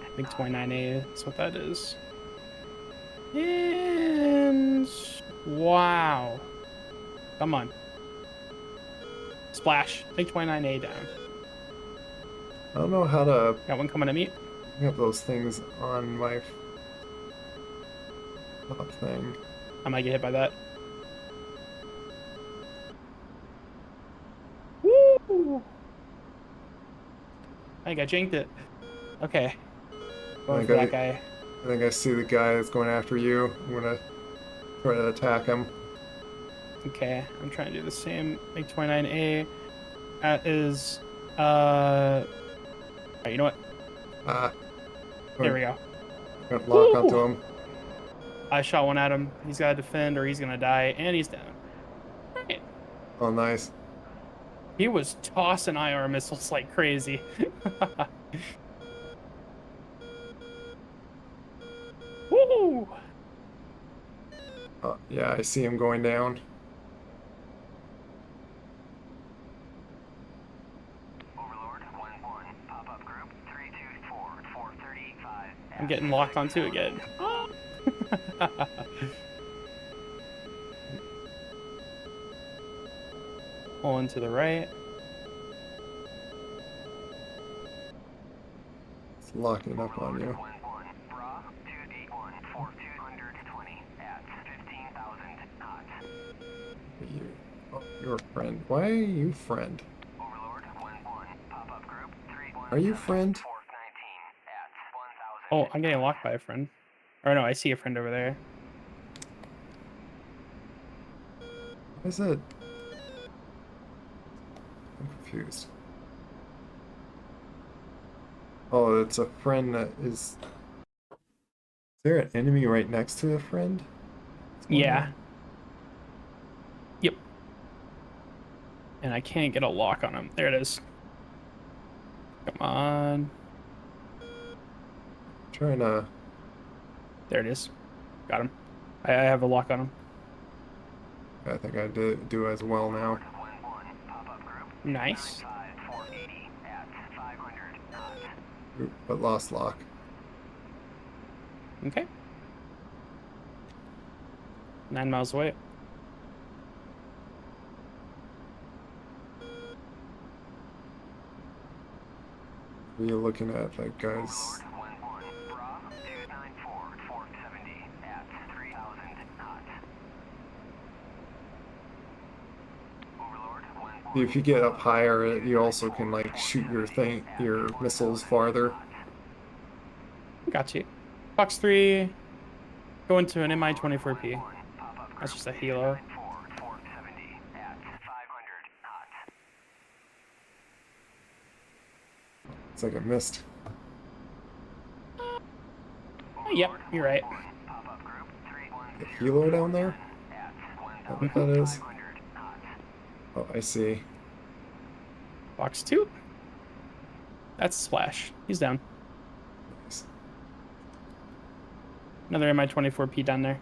[SPEAKER 2] I think 29A, that's what that is. And wow. Come on. Splash. Take 29A down.
[SPEAKER 1] I don't know how to
[SPEAKER 2] Got one coming at me.
[SPEAKER 1] have those things on my top thing.
[SPEAKER 2] I might get hit by that. Woo! I think I jinked it. Okay. Going for that guy.
[SPEAKER 1] I think I see the guy that's going after you. I'm gonna try to attack him.
[SPEAKER 2] Okay, I'm trying to do the same. Make 29A. That is, alright, you know what?
[SPEAKER 1] Ah.
[SPEAKER 2] There we go.
[SPEAKER 1] Gonna lock
[SPEAKER 2] Woo!
[SPEAKER 1] onto him.
[SPEAKER 2] I shot one at him. He's got to defend or he's going to die, and he's down. Right.
[SPEAKER 1] Oh, nice.
[SPEAKER 2] He was tossing IR missiles like crazy. Woo!
[SPEAKER 1] Yeah, I see him going down.
[SPEAKER 2] I'm getting locked onto again. Pulling to the right.
[SPEAKER 1] It's locking up on you. You're a friend. Why are you friend?
[SPEAKER 4] Overlord 1-1. Pop-up group 3-1.
[SPEAKER 1] Are you friend?
[SPEAKER 4] 419 at 1000.
[SPEAKER 2] Oh, I'm getting locked by a friend. Or no, I see a friend over there.
[SPEAKER 1] What is it? I'm confused. Oh, it's a friend that is... Is there an enemy right next to a friend? What's going
[SPEAKER 2] Yeah.
[SPEAKER 1] on?
[SPEAKER 2] Yep. And I can't get a lock on him. There it is. Come on.
[SPEAKER 1] Trying to...
[SPEAKER 2] There it is. Got him. I have a lock on him.
[SPEAKER 1] I think I do as well now.
[SPEAKER 4] 1-1. Pop-up group
[SPEAKER 2] Nice.
[SPEAKER 4] 480 at 500 knots.
[SPEAKER 1] Oop, but lost lock.
[SPEAKER 2] Okay. 9 miles away.
[SPEAKER 1] What are you looking at, like, guys?
[SPEAKER 4] Overlord 1-1. Bra 294 470 at 3000 knots. Overlord 1-1.
[SPEAKER 1] If you get up higher, you also can, like, shoot your missiles farther.
[SPEAKER 2] Got you. Fox 3. Going to an MI-24P. That's just a helo.
[SPEAKER 4] 470 at 500 knots.
[SPEAKER 1] It's like I missed.
[SPEAKER 2] Oh, yep, you're right.
[SPEAKER 4] Pop-up group
[SPEAKER 1] The helo down there?
[SPEAKER 4] at
[SPEAKER 1] Is that what that is?
[SPEAKER 4] 1500 knots.
[SPEAKER 1] Oh, I see.
[SPEAKER 2] Fox 2. That's Splash. He's down.
[SPEAKER 1] Nice.
[SPEAKER 2] Another MI-24P down there.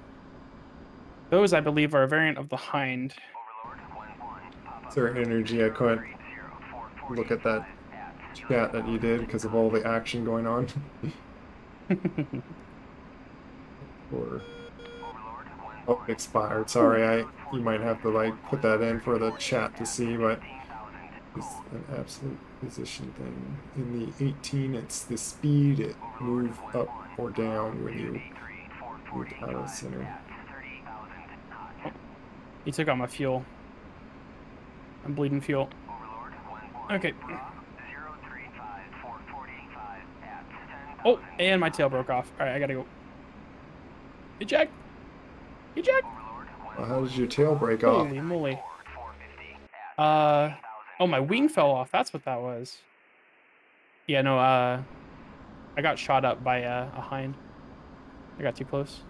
[SPEAKER 2] Those, I believe, are a variant of the Hind.
[SPEAKER 4] Overlord 1-1.
[SPEAKER 1] Is there energy? I couldn't look at that chat that you did because of all the action going on. Or oh, it expired. Sorry, you might have to like put that in for the chat to see, but it's an absolute position thing. In the 18, it's the speed it move up or down when you move out of center.
[SPEAKER 2] He took out my fuel. I'm bleeding fuel. Okay. Oh, and my tail broke off. All right, I gotta go. Eject! Eject!
[SPEAKER 1] How did your tail break off?
[SPEAKER 2] Holy moly. Oh, my wing fell off. That's what that was. Yeah, no, I got shot up by a hind. I got too close.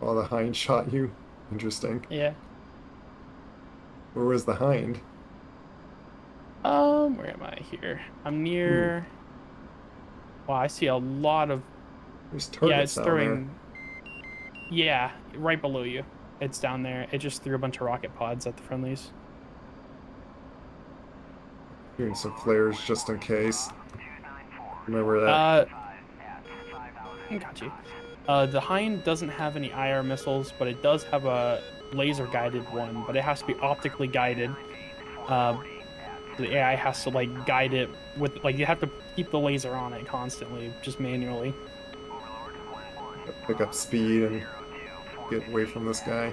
[SPEAKER 1] Oh, the hind shot you? Interesting.
[SPEAKER 2] Yeah.
[SPEAKER 1] Where was the hind?
[SPEAKER 2] Where am I here? I'm near... Wow, I see a lot of...
[SPEAKER 1] There's targets
[SPEAKER 2] Yeah, it's
[SPEAKER 1] down
[SPEAKER 2] throwing... Yeah, right below you. It's down there. It just threw a bunch of rocket pods at the friendlies.
[SPEAKER 1] there. Doing some flares just in case. Remember that?
[SPEAKER 2] Got you. The Hind doesn't have any IR missiles, but it does have a laser-guided one, but it has to be optically guided. The AI has to, like, guide it with, like, you have to keep the laser on it constantly, just manually.
[SPEAKER 1] Pick up speed and get away from this guy.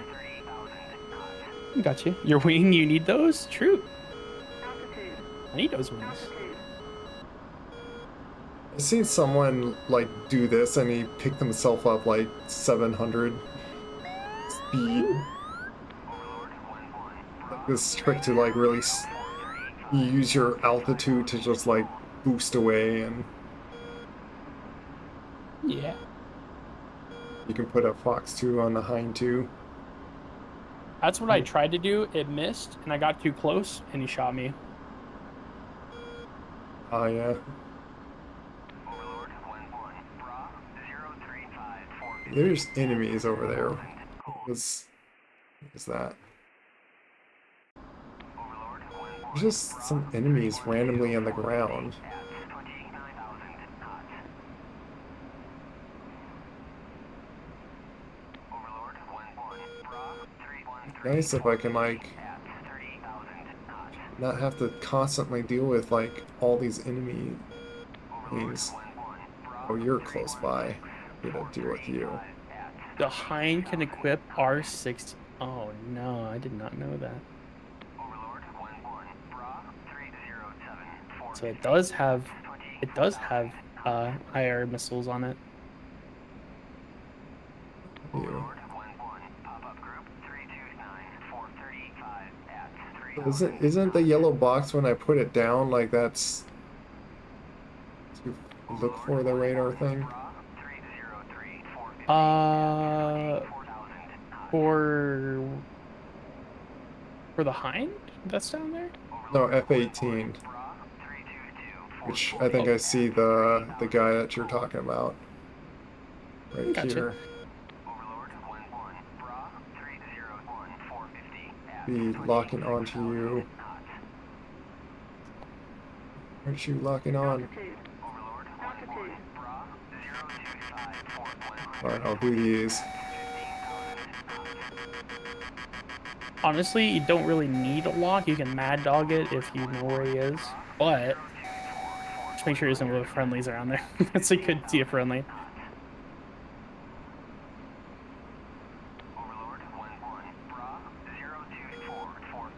[SPEAKER 2] Got you. Your wing, you need those? True.
[SPEAKER 3] Altitude.
[SPEAKER 2] I need those wings.
[SPEAKER 3] Altitude.
[SPEAKER 1] I've seen someone like do this and he picked himself up like 700 speed. Like this trick to like really you use your altitude to just like boost away, and
[SPEAKER 2] Yeah.
[SPEAKER 1] you can put a Fox 2 on the Hind 2.
[SPEAKER 2] That's what I tried to do. It missed, and I got too close, and he shot me.
[SPEAKER 1] Oh yeah. There's enemies over there. What was that? There's just some enemies randomly on the ground. Nice if I can like not have to constantly deal with like all these enemy things. Oh, you're close by. I'm gonna deal with you.
[SPEAKER 2] The Hind can equip R6. Oh no, I did not know that. So it does have IR missiles on it.
[SPEAKER 1] You.
[SPEAKER 4] Overlord 1-1. Pop-up group 329-435 at 3.
[SPEAKER 1] Isn't the yellow box when I put it down like that's to look for the radar thing?
[SPEAKER 4] Bra 303 450
[SPEAKER 2] Uh,
[SPEAKER 4] 4000.
[SPEAKER 2] for the Hind that's down there.
[SPEAKER 1] No, F18,
[SPEAKER 4] Bra 322
[SPEAKER 1] which I think I see the guy that you're talking about right
[SPEAKER 2] Gotcha.
[SPEAKER 1] here.
[SPEAKER 4] Overlord 1-1. Bra 301 450 at
[SPEAKER 1] Be locking onto you. Aren't you locking on?
[SPEAKER 3] Altitude.
[SPEAKER 4] Overlord
[SPEAKER 3] Altitude.
[SPEAKER 4] 1-1. Bra 025
[SPEAKER 1] Alright, I'll do these.
[SPEAKER 4] 15,000.
[SPEAKER 2] Honestly, you don't really need a lock. You can mad dog it if you know where he is, but just make sure there's no other friendlies around there. That's a good see a friendly.
[SPEAKER 4] Overlord 1-1. Bra 024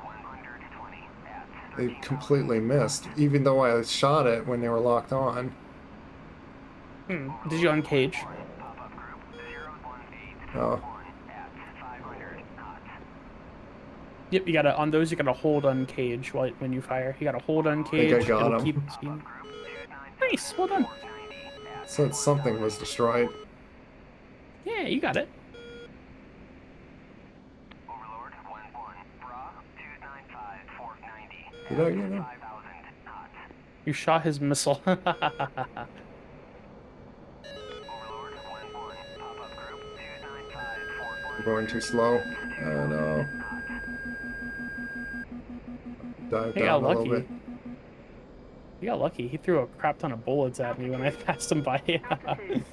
[SPEAKER 4] 120 at
[SPEAKER 1] They completely missed, even though I shot it when they were locked on.
[SPEAKER 2] Did you uncage?
[SPEAKER 4] pop-up group 018
[SPEAKER 1] Oh,
[SPEAKER 4] at 500 knots.
[SPEAKER 2] Yep, you gotta on those. You gotta hold uncage when you fire. You gotta hold uncage.
[SPEAKER 1] I got
[SPEAKER 2] It'll
[SPEAKER 1] him.
[SPEAKER 2] keep speed. Nice, well done.
[SPEAKER 1] Since something was destroyed.
[SPEAKER 2] Yeah, you got it.
[SPEAKER 4] Overlord 1-1. Bra 295 490
[SPEAKER 1] Did I get him?
[SPEAKER 4] 5,000 knots.
[SPEAKER 2] You shot his missile.
[SPEAKER 4] Overlord 1-1. Pop-up group 295
[SPEAKER 1] I'm going too slow. Oh no. Dive
[SPEAKER 2] He got
[SPEAKER 1] down a little
[SPEAKER 2] lucky.
[SPEAKER 1] bit.
[SPEAKER 2] You got lucky. He threw a crap ton of bullets at me when I passed him by.
[SPEAKER 3] Altitude.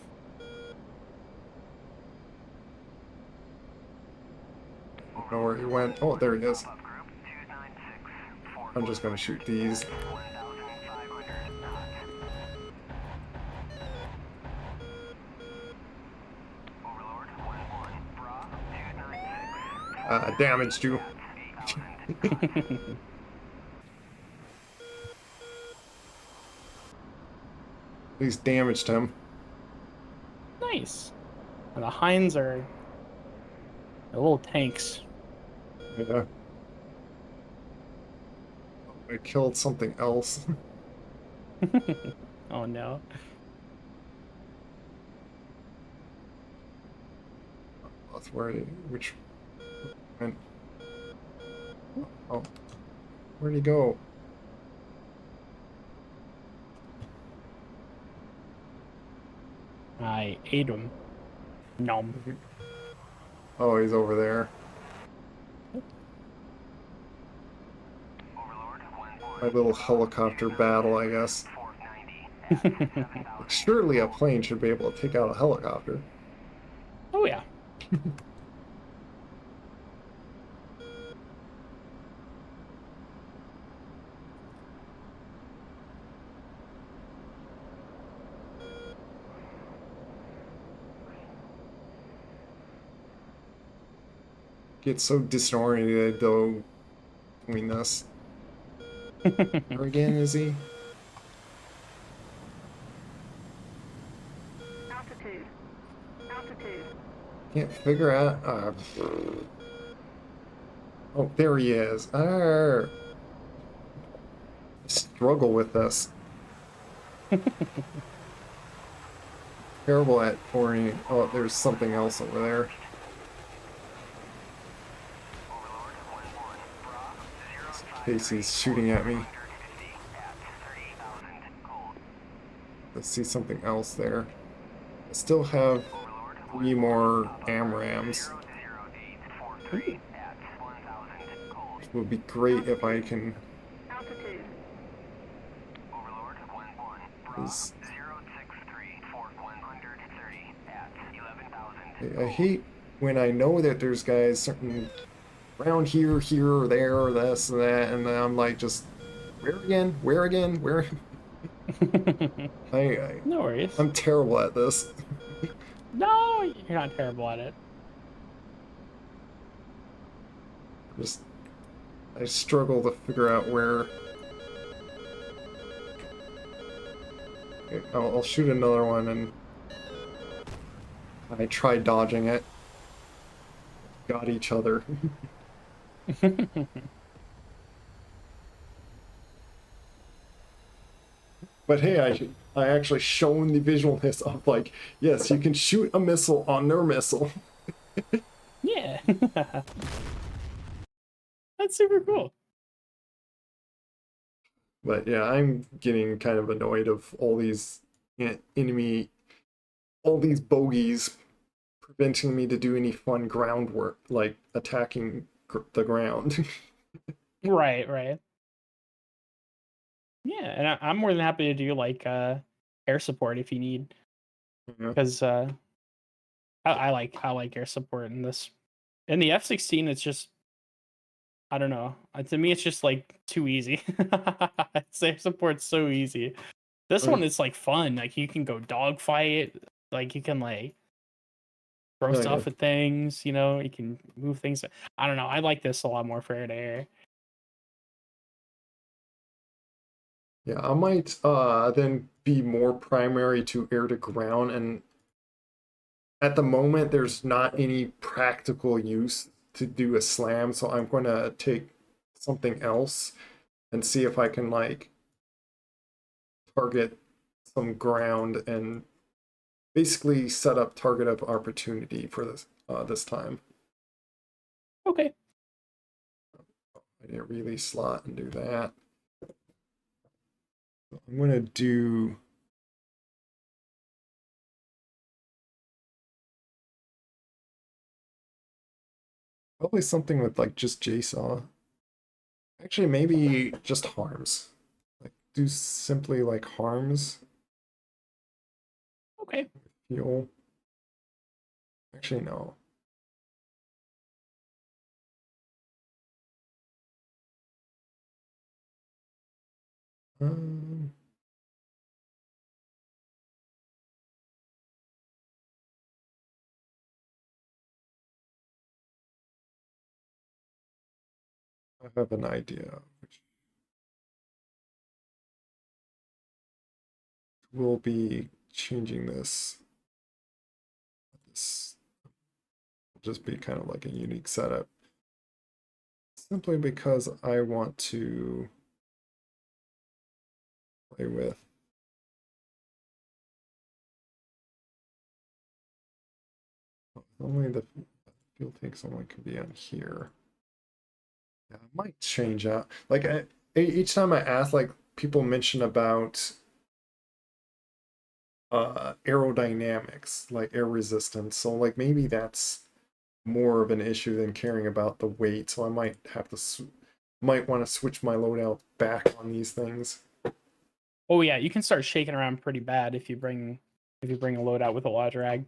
[SPEAKER 1] I don't know where he went. Oh, there he is.
[SPEAKER 4] Pop-up group 296
[SPEAKER 1] I'm just gonna shoot these.
[SPEAKER 4] 1,500 knots. Overlord 1-1. Bra 296
[SPEAKER 1] Damaged you.
[SPEAKER 4] 8,000.
[SPEAKER 1] At least damaged him.
[SPEAKER 2] Nice. And the Hinds are the little tanks.
[SPEAKER 1] Yeah. I killed something else.
[SPEAKER 2] Oh no.
[SPEAKER 1] That's where which went. Oh, where'd he go?
[SPEAKER 2] I ate him. Nom.
[SPEAKER 1] Oh, he's over there.
[SPEAKER 4] Overlord 1-1.
[SPEAKER 1] My little helicopter battle, I guess.
[SPEAKER 4] 490 at 7,000.
[SPEAKER 1] Surely a plane should be able to take out a helicopter.
[SPEAKER 2] Oh yeah.
[SPEAKER 1] Get so disoriented though doing this. Where again is he?
[SPEAKER 3] Altitude. Altitude.
[SPEAKER 1] Can't figure out. Oh, there he is. Arr. Struggle with this. Terrible at orienting. Oh, there's something else over there. Casey's shooting at me. Let's see something else there. I still have 3 more AMRAMs. It would be great if I can.
[SPEAKER 3] Altitude.
[SPEAKER 4] Overlord 1-1.
[SPEAKER 1] Is,
[SPEAKER 4] 063 130 at 11,000.
[SPEAKER 1] I hate when I know that there's guys certain around here, or there, or this and that, and then I'm like, just where again? Where again? Where?
[SPEAKER 2] No worries.
[SPEAKER 1] I'm terrible at this.
[SPEAKER 2] No, you're not terrible at it.
[SPEAKER 1] I struggle to figure out where. Okay, I'll shoot another one, and I tried dodging it. Got each other. But hey, I actually shown the visualness of like, yes, you can shoot a missile on their missile.
[SPEAKER 2] Yeah. That's super cool.
[SPEAKER 1] But yeah, I'm getting kind of annoyed of all these enemy, all these bogeys preventing me to do any fun groundwork, like attacking the ground.
[SPEAKER 2] Right, right. Yeah, and I'm more than happy to do like air support if you need,
[SPEAKER 1] Yeah.
[SPEAKER 2] because I like air support in this. In the F-16, it's just, I don't know. To me, it's just like too easy. Air support's so easy. This one is like fun. Like you can go dogfight. Like you can like throw
[SPEAKER 1] Oh, yeah.
[SPEAKER 2] stuff at things. You know, you can move things. I don't know. I like this a lot more for air to air.
[SPEAKER 1] Yeah, I might then be more primary to air to ground, and at the moment there's not any practical use to do a slam, so I'm going to take something else and see if I can like target some ground and basically set up target of opportunity for this time.
[SPEAKER 2] Okay.
[SPEAKER 1] I need a release slot and do that. I'm going to do probably something with like just JSAW. Actually, maybe just harms. Like do simply like harms
[SPEAKER 2] Okay.
[SPEAKER 1] fuel. Actually, no. Um, I have an idea. Which will be changing this. This will just be kind of like a unique setup. Simply because I want to play with only the fuel tanks only can be on here. Yeah, I might change out. Like each time I ask, like people mention about aerodynamics, like air resistance. So like maybe that's more of an issue than caring about the weight. So I might have to might want to switch my loadout back on these things.
[SPEAKER 2] Oh yeah, you can start shaking around pretty bad if you bring a loadout with a lot of drag.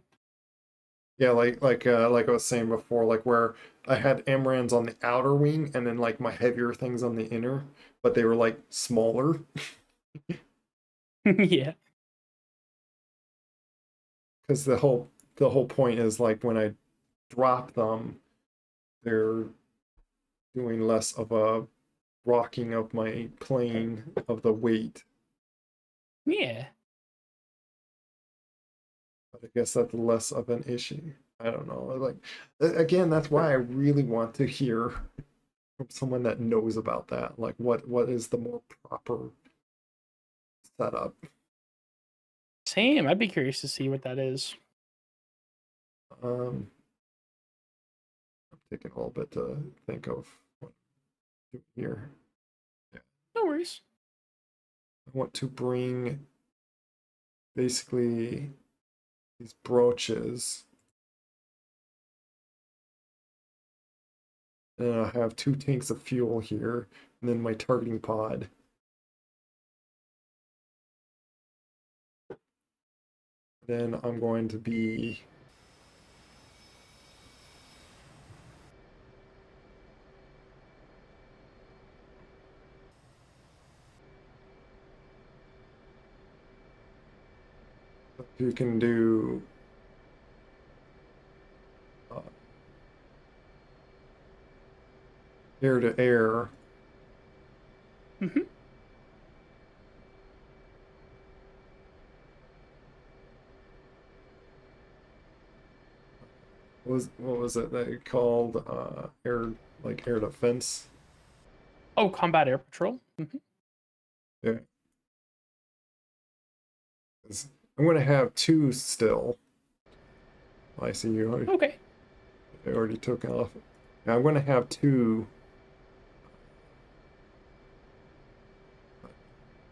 [SPEAKER 1] Yeah, like I was saying before, like where I had AMRAMs on the outer wing and then like my heavier things on the inner, but they were like smaller.
[SPEAKER 2] Yeah.
[SPEAKER 1] Because the whole point is like when I drop them, they're doing less of a rocking of my plane of the weight.
[SPEAKER 2] Yeah.
[SPEAKER 1] But I guess that's less of an issue. I don't know. Like again, that's why I really want to hear from someone that knows about that. Like what is the more proper setup?
[SPEAKER 2] Same. I'd be curious to see what that is.
[SPEAKER 1] I'm taking a little bit to think of what to do here. Yeah.
[SPEAKER 2] No worries.
[SPEAKER 1] I want to bring basically these brooches. And I have 2 tanks of fuel here, and then my targeting pod. Then I'm going to be you can do uh, air to air.
[SPEAKER 2] Hmm.
[SPEAKER 1] what was it they called air defense?
[SPEAKER 2] Oh, combat air patrol.
[SPEAKER 1] Yeah. 'Cause I'm gonna have two still. I see you.
[SPEAKER 2] Okay.
[SPEAKER 1] I already took off. Yeah, I'm gonna have two.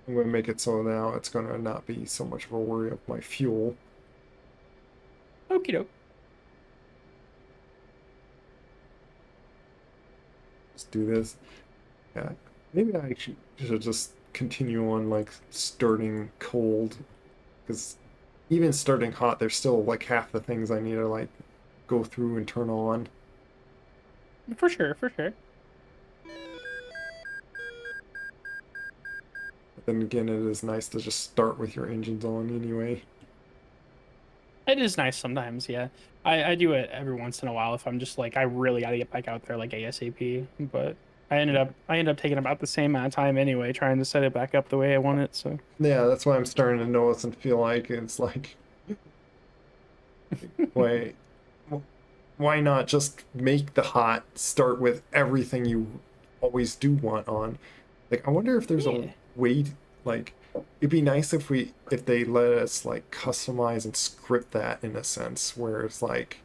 [SPEAKER 1] I'm gonna make it so now it's gonna not be so much of a worry of my fuel.
[SPEAKER 2] Okie doke.
[SPEAKER 1] Just do this. Yeah. Maybe I should just continue on like starting cold, because even starting hot, there's still like half the things I need to like go through and turn on.
[SPEAKER 2] For sure, for sure.
[SPEAKER 1] But then again, it is nice to just start with your engines on anyway.
[SPEAKER 2] It is nice sometimes, yeah. I do it every once in a while if I'm just like I really gotta get back out there like ASAP. But I ended up taking about the same amount of time anyway, trying to set it back up the way I want it. So
[SPEAKER 1] Yeah, that's why I'm starting to notice and feel like it's like, why, why not just make the hot start with everything you always do want on? Like, I wonder if there's
[SPEAKER 2] yeah,
[SPEAKER 1] a way, like, it'd be nice if they let us like customize and script that in a sense where it's like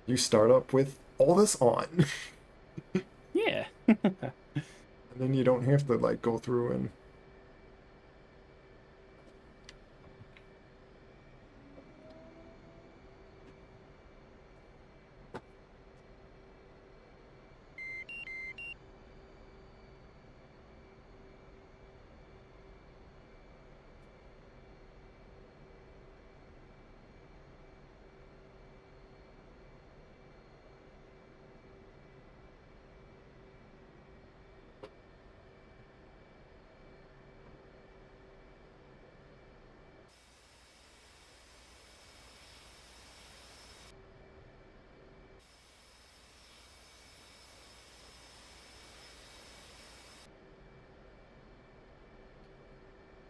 [SPEAKER 1] you start up with all this on,
[SPEAKER 2] yeah.
[SPEAKER 1] and then you don't have to like go through and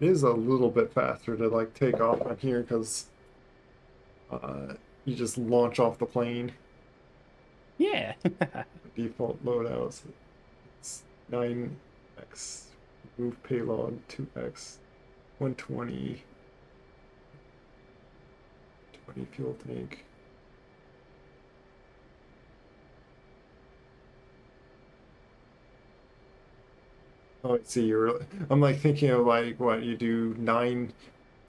[SPEAKER 1] it is a little bit faster to like take off on here because you just launch off the plane.
[SPEAKER 2] Yeah.
[SPEAKER 1] Default loadouts. It's 9x move payload 2x 120 20 fuel tank. Oh, I see. I'm like thinking of like what you do 9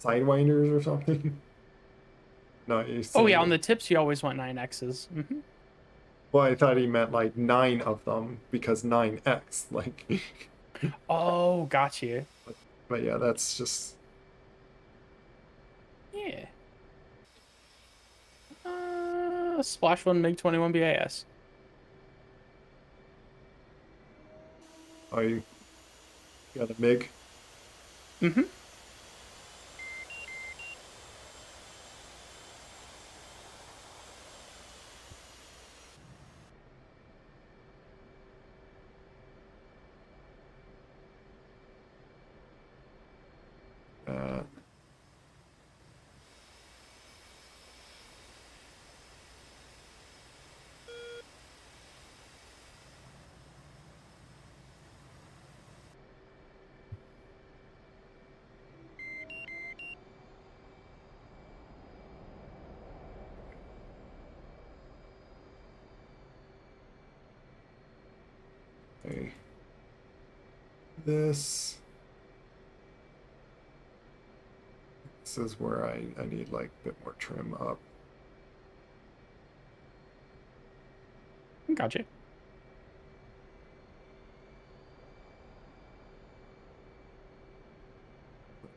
[SPEAKER 1] sidewinders or something. No, you
[SPEAKER 2] Oh
[SPEAKER 1] say.
[SPEAKER 2] yeah, on the tips you always want 9X's.
[SPEAKER 1] Well, I thought he meant like 9 of them because 9x. Like,
[SPEAKER 2] Oh, got you.
[SPEAKER 1] but yeah, that's just.
[SPEAKER 2] Yeah. Splash 1 MiG 21 BAS.
[SPEAKER 1] Oh, you got a MiG.
[SPEAKER 2] Mm-hmm.
[SPEAKER 1] Uh, okay. This. This is where I need like a bit more trim up.
[SPEAKER 2] Gotcha.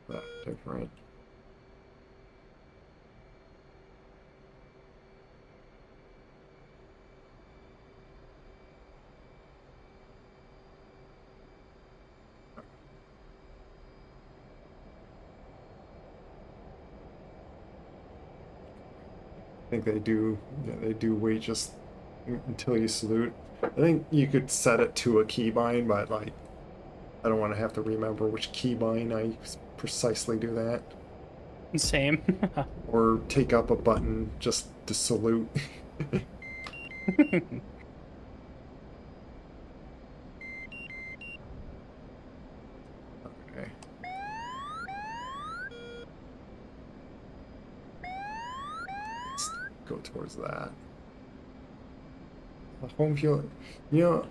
[SPEAKER 1] That different. I think they do. Yeah, they do wait just until you salute. I think you could set it to a keybind, but like I don't want to have to remember which keybind I precisely do that.
[SPEAKER 2] Same.
[SPEAKER 1] Or take up a button just to salute. Okay. Let's go towards that. The home field, you know,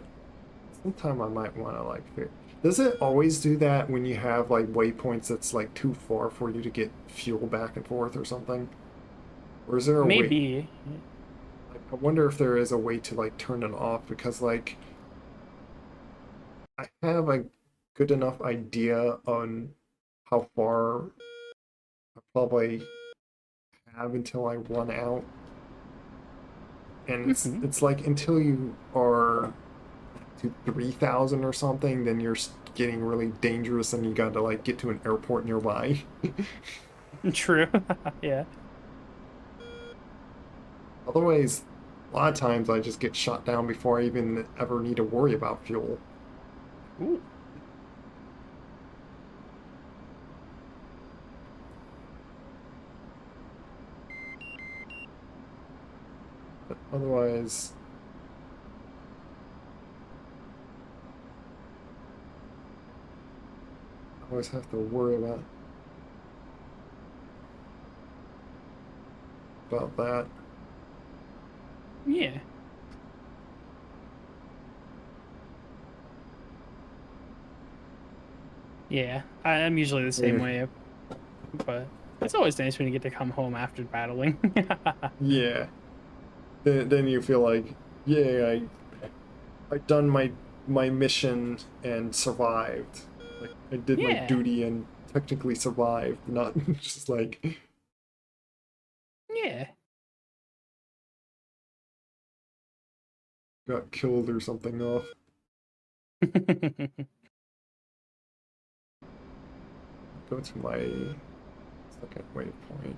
[SPEAKER 1] sometime I might want to like figure. Does it always do that when you have like waypoints that's like too far for you to get fuel back and forth or something? Or is there a way?
[SPEAKER 2] Maybe.
[SPEAKER 1] Like, I wonder if there is a way to like turn it off because like I have a good enough idea on how far I probably have until I run out. And
[SPEAKER 2] Mhm.
[SPEAKER 1] it's like until you are to 3,000 or something, then you're getting really dangerous and you got to like get to an airport nearby.
[SPEAKER 2] True. Yeah.
[SPEAKER 1] Otherwise, a lot of times I just get shot down before I even ever need to worry about fuel.
[SPEAKER 2] Ooh.
[SPEAKER 1] But otherwise, I always have to worry about that.
[SPEAKER 2] Yeah. Yeah. I'm usually the same
[SPEAKER 1] Yeah.
[SPEAKER 2] way, but it's always nice when you get to come home after battling.
[SPEAKER 1] Yeah. Then you feel like, yeah, I done my mission and survived. Like I did my
[SPEAKER 2] Yeah.
[SPEAKER 1] duty and technically survived, not just like
[SPEAKER 2] Yeah.
[SPEAKER 1] got killed or something off. Go to my second waypoint.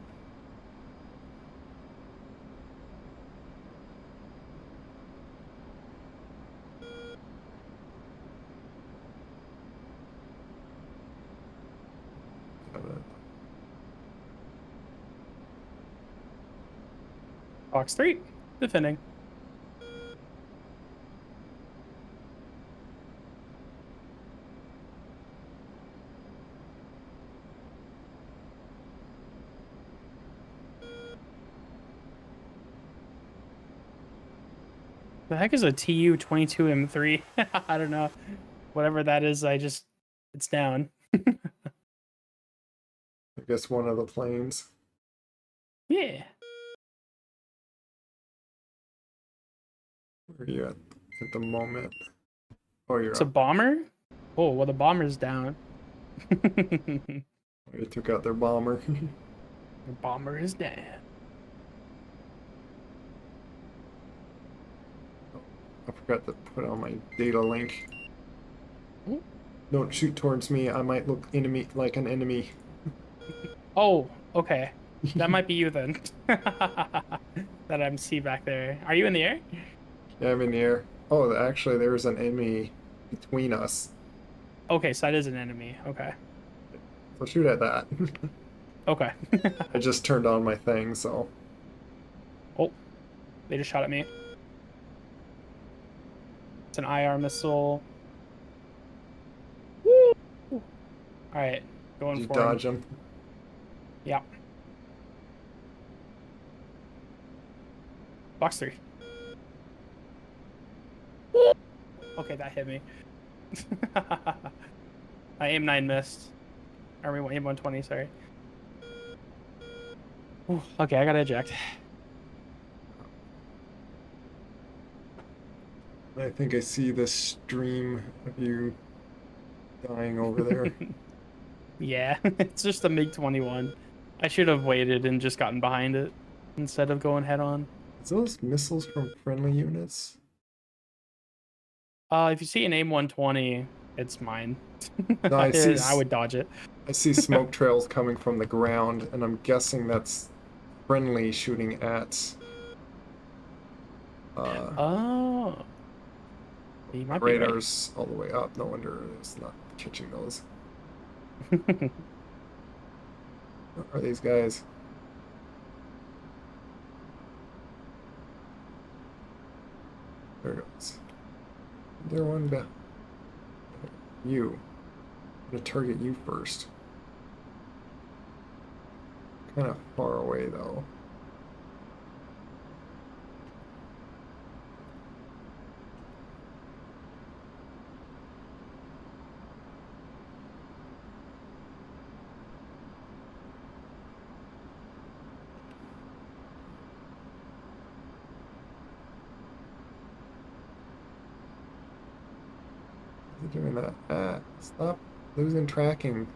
[SPEAKER 1] Got it.
[SPEAKER 2] Box 3. Defending. The heck is a TU-22M3? I don't know. Whatever that is, it's down.
[SPEAKER 1] I guess one of the planes.
[SPEAKER 2] Yeah.
[SPEAKER 1] Where are you at the moment? Oh, you're
[SPEAKER 2] It's a
[SPEAKER 1] up.
[SPEAKER 2] bomber? Oh, well, the bomber's down. The
[SPEAKER 1] They took out their bomber.
[SPEAKER 2] bomber is down.
[SPEAKER 1] I forgot to put on my data link.
[SPEAKER 2] Ooh.
[SPEAKER 1] Don't shoot towards me. I might look enemy like an enemy.
[SPEAKER 2] Oh, okay. That might be you then. That I'm see back there. Are you in the air?
[SPEAKER 1] Yeah, I'm in the air. Oh, actually, there's an enemy between us.
[SPEAKER 2] Okay, so that is an enemy. Okay.
[SPEAKER 1] So shoot at that.
[SPEAKER 2] Okay.
[SPEAKER 1] I just turned on my thing, so
[SPEAKER 2] Oh, they just shot at me. It's an IR missile. Woo! All right, going
[SPEAKER 1] you
[SPEAKER 2] for him.
[SPEAKER 1] dodge them.
[SPEAKER 2] Yeah. Box 3. Okay, that hit me. I aim 9 missed. Or aim 120, sorry. Ooh, okay, I gotta eject.
[SPEAKER 1] I think I see the stream of you dying over there.
[SPEAKER 2] Yeah, it's just a MiG-21. I should have waited and just gotten behind it instead of going head on.
[SPEAKER 1] Is those missiles from friendly units?
[SPEAKER 2] If you see an aim 120, it's mine.
[SPEAKER 1] No, I see.
[SPEAKER 2] I would dodge it.
[SPEAKER 1] I see smoke trails coming from the ground, and I'm guessing that's friendly shooting at.
[SPEAKER 2] Oh, you might be right.
[SPEAKER 1] Radars all the way up. No wonder it's not catching those. Where are these guys? There it goes. There one back. You. I'm gonna target you first. Kind of far away though. Is he doing that? Ah, stop losing tracking.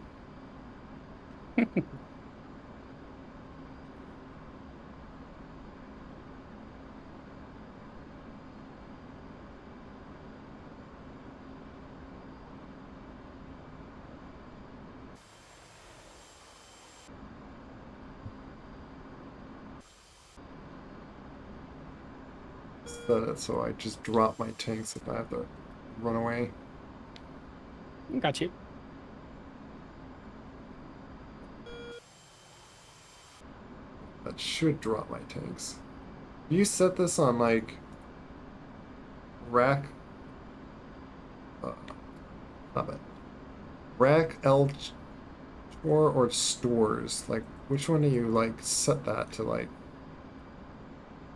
[SPEAKER 1] Set it so I just drop my tanks if I have to run away.
[SPEAKER 2] Got you.
[SPEAKER 1] That should drop my tanks. You set this on like rack. Not bad. Rack L store or stores. Like, which one do you like set that to like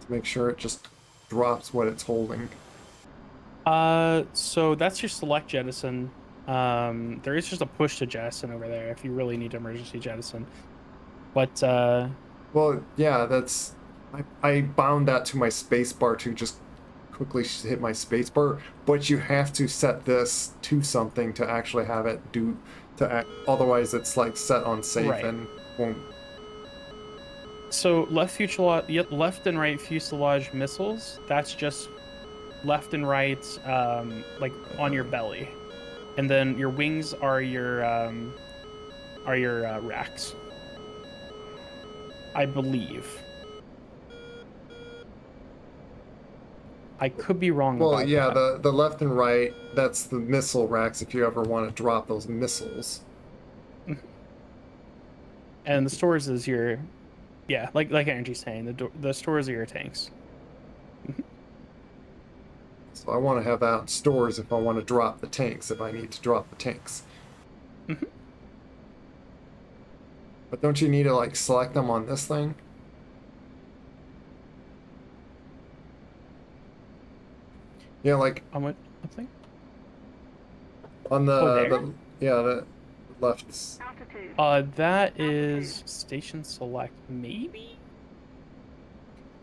[SPEAKER 1] to make sure it just drops what it's holding?
[SPEAKER 2] So that's your select jettison. There is just a push to jettison over there if you really need to emergency jettison. But
[SPEAKER 1] Well, yeah, that's I bound that to my spacebar to just quickly hit my spacebar, but you have to set this to something to actually have it do to act, otherwise it's like set on safe
[SPEAKER 2] Right.
[SPEAKER 1] and won't.
[SPEAKER 2] so left and right fuselage missiles. That's just left and right, like on your belly, and then your wings are your racks. I believe. I could be wrong
[SPEAKER 1] Well,
[SPEAKER 2] about
[SPEAKER 1] yeah,
[SPEAKER 2] that.
[SPEAKER 1] the left and right, that's the missile racks if you ever want to drop those missiles.
[SPEAKER 2] And the stores is your, yeah, like Energy's saying, the stores are your tanks.
[SPEAKER 1] So I want to have that in stores if I want to drop the tanks, if I need to drop the tanks.
[SPEAKER 2] Mhm.
[SPEAKER 1] But don't you need to like select them on this thing? Yeah, like
[SPEAKER 2] On what thing?
[SPEAKER 1] on
[SPEAKER 2] there?
[SPEAKER 1] the left.
[SPEAKER 3] Altitude.
[SPEAKER 2] That is station select, maybe.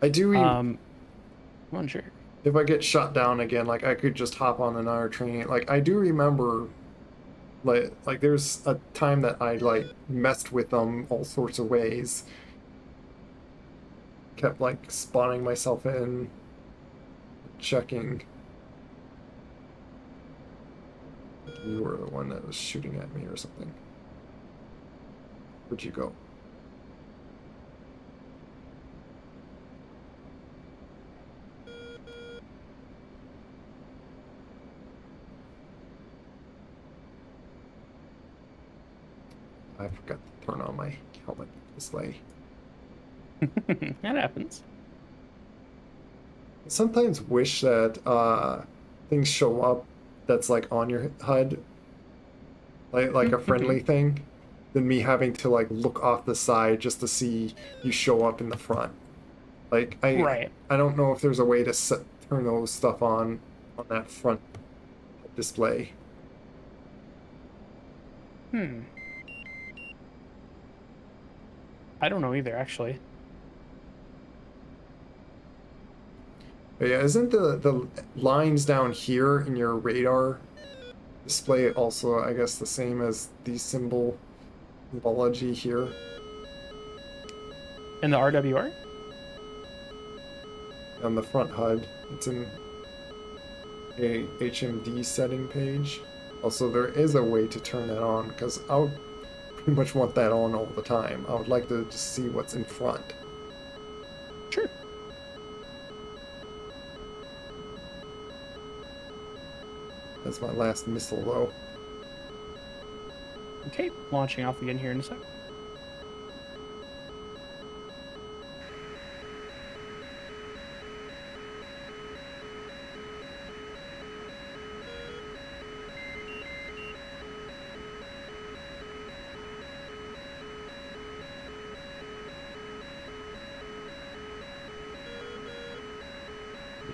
[SPEAKER 1] I do.
[SPEAKER 2] I'm unsure.
[SPEAKER 1] If I get shut down again, like I could just hop on another train. Like I do remember, like there's a time that I like messed with them all sorts of ways. Kept like spawning myself in, checking. You were the one that was shooting at me or something. Where'd you go? I forgot to turn on my helmet display.
[SPEAKER 2] That happens.
[SPEAKER 1] I sometimes wish that things show up that's like on your HUD, like a friendly thing, than me having to like look off the side just to see you show up in the front. Like
[SPEAKER 2] Right.
[SPEAKER 1] I don't know if there's a way to turn those stuff on that front display.
[SPEAKER 2] I don't know either, actually.
[SPEAKER 1] But yeah, isn't the lines down here in your radar display also, I guess, the same as the symbology here?
[SPEAKER 2] In the RWR?
[SPEAKER 1] On the front HUD, it's in a HMD setting page. Also, there is a way to turn that on because I would pretty much want that on all the time. I would like to just see what's in front.
[SPEAKER 2] Sure.
[SPEAKER 1] That's my last missile, though.
[SPEAKER 2] Okay, launching off again here in a sec.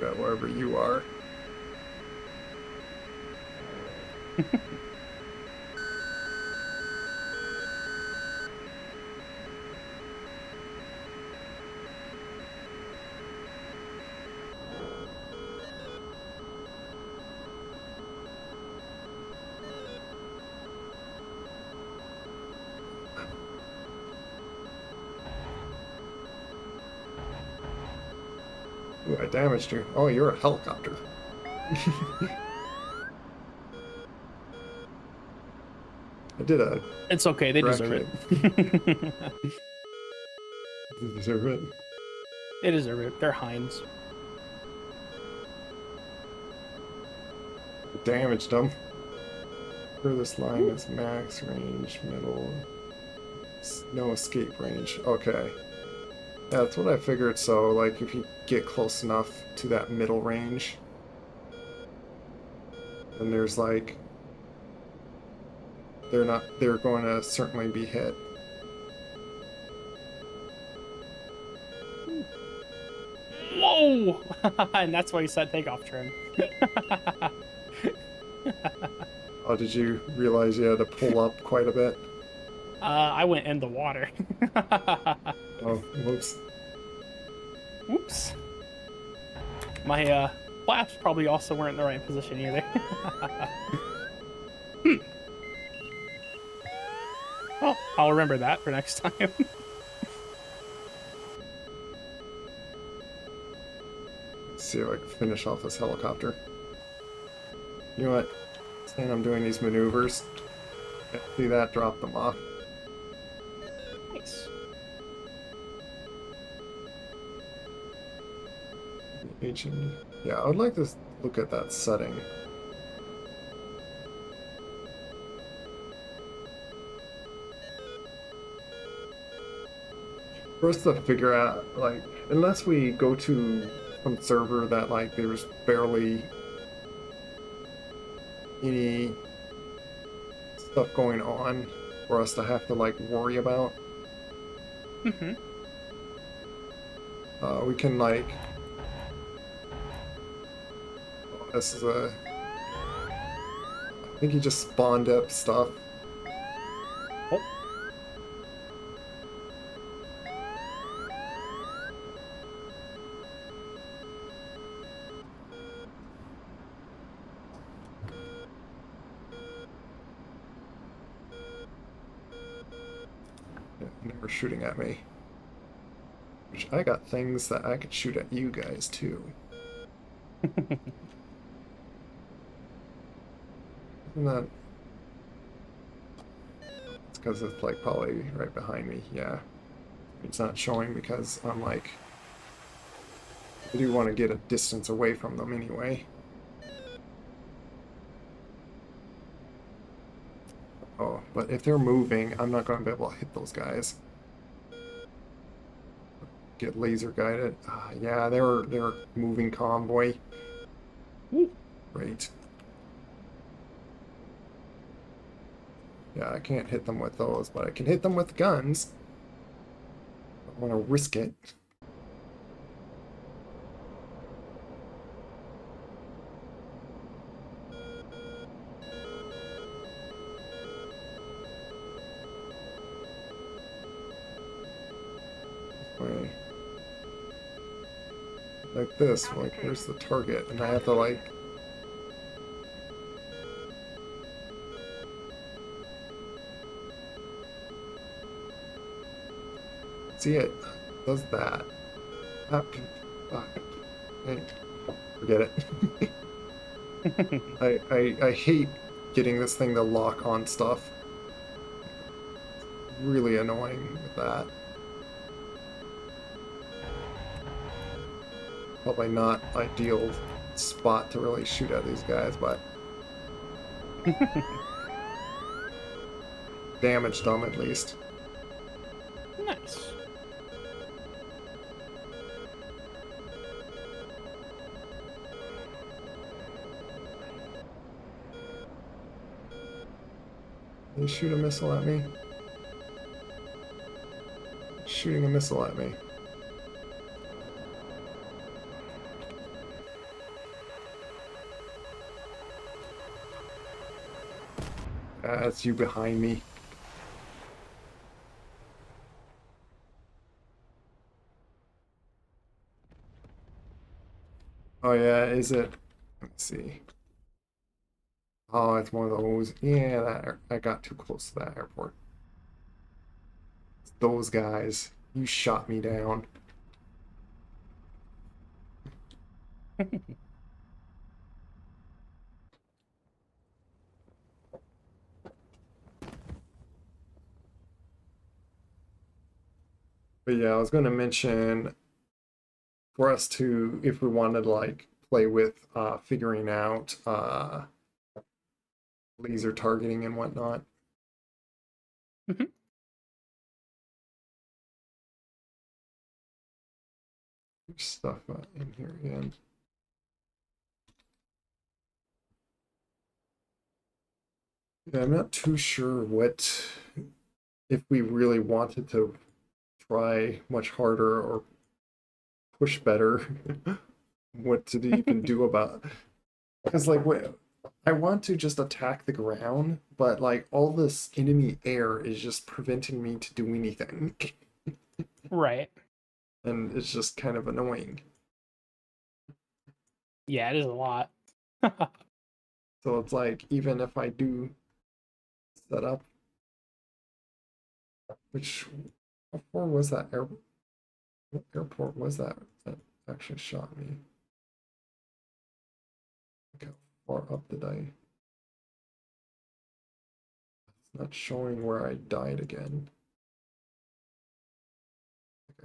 [SPEAKER 1] shoot at wherever you are. Ooh, I damaged you. Oh, you're a helicopter. I did a
[SPEAKER 2] It's okay. They
[SPEAKER 1] direct
[SPEAKER 2] deserve
[SPEAKER 1] hit.
[SPEAKER 2] it.
[SPEAKER 1] They deserve it.
[SPEAKER 2] They deserve it. They're Heinz.
[SPEAKER 1] Damaged them. Furthest line is max range, middle. No escape range. Okay. Yeah, that's what I figured. So, like, if you get close enough to that middle range, then there's like, they're going to certainly be hit.
[SPEAKER 2] Whoa! And that's why you set takeoff trim.
[SPEAKER 1] Oh, did you realize you had to pull up quite a bit?
[SPEAKER 2] I went in the water.
[SPEAKER 1] Oh, whoops.
[SPEAKER 2] Whoops. My flaps probably also weren't in the right position either. Well, I'll remember that for next time.
[SPEAKER 1] Let's see if I can finish off this helicopter. You know what? Saying I'm doing these maneuvers. See that? Drop them off.
[SPEAKER 2] Nice.
[SPEAKER 1] HMD. Yeah, I would like to look at that setting. For us to figure out, like, unless we go to some server that, like, there's barely any stuff going on for us to have to, like, worry about.
[SPEAKER 2] Mm-hmm.
[SPEAKER 1] We can, like, this is a, I think he just spawned up stuff.
[SPEAKER 2] Oh.
[SPEAKER 1] Yeah, they were shooting at me. Which I got things that I could shoot at you guys too. Isn't that? It's because it's like probably right behind me. Yeah, it's not showing because I'm like, I do want to get a distance away from them anyway. Oh, but if they're moving, I'm not going to be able to hit those guys. Get laser guided. Yeah, they're moving convoy.
[SPEAKER 2] Ooh.
[SPEAKER 1] Great. Yeah, I can't hit them with those, but I can hit them with guns. I want to risk it. Way. Like this, like where's the target? And I have to like see it does that. Fuck. Hey, forget it. I hate getting this thing to lock on stuff. Really annoying with that. Probably not ideal spot to really shoot at these guys, but damaged them at least.
[SPEAKER 2] Nice.
[SPEAKER 1] Did you shoot a missile at me? Shooting a missile at me. That's you behind me. Oh yeah, is it? Let me see. Oh, it's one of those. Yeah, I got too close to that airport. It's those guys. You shot me down. But yeah, I was going to mention for us to, if we wanted to like play with figuring out laser targeting and whatnot.
[SPEAKER 2] Mhm.
[SPEAKER 1] There's stuff in here again. Yeah, I'm not too sure what, if we really wanted to try much harder or push better, what to even do about. Because like what I want to just attack the ground, but like all this enemy air is just preventing me to do anything.
[SPEAKER 2] Right.
[SPEAKER 1] And it's just kind of annoying.
[SPEAKER 2] Yeah, it is a lot.
[SPEAKER 1] So it's like even if I do set up, which how far was that what airport was that actually shot me? Like how far up did I? It's not showing where I died again.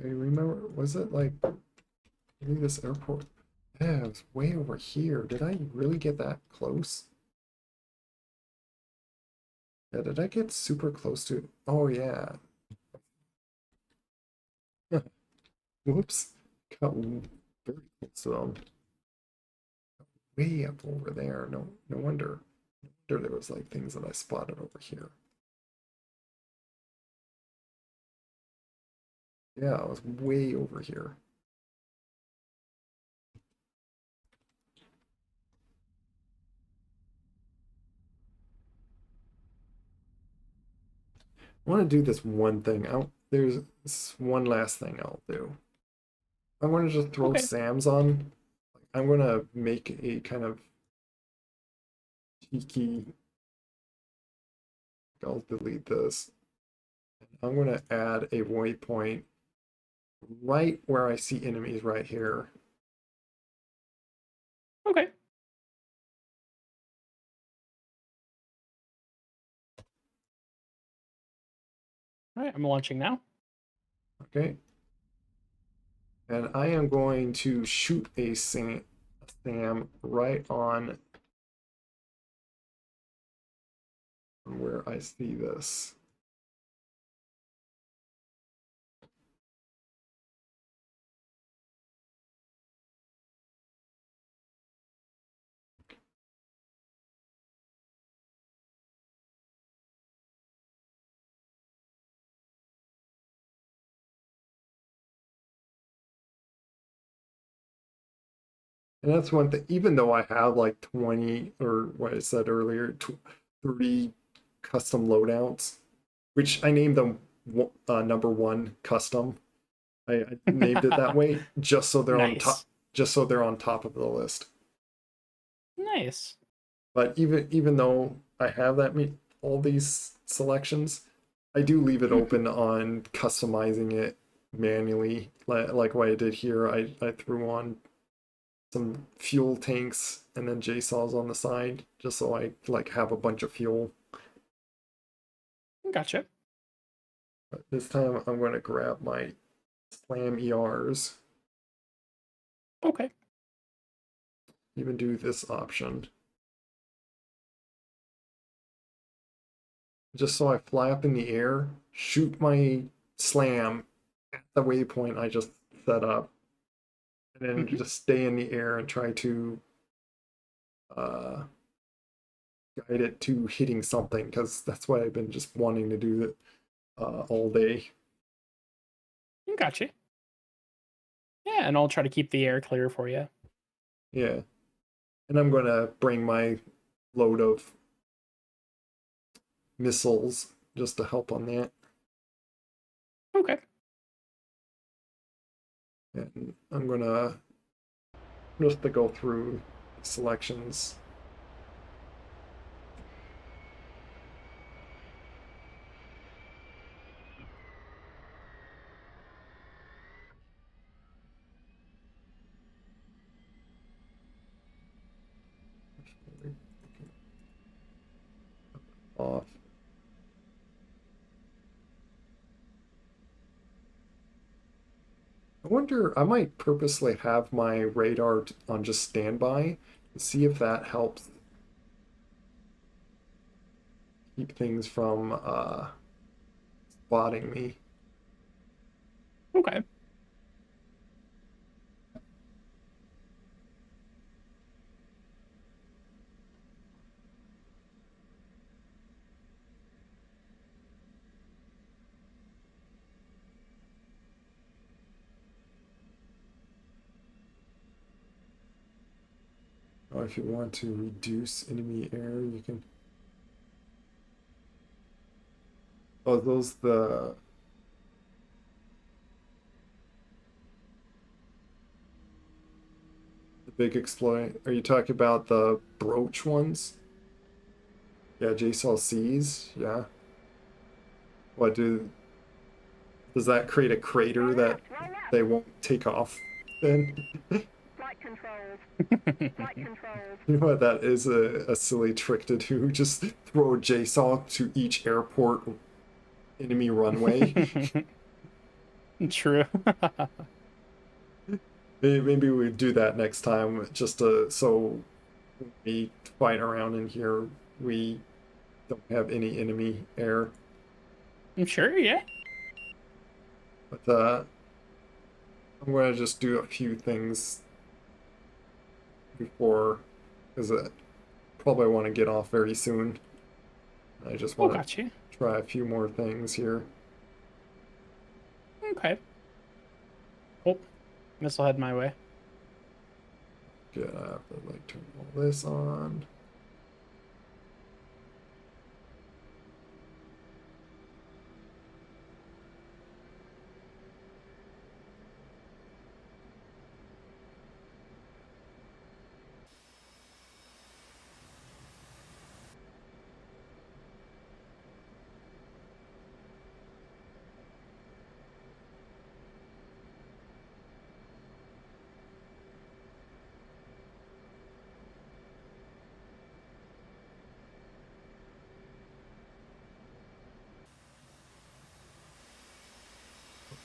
[SPEAKER 1] I remember, was it like maybe this airport? Yeah, it was way over here. Did I really get that close? Yeah, did I get super close to? Oh yeah. Whoops. Got very close to them. Way up over there. No wonder. No wonder there was like things that I spotted over here. Yeah, I was way over here. I want to do this one thing. There's this one last thing I'll do. I want to just throw
[SPEAKER 2] Okay.
[SPEAKER 1] Sam's on. I'm going to make a kind of cheeky. I'll delete this. I'm going to add a waypoint right where I see enemies right here.
[SPEAKER 2] Okay. All right, I'm launching now.
[SPEAKER 1] Okay. And I am going to shoot a Sam right on where I see this. And that's one thing, even though I have like 20 or what I said earlier, 30 custom loadouts, which I named them number one custom. I named it that way just so they're on top,
[SPEAKER 2] Nice.
[SPEAKER 1] just so they're on top of the list.
[SPEAKER 2] Nice.
[SPEAKER 1] But even though I have all these selections, I do leave it open on customizing it manually, like what I did here. I threw on some fuel tanks and then JSAWs on the side, just so I like have a bunch of fuel.
[SPEAKER 2] Gotcha.
[SPEAKER 1] But this time I'm going to grab my Slam ERs,
[SPEAKER 2] Okay.
[SPEAKER 1] even do this option. Just so I fly up in the air, shoot my Slam at the waypoint I just set up, and then just stay in the air and try to uh, guide it to hitting something, because that's what I've been just wanting to do all day.
[SPEAKER 2] Gotcha. Yeah, and I'll try to keep the air clear for you.
[SPEAKER 1] Yeah. And I'm going to bring my load of missiles just to help on that.
[SPEAKER 2] Okay.
[SPEAKER 1] And I'm gonna just to go through selections. Off. I wonder, I might purposely have my radar on just standby to see if that helps keep things from spotting me.
[SPEAKER 2] Okay.
[SPEAKER 1] Or if you want to reduce enemy air, you can. Oh, those the big exploit. Are you talking about the brooch ones? Yeah, JSOL-Cs. Yeah. What does that create a crater that
[SPEAKER 3] Roll left.
[SPEAKER 1] they won't take off then?
[SPEAKER 3] Flight controls. Flight controls.
[SPEAKER 1] You know what? That is a silly trick to do. Just throw a JSOL to each airport enemy runway.
[SPEAKER 2] True.
[SPEAKER 1] Maybe we do that next time, just so when we fight around in here, we don't have any enemy air.
[SPEAKER 2] Sure, yeah.
[SPEAKER 1] But I'm gonna just do a few things before, because I probably want to get off very soon. I just
[SPEAKER 2] Oh,
[SPEAKER 1] want
[SPEAKER 2] got
[SPEAKER 1] to
[SPEAKER 2] you.
[SPEAKER 1] try a few more things here.
[SPEAKER 2] Okay. Oh, this'll head my way.
[SPEAKER 1] Good. I have to like turn all this on.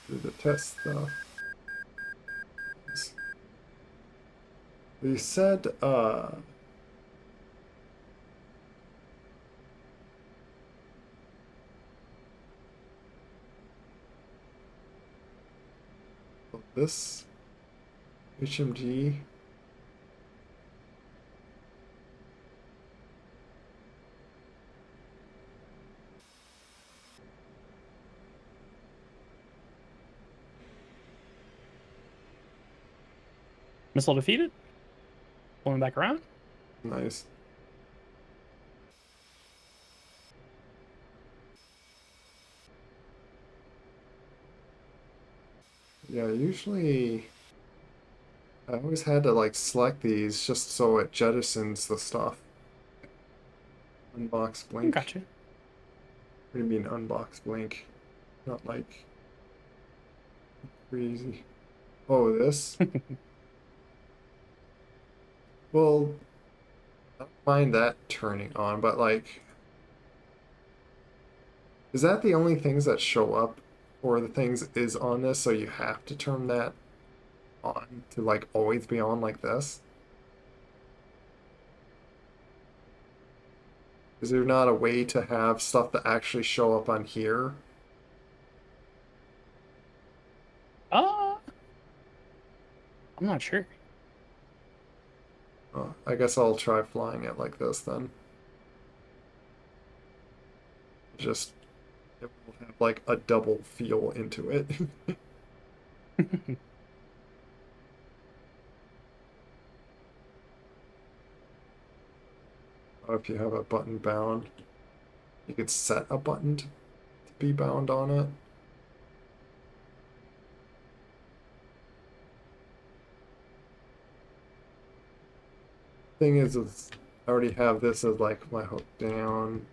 [SPEAKER 1] Do the test stuff. They said this HMG.
[SPEAKER 2] Missile defeated. Pulling back around.
[SPEAKER 1] Nice. Yeah, usually I always had to like select these just so it jettisons the stuff. Unbox blink.
[SPEAKER 2] Gotcha.
[SPEAKER 1] What do you mean unbox blink? Not like crazy. Oh, this? Well, I don't mind that turning on, but like, is that the only things that show up? Or the things is on this, so you have to turn that on to like always be on like this? Is there not a way to have stuff that actually show up on here?
[SPEAKER 2] Uh, I'm not sure.
[SPEAKER 1] Oh, I guess I'll try flying it like this then. Just it will have like a double feel into it. If you have a button bound. you could set a button to be bound on it. Thing is I already have this as like my hook down.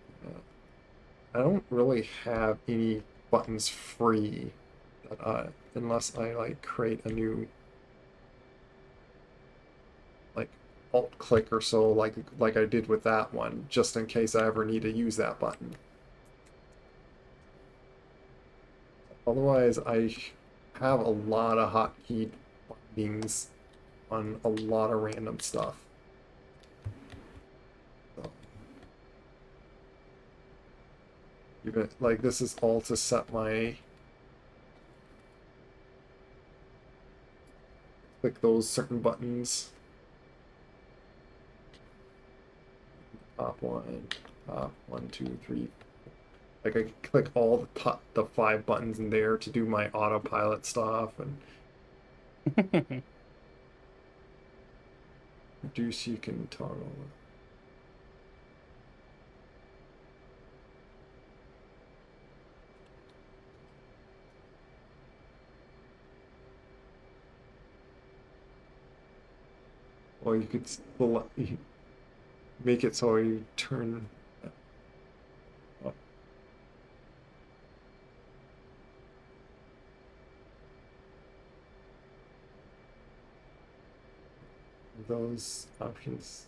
[SPEAKER 1] I don't really have any buttons free that unless I like create a new like alt click or so like I did with that one, just in case I ever need to use that button. Otherwise, I have a lot of hotkey bindings on a lot of random stuff. So, even like this is all to set my click those certain buttons. Top one, top 1, 2, 3. Like I can click all the 5 buttons in there to do my autopilot stuff and reduce you can toggle. Or you could make it so you turn up. Those options.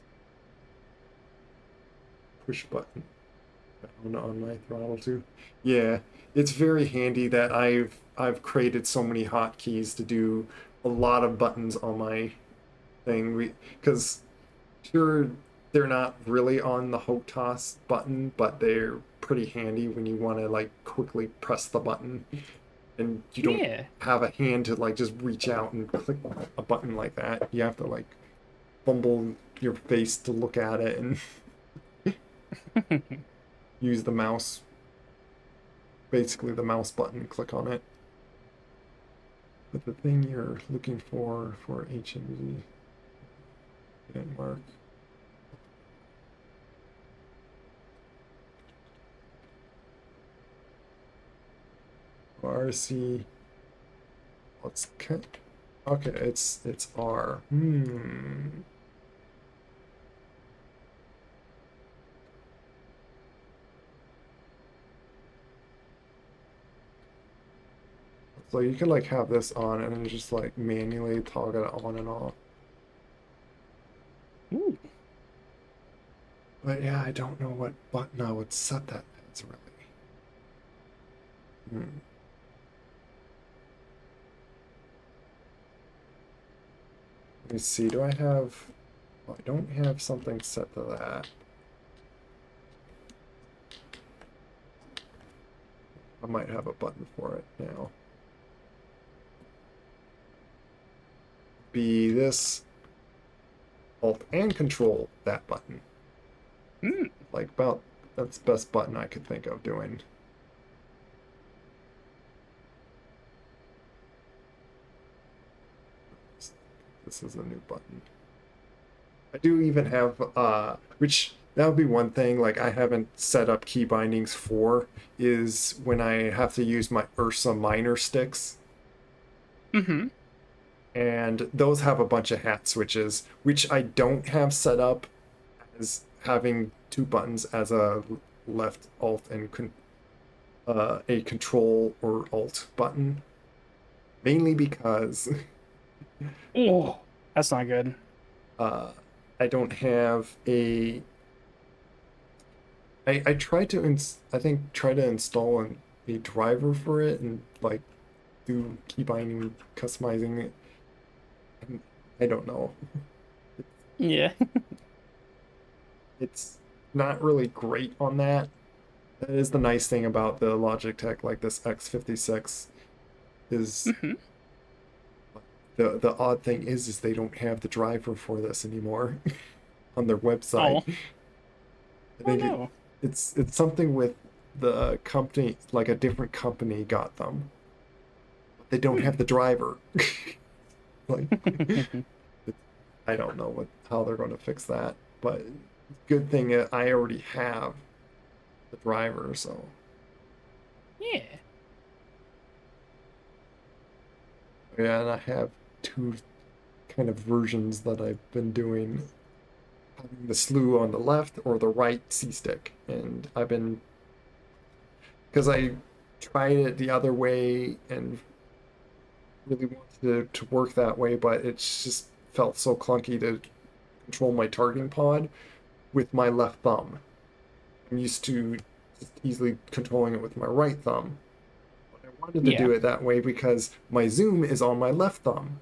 [SPEAKER 1] Push button down on my throttle too. Yeah, it's very handy that I've created so many hotkeys to do a lot of buttons on my thing. Because sure, they're not really on the hook toss button, but they're pretty handy when you want to like quickly press the button and you don't have a hand to like just reach out and click a button like that. You have to like fumble your face to look at it and use the mouse, basically the mouse button, click on it. But the thing you're looking for HMG didn't work. RC. Let's okay, it's R. So you can like have this on and then just like manually toggle it on and off.
[SPEAKER 2] Ooh.
[SPEAKER 1] But yeah, I don't know what button I would set that as really. Let me see, do I have... Well, I don't have something set to that. I might have a button for it now. Be this Alt and Control that button. Like about that's the best button I could think of doing. This is a new button. I do even have which that would be one thing like I haven't set up key bindings for is when I have to use my Ursa minor sticks. And those have a bunch of hat switches, which I don't have set up as having 2 buttons as a left alt and a control or alt button. Mainly because
[SPEAKER 2] oh, that's not good.
[SPEAKER 1] I don't have a. I tried to try to install a driver for it and like do key binding, customizing it. I don't know.
[SPEAKER 2] Yeah.
[SPEAKER 1] It's not really great on that. That is the nice thing about the Logitech, like this X56, is the odd thing is they don't have the driver for this anymore on their website. I think it's something with the company, like a different company got them. But they don't have the driver. Like, I don't know how they're going to fix that, but good thing I already have the driver, so.
[SPEAKER 2] Yeah.
[SPEAKER 1] Yeah, and I have two kind of versions that I've been doing, having the slew on the left or the right C-stick. And I've been, because I tried it the other way and really wanted to work that way, but it just felt so clunky to control my targeting pod with my left thumb. I'm used to just easily controlling it with my right thumb. But I wanted to
[SPEAKER 2] Yeah.
[SPEAKER 1] do it that way because my zoom is on my left thumb.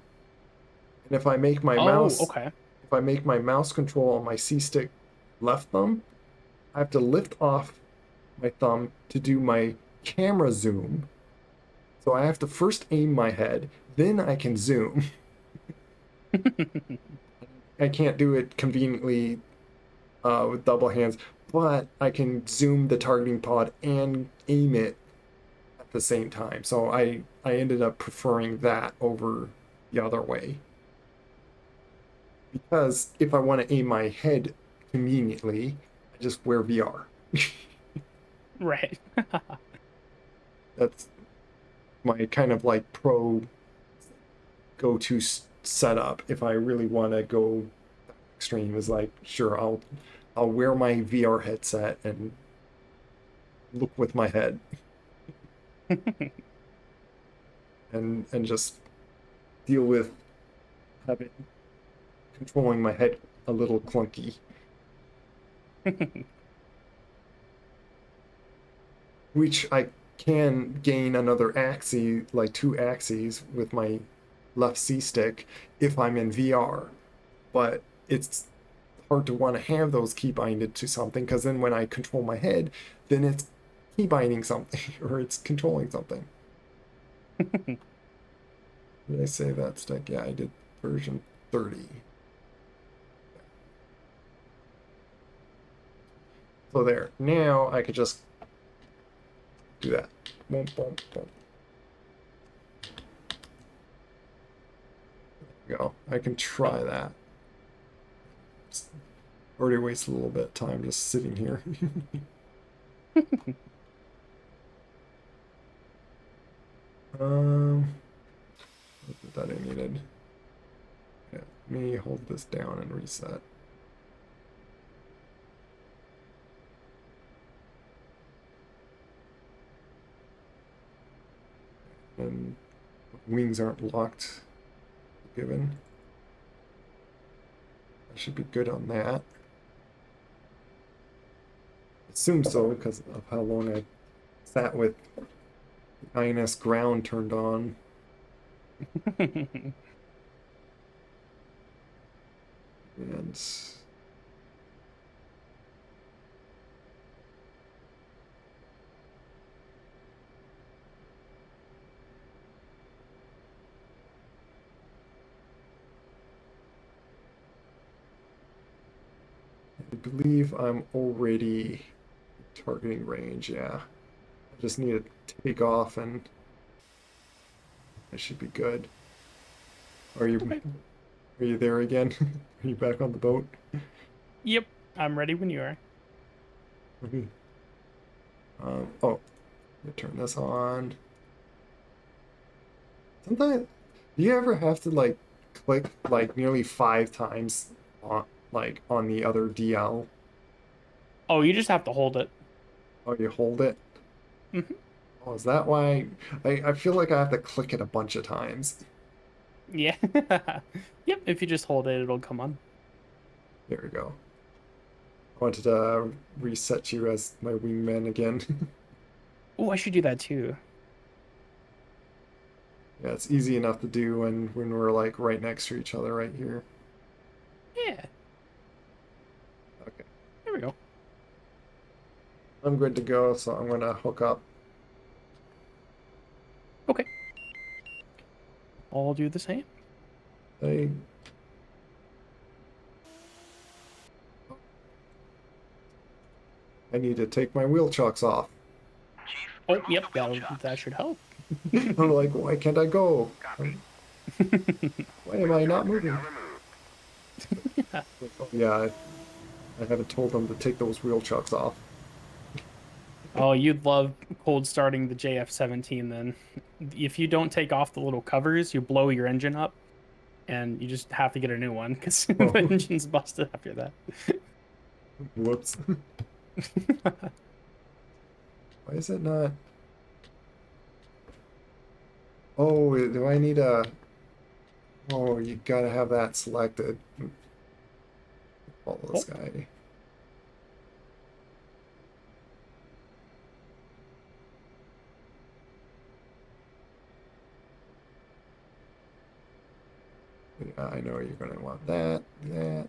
[SPEAKER 1] And if I make my
[SPEAKER 2] Oh,
[SPEAKER 1] mouse
[SPEAKER 2] okay.
[SPEAKER 1] if I make my mouse control on my C-stick left thumb, I have to lift off my thumb to do my camera zoom. So I have to first aim my head, then I can zoom. I can't do it conveniently with double hands, but I can zoom the targeting pod and aim it at the same time. So I ended up preferring that over the other way. Because if I want to aim my head conveniently, I just wear VR.
[SPEAKER 2] Right.
[SPEAKER 1] That's my kind of like pro go-to setup. If I really want to go extreme, is like, sure, I'll wear my VR headset and look with my head and just deal with having controlling my head a little clunky. Which I can gain another axis, like two axes with my left C stick if I'm in VR. But it's hard to want to have those key binded to something because then when I control my head, then it's key binding something or it's controlling something. Did I save that stick? Yeah, I did version 30. So there. Now I could just do that. Boom, boom, boom. There we go. I can try that. Already wasted a little bit of time just sitting here. What that I needed. Yeah, let me hold this down and reset. And wings aren't locked given. I should be good on that. Assume so because of how long I sat with the INS ground turned on. And I believe I'm already targeting range, yeah. I just need to take off and I should be good. Are you
[SPEAKER 2] Okay.
[SPEAKER 1] are you there again? Are you back on the boat?
[SPEAKER 2] Yep. I'm ready when you are.
[SPEAKER 1] Oh, let me turn this on. Sometimes, do you ever have to like click like nearly 5 times on on the other DL?
[SPEAKER 2] Oh, you just have to hold it.
[SPEAKER 1] Oh, you hold it?
[SPEAKER 2] Mhm.
[SPEAKER 1] Oh, is that why? I feel like I have to click it a bunch of times.
[SPEAKER 2] Yeah. Yep. If you just hold it, it'll come on.
[SPEAKER 1] There we go. I wanted to reset you as my wingman again.
[SPEAKER 2] Oh, I should do that too.
[SPEAKER 1] Yeah, it's easy enough to do when we're like right next to each other right here.
[SPEAKER 2] Yeah.
[SPEAKER 1] Okay.
[SPEAKER 2] There we go.
[SPEAKER 1] I'm good to go, so I'm gonna hook up.
[SPEAKER 2] Okay. I'll do the same.
[SPEAKER 1] I I need to take my wheel chocks off.
[SPEAKER 4] Chief,
[SPEAKER 2] Oh,
[SPEAKER 4] remove
[SPEAKER 2] yep.
[SPEAKER 4] the wheel
[SPEAKER 2] That
[SPEAKER 4] chocks.
[SPEAKER 2] that should help.
[SPEAKER 1] I'm like, why can't I go?
[SPEAKER 4] Copy.
[SPEAKER 1] Why am I not moving?
[SPEAKER 4] Now removed.
[SPEAKER 1] Like, oh, yeah, I haven't told them to take those wheel chocks off.
[SPEAKER 2] Oh, you'd love cold starting the JF17 then. If you don't take off the little covers, you blow your engine up, and you just have to get a new one because
[SPEAKER 1] Oh.
[SPEAKER 2] the engine's busted after that.
[SPEAKER 1] Whoops. Why is it not? Oh, do I need a? Oh, you gotta have that selected. Follow this
[SPEAKER 2] Oh,
[SPEAKER 1] guy. Yeah, I know you're gonna want that. That.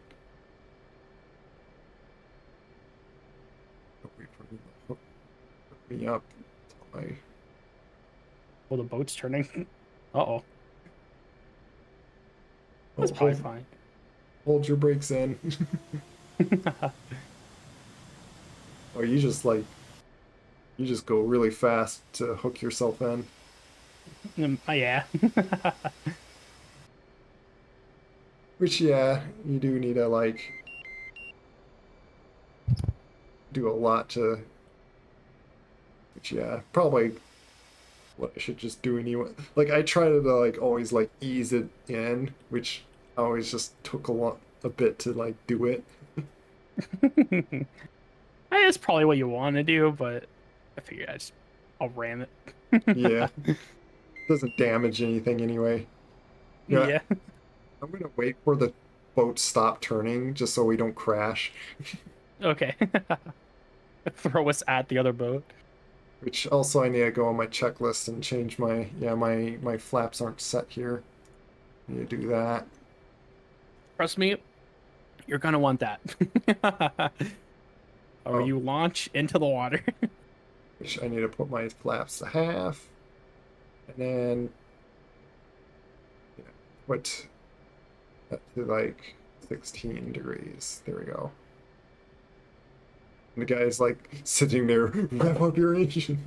[SPEAKER 1] Wait for him to hook me up. Until I
[SPEAKER 2] well, the boat's turning. Uh-oh.
[SPEAKER 1] oh,
[SPEAKER 2] That's probably fine.
[SPEAKER 1] hold your brakes in. Oh, you just go really fast to hook yourself in.
[SPEAKER 2] Yeah.
[SPEAKER 1] Which yeah, you do need to like do a lot to. Which yeah, probably what I should just do anyway. Like I try to like always like ease it in, which always just took a bit to like do it.
[SPEAKER 2] That's probably what you want to do, but I figured I'll ram
[SPEAKER 1] Yeah,
[SPEAKER 2] it.
[SPEAKER 1] doesn't damage anything anyway. Yeah,
[SPEAKER 2] Yeah.
[SPEAKER 1] I'm gonna wait for the boat stop turning just so we don't crash.
[SPEAKER 2] Okay. Throw us at the other boat.
[SPEAKER 1] Which also I need to go on my checklist and change my my flaps aren't set here. I need to do that.
[SPEAKER 2] Trust me, you're gonna want that. Or
[SPEAKER 1] Oh,
[SPEAKER 2] you launch into the water.
[SPEAKER 1] which I need to put my flaps to half, and then yeah, put that to like 16 degrees. There we go. And the guy's like sitting there, rev up your engine.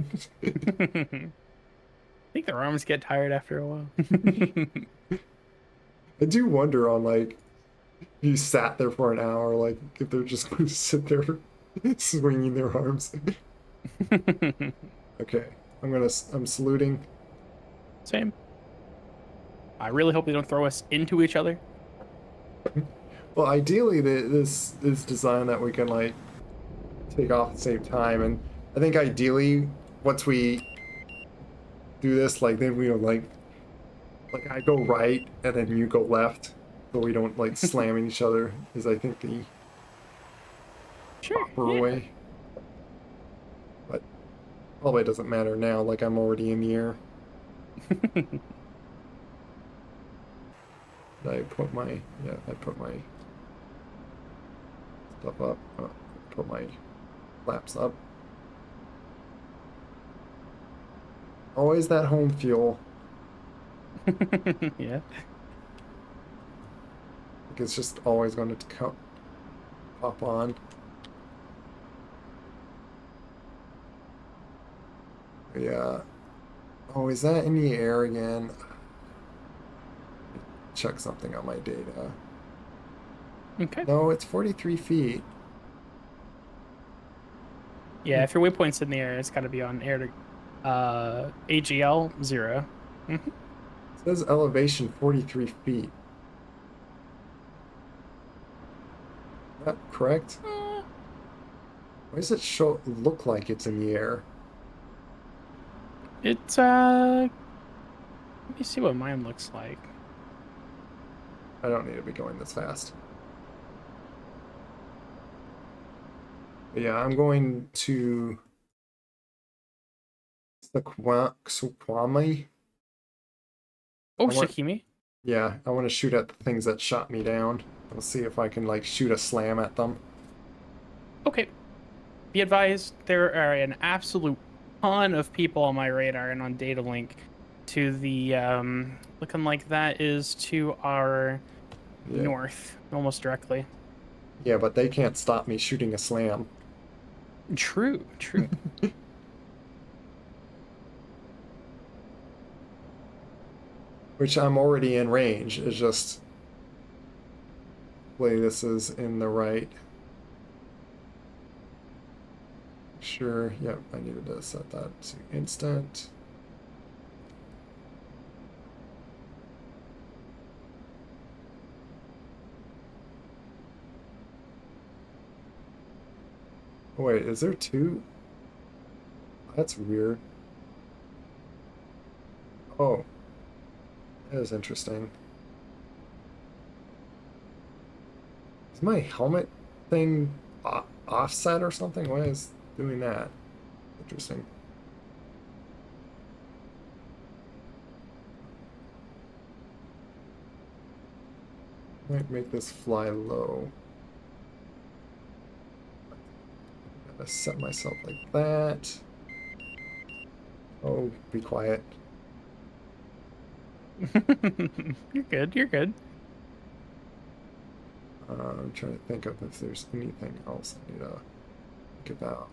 [SPEAKER 2] I think their arms get tired after a while.
[SPEAKER 1] I do wonder on like you sat there for an hour, like if they're just going to sit there swinging their arms. Okay, I'm saluting.
[SPEAKER 2] Same. I really hope they don't throw us into each other.
[SPEAKER 1] Well, ideally, this is designed that we can like take off at the same time, and I think ideally, once we do this, like then we don't like I go right and then you go left, so we don't like slam each other. Is I think the
[SPEAKER 2] Sure.
[SPEAKER 1] proper
[SPEAKER 2] Yeah.
[SPEAKER 1] way, but probably doesn't matter now. Like I'm already in the air. I put my stuff up. Put my flaps up. Always that home fuel.
[SPEAKER 2] Yeah.
[SPEAKER 1] Like it's just always going to pop on. Yeah. Oh, is that in the air again? Check something on my data.
[SPEAKER 2] Okay.
[SPEAKER 1] No, it's 43 feet.
[SPEAKER 2] Yeah, if your waypoint's in the air, it's got to be on air to AGL 0.
[SPEAKER 1] It says elevation 43 feet. Is that correct?
[SPEAKER 2] Uh,
[SPEAKER 1] Why does it look like it's in the air?
[SPEAKER 2] it's let me see what mine looks like.
[SPEAKER 1] I don't need to be going this fast. But yeah, I'm going to Sukwami.
[SPEAKER 2] Oh,
[SPEAKER 1] I want,
[SPEAKER 2] Shikimi.
[SPEAKER 1] yeah, I want to shoot at the things that shot me down. I'll see if I can like shoot a slam at them.
[SPEAKER 2] Okay. Be advised, there are an absolute ton of people on my radar and on data link to the looking like that is to our
[SPEAKER 1] Yeah.
[SPEAKER 2] north, almost directly.
[SPEAKER 1] Yeah, but they can't stop me shooting a slam.
[SPEAKER 2] True, true.
[SPEAKER 1] Which I'm already in range. It's just hopefully this is in the right. Sure, yep, I needed to set that to instant. Oh, wait, is there two? That's weird. Oh, that is interesting. Is my helmet thing offset or something? Why is doing that? Interesting. Might make this fly low. Gotta set myself like that. Oh, be quiet.
[SPEAKER 2] You're good. You're good.
[SPEAKER 1] I'm trying to think of if there's anything else I need to think about.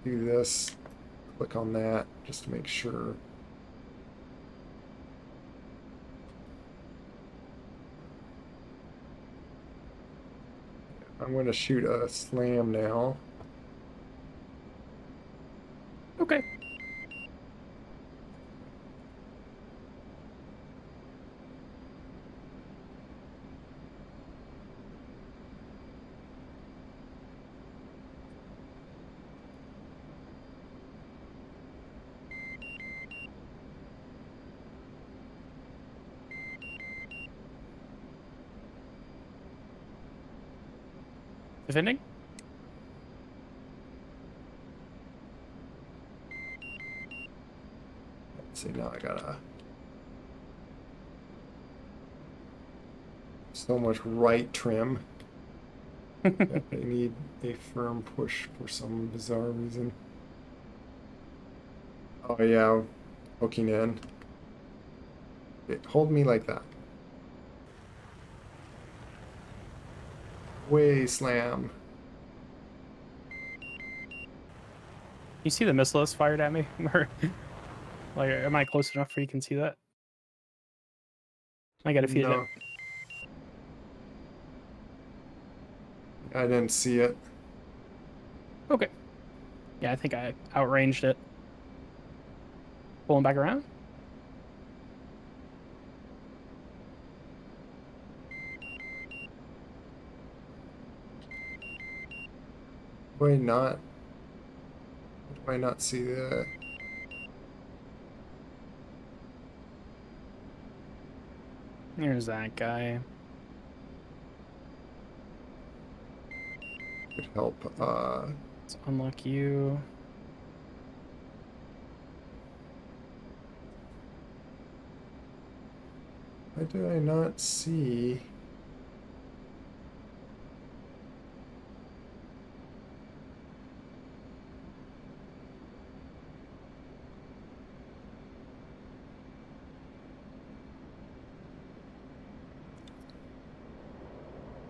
[SPEAKER 1] Do this, click on that, just to make sure. I'm going to shoot a slam now.
[SPEAKER 2] Okay. Defending?
[SPEAKER 1] Let's see, now I gotta. So much right trim. Yep, I need a firm push for some bizarre reason. Oh yeah, hooking in. Okay, hold me like that. Way slam.
[SPEAKER 2] You see the missile that's fired at me? Or, like, am I close enough where you can see that? I gotta feed it.
[SPEAKER 1] No, I didn't see it.
[SPEAKER 2] Okay. Yeah, I think I outranged it. Pulling back around?
[SPEAKER 1] Why not? Why not see the?
[SPEAKER 2] There's that guy.
[SPEAKER 1] Could help.
[SPEAKER 2] Let's unlock you.
[SPEAKER 1] Why do I not see?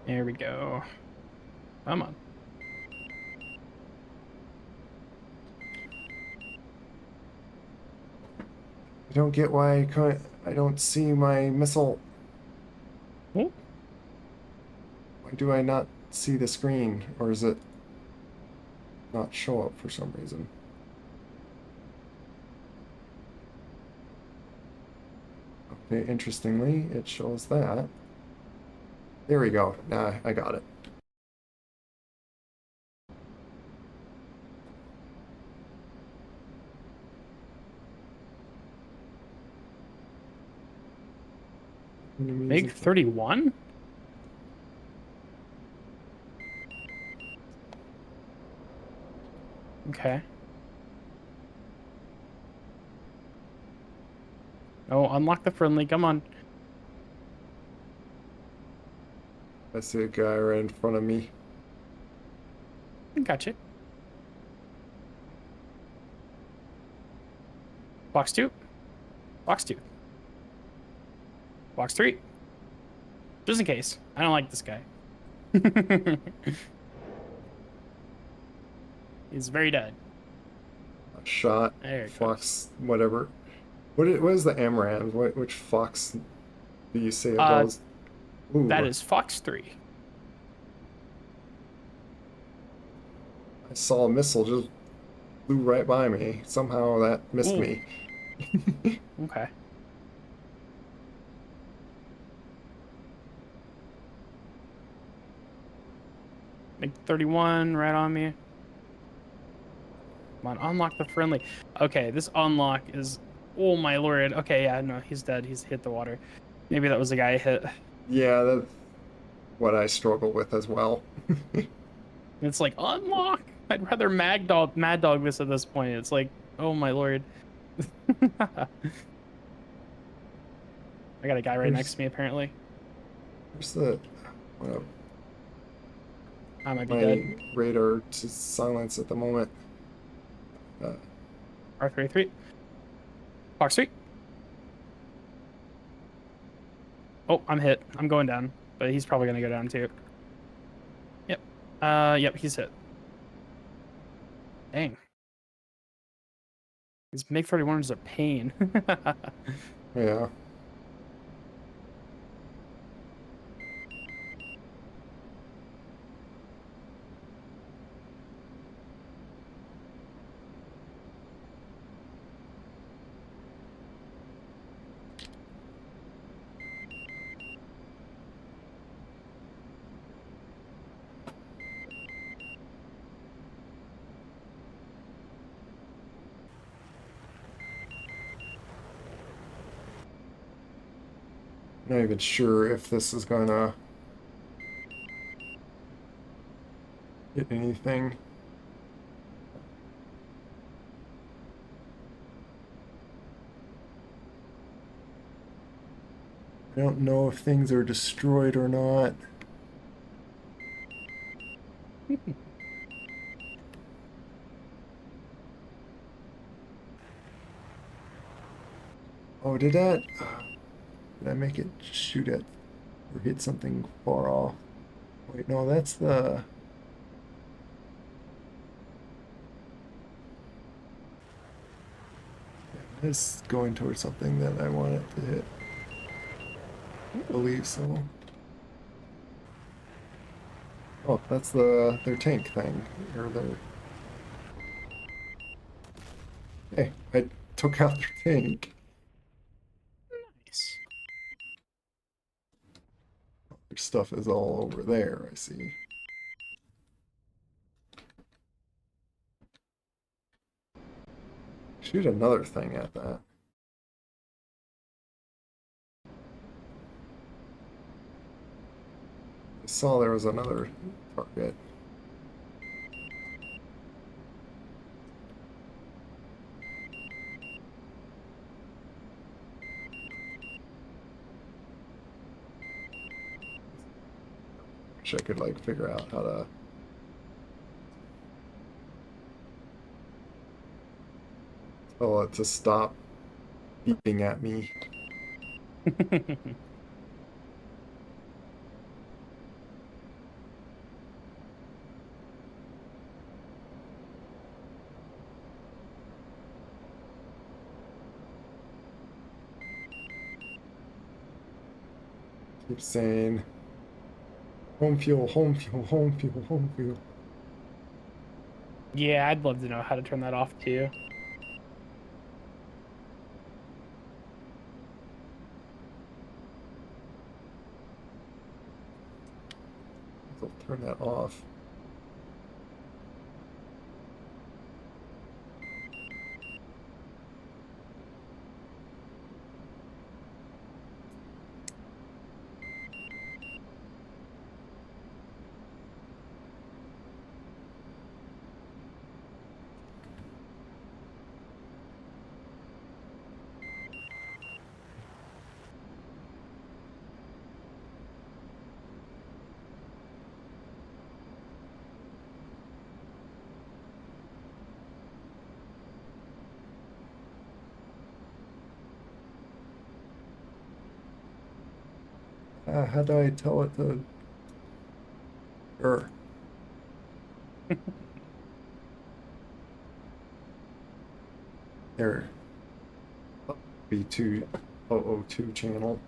[SPEAKER 2] There we go. Come on.
[SPEAKER 1] I don't get why I don't see my missile.
[SPEAKER 2] Oh,
[SPEAKER 1] Why do I not see the screen? Or is it not show up for some reason? Okay, interestingly, it shows that. There we go. Nah, I got it. Enemies
[SPEAKER 2] Big 31? Okay. Oh, unlock the friendly. Come on.
[SPEAKER 1] I see a guy right in front of me.
[SPEAKER 2] Gotcha. Box 2. Box 2. Box 3. Just in case. I don't like this guy. He's very dead.
[SPEAKER 1] A shot.
[SPEAKER 2] There it
[SPEAKER 1] Fox, whatever. What is the AMRAM? Which Fox do you say it
[SPEAKER 2] Uh,
[SPEAKER 1] does? Ooh,
[SPEAKER 2] That is Fox 3.
[SPEAKER 1] I saw a missile just flew right by me. Somehow that missed
[SPEAKER 2] Ooh.
[SPEAKER 1] me.
[SPEAKER 2] Okay. Make 31 right on me. Come on, unlock the friendly. Okay, this unlock is. Oh my lord. Okay, yeah, no, he's dead. He's hit the water. Maybe that was the guy I hit.
[SPEAKER 1] Yeah, that's what I struggle with as well.
[SPEAKER 2] It's like unlock. I'd rather Mad Dog this at this point. It's like, oh my lord. I got a guy right next to me apparently.
[SPEAKER 1] Where's the
[SPEAKER 2] I might be
[SPEAKER 1] my
[SPEAKER 2] dead.
[SPEAKER 1] radar to silence at the moment?
[SPEAKER 2] R33. Fox Street. Oh, I'm hit. I'm going down, but he's probably gonna go down too. Yep. Yep, he's hit. Dang. These MiG 31s are pain.
[SPEAKER 1] Yeah. Not even sure if this is gonna hit anything. I don't know if things are destroyed or not. Oh, did I make it shoot at or hit something far off? Wait, no, that's the. It's going towards something that I want it to hit. I believe so. Oh, that's their tank thing. Or their. Hey, I took out their tank.
[SPEAKER 2] Nice.
[SPEAKER 1] Their stuff is all over there, I see. Shoot another thing at that. I saw there was another target. Wish I could like figure out how to tell it to stop beeping at me. Keep saying home fuel, home fuel, home fuel, home fuel.
[SPEAKER 2] Yeah, I'd love to know how to turn that off too.
[SPEAKER 1] I'll turn that off. How do I tell it to? Or there. B2002 channel.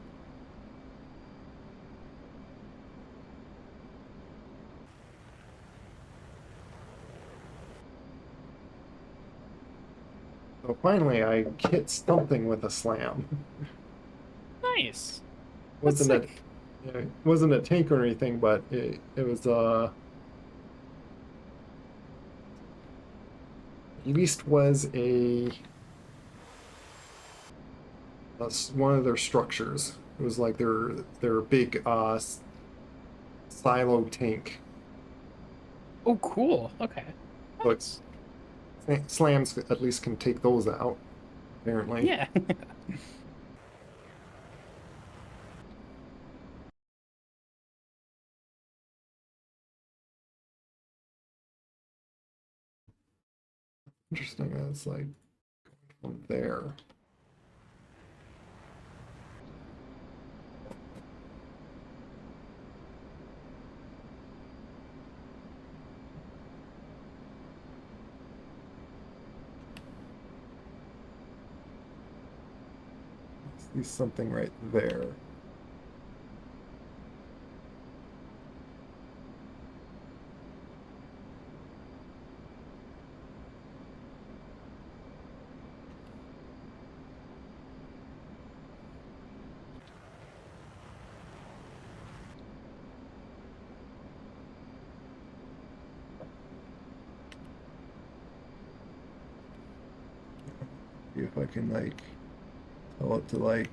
[SPEAKER 1] So finally, I hit something with a slam.
[SPEAKER 2] Nice. That's
[SPEAKER 1] wasn't a
[SPEAKER 2] sick.
[SPEAKER 1] it wasn't a tank or anything, but it was at least was one of their structures. It was like their big silo tank.
[SPEAKER 2] Oh, cool. Okay.
[SPEAKER 1] So
[SPEAKER 2] Nice.
[SPEAKER 1] slams at least can take those out, apparently.
[SPEAKER 2] Yeah.
[SPEAKER 1] Interesting. It's like from there. See something right there. See if I can like tell it to like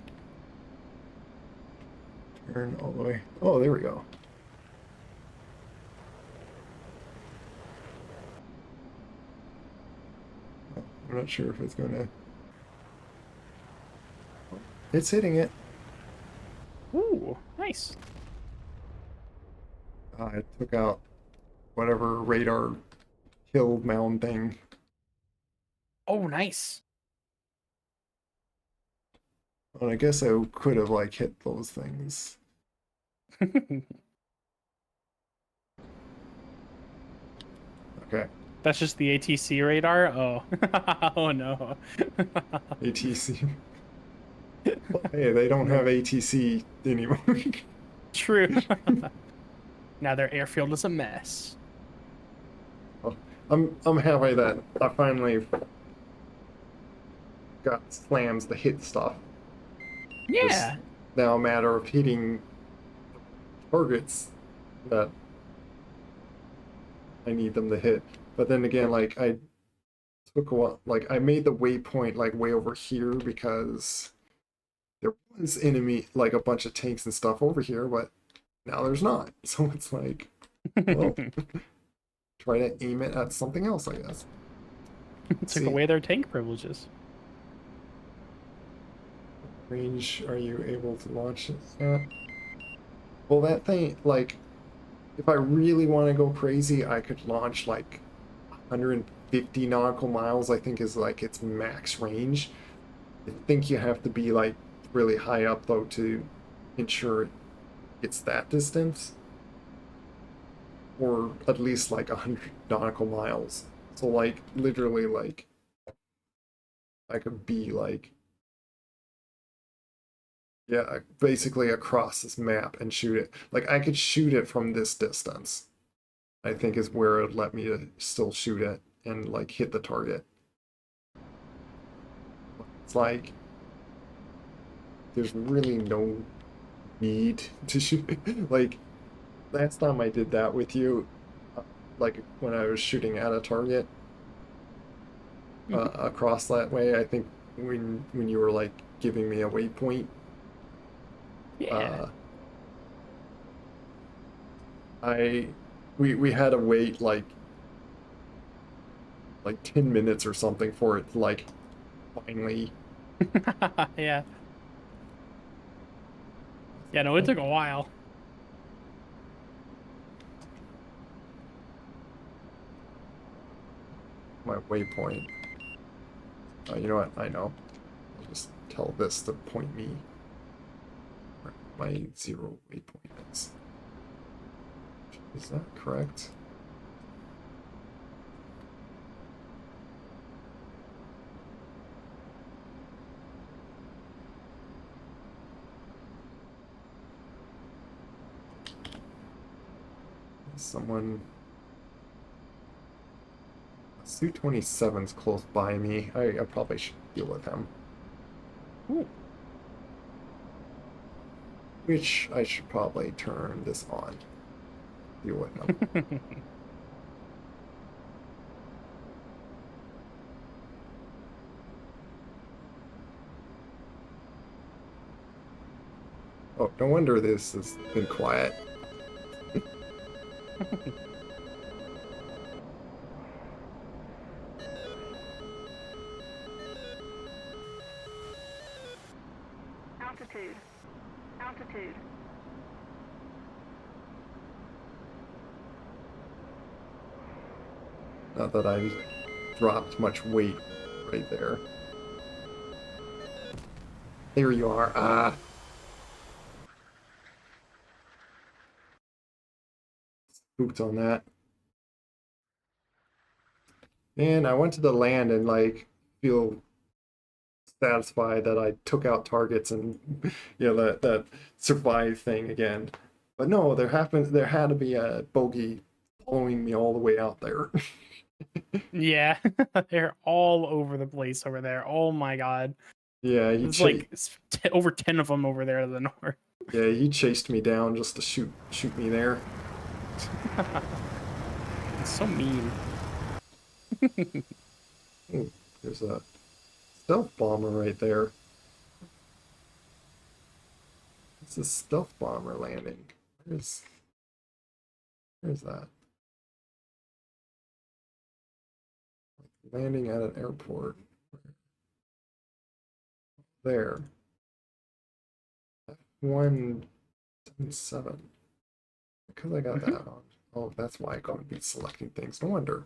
[SPEAKER 1] turn all the way. Oh, there we go. I'm not sure if it's gonna. It's hitting it.
[SPEAKER 2] Ooh, nice.
[SPEAKER 1] I took out whatever radar kill mound thing.
[SPEAKER 2] Oh, nice.
[SPEAKER 1] And I guess I could have like hit those things. Okay.
[SPEAKER 2] That's just the ATC radar? Oh. Oh no.
[SPEAKER 1] ATC. Hey, they don't have ATC anymore.
[SPEAKER 2] True. Now their airfield is a mess.
[SPEAKER 1] I'm happy that I finally got slams to hit stuff. It's
[SPEAKER 2] Yeah.
[SPEAKER 1] now a matter of hitting targets that I need them to hit. But then again, like I took a while, like I made the waypoint like way over here because there was enemy, like a bunch of tanks and stuff over here, but now there's not. So it's like, well, try to aim it at something else, I guess.
[SPEAKER 2] Took
[SPEAKER 1] See,
[SPEAKER 2] away their tank privileges.
[SPEAKER 1] range are you able to launch it at? Well, that thing, like, if I really want to go crazy, I could launch like 150 nautical miles, I think is like its max range. I think you have to be like really high up though to ensure it gets that distance, or at least like 100 nautical miles. So like literally like I could be like, yeah, basically across this map and shoot it. Like I could shoot it from this distance. I think is where it let me to still shoot it and like hit the target. It's like there's really no need to shoot. Like last time I did that with you, like when I was shooting at a target across that way, I think when you were like giving me a waypoint,
[SPEAKER 2] Yeah.
[SPEAKER 1] uh, I we had to wait like 10 minutes or something for it to like finally.
[SPEAKER 2] Yeah. Yeah, no, it took a while.
[SPEAKER 1] My waypoint. You know what? I know. I'll just tell this to point me where my zero waypoint is. Is that correct? Someone Su-27's close by me. I probably should deal with him.
[SPEAKER 2] Ooh.
[SPEAKER 1] Which I should probably turn this on. Deal with him. Oh, no wonder this has been quiet.
[SPEAKER 3] Altitude. Altitude.
[SPEAKER 1] Not that I dropped much weight right there. There you are. Ah. Spooked on that. And I went to the land and like feel satisfied that I took out targets and that survive thing again. But no, there had to be a bogey following me all the way out there.
[SPEAKER 2] Yeah, they're all over the place over there. Oh my god.
[SPEAKER 1] Yeah,
[SPEAKER 2] There's like over 10 of them over there to the north.
[SPEAKER 1] Yeah, he chased me down just to shoot me there.
[SPEAKER 2] It's so mean.
[SPEAKER 1] Ooh, there's a stealth bomber right there. It's a stealth bomber landing. Where's that? Landing at an airport. There. F177. Because I got that on. Oh, that's why I gotta be selecting things. No wonder.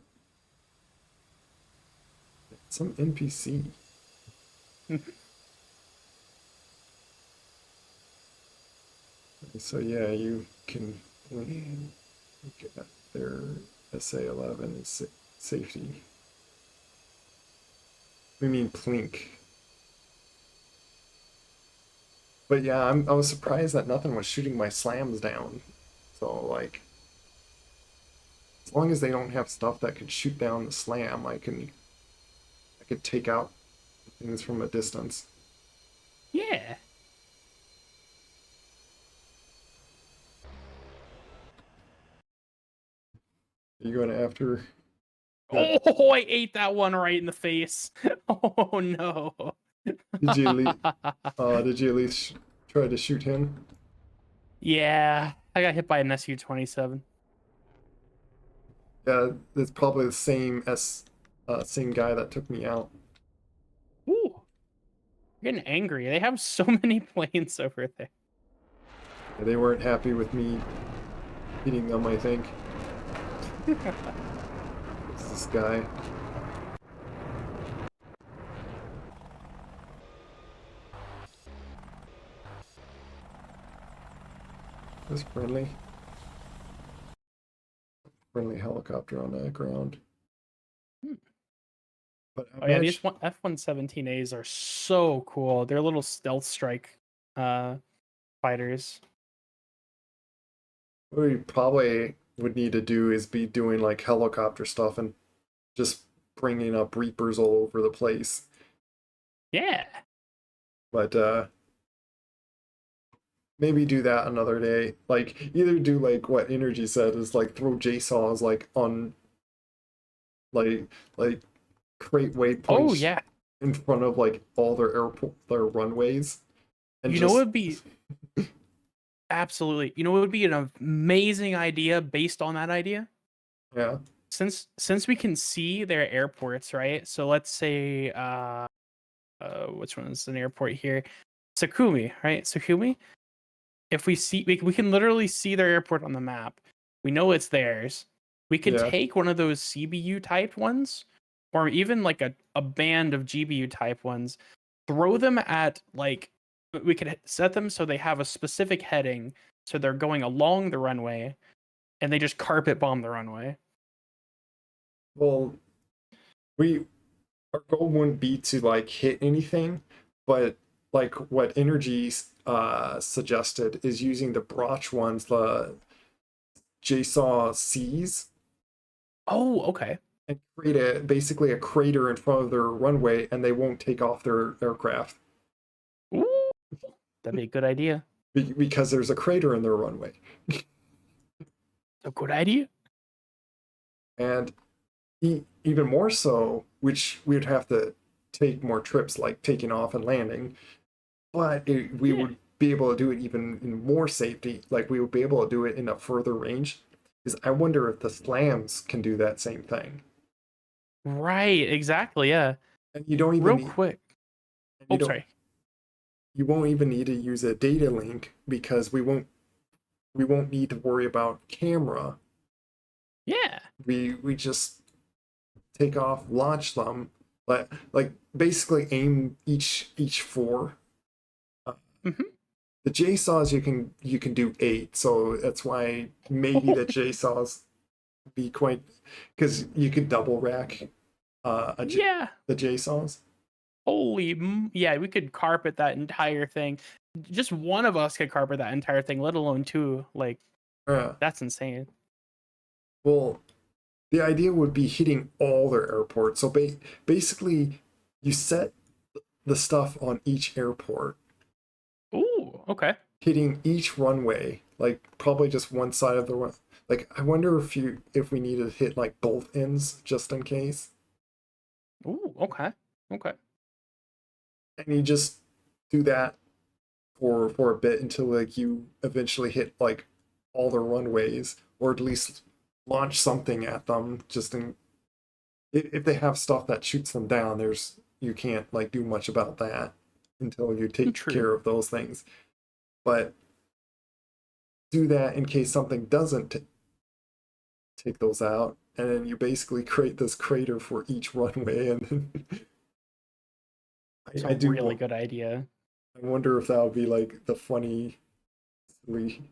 [SPEAKER 1] Some NPC. So yeah, you can get their SA-11 is safety. We mean plink. But yeah, I was surprised that nothing was shooting my slams down. So like, as long as they don't have stuff that could shoot down the slam, I could take out things from a distance.
[SPEAKER 2] Yeah.
[SPEAKER 1] Are you going after?
[SPEAKER 2] Oh, I ate that one right in the face. Oh no.
[SPEAKER 1] Did you at least try to shoot him?
[SPEAKER 2] Yeah, I got hit by an SU-27.
[SPEAKER 1] Yeah, it's probably the same guy that took me out.
[SPEAKER 2] Ooh. I'm getting angry. They have so many planes over there.
[SPEAKER 1] Yeah, they weren't happy with me hitting them, I think. It's this guy. This friendly helicopter on the ground. But
[SPEAKER 2] Oh yeah, these F-117As are so cool. They're little stealth strike fighters.
[SPEAKER 1] what we probably would need to do is be doing like helicopter stuff and just bringing up Reapers all over the place.
[SPEAKER 2] Yeah.
[SPEAKER 1] But maybe do that another day. Like either do like what Energy said is like throw JSAWs like on like create waypoints
[SPEAKER 2] Oh yeah.
[SPEAKER 1] in front of like all their runways. And
[SPEAKER 2] You know what would be absolutely. You know what would be an amazing idea based on that idea?
[SPEAKER 1] Yeah.
[SPEAKER 2] Since we can see their airports, right? So let's say which one is an airport here? Sakumi, right? Sakumi. If we see we can literally see their airport on the map. We know it's theirs. We could
[SPEAKER 1] Yeah.
[SPEAKER 2] take one of those CBU type ones, or even like a band of GBU type ones, throw them at like we could set them so they have a specific heading, so they're going along the runway, and they just carpet bomb the runway.
[SPEAKER 1] Well, our goal wouldn't be to like hit anything, but like what Energy suggested is using the Broch ones, the JSAW Cs.
[SPEAKER 2] Oh, okay.
[SPEAKER 1] and create basically a crater in front of their runway, and they won't take off their aircraft
[SPEAKER 2] Ooh, that'd be a good idea.
[SPEAKER 1] because there's a crater in their runway.
[SPEAKER 2] A good idea.
[SPEAKER 1] And even more so, which we would have to take more trips, like taking off and landing, but we would be able to do it even in more safety. Like we would be able to do it in a further range. Because I wonder if the slams can do that same thing.
[SPEAKER 2] Right, exactly, yeah.
[SPEAKER 1] And you don't even
[SPEAKER 2] Real
[SPEAKER 1] need,
[SPEAKER 2] quick.
[SPEAKER 1] and you
[SPEAKER 2] Oh,
[SPEAKER 1] don't,
[SPEAKER 2] sorry.
[SPEAKER 1] you won't even need to use a data link because we won't need to worry about camera.
[SPEAKER 2] Yeah.
[SPEAKER 1] We just take off, launch them, like basically aim each four.
[SPEAKER 2] Mm-hmm.
[SPEAKER 1] The JSAWs you can do 8, so that's why maybe the JSAWs be quite, because you could double rack
[SPEAKER 2] Yeah.
[SPEAKER 1] the JSAWs.
[SPEAKER 2] Yeah, we could carpet that entire thing. Just one of us could carpet that entire thing, let alone two. Like,
[SPEAKER 1] Yeah.
[SPEAKER 2] that's insane.
[SPEAKER 1] Well, the idea would be hitting all their airports. So basically, you set the stuff on each airport,
[SPEAKER 2] Ooh, okay.
[SPEAKER 1] hitting each runway, like probably just one side of the run. Like I wonder if we need to hit like both ends just in case.
[SPEAKER 2] Ooh, okay. Okay.
[SPEAKER 1] And you just do that for a bit until like you eventually hit like all the runways, or at least launch something at them. Just in if they have stuff that shoots them down, you can't like do much about that until you take
[SPEAKER 2] True.
[SPEAKER 1] care of those things. But do that in case something doesn't take those out, and then you basically create this crater for each runway. And
[SPEAKER 2] It's
[SPEAKER 1] I
[SPEAKER 2] a
[SPEAKER 1] do
[SPEAKER 2] really good idea.
[SPEAKER 1] I wonder if that would be like the funny, silly,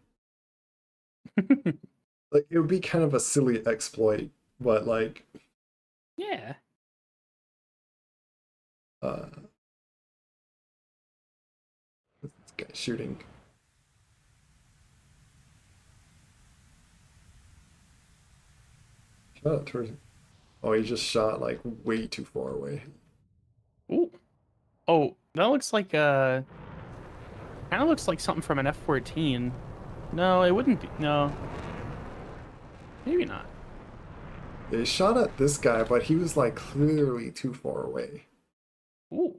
[SPEAKER 1] like it would be kind of a silly exploit, but like
[SPEAKER 2] Yeah.
[SPEAKER 1] uh this guy shooting. Shot towards, oh, he just shot like way too far away.
[SPEAKER 2] Ooh. Oh, that looks like kind of looks like something from an F-14. No, it wouldn't be. No. Maybe not.
[SPEAKER 1] They shot at this guy, but he was like clearly too far away.
[SPEAKER 2] Ooh.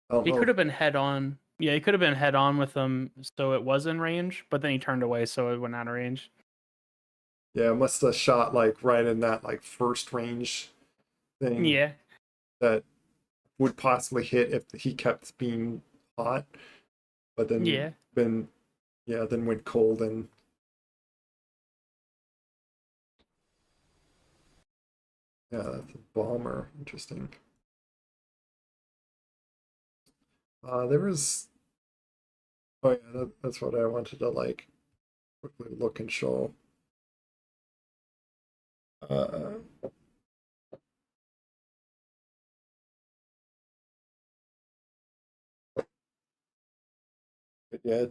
[SPEAKER 1] I don't
[SPEAKER 2] He
[SPEAKER 1] know.
[SPEAKER 2] could have been head on. Yeah, he could have been head on with them, so it was in range, but then he turned away, so it went out of range.
[SPEAKER 1] Yeah, must have shot like right in that like first range thing
[SPEAKER 2] Yeah.
[SPEAKER 1] that would possibly hit if he kept being hot, but
[SPEAKER 2] Yeah.
[SPEAKER 1] then then went cold. And yeah, that's a bomber. Interesting. There was, oh yeah, that's what I wanted to like quickly look and show. Uh, but yeah,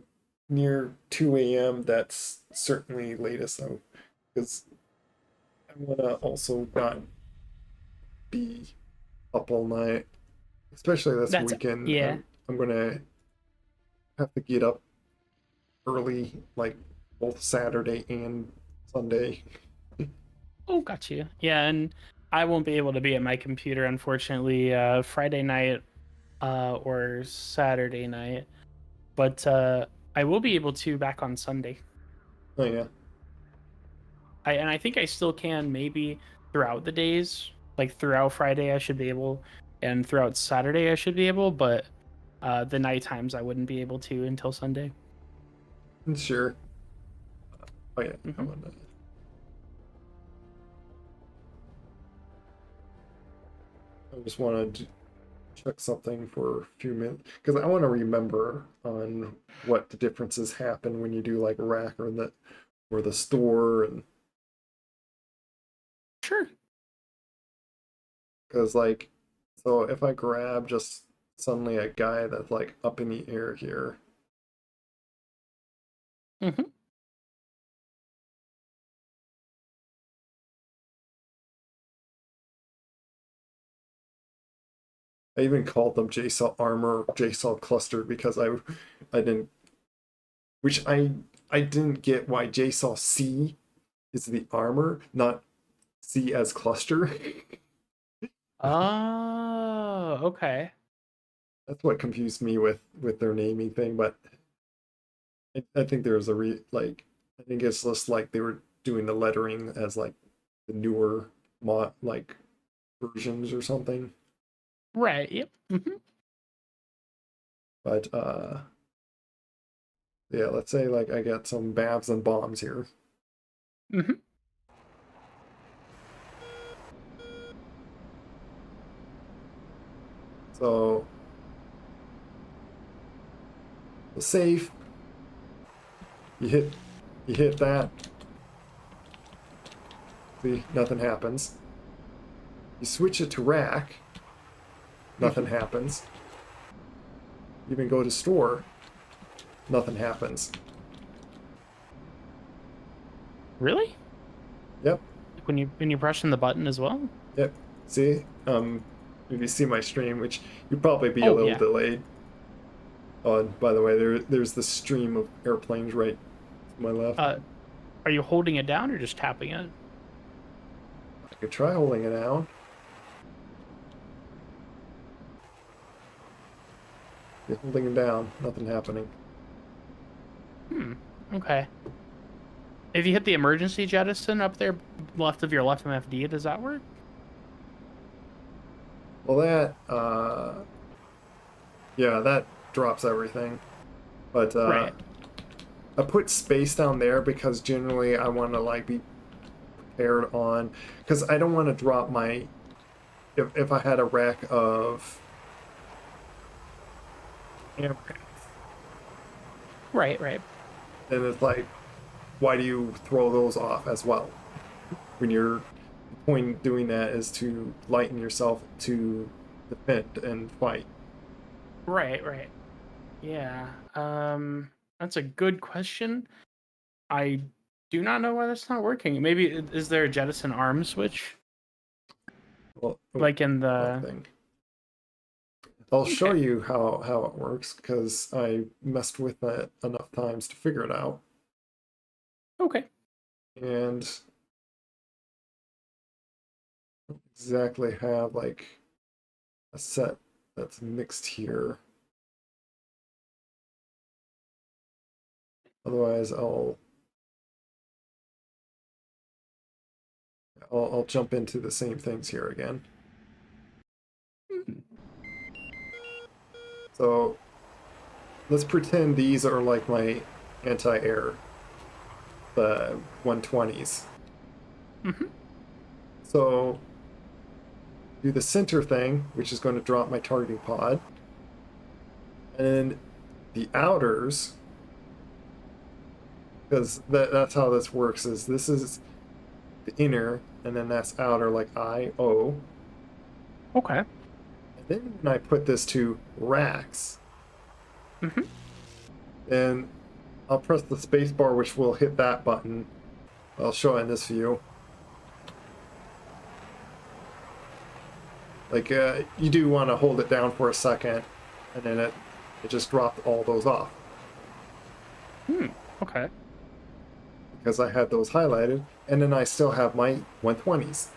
[SPEAKER 1] near 2 a.m. That's certainly latest though, because I want to also not be up all night, especially this
[SPEAKER 2] That's
[SPEAKER 1] weekend.
[SPEAKER 2] yeah.
[SPEAKER 1] I'm gonna have to get up early, like both Saturday and Sunday.
[SPEAKER 2] Oh, got you. Yeah, and I won't be able to be at my computer unfortunately Friday night or Saturday night, but I will be able to back on Sunday.
[SPEAKER 1] Oh yeah,
[SPEAKER 2] I think I still can maybe throughout the days, like throughout Friday I should be able, and throughout Saturday I should be able, but the night times I wouldn't be able to until Sunday.
[SPEAKER 1] sure. Oh yeah,
[SPEAKER 2] Hmm.
[SPEAKER 1] I just wanted to check something for a few minutes because I want to remember on what the differences happen when you do like rack or the store. And
[SPEAKER 2] Sure.
[SPEAKER 1] because like, so if I grab just suddenly a guy that's like up in the air here,
[SPEAKER 2] Hmm.
[SPEAKER 1] I even called them JSOL armor, JSOL cluster because I didn't, which I didn't get why JSOL C is the armor, not C as cluster.
[SPEAKER 2] Oh, okay.
[SPEAKER 1] That's what confused me with their naming thing, but I think there's like I think it's just like they were doing the lettering as like the newer like versions or something.
[SPEAKER 2] Right. Yep.
[SPEAKER 1] But yeah, let's say like I got some babs and bombs here.
[SPEAKER 2] Mm-hmm.
[SPEAKER 1] So the safe, you hit that, see, nothing happens. You switch it to rack, nothing happens. You even go to store, nothing happens.
[SPEAKER 2] Really?
[SPEAKER 1] Yep,
[SPEAKER 2] When you're pressing the button as well?
[SPEAKER 1] yep. See, if you see my stream, which you'd probably be a
[SPEAKER 2] Oh,
[SPEAKER 1] little
[SPEAKER 2] yeah.
[SPEAKER 1] delayed. Oh, and by the way, there's the stream of airplanes right to my left.
[SPEAKER 2] Are you holding it down or just tapping it?
[SPEAKER 1] I could try holding it down. You're holding it down, nothing happening.
[SPEAKER 2] Okay. If you hit the emergency jettison up there left of your left MFD, does that work?
[SPEAKER 1] Well, that yeah, that drops everything. But
[SPEAKER 2] Right.
[SPEAKER 1] I put space down there because generally I want to like be prepared on, because I don't want to drop my, if I had a rack of AMRAAMs,
[SPEAKER 2] Right, right.
[SPEAKER 1] then it's like, why do you throw those off as well? When the point of doing that is to lighten yourself to defend and fight.
[SPEAKER 2] Right, right. Yeah. That's a good question. I do not know why that's not working. Maybe is there a jettison arm switch?
[SPEAKER 1] Well,
[SPEAKER 2] Like in
[SPEAKER 1] that
[SPEAKER 2] the
[SPEAKER 1] thing. I'll show
[SPEAKER 2] Okay.
[SPEAKER 1] you how it works because I messed with that enough times to figure it out.
[SPEAKER 2] Okay.
[SPEAKER 1] And don't exactly have like a set that's mixed here. Otherwise, I'll jump into the same things here again. So let's pretend these are like my anti-air, the 120s.
[SPEAKER 2] Mm-hmm.
[SPEAKER 1] So do the center thing, which is going to drop my targeting pod. And the outers, because that's how this works, is this is the inner, and then that's outer, like I-O.
[SPEAKER 2] Okay.
[SPEAKER 1] And then when I put this to racks,
[SPEAKER 2] Mm-hmm.
[SPEAKER 1] then I'll press the space bar, which will hit that button. I'll show it in this view. Like, you do want to hold it down for a second, and then it just dropped all those off.
[SPEAKER 2] Okay.
[SPEAKER 1] Because I had those highlighted, and then I still have my 120s.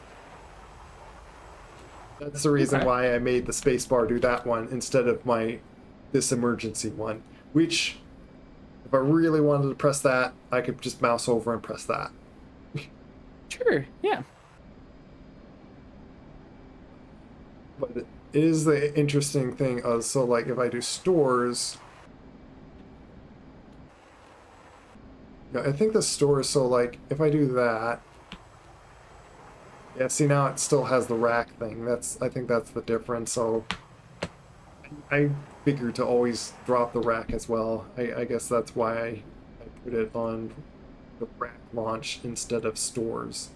[SPEAKER 1] That's the reason
[SPEAKER 2] Okay.
[SPEAKER 1] why I made the spacebar do that one instead of this emergency one, which if I really wanted to press that, I could just mouse over and press that.
[SPEAKER 2] Sure. Yeah.
[SPEAKER 1] But it is the interesting thing of, so like if I do stores, I think the stores, so like if I do that, yeah, see now it still has the rack thing. I think that's the difference. So I figured to always drop the rack as well. I guess that's why I put it on the rack launch instead of stores.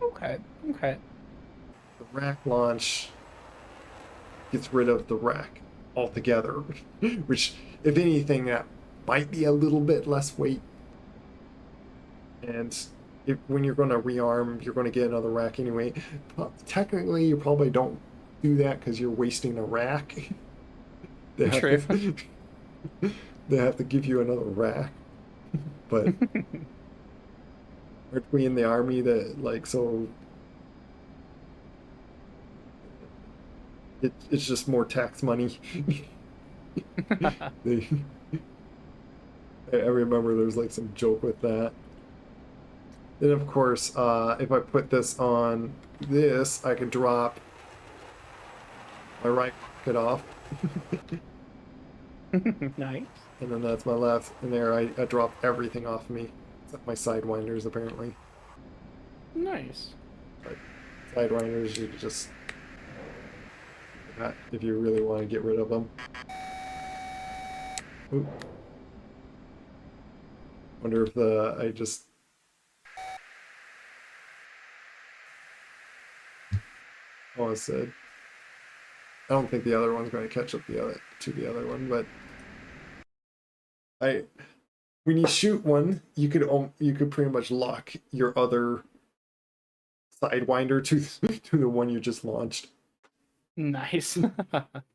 [SPEAKER 2] Okay. Okay.
[SPEAKER 1] The rack launch gets rid of the rack altogether, which, if anything, that might be a little bit less weight. And when you're going to rearm, you're going to get another rack anyway. Technically, you probably don't do that because you're wasting a rack. They have
[SPEAKER 2] True.
[SPEAKER 1] to, they have to give you another rack. But aren't we in the army that like so? It's just more tax money. They, I remember there's like some joke with that. Then of course, if I put this on this, I can drop my right pocket off,
[SPEAKER 2] Nice.
[SPEAKER 1] and then that's my left. And there, I dropped everything off me, except my sidewinders apparently.
[SPEAKER 2] Nice.
[SPEAKER 1] But sidewinders, you just if you really want to get rid of them. Oop. Wonder if I just. Oh, I said. I don't think the other one's going to catch up the other one, but when you shoot one, you could pretty much lock your other sidewinder to the one you just launched,
[SPEAKER 2] Nice.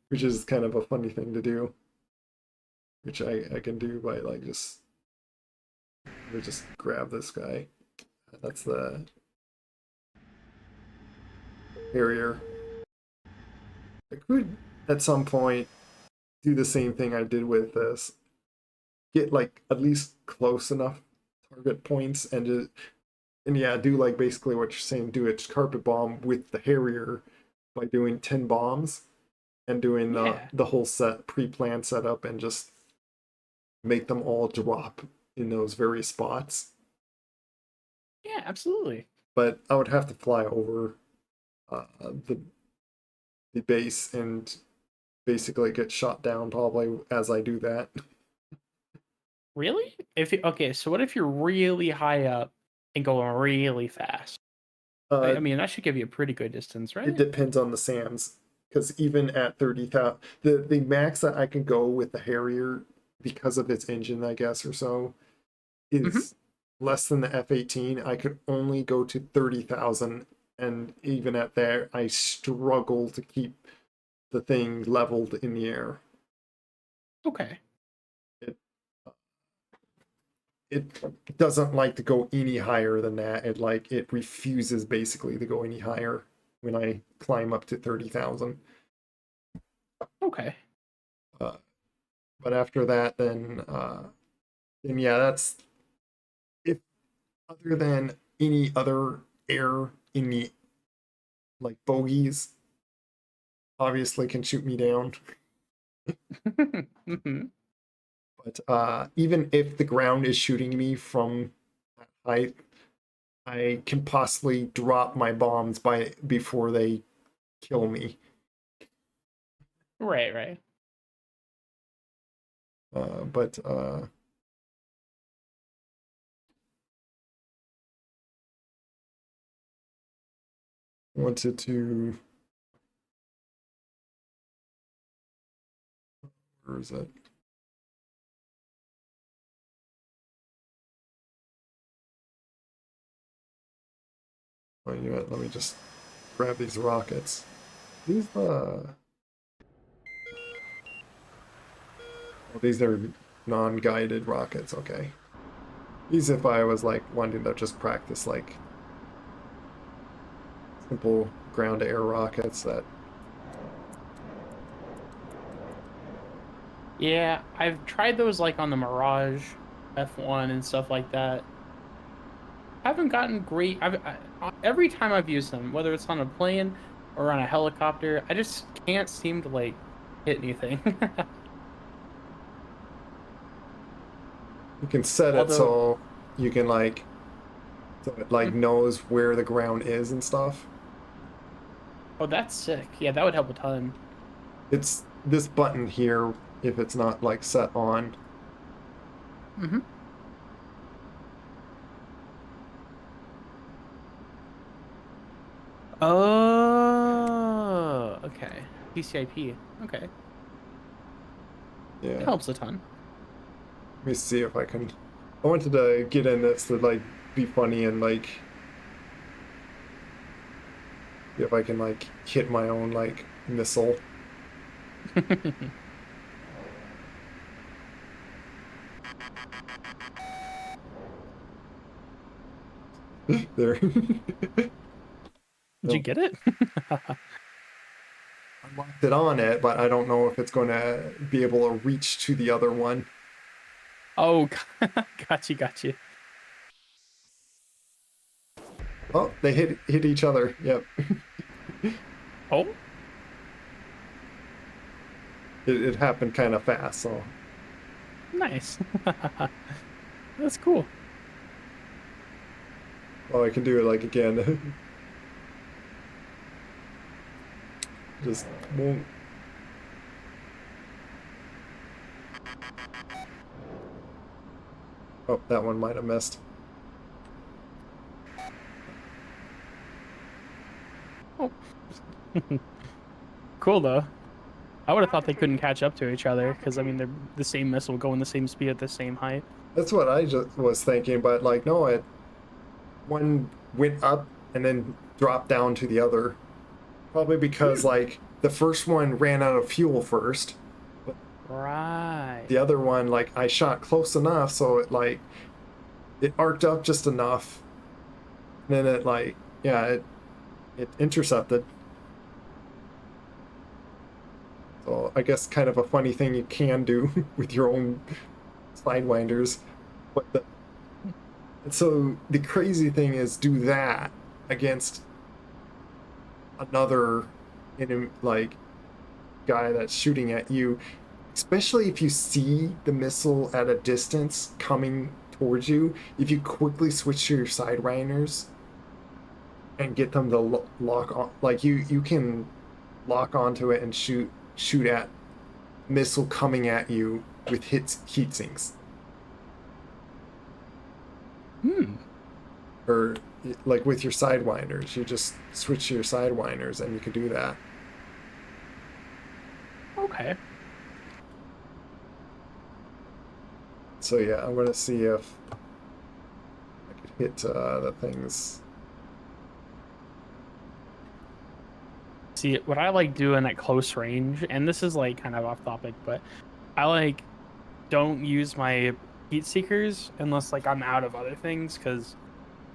[SPEAKER 1] which is kind of a funny thing to do. Which I can do by like just grab this guy. That's the Harrier. I could at some point do the same thing I did with this. Get like at least close enough target points and yeah, do like basically what you're saying, do a carpet bomb with the Harrier by doing 10 bombs and doing the whole set pre-planned setup and just make them all drop in those various spots.
[SPEAKER 2] Yeah, absolutely.
[SPEAKER 1] But I would have to fly over the base and basically get shot down probably as I do that.
[SPEAKER 2] Really? Okay, so what if you're really high up and going really fast? I mean, that should give you a pretty good distance, right?
[SPEAKER 1] It depends on the SAMs, because even at 30,000, the max that I can go with the Harrier because of its engine, I guess, or so, is less than the F-18. I could only go to 30,000, and even at there, I struggle to keep the thing leveled in the air.
[SPEAKER 2] Okay.
[SPEAKER 1] It doesn't like to go any higher than that. It refuses basically to go any higher when I climb up to 30,000.
[SPEAKER 2] Okay.
[SPEAKER 1] But after that, then yeah, that's if other than any other air in the like bogeys, obviously can shoot me down. But even if the ground is shooting me from that height, I can possibly drop my bombs before they kill me.
[SPEAKER 2] Right.
[SPEAKER 1] But I wanted to. Where is it? Oh, you know what? Let me just grab these rockets. These are non-guided rockets. Okay. These, if I was like wanting to just practice like simple ground-to-air rockets that.
[SPEAKER 2] Yeah, I've tried those like on the Mirage F1 and stuff like that. Haven't gotten great. Every time I've used them, whether it's on a plane or on a helicopter, I just can't seem to like hit anything.
[SPEAKER 1] You can set it so you can like, so it like knows where the ground is and stuff.
[SPEAKER 2] Oh, that's sick. Yeah, that would help a ton.
[SPEAKER 1] It's this button here if it's not like set on.
[SPEAKER 2] Oh, okay. DCIP. Okay.
[SPEAKER 1] Yeah.
[SPEAKER 2] It helps a ton.
[SPEAKER 1] Let me see if I can. I wanted to get in this to like be funny and like see if I can like hit my own like missile. There.
[SPEAKER 2] Did you
[SPEAKER 1] No,
[SPEAKER 2] get it?
[SPEAKER 1] I locked it on it, but I don't know if it's going to be able to reach to the other one.
[SPEAKER 2] Oh, got you.
[SPEAKER 1] Oh, they hit each other. Yep.
[SPEAKER 2] Oh,
[SPEAKER 1] It happened kind of fast, so
[SPEAKER 2] nice. That's cool.
[SPEAKER 1] oh, I can do it like again. Just won't. Oh, that one might have missed.
[SPEAKER 2] Oh, cool though. I would have thought they couldn't catch up to each other because I mean they're the same missile going the same speed at the same height.
[SPEAKER 1] That's what I just was thinking, but like no, it one went up and then dropped down to the other. Probably because like the first one ran out of fuel first, but
[SPEAKER 2] Right.
[SPEAKER 1] the other one like I shot close enough so it like it arced up just enough. And then it like yeah, it intercepted. So I guess kind of a funny thing you can do with your own sidewinders. But so the crazy thing is do that against another like guy that's shooting at you, especially if you see the missile at a distance coming towards you. If you quickly switch to your sidewinders and get them to lock on, like you can lock onto it and shoot at missile coming at you with heat sinks.
[SPEAKER 2] Hmm.
[SPEAKER 1] Or like with your sidewinders, you just switch to your sidewinders and you can do that.
[SPEAKER 2] Okay.
[SPEAKER 1] So yeah, I'm gonna see if I could hit the things.
[SPEAKER 2] See, what I like doing at close range, and this is like kind of off topic, but I like don't use my heat seekers unless like I'm out of other things because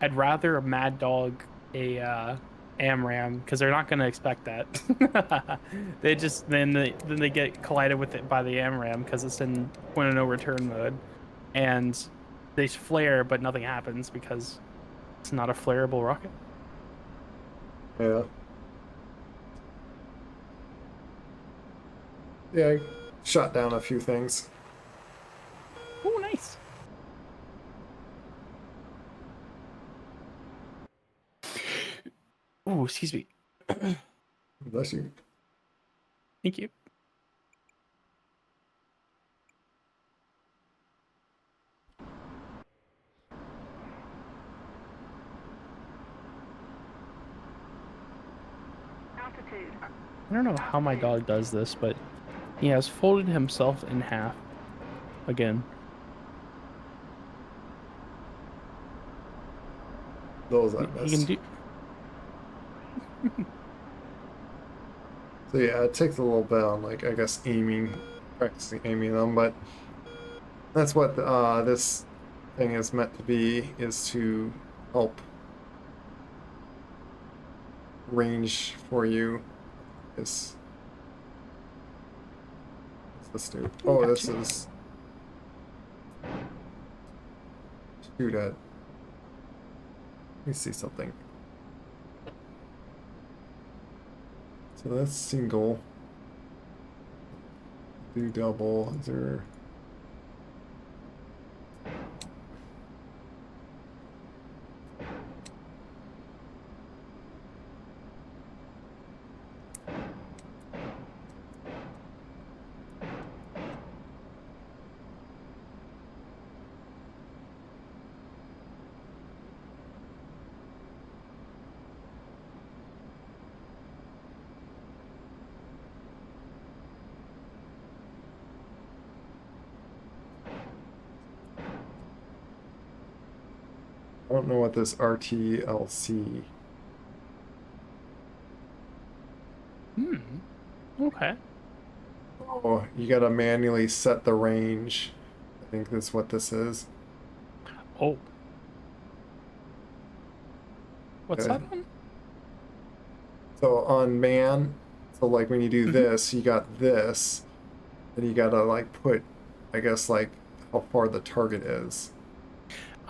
[SPEAKER 2] I'd rather a mad dog a AMRAM because they're not gonna expect that. They just then they get collided with it by the AMRAM because it's in point of no return mode, and they flare but nothing happens because it's not a flareable rocket.
[SPEAKER 1] Yeah. Yeah, I shot down a few things.
[SPEAKER 2] Oh, nice. Oh, excuse me.
[SPEAKER 1] Bless you.
[SPEAKER 2] Thank you.
[SPEAKER 3] Altitude.
[SPEAKER 2] I don't know how my dog does this, but he has folded himself in half again.
[SPEAKER 1] Those I
[SPEAKER 2] He can
[SPEAKER 1] missed.
[SPEAKER 2] do.
[SPEAKER 1] So yeah, it takes a little bit on like I guess practicing aiming them, but that's what this thing is meant to be, is to help range for you. Is what's this do? Oh, this
[SPEAKER 2] Gotcha.
[SPEAKER 1] is shoot at. Let me see something. So that's single. Do double. Is there? I don't know what this RTLC.
[SPEAKER 2] Hmm. Okay.
[SPEAKER 1] Oh, you gotta manually set the range. I think that's what this is.
[SPEAKER 2] Oh. What's
[SPEAKER 1] Okay.
[SPEAKER 2] that one?
[SPEAKER 1] So on man, so like when you do
[SPEAKER 2] Mm-hmm.
[SPEAKER 1] this, you got this, and you gotta like put, I guess like how far the target is.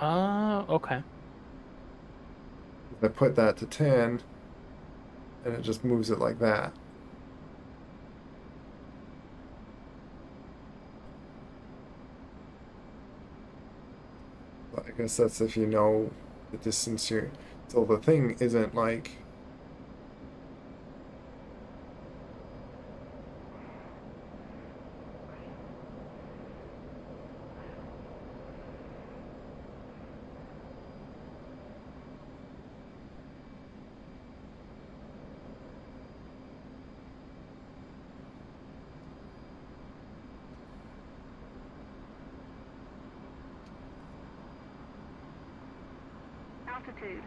[SPEAKER 2] Okay.
[SPEAKER 1] I put that to 10, and it just moves it like that. But I guess that's if you know the distance you're. So the thing isn't like.
[SPEAKER 3] Altitude.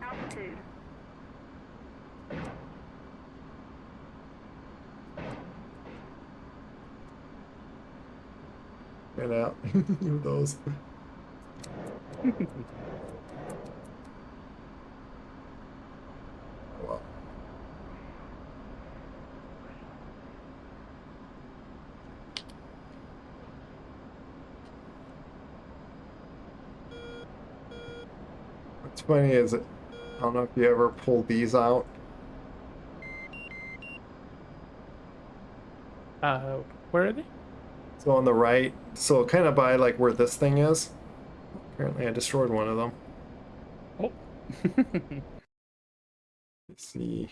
[SPEAKER 3] Altitude.
[SPEAKER 1] Get out with those. Well, what's funny is I don't know if you ever pulled these out.
[SPEAKER 2] Uh, where are they?
[SPEAKER 1] So on the right, so kind of by like where this thing is. Apparently, I destroyed one of them.
[SPEAKER 2] Oh.
[SPEAKER 1] Let's see.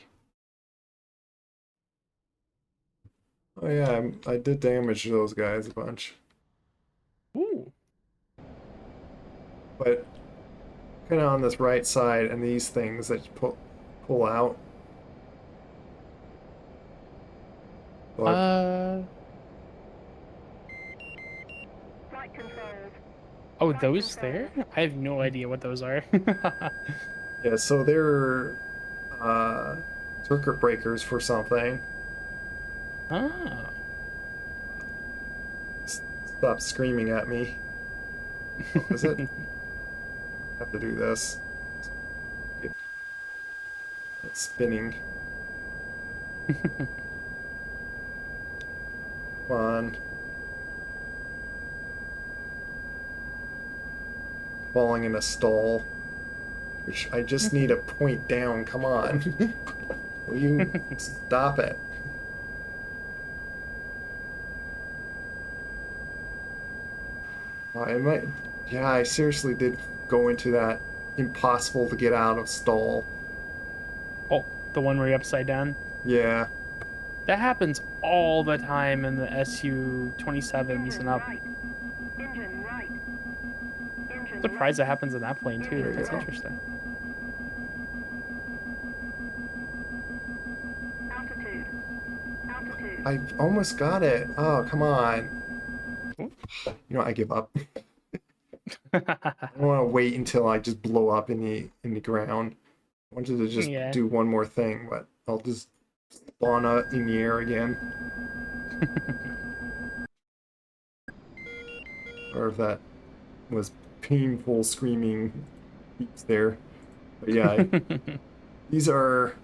[SPEAKER 1] Oh yeah, I did damage those guys a bunch,
[SPEAKER 2] Ooh.
[SPEAKER 1] but kind of on this right side, and these things that you pull out. So
[SPEAKER 2] Uh.
[SPEAKER 3] Flight controls.
[SPEAKER 2] Oh,
[SPEAKER 3] Flight
[SPEAKER 2] those
[SPEAKER 3] controls.
[SPEAKER 2] there? I have no idea what those are.
[SPEAKER 1] yeah, so they're uh, circuit breakers for something.
[SPEAKER 2] Oh.
[SPEAKER 1] Stop screaming at me. Oh, is it? I have to do this. Get it spinning. Come on. Falling in a stall. Which I just need a point down. Come on. Will you stop it? I might. Yeah, I seriously did go into that impossible to get out of stall.
[SPEAKER 2] Oh, the one where you're upside down.
[SPEAKER 1] Yeah.
[SPEAKER 2] That happens all the time in the SU-27s and
[SPEAKER 3] Engine
[SPEAKER 2] up.
[SPEAKER 3] right. Engine right. Engine
[SPEAKER 2] Surprised
[SPEAKER 3] right.
[SPEAKER 2] that happens in that plane too.
[SPEAKER 1] There you
[SPEAKER 2] That's
[SPEAKER 1] go.
[SPEAKER 2] interesting.
[SPEAKER 3] Altitude. Altitude.
[SPEAKER 1] I almost got it. Oh, come on.
[SPEAKER 2] Ooh.
[SPEAKER 1] You know, I give up. I don't want to wait until I just blow up in the ground. I wanted to just
[SPEAKER 2] Yeah.
[SPEAKER 1] do one more thing, but I'll just spawn up in the air again. Or if that was painful screaming beeps there. But yeah, these are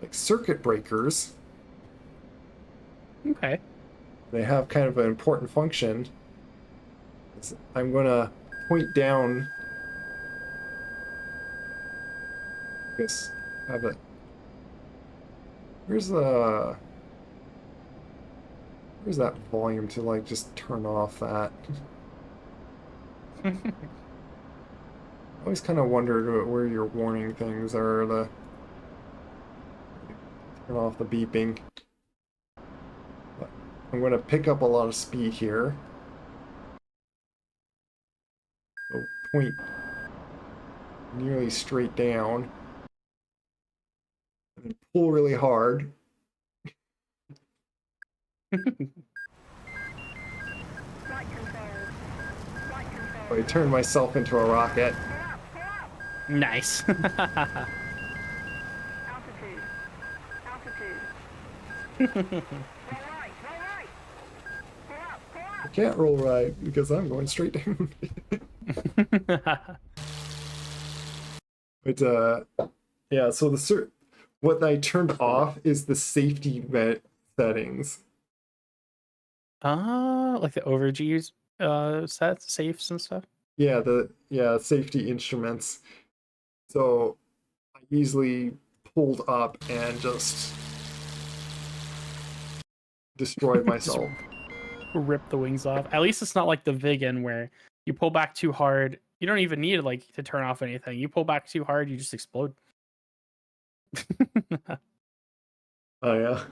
[SPEAKER 1] like circuit breakers.
[SPEAKER 2] Okay.
[SPEAKER 1] They have kind of an important function. I'm gonna point down. I guess have it. Where's the where's that volume to like just turn off that? I always kind of wondered where your warning things are to turn off the beeping. But I'm gonna pick up a lot of speed here. So point nearly straight down. And then pull really hard.
[SPEAKER 3] Flight controls. Flight
[SPEAKER 1] I
[SPEAKER 3] controls.
[SPEAKER 1] turned myself into a rocket.
[SPEAKER 3] Pull up. Pull up.
[SPEAKER 2] Nice.
[SPEAKER 3] Altitude. Altitude. Roll right, roll right. Pull up, pull
[SPEAKER 1] I
[SPEAKER 3] up.
[SPEAKER 1] can't roll right because I'm going straight down. But yeah, so what I turned off is the safety settings.
[SPEAKER 2] Like the overGs sets, safes and stuff.
[SPEAKER 1] Yeah, safety instruments. So I easily pulled up and just destroyed
[SPEAKER 2] Just
[SPEAKER 1] myself.
[SPEAKER 2] rip the wings off. At least it's not like the Vigan where you pull back too hard. You don't even need like to turn off anything. You pull back too hard, you just explode.
[SPEAKER 1] Oh yeah,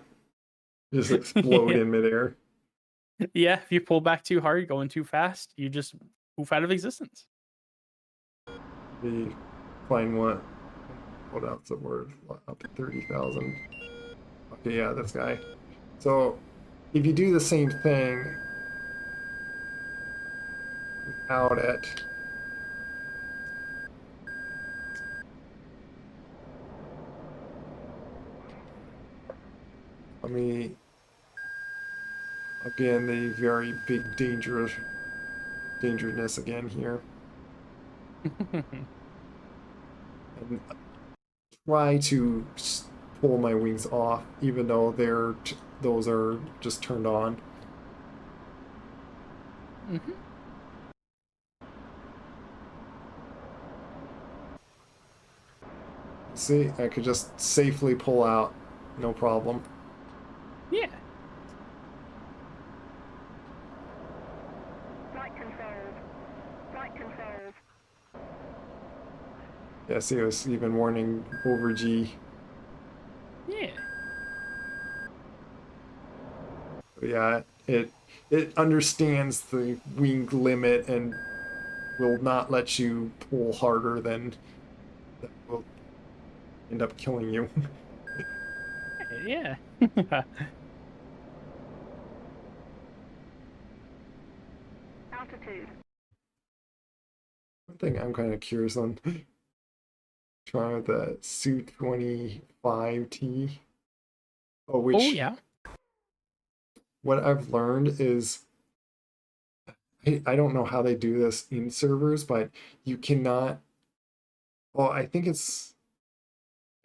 [SPEAKER 1] just explode
[SPEAKER 2] Yeah.
[SPEAKER 1] in midair.
[SPEAKER 2] Yeah, if you pull back too hard, going too fast, you just poof out of existence.
[SPEAKER 1] The find what else it worth up to 30,000. Okay, yeah, this guy. So if you do the same thing without it, let me again the very big dangerousness again here, and try to pull my wings off, even though those are just turned on.
[SPEAKER 2] Mm-hmm.
[SPEAKER 1] See, I could just safely pull out, no problem.
[SPEAKER 2] Yeah.
[SPEAKER 3] Flight controls. Flight controls.
[SPEAKER 1] Yeah, see, it was even warning over G.
[SPEAKER 2] Yeah.
[SPEAKER 1] But yeah, it understands the wing limit and will not let you pull harder than that will end up killing you.
[SPEAKER 2] Yeah.
[SPEAKER 3] Altitude.
[SPEAKER 1] One thing I'm kind of curious on, trying with the Su-25T. Oh, which
[SPEAKER 2] Oh yeah.
[SPEAKER 1] what I've learned is I don't know how they do this in servers, but you cannot. Well, I think I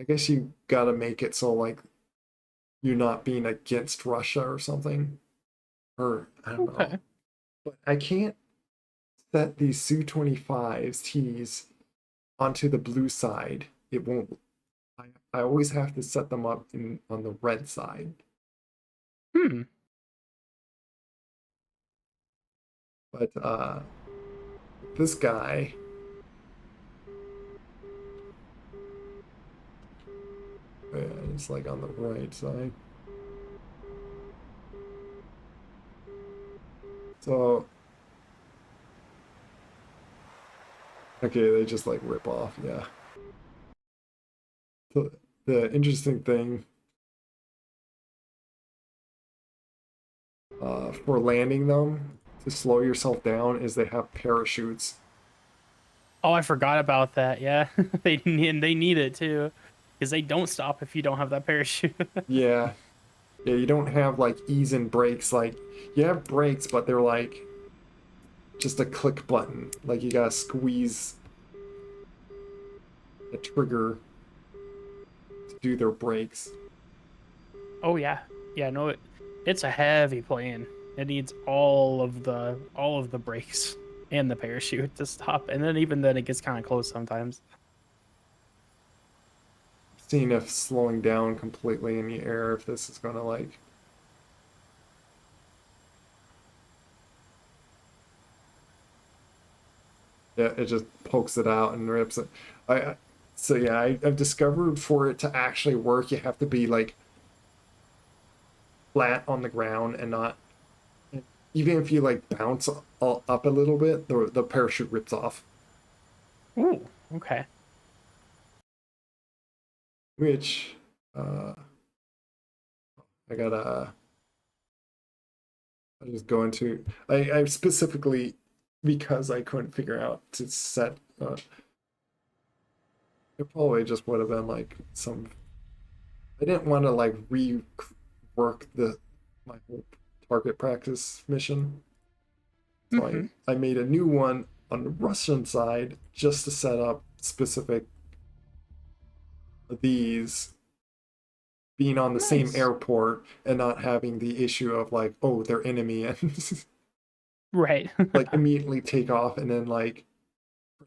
[SPEAKER 1] guess you gotta make it so like you're not being against Russia or something, or I don't know.
[SPEAKER 2] Okay.
[SPEAKER 1] But I can't set these Su-25s Ts onto the blue side. It won't. I always have to set them up on the red side.
[SPEAKER 2] Hmm.
[SPEAKER 1] But this guy, it's like on the right side. So okay, they just like rip off, yeah. The interesting thing for landing them to slow yourself down is they have parachutes.
[SPEAKER 2] Oh, I forgot about that. Yeah. They need it too. Because they don't stop if you don't have that parachute.
[SPEAKER 1] Yeah, yeah, you don't have like ease and brakes. Like you have brakes, but they're like just a click button. Like you gotta squeeze the trigger to do their brakes.
[SPEAKER 2] Oh yeah. Yeah, no, it's a heavy plane. It needs all of the brakes and the parachute to stop. And then even then it gets kind of close sometimes.
[SPEAKER 1] Seeing if slowing down completely in the air, if this is gonna like. Yeah, it just pokes it out and rips it. So yeah, I've discovered for it to actually work, you have to be like flat on the ground and not. Even if you like bounce up a little bit, the parachute rips off.
[SPEAKER 2] Ooh, okay.
[SPEAKER 1] Which uh, I gotta. I just go into. I specifically because I couldn't figure out to set. It probably just would have been like some. I didn't want to like rewrite work my whole target practice mission. So
[SPEAKER 2] Mhm.
[SPEAKER 1] I made a new one on the Russian side just to set up specific these being on the same
[SPEAKER 2] Nice.
[SPEAKER 1] airport and not having the issue of like, oh, they're enemy and
[SPEAKER 2] Right.
[SPEAKER 1] like immediately take off and then like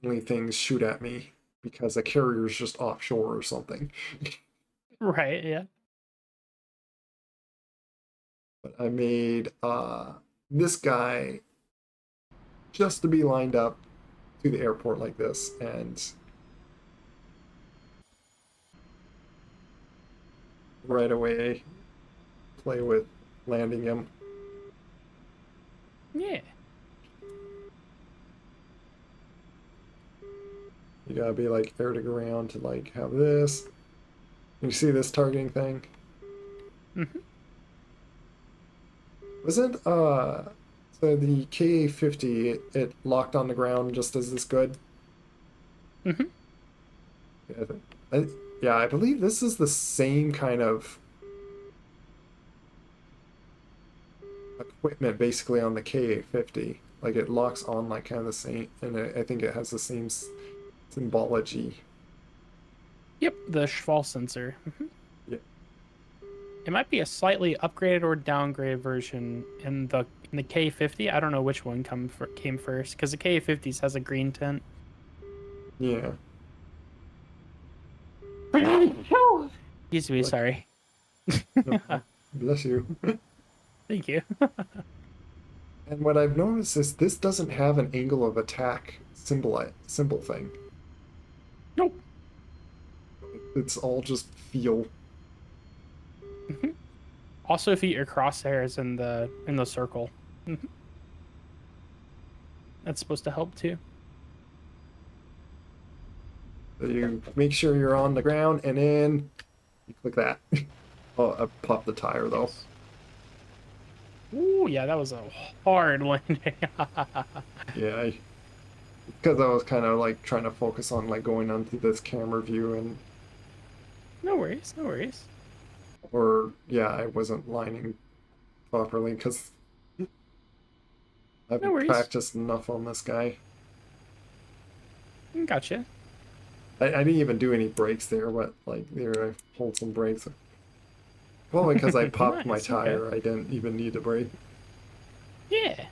[SPEAKER 1] friendly things shoot at me because a carrier's just offshore or something.
[SPEAKER 2] Right, yeah.
[SPEAKER 1] But I made this guy just to be lined up to the airport like this, and right away play with landing him.
[SPEAKER 2] Yeah.
[SPEAKER 1] You gotta be like air to ground to like have this. You see this targeting thing?
[SPEAKER 2] Mhm.
[SPEAKER 1] Wasn't so the KA-50 it locked on the ground just as this good?
[SPEAKER 2] Mhm.
[SPEAKER 1] Yeah, I, yeah, I believe this is the same kind of equipment basically on the KA-50. Like it locks on like kind of the same, and I think it has the same symbology.
[SPEAKER 2] Yep, the Schwal sensor. Mhm.
[SPEAKER 1] Yeah,
[SPEAKER 2] It might be a slightly upgraded or downgraded version in the K50. I don't know which one came first because the K50s has a green tint.
[SPEAKER 1] yeah.
[SPEAKER 2] Excuse me,
[SPEAKER 1] Like,
[SPEAKER 2] sorry.
[SPEAKER 1] no, bless you.
[SPEAKER 2] Thank you.
[SPEAKER 1] And what I've noticed is this doesn't have an angle of attack symbol thing.
[SPEAKER 2] Nope.
[SPEAKER 1] It's all just feel.
[SPEAKER 2] Mhm. Also, if you eat your crosshairs in the circle, Mhm. That's supposed to help too.
[SPEAKER 1] So you make sure you're on the ground and then you click that. Oh, I popped the tire though.
[SPEAKER 2] Nice. Ooh, yeah, that was a hard landing.
[SPEAKER 1] Yeah, because I was kind of like trying to focus on like going onto this camera view and
[SPEAKER 2] No worries, no worries.
[SPEAKER 1] or yeah, I wasn't lining properly because I
[SPEAKER 2] No
[SPEAKER 1] haven't
[SPEAKER 2] worries.
[SPEAKER 1] practiced enough on this guy.
[SPEAKER 2] Gotcha.
[SPEAKER 1] I didn't even do any brakes there, but like there I pulled some brakes. Well, because I popped my
[SPEAKER 2] Nice, okay.
[SPEAKER 1] tire, I didn't even need a brake.
[SPEAKER 2] Yeah.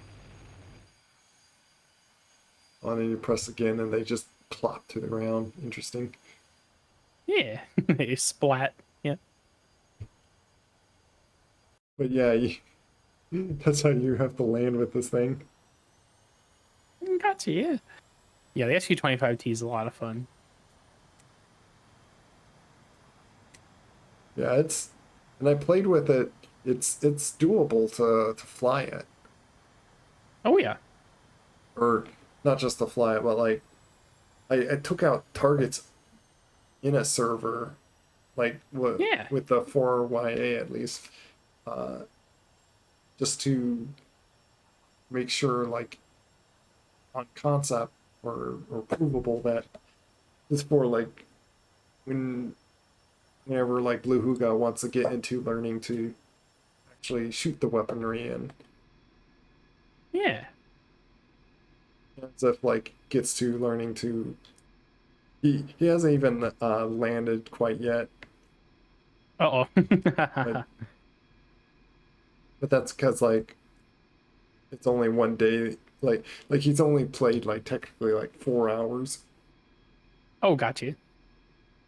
[SPEAKER 1] Oh, and then you press again and they just plop to the ground. Interesting.
[SPEAKER 2] Yeah. They splat. Yeah.
[SPEAKER 1] But yeah, that's how you have to land with this thing.
[SPEAKER 2] Gotcha, yeah. Yeah, the SU-25T is a lot of fun.
[SPEAKER 1] Yeah, and I played with it. It's doable to fly it,
[SPEAKER 2] Oh yeah.
[SPEAKER 1] or not just to fly it, but like I took out targets in a server, like
[SPEAKER 2] Yeah.
[SPEAKER 1] with the 4YA at least, uh, just to make sure like on concept or provable that it's for like whenever like Blue Huga wants to get into learning to actually shoot the weaponry and
[SPEAKER 2] Yeah.
[SPEAKER 1] as if like gets to learning to he hasn't even landed quite yet,
[SPEAKER 2] Uh-oh.
[SPEAKER 1] but that's because like it's only one day, like he's only played like technically like 4 hours,
[SPEAKER 2] Oh, got you.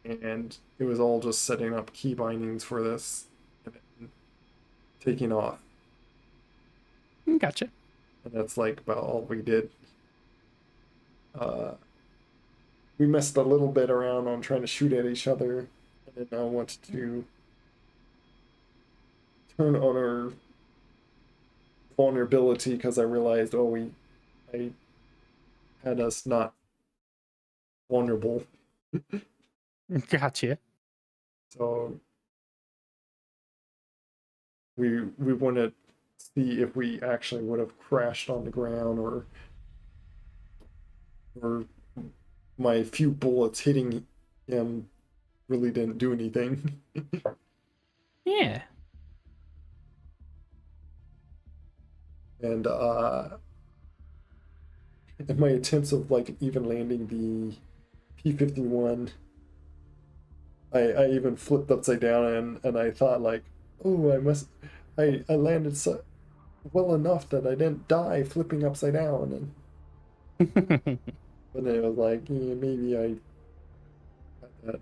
[SPEAKER 1] and it was all just setting up key bindings for this and then taking off,
[SPEAKER 2] Gotcha.
[SPEAKER 1] and that's like about all we did. uh we messed a little bit around on trying to shoot at each other, and then I wanted to turn on our vulnerability because I realized, oh, I had us not vulnerable.
[SPEAKER 2] Gotcha.
[SPEAKER 1] So we want to see if we actually would have crashed on the ground, or my few bullets hitting him really didn't do anything.
[SPEAKER 2] Yeah.
[SPEAKER 1] and in my attempts of like even landing the P-51, I even flipped upside down, and I thought like, oh, I landed so well enough that I didn't die flipping upside down, but then it was like, yeah, maybe I got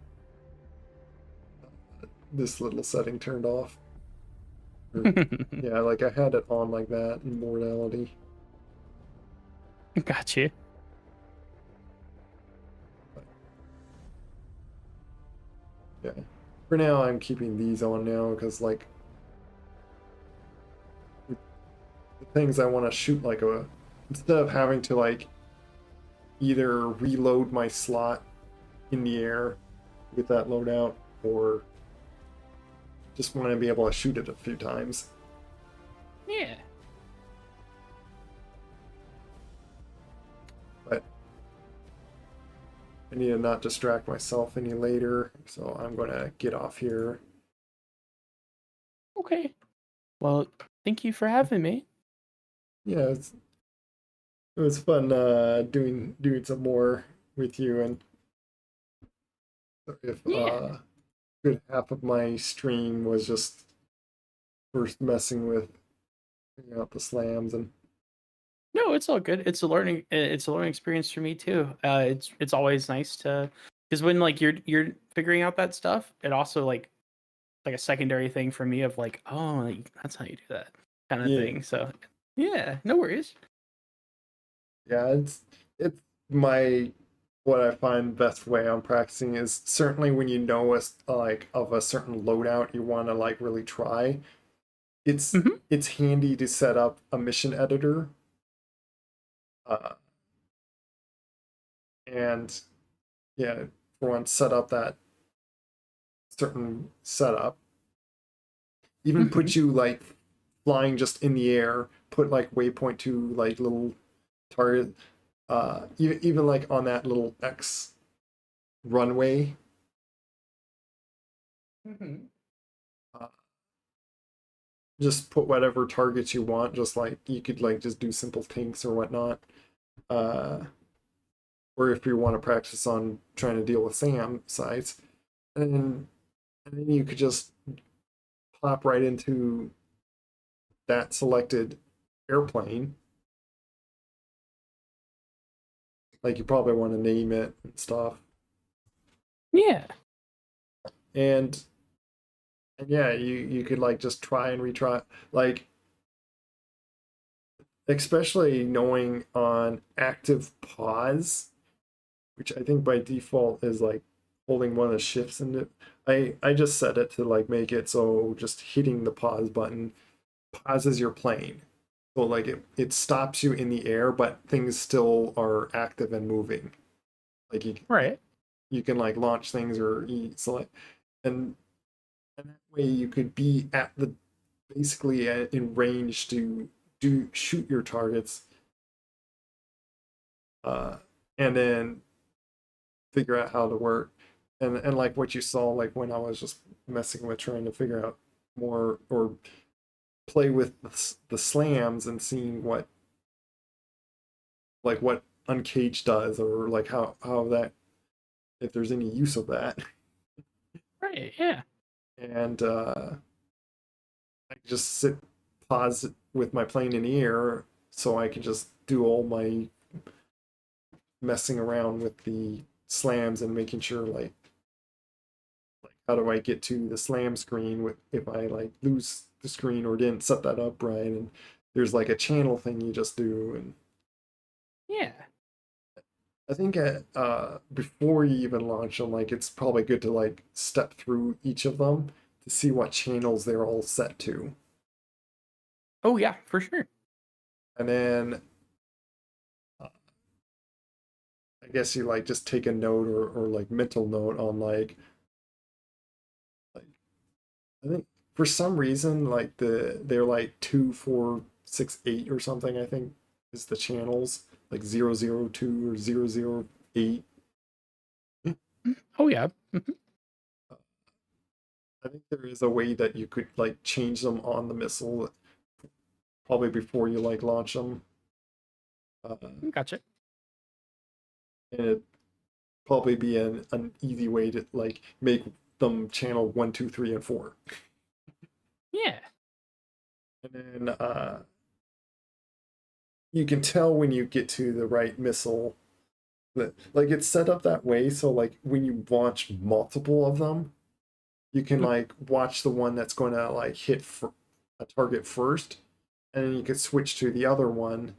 [SPEAKER 1] this little setting turned off. Or, yeah, like I had it on like that in mortality.
[SPEAKER 2] Gotcha.
[SPEAKER 1] Yeah. For now, I'm keeping these on now because like the things I want to shoot like a instead of having to like either reload my slot in the air with that loadout or just want to be able to shoot it a few times.
[SPEAKER 2] Yeah.
[SPEAKER 1] But I need to not distract myself any later, so I'm going to get off here.
[SPEAKER 2] Okay. Well, thank you for having me.
[SPEAKER 1] Yeah, it was fun doing some more with you, and if
[SPEAKER 2] Yeah.
[SPEAKER 1] good half of my stream was just first messing with figuring out the slams and
[SPEAKER 2] No, it's all good. It's a learning experience for me too. It's always nice to, because when like you're figuring out that stuff, it also like a secondary thing for me of like, oh, like, that's how you do that kind of
[SPEAKER 1] yeah,
[SPEAKER 2] thing. So yeah, no worries.
[SPEAKER 1] yeah, it's my what I find best way on practicing is certainly when you know like of a certain loadout you want to like really try. It's
[SPEAKER 2] Hmm.
[SPEAKER 1] it's handy to set up a mission editor, uh, and yeah, for one, set up that certain setup. Even
[SPEAKER 2] Hmm.
[SPEAKER 1] put you like flying just in the air. Put like waypoint to like little target. Even like on that little X runway.
[SPEAKER 2] Hmm.
[SPEAKER 1] Uh, just put whatever targets you want. Just like you could like just do simple tanks or whatnot. Uh, or if you want to practice on trying to deal with SAM sites, and then you could just pop right into that selected airplane. Like you probably want to name it and stuff.
[SPEAKER 2] Yeah.
[SPEAKER 1] And yeah, you could like just try and retry, like especially knowing on active pause, which I think by default is like holding one of the shifts in it. I just set it to like make it so just hitting the pause button pauses your plane. So like it stops you in the air, but things still are active and moving. Like
[SPEAKER 2] Right.
[SPEAKER 1] you can like launch things or select, and that way you could be at the basically in range to do shoot your targets, uh, and then figure out how to work. And like what you saw, like when I was just messing with trying to figure out more or play with the slams and seeing what uncaged does or like how that if there's any use of that.
[SPEAKER 2] Right. Yeah.
[SPEAKER 1] And I can just sit pause with my plane in the air so I can just do all my messing around with the slams and making sure like how do I get to the slam screen with if I like lose the screen or didn't set that up right, and there's like a channel thing you just do. And
[SPEAKER 2] Yeah.
[SPEAKER 1] I think before you even launch them, like it's probably good to like step through each of them to see what channels they're all set to,
[SPEAKER 2] Oh yeah, for sure.
[SPEAKER 1] and then uh, I guess you like just take a note or like mental note on like I think for some reason like they're like 2, 4, 6, 8 or something. I think is the channels like 002 or 008.
[SPEAKER 2] Oh yeah.
[SPEAKER 1] I think there is a way that you could like change them on the missile. probably before you like launch them.
[SPEAKER 2] Gotcha.
[SPEAKER 1] And it probably be an easy way to like make them channel 1, 2, 3, and 4.
[SPEAKER 2] Yeah.
[SPEAKER 1] And then you can tell when you get to the right missile. Like it's set up that way so like when you launch multiple of them, you can like watch the one that's going to like hit a target first, and then you can switch to the other one,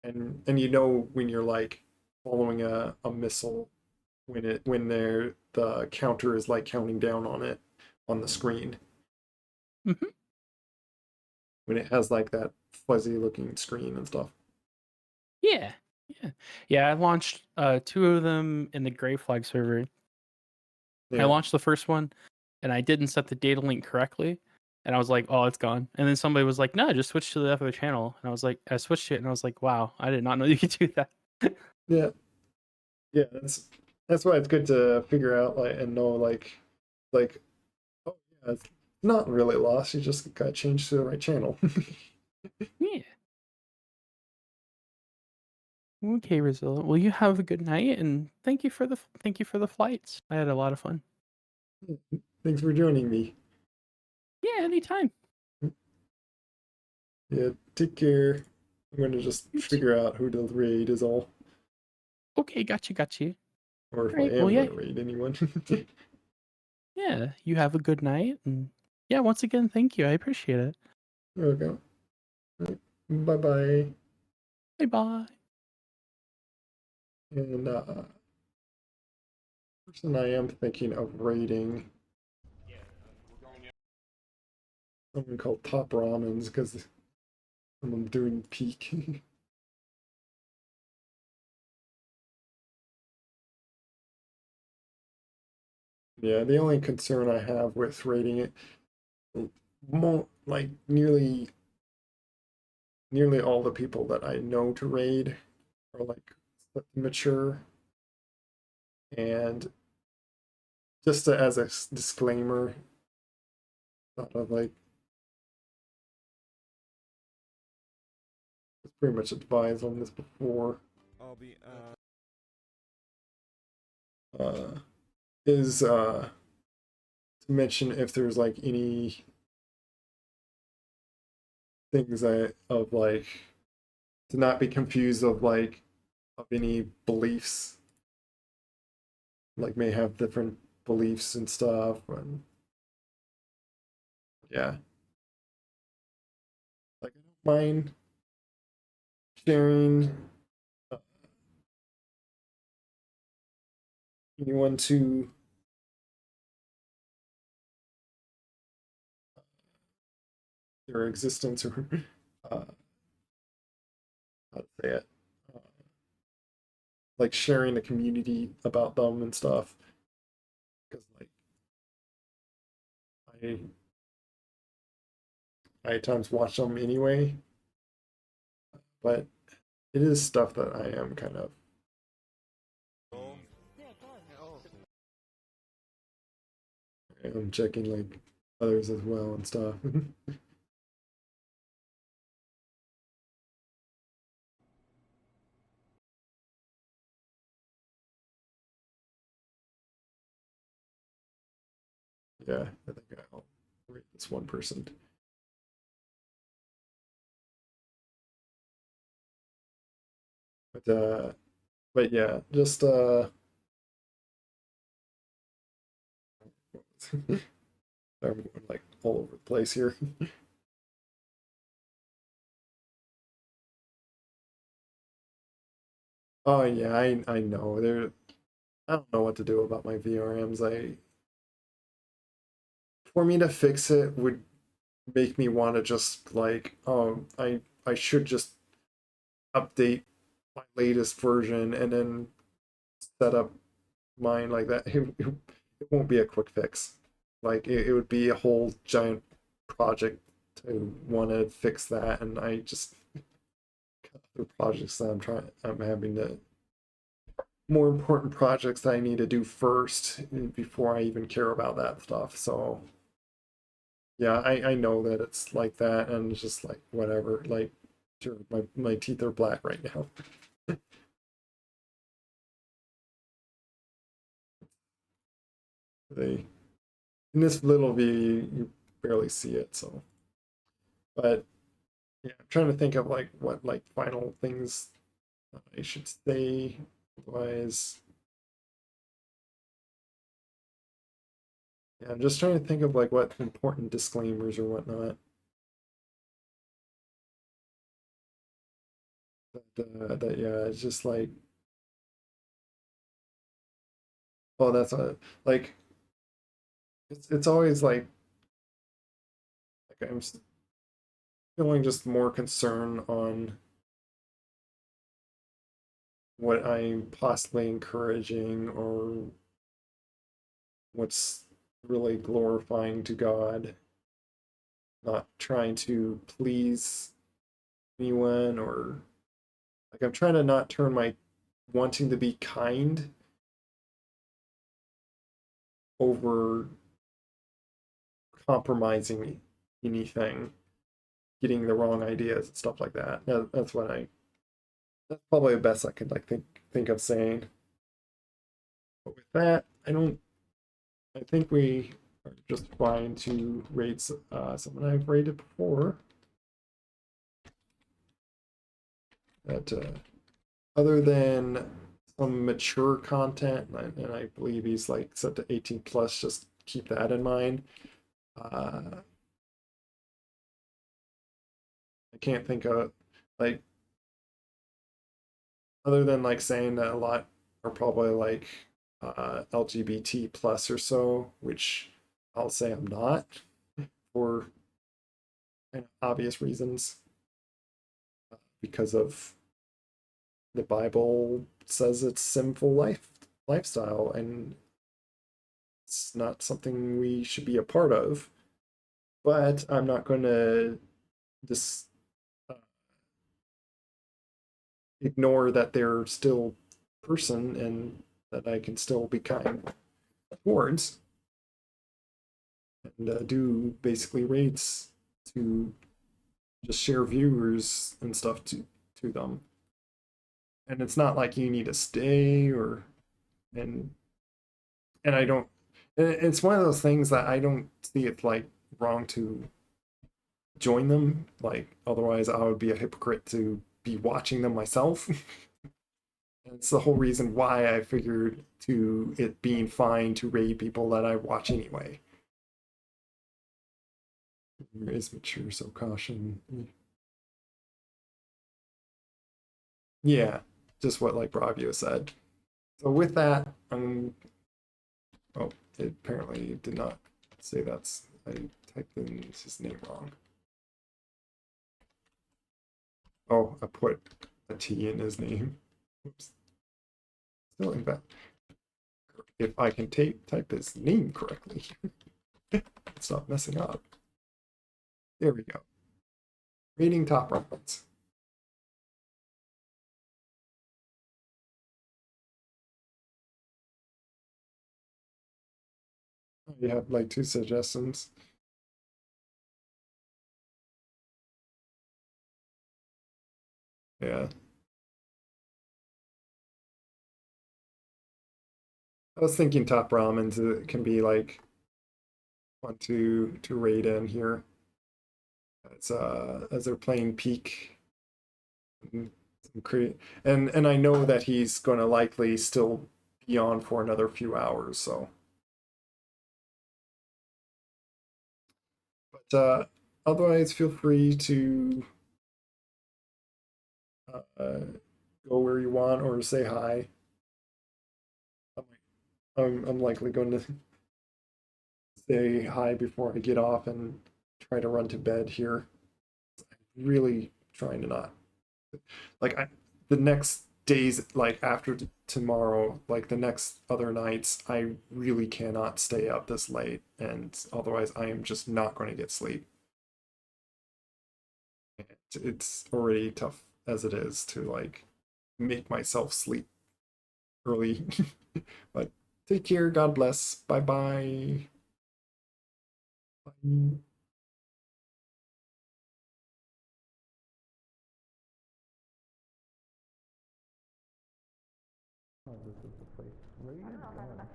[SPEAKER 1] and you know when you're like following a missile when the counter is like counting down on it on the screen.
[SPEAKER 2] Mm-hmm.
[SPEAKER 1] When it has like that fuzzy looking screen and stuff.
[SPEAKER 2] Yeah. Yeah. I launched 2 of them in the Gray Flag server.
[SPEAKER 1] Yeah.
[SPEAKER 2] I launched the first one, and I didn't set the data link correctly, and I was like, "Oh, it's gone." And then somebody was like, "No, just switch to the other channel." And I was like, I switched it, and I was like, "Wow, I did not know you could do that."
[SPEAKER 1] Yeah. Yeah, that's why it's good to figure out like and know like oh yeah, it's not really lost. You just got to change to the right channel.
[SPEAKER 2] Yeah. Okay, Rezillo. Well, you have a good night, and thank you for the flights. I had a lot of fun.
[SPEAKER 1] Thanks for joining me.
[SPEAKER 2] Yeah, anytime.
[SPEAKER 1] Yeah, take care. I'm gonna just
[SPEAKER 2] You too.
[SPEAKER 1] figure out who to raid is all,
[SPEAKER 2] Okay, got you.
[SPEAKER 1] or if
[SPEAKER 2] All right.
[SPEAKER 1] I
[SPEAKER 2] Well,
[SPEAKER 1] am
[SPEAKER 2] yeah,
[SPEAKER 1] gonna raid anyone.
[SPEAKER 2] yeah. You have a good night, and yeah, once again, thank you. I appreciate it.
[SPEAKER 1] Okay. Bye bye.
[SPEAKER 2] Bye bye.
[SPEAKER 1] And person I am thinking of raiding someone called Top Ramens because I'm doing peak. Yeah, the only concern I have with raiding it, like nearly all the people that I know to raid are like mature, and just as a disclaimer, sort of like it's pretty much advised on this before.
[SPEAKER 5] I'll be
[SPEAKER 1] Is to mention if there's like any things that of like to not be confused of like of any beliefs, like may have different beliefs and stuff, and yeah, like I don't mind sharing anyone to their existence or uh, how to say it, uh, like sharing the community about them and stuff, because like I I at times watch them anyway, but it is stuff that I am kind of. I'm checking like others as well and stuff. Yeah, I think I'll rate this one person. But yeah, just I'm going like all over the place here. Oh yeah, I know. I don't know what to do about my VRMs. For me to fix it would make me want to just like, oh, I should just update my latest version and then set up mine like that. It won't be a quick fix. Like it would be a whole giant project to want to fix that, and I just got other projects that I'm having to more important projects that I need to do first before I even care about that stuff. So Yeah, I know that it's like that, and it's just like whatever. Like, sure, my teeth are black right now. They in this little view you barely see it, so. But yeah, I'm trying to think of like what like final things I should say. Otherwise, yeah, I'm just trying to think of like what important disclaimers or whatnot. That yeah, it's just like, oh, that's a like it's always like feeling just more concern on what I'm possibly encouraging or what's really glorifying to God, not trying to please anyone or like I'm trying to not turn my wanting to be kind over compromising anything, getting the wrong ideas and stuff like that. That's what I. That's probably the best I could like think of saying. But with that, I don't. I think we are just fine to rate someone I've rated before. That other than some mature content, and I believe he's like set to 18 plus. Just keep that in mind. I can't think of like other than like saying that a lot are probably like LGBT plus or so, which I'll say I'm not for obvious reasons because of the Bible says it's sinful lifestyle and it's not something we should be a part of. But I'm not going to just uh, ignore that they're still person and that I can still be kind towards and do basically raids to just share viewers and stuff to them. And it's not like you need to stay or and and I don't. It's one of those things that I don't see it like wrong to join them. Like otherwise, I would be a hypocrite to be watching them myself. It's the whole reason why I figured to it being fine to raid people that I watch anyway. Is mature, so caution. Yeah, just what like Bravio said. So with that, oh, it apparently did not say that's I typed in his name wrong. Oh, I put a T in his name. Oops. Still in that. If I can type his name correctly, it's not messing up. There we go. Rating top rankings. You have like 2 suggestions. Yeah. I was thinking top ramens can be like one to rate in here. As they're playing peak and and I know that he's gonna likely still be on for another few hours, so but otherwise feel free to uh, go where you want or say hi. I'm likely going to say hi before I get off and try to run to bed here. I'm really trying to not like the next days like after tomorrow, like the next other nights, I really cannot stay up this late, and otherwise I am just not going to get sleep. It's already tough as it is to like make myself sleep early. But take care. God bless. Bye bye. Bye.
[SPEAKER 2] this is the place. Where are you going?